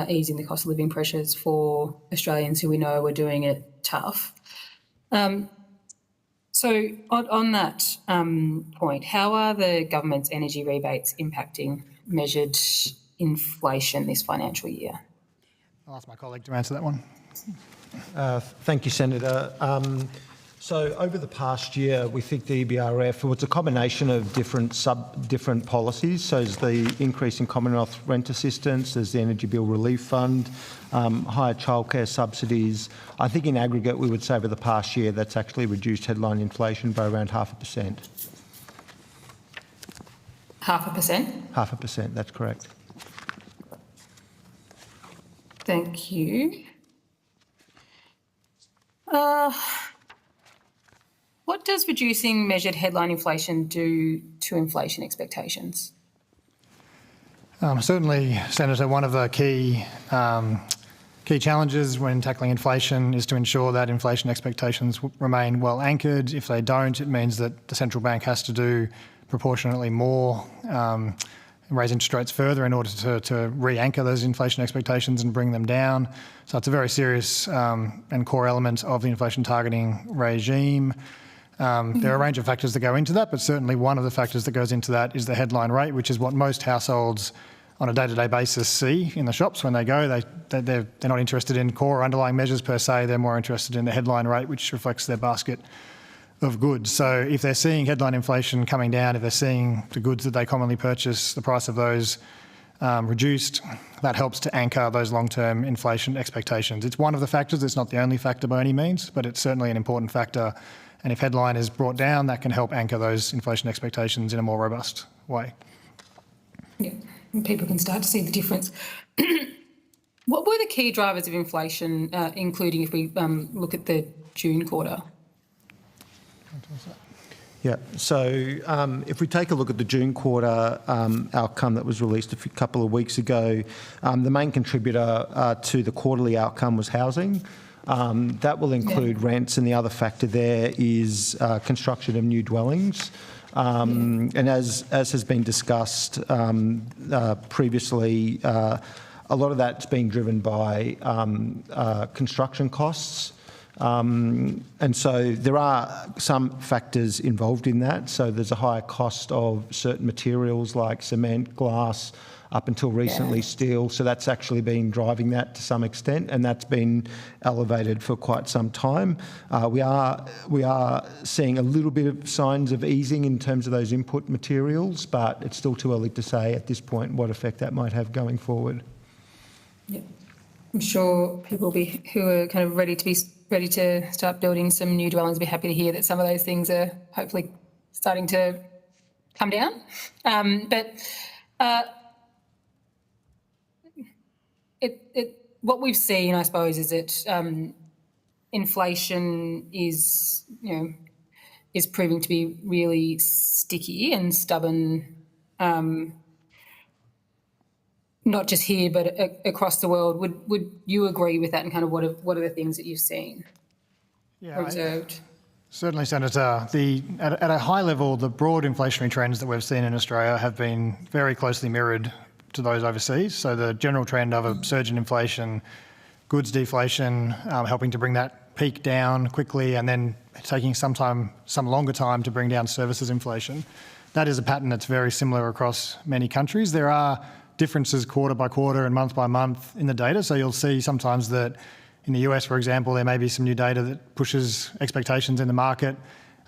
easing the cost of living pressures for Australians who we know are doing it tough. So on that point, how are the government's energy rebates impacting measured inflation this financial year? I'll ask my colleague to answer that one. Thank you, Senator. So over the past year, we think the EBRF, well, it's a combination of different policies. So there's the increase in Commonwealth rent assistance, there's the Energy Bill Relief Fund, higher childcare subsidies. I think in aggregate, we would say over the past year, that's actually reduced headline inflation by around 0.5%. 0.5%? 0.5%, that's correct. Thank you. What does reducing measured headline inflation do to inflation expectations? Certainly, Senator, one of the key challenges when tackling inflation is to ensure that inflation expectations remain well anchored. If they don't, it means that the central bank has to do proportionately more, raise interest rates further in order to re-anchor those inflation expectations and bring them down. So it's a very serious and core element of the inflation targeting regime. There are a range of factors that go into that, but certainly one of the factors that goes into that is the headline rate, which is what most households on a day-to-day basis see in the shops when they go. They're not interested in core underlying measures per se, they're more interested in the headline rate, which reflects their basket of goods. So if they're seeing headline inflation coming down, if they're seeing the goods that they commonly purchase, the price of those reduced, that helps to anchor those long-term inflation expectations. It's one of the factors, it's not the only factor by any means, but it's certainly an important factor. And if headline is brought down, that can help anchor those inflation expectations in a more robust way. Yeah, and people can start to see the difference. What were the key drivers of inflation, including if we look at the June quarter? Yeah, so if we take a look at the June quarter outcome that was released a couple of weeks ago, the main contributor to the quarterly outcome was housing. That will include rents, and the other factor there is construction of new dwellings. And as has been discussed previously, a lot of that's being driven by construction costs. And so there are some factors involved in that. So there's a higher cost of certain materials like cement, glass, up until recently steel. So that's actually been driving that to some extent, and that's been elevated for quite some time. We are seeing a little bit of signs of easing in terms of those input materials, but it's still too early to say at this point what effect that might have going forward. Yeah, I'm sure people who are kind of ready to start building some new dwellings will be happy to hear that some of those things are hopefully starting to come down. What we've seen, I suppose, is that inflation is proving to be really sticky and stubborn, not just here but across the world. Would you agree with that? And kind of what are the things that you've seen or observed? Certainly, Senator. At a high level, the broad inflationary trends that we've seen in Australia have been very closely mirrored to those overseas. So the general trend of a surge in inflation, goods deflation, helping to bring that peak down quickly, and then taking some longer time to bring down services inflation. That is a pattern that's very similar across many countries. There are differences quarter by quarter and month by month in the data. So you'll see sometimes that in the US, for example, there may be some new data that pushes expectations in the market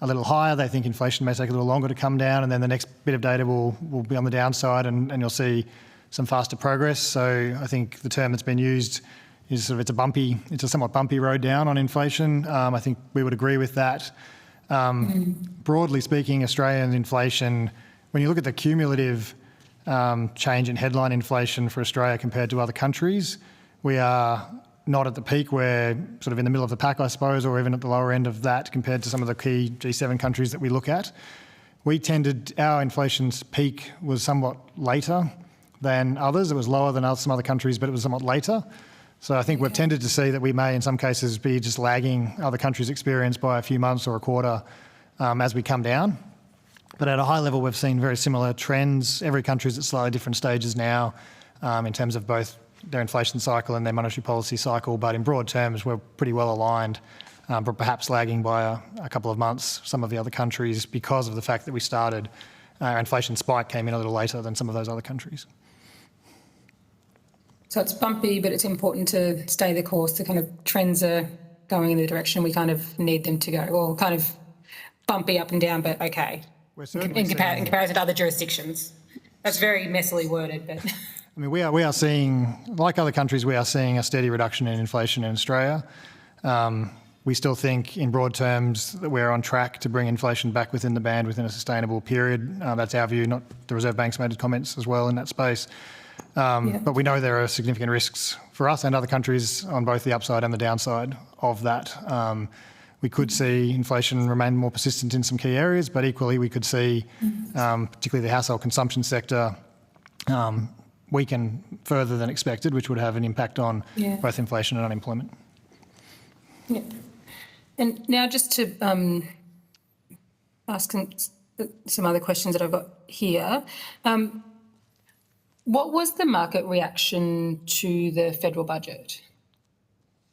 a little higher. They think inflation may take a little longer to come down, and then the next bit of data will be on the downside, and you'll see some faster progress. So I think the term that's been used is it's a somewhat bumpy road down on inflation. I think we would agree with that. Broadly speaking, Australian inflation, when you look at the cumulative change in headline inflation for Australia compared to other countries, we are not at the peak. We're sort of in the middle of the pack, I suppose, or even at the lower end of that compared to some of the key G7 countries that we look at. Our inflation's peak was somewhat later than others. It was lower than some other countries, but it was somewhat later. So I think we've tended to see that we may in some cases be just lagging other countries' experience by a few months or a quarter as we come down. But at a high level, we've seen very similar trends. Every country's at slightly different stages now in terms of both their inflation cycle and their monetary policy cycle. But in broad terms, we're pretty well aligned, but perhaps lagging by a couple of months some of the other countries because of the fact that we started, our inflation spike came in a little later than some of those other countries. So it's bumpy, but it's important to stay the course. The kind of trends are going in the direction we kind of need them to go, or kind of bumpy up and down, but okay, in comparison to other jurisdictions. That's very messily worded, but... I mean, we are seeing, like other countries, we are seeing a steady reduction in inflation in Australia. We still think, in broad terms, that we're on track to bring inflation back within the band within a sustainable period. That's our view, not the Reserve Bank's made comments as well in that space. But we know there are significant risks for us and other countries on both the upside and the downside of that. We could see inflation remain more persistent in some key areas, but equally we could see, particularly the household consumption sector, weaken further than expected, which would have an impact on both inflation and unemployment. Yeah. And now just to ask some other questions that I've got here. What was the market reaction to the federal budget?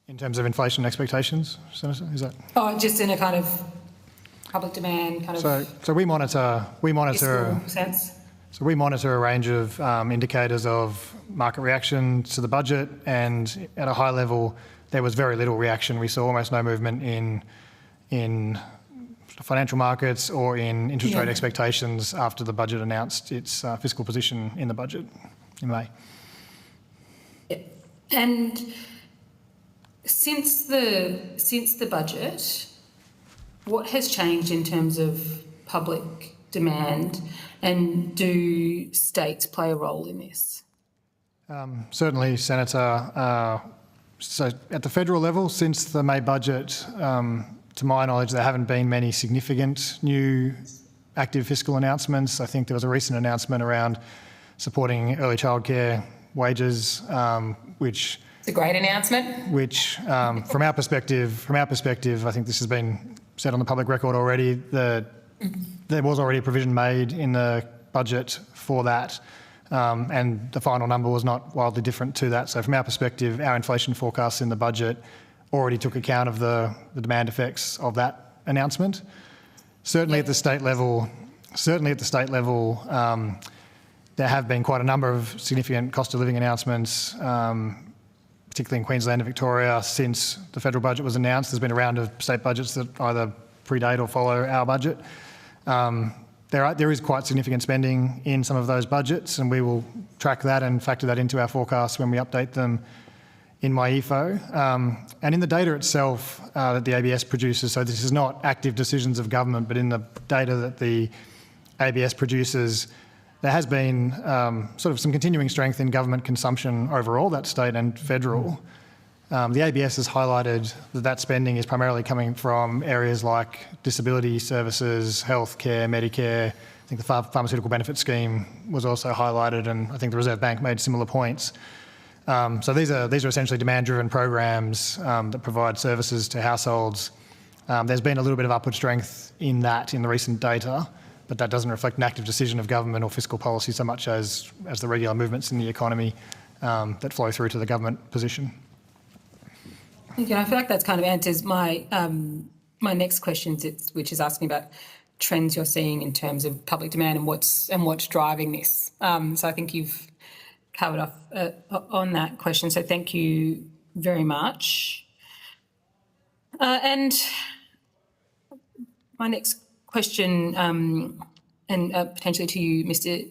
In terms of inflation expectations, Senator, is that? Oh, just in a kind of public demand kind of. So we monitor. Sense. So we monitor a range of indicators of market reaction to the budget, and at a high level, there was very little reaction. We saw almost no movement in financial markets or in interest rate expectations after the budget announced its fiscal position in the budget in May. And since the budget, what has changed in terms of public demand, and do states play a role in this? Certainly, Senator. So at the federal level, since the May budget, to my knowledge, there haven't been many significant new active fiscal announcements. I think there was a recent announcement around supporting early childcare wages, which... It's a great announcement. Which, from our perspective, I think this has been said on the public record already, there was already a provision made in the budget for that, and the final number was not wildly different to that. So from our perspective, our inflation forecasts in the budget already took account of the demand effects of that announcement. Certainly at the state level, there have been quite a number of significant cost of living announcements, particularly in Queensland and Victoria, since the federal budget was announced. There's been a round of state budgets that either predate or follow our budget. There is quite significant spending in some of those budgets, and we will track that and factor that into our forecasts when we update them in MyEFO. And in the data itself that the ABS produces, so this is not active decisions of government, but in the data that the ABS produces, there has been sort of some continuing strength in government consumption overall, that's state and federal. The ABS has highlighted that spending is primarily coming from areas like disability services, healthcare, Medicare. I think the pharmaceutical benefit scheme was also highlighted, and I think the Reserve Bank made similar points. So these are essentially demand-driven programs that provide services to households. There's been a little bit of upward strength in that in the recent data, but that doesn't reflect an active decision of government or fiscal policy so much as the regular movements in the economy that flow through to the government position. Yeah, I feel like that's kind of answers my my next question, which is asking about trends you're seeing in terms of public demand and what's driving this. So I think you've covered off on that question. So thank you very much. And my next question, and potentially to you, Mr.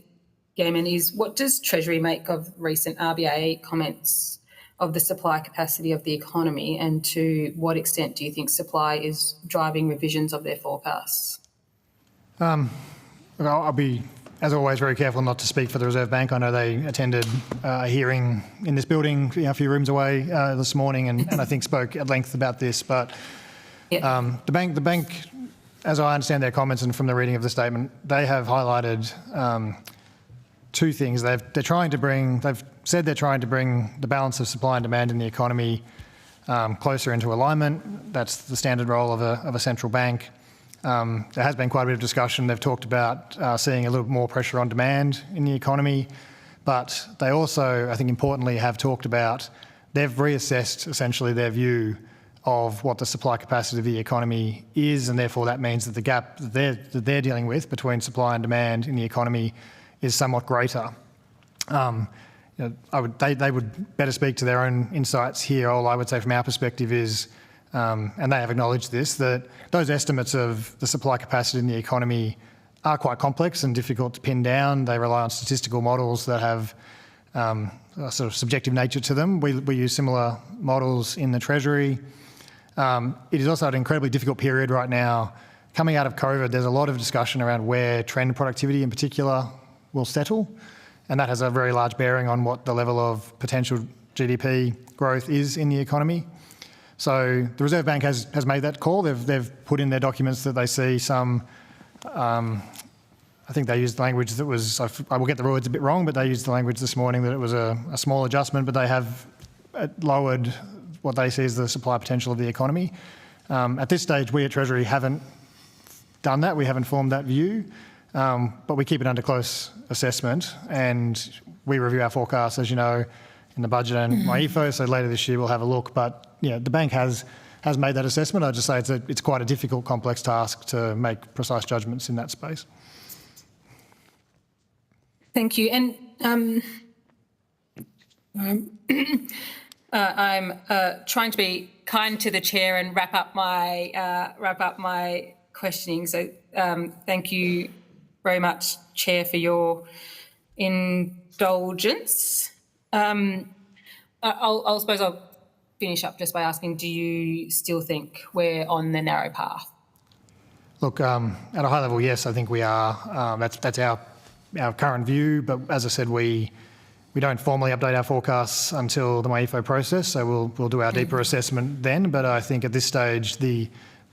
Yeaman, is what does Treasury make of recent RBA comments of the supply capacity of the economy, and to what extent do you think supply is driving revisions of their forecasts? I'll be, as always, very careful not to speak for the Reserve Bank. I know they attended a hearing in this building a few rooms away this morning and I think spoke at length about this. But the bank, as I understand their comments and from the reading of the statement, they have highlighted two things. They've said they're trying to bring the balance of supply and demand in the economy closer into alignment. That's the standard role of a central bank. There has been quite a bit of discussion. They've talked about seeing a little more pressure on demand in the economy, but they also, I think importantly, have talked about, they've reassessed essentially their view of what the supply capacity of the economy is, and therefore that means that the gap that they're dealing with between supply and demand in the economy is somewhat greater. They would better speak to their own insights here. All I would say from our perspective is and they have acknowledged this, that those estimates of the supply capacity in the economy are quite complex and difficult to pin down. They rely on statistical models that have a sort of subjective nature to them. We use similar models in the Treasury. It is also an incredibly difficult period right now. Coming out of COVID, there's a lot of discussion around where trend productivity in particular will settle, and that has a very large bearing on what the level of potential GDP growth is in the economy. So the Reserve Bank has made that call. They've put in their documents that they see some, I think they used the language that was, I will get the words a bit wrong, but they used the language this morning that it was a small adjustment, but they have lowered what they see as the supply potential of the economy. At this stage, we at Treasury haven't done that. We haven't formed that view, but we keep it under close assessment, and we review our forecasts, as you know, in the budget and MyEFO, so later this year we'll have a look. But yeah, the bank has made that assessment. I'd just say it's quite a difficult, complex task to make precise judgments in that space. Thank you. And I'm trying to be kind to the chair and wrap up my questioning. So thank you very much, Chair, for your indulgence. I suppose I'll finish up just by asking, do you still think we're on the narrow path? Look, at a high level, yes, I think we are. That's our current view, but as I said, we don't formally update our forecasts until the MyEFO process, so we'll do our deeper assessment then. But I think at this stage, the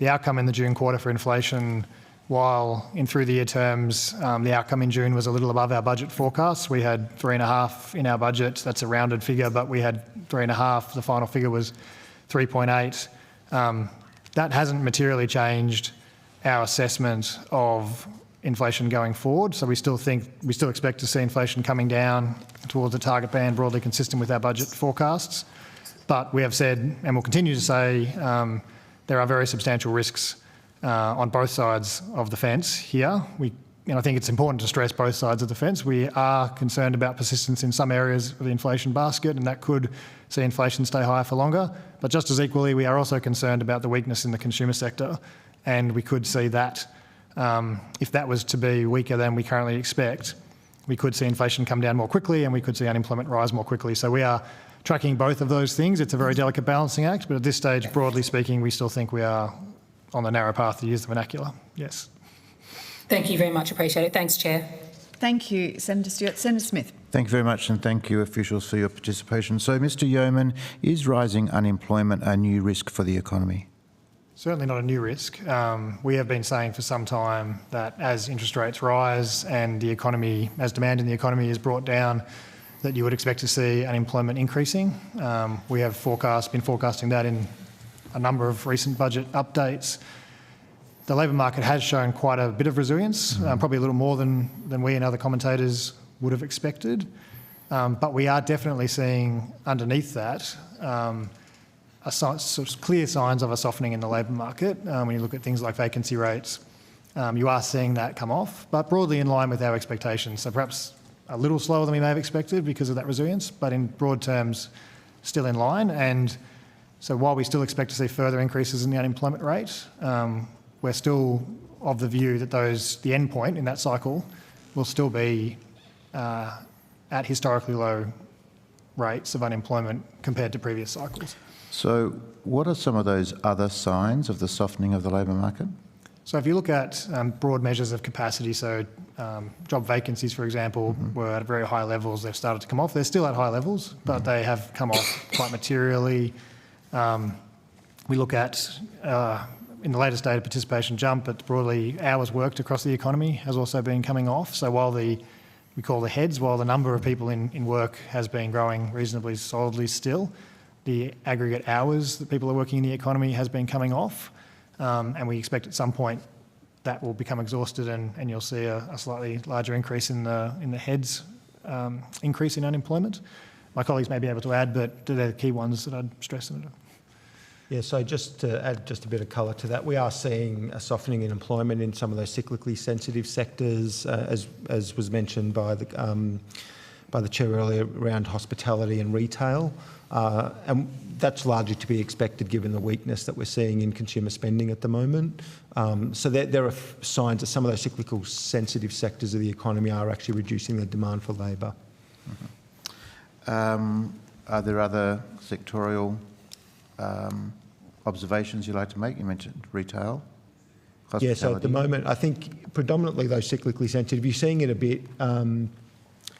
outcome in the June quarter for inflation, while in through the year terms, the outcome in June was a little above our budget forecasts. We had 3.5 in our budget. That's a rounded figure, but we had 3.5. The final figure was 3.8. That hasn't materially changed our assessment of inflation going forward. So we still expect to see inflation coming down towards the target band, broadly consistent with our budget forecasts. But we have said, and we'll continue to say, there are very substantial risks on both sides of the fence here. I think it's important to stress both sides of the fence. We are concerned about persistence in some areas of the inflation basket, and that could see inflation stay higher for longer. But just as equally, we are also concerned about the weakness in the consumer sector, and we could see that if that was to be weaker than we currently expect, we could see inflation come down more quickly and we could see unemployment rise more quickly. So we are tracking both of those things. It's a very delicate balancing act, but at this stage, broadly speaking, we still think we are on the narrow path to use the vernacular. Yes. Thank you very much. Appreciate it. Thanks, Chair. Thank you, Senator Stewart. Senator Smith. Thank you very much, and thank you, officials, for your participation. So, Mr Yeoman, is rising unemployment a new risk for the economy? Certainly not a new risk. We have been saying for some time that as interest rates rise and the economy, as demand in the economy is brought down, that you would expect to see unemployment increasing. We have been forecasting that in a number of recent budget updates. The labour market has shown quite a bit of resilience, probably a little more than we and other commentators would have expected. But we are definitely seeing underneath that sort of clear signs of a softening in the labour market. When you look at things like vacancy rates, you are seeing that come off, but broadly in line with our expectations. So perhaps a little slower than we may have expected because of that resilience, but in broad terms, still in line. And so while we still expect to see further increases in the unemployment rate, we're still of the view that the end point in that cycle will still be at historically low rates of unemployment compared to previous cycles. So what are some of those other signs of the softening of the labour market? So if you look at broad measures of capacity, so job vacancies, for example, were at very high levels. They've started to come off. They're still at high levels, but they have come off quite materially. We look at, in the latest data, participation jump, but broadly hours worked across the economy has also been coming off. So while we call the heads, while the number of people in work has been growing reasonably solidly still, the aggregate hours that people are working in the economy has been coming off. And we expect at some point that will become exhausted and you'll see a slightly larger increase in the heads increase in unemployment. My colleagues may be able to add, but they're the key ones that I'd stress. Yeah, so just to add just a bit of colour to that, we are seeing a softening in employment in some of those cyclically sensitive sectors, as was mentioned by the chair earlier around hospitality and retail. And that's largely to be expected given the weakness that we're seeing in consumer spending at the moment. So there are signs that some of those cyclical sensitive sectors of the economy are actually reducing their demand for labour. Are there other sectorial observations you'd like to make? You mentioned retail, hospitality. Yeah, so at the moment, I think predominantly those cyclically sensitive. You're seeing it a bit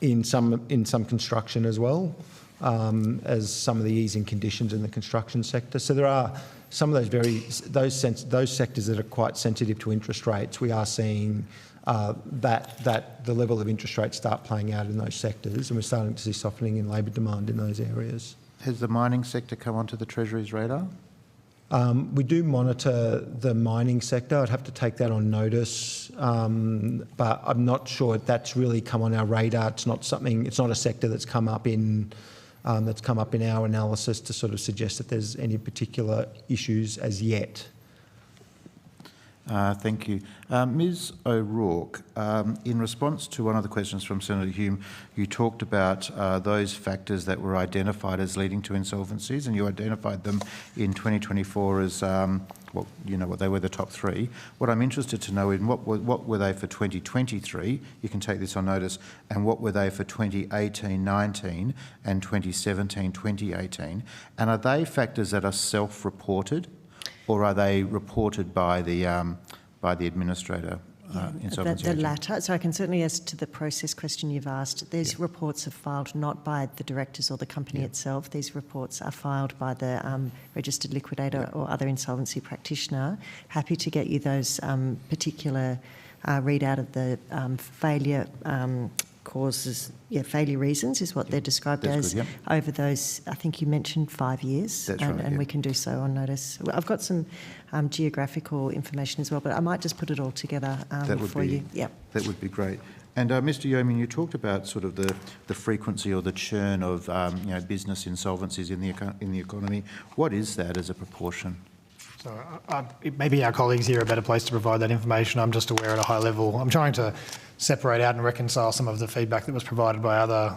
in some construction as well, as some of the easing conditions in the construction sector. So there are some of those sectors that are quite sensitive to interest rates. We are seeing that the level of interest rates start playing out in those sectors, and we're starting to see softening in labour demand in those areas. Has the mining sector come onto the Treasury's radar? We do monitor the mining sector. I'd have to take that on notice, but I'm not sure that's really come on our radar. It's not a sector that's come up in our analysis to sort of suggest that there's any particular issues as yet. Thank you. Ms O'Rourke, in response to one of the questions from Senator Hume, you talked about those factors that were identified as leading to insolvencies, and you identified them in 2024 as, well, you know what they were, the top three. What I'm interested to know is what were they for 2023? You can take this on notice. And what were they for 2018-19 and 2017-2018? And are they factors that are self-reported, or are they reported by the administrator? The latter. So I can certainly, as to the process question you've asked, these reports are filed not by the directors or the company itself. These reports are filed by the registered liquidator or other insolvency practitioner. Happy to get you those particular readout of the failure causes, failure reasons is what they're described as over those, I think you mentioned 5 years. That's and we can do so on notice. I've got some geographical information as well, but I might just put it all together for you. Yep. That would be great. And Mr Yeoman, you talked about sort of the frequency or the churn of business insolvencies in the economy. What is that as a proportion? So maybe our colleagues here are a better place to provide that information. I'm just aware at a high level. I'm trying to separate out and reconcile some of the feedback that was provided by other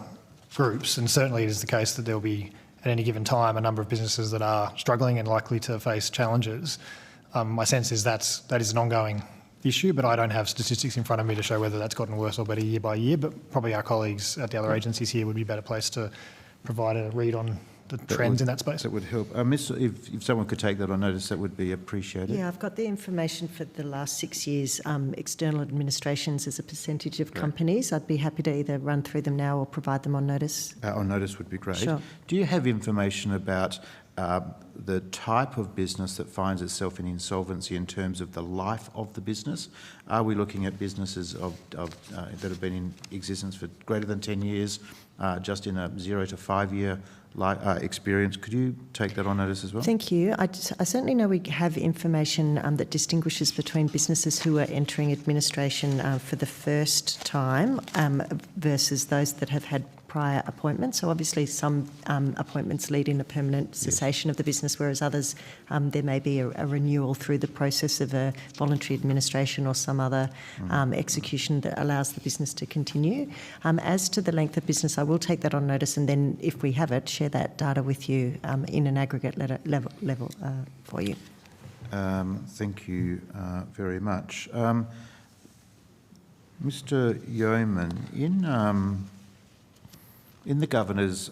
groups, and certainly it is the case that there will be at any given time a number of businesses that are struggling and likely to face challenges. My sense is that is an ongoing issue, but I don't have statistics in front of me to show whether that's gotten worse or better year by year, but probably our colleagues at the other agencies here would be better placed to provide a read on the trends in that space. That would help. If someone could take that on notice, that would be appreciated. Yeah, I've got the information for the last 6 years, external administrations as a percentage of companies. I'd be happy to either run through them now or provide them on notice. On notice would be great. Sure. Do you have information about the type of business that finds itself in insolvency in terms of the life of the business? Are we looking at businesses that have been in existence for greater than 10 years, just in a 0 to 5 year experience? Could you take that on notice as well? Thank you. I certainly know we have information that distinguishes between businesses who are entering administration for the first time versus those that have had prior appointments. So obviously some appointments lead in a permanent cessation of the business, whereas others there may be a renewal through the process of a voluntary administration or some other execution that allows the business to continue. As to the length of business, I will take that on notice, and then if we have it, share that data with you in an aggregate level for you. Thank you very much. Mr Yeoman, in the Governor's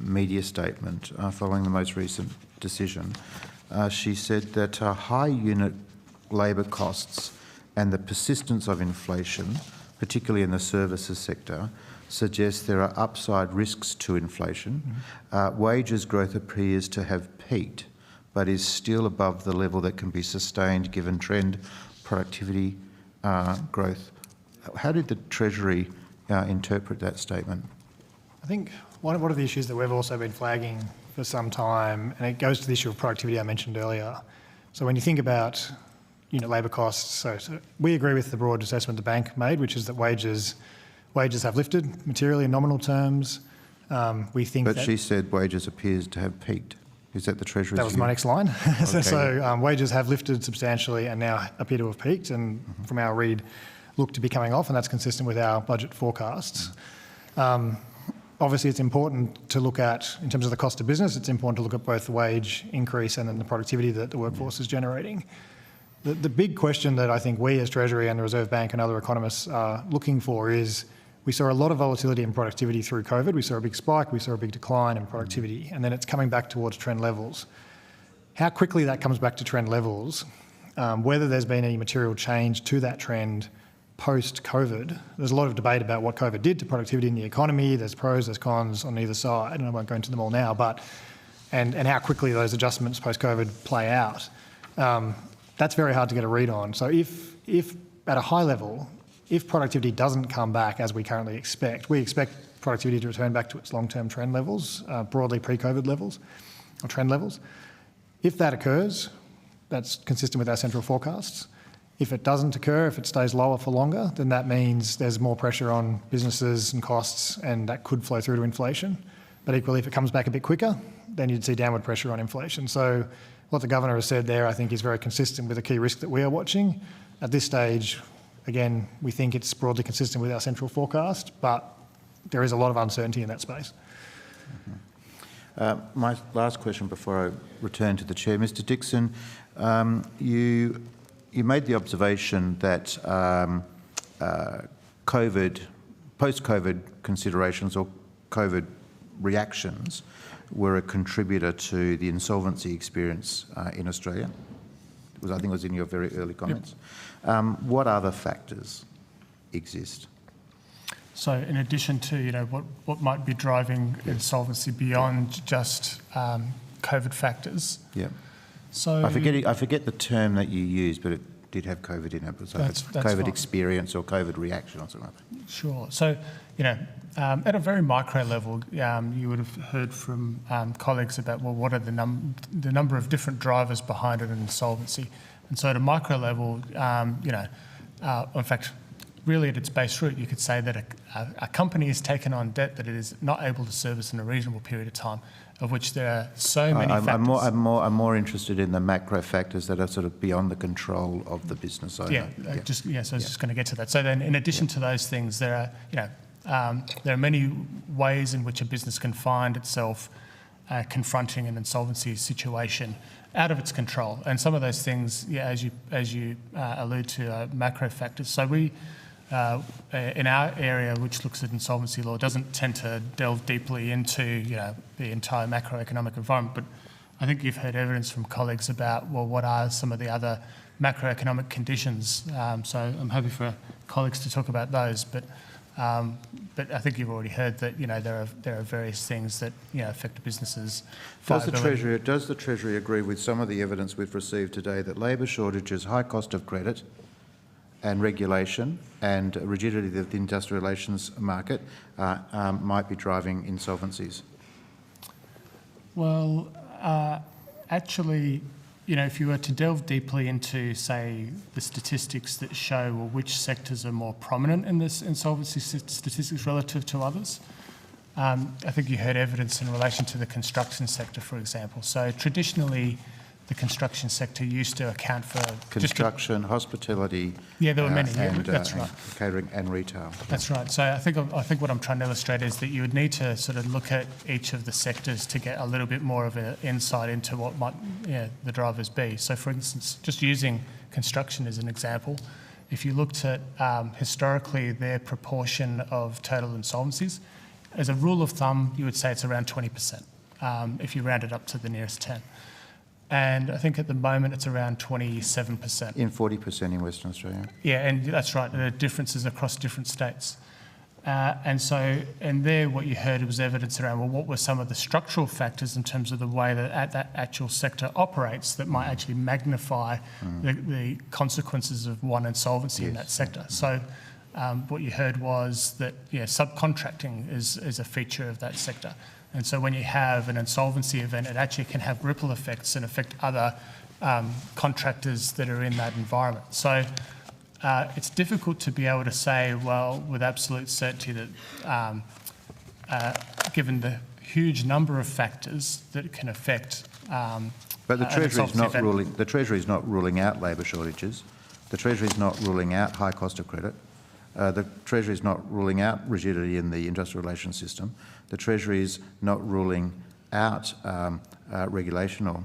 media statement following the most recent decision, she said that high unit labour costs and the persistence of inflation, particularly in the services sector, suggests there are upside risks to inflation. Wages growth appears to have peaked, but is still above the level that can be sustained given trend productivity growth. How did the Treasury interpret that statement? I think one of the issues that we've also been flagging for some time, and it goes to the issue of productivity I mentioned earlier. So when you think about unit labour costs, so we agree with the broad assessment the bank made, which is that wages have lifted materially in nominal terms. We think but she said wages appears to have peaked. Is that the Treasury's That was view? my next line. Okay. So wages have lifted substantially and now appear to have peaked, and from our read, look to be coming off, and that's consistent with our budget forecasts. Obviously, it's important to look at, in terms of the cost of business, it's important to look at both the wage increase and then the productivity that the workforce is generating. The big question that I think we as Treasury and the Reserve Bank and other economists are looking for is, we saw a lot of volatility in productivity through COVID. We saw a big spike, we saw a big decline in productivity, and then it's coming back towards trend levels. How quickly that comes back to trend levels, whether there's been any material change to that trend post-COVID. There's a lot of debate about what COVID did to productivity in the economy. There's pros, there's cons on either side, and I won't go into them all now, but and how quickly those adjustments post-COVID play out. That's very hard to get a read on. So if at a high level, if productivity doesn't come back as we currently expect, we expect productivity to return back to its long-term trend levels, broadly pre-COVID levels, or trend levels. If that occurs, that's consistent with our central forecasts. If it doesn't occur, if it stays lower for longer, then that means there's more pressure on businesses and costs, and that could flow through to inflation. But equally, if it comes back a bit quicker, then you'd see downward pressure on inflation. So what the Governor has said there, I think, is very consistent with a key risk that we are watching. At this stage, again, we think it's broadly consistent with our central forecast, but there is a lot of uncertainty in that space. My last question before I return to the Chair. Mr Dixon, you made the observation that post-COVID considerations or COVID reactions were a contributor to the insolvency experience in Australia. I think it was in your very early comments. Yep. What other factors exist? So in addition to what might be driving insolvency beyond just COVID factors. Yeah. So I forget the term that you used, but it did have COVID in it. It was like COVID experience or COVID reaction or something like that. Sure. So, at a very micro level, you would have heard from colleagues about, well, what are the number of different drivers behind an insolvency? And so at a micro level, in fact, really at its base root, you could say that a company has taken on debt that it is not able to service in a reasonable period of time, of which there are so many factors. I'm more interested in the macro factors that are sort of beyond the control of the business owner. So I was just going to get to that. So then, in addition to those things, there are many ways in which a business can find itself confronting an insolvency situation out of its control, and some of those things, as you allude to, are macro factors. So we. In our area, which looks at insolvency law, doesn't tend to delve deeply into the entire macroeconomic environment, but I think you've heard evidence from colleagues about, well, what are some of the other macroeconomic conditions? So I'm happy for colleagues to talk about those, but I think you've already heard that there are various things that affect businesses. Does the Treasury agree with some of the evidence we've received today that labour shortages, high cost of credit, and regulation and rigidity of the industrial relations market might be driving insolvencies? Well, actually, if you were to delve deeply into, say, the statistics that show which sectors are more prominent in this insolvency statistics relative to others, I think you heard evidence in relation to the construction sector, for example. So traditionally, the construction sector used to account for construction, hospitality. Yeah, there were many. That's right. Catering and retail. That's right. So I think what I'm trying to illustrate is that you would need to sort of look at each of the sectors to get a little bit more of an insight into what might the drivers be. So, for instance, just using construction as an example, if you looked at historically their proportion of total insolvencies, as a rule of thumb, you would say it's around 20%. If you round it up to the nearest 10. And I think at the moment it's around 27%. In 40% in Western Australia. Yeah, and that's right. There are differences across different states. And there what you heard was evidence around, well, what were some of the structural factors in terms of the way that that actual sector operates that might actually magnify the consequences of one insolvency in that sector. So what you heard was that subcontracting is a feature of that sector. And so when you have an insolvency event, it actually can have ripple effects and affect other contractors that are in that environment. So it's difficult to be able to say, well, with absolute certainty that given the huge number of factors that it can affect. But the Treasury is not ruling out labour shortages. The Treasury is not ruling out high cost of credit. The Treasury is not ruling out rigidity in the industrial relations system. The Treasury is not ruling out regulation or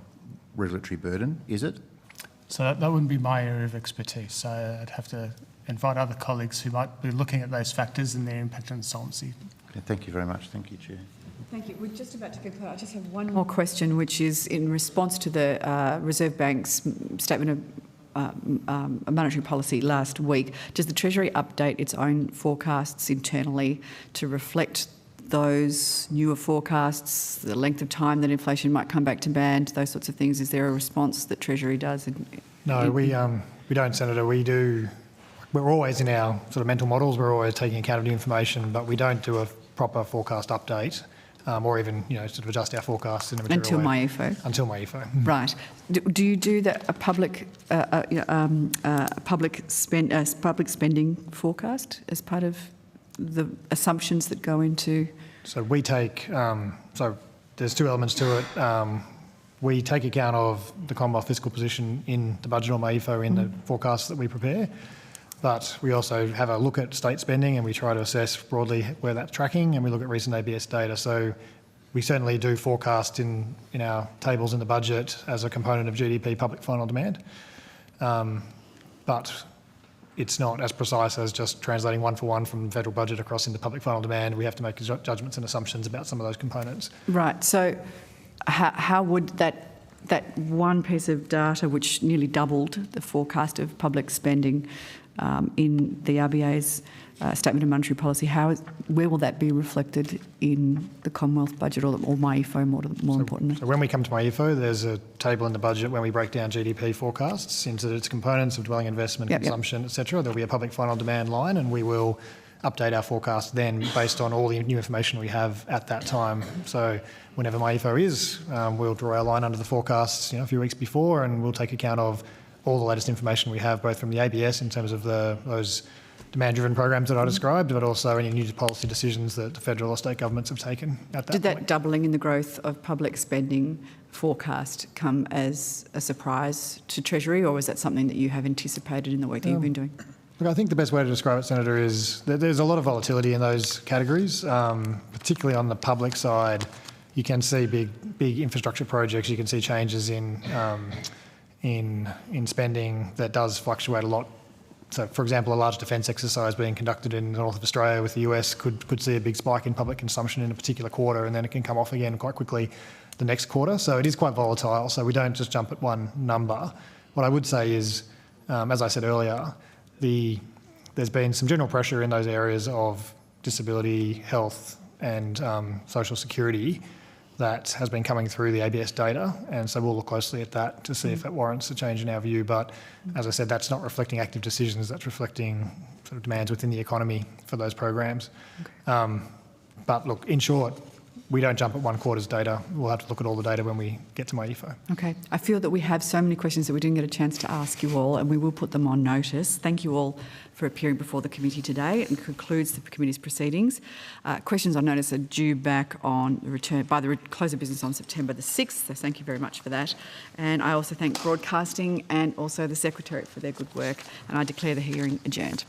regulatory burden, is it? So that wouldn't be my area of expertise. So I'd have to invite other colleagues who might be looking at those factors and their impact on solvency. Okay, thank you very much. Thank you, Chair. Thank you. We're just about to conclude. I just have one more question, which is in response to the Reserve Bank's statement of monetary policy last week. Does the Treasury update its own forecasts internally to reflect those newer forecasts, the length of time that inflation might come back to band, those sorts of things? Is there a response that Treasury does? No, we don't, Senator. We do. We're always in our sort of mental models. We're always taking account of the information, but we don't do a proper forecast update. Or even, sort of adjust our forecasts in a material way. Until MyEFO. Right. Do you do a public spending forecast as part of the assumptions that go into? So we take. So there's two elements to it. We take account of the Commonwealth fiscal position in the budget or MyEFO in the forecasts that we prepare. But we also have a look at state spending and we try to assess broadly where that's tracking, and we look at recent ABS data. So we certainly do forecast in our tables in the budget as a component of GDP public final demand. But it's not as precise as just translating one for one from the federal budget across into public final demand. We have to make judgments and assumptions about some of those components. Right. So how would that one piece of data, which nearly doubled the forecast of public spending in the RBA's statement of monetary policy, where will that be reflected in the Commonwealth budget or MyEFO more importantly? So when we come to MyEFO, there's a table in the budget when we break down GDP forecasts into its components of dwelling investment, consumption, etc. There'll be a public final demand line, and we will update our forecast then based on all the new information we have at that time. So whenever MyEFO is, we'll draw our line under the forecasts a few weeks before, and we'll take account of all the latest information we have, both from the ABS in terms of those demand-driven programs that I described, but also any new policy decisions that the federal or state governments have taken at that Did that doubling in the growth of public spending forecast come as a surprise to Treasury, or was that something that you have anticipated in the work that you've been doing? Look, I think the best way to describe it, Senator, is that there's a lot of volatility in those categories, particularly on the public side. You can see big infrastructure projects. You can see changes in spending that does fluctuate a lot. So, for example, a large defence exercise being conducted in the north of Australia with the US could see a big spike in public consumption in a particular quarter, and then it can come off again quite quickly the next quarter. So it is quite volatile. So we don't just jump at one number. What I would say is, as I said earlier, there's been some general pressure in those areas of disability, health and social security that has been coming through the ABS data, and so we'll look closely at that to see if that warrants a change in our view. But as I said, that's not reflecting active decisions, that's reflecting sort of demands within the economy for those programs. But look, in short, we don't jump at one quarter's data. We'll have to look at all the data when we get to MyEFO. Okay. I feel that we have so many questions that we didn't get a chance to ask you all, and we will put them on notice. Thank you all for appearing before the committee today. It concludes the committee's proceedings. Questions on notice are due back on return by the close of business on September the 6th, so thank you very much for that. And I also thank Broadcasting and also the Secretariat for their good work, and I declare the hearing adjourned.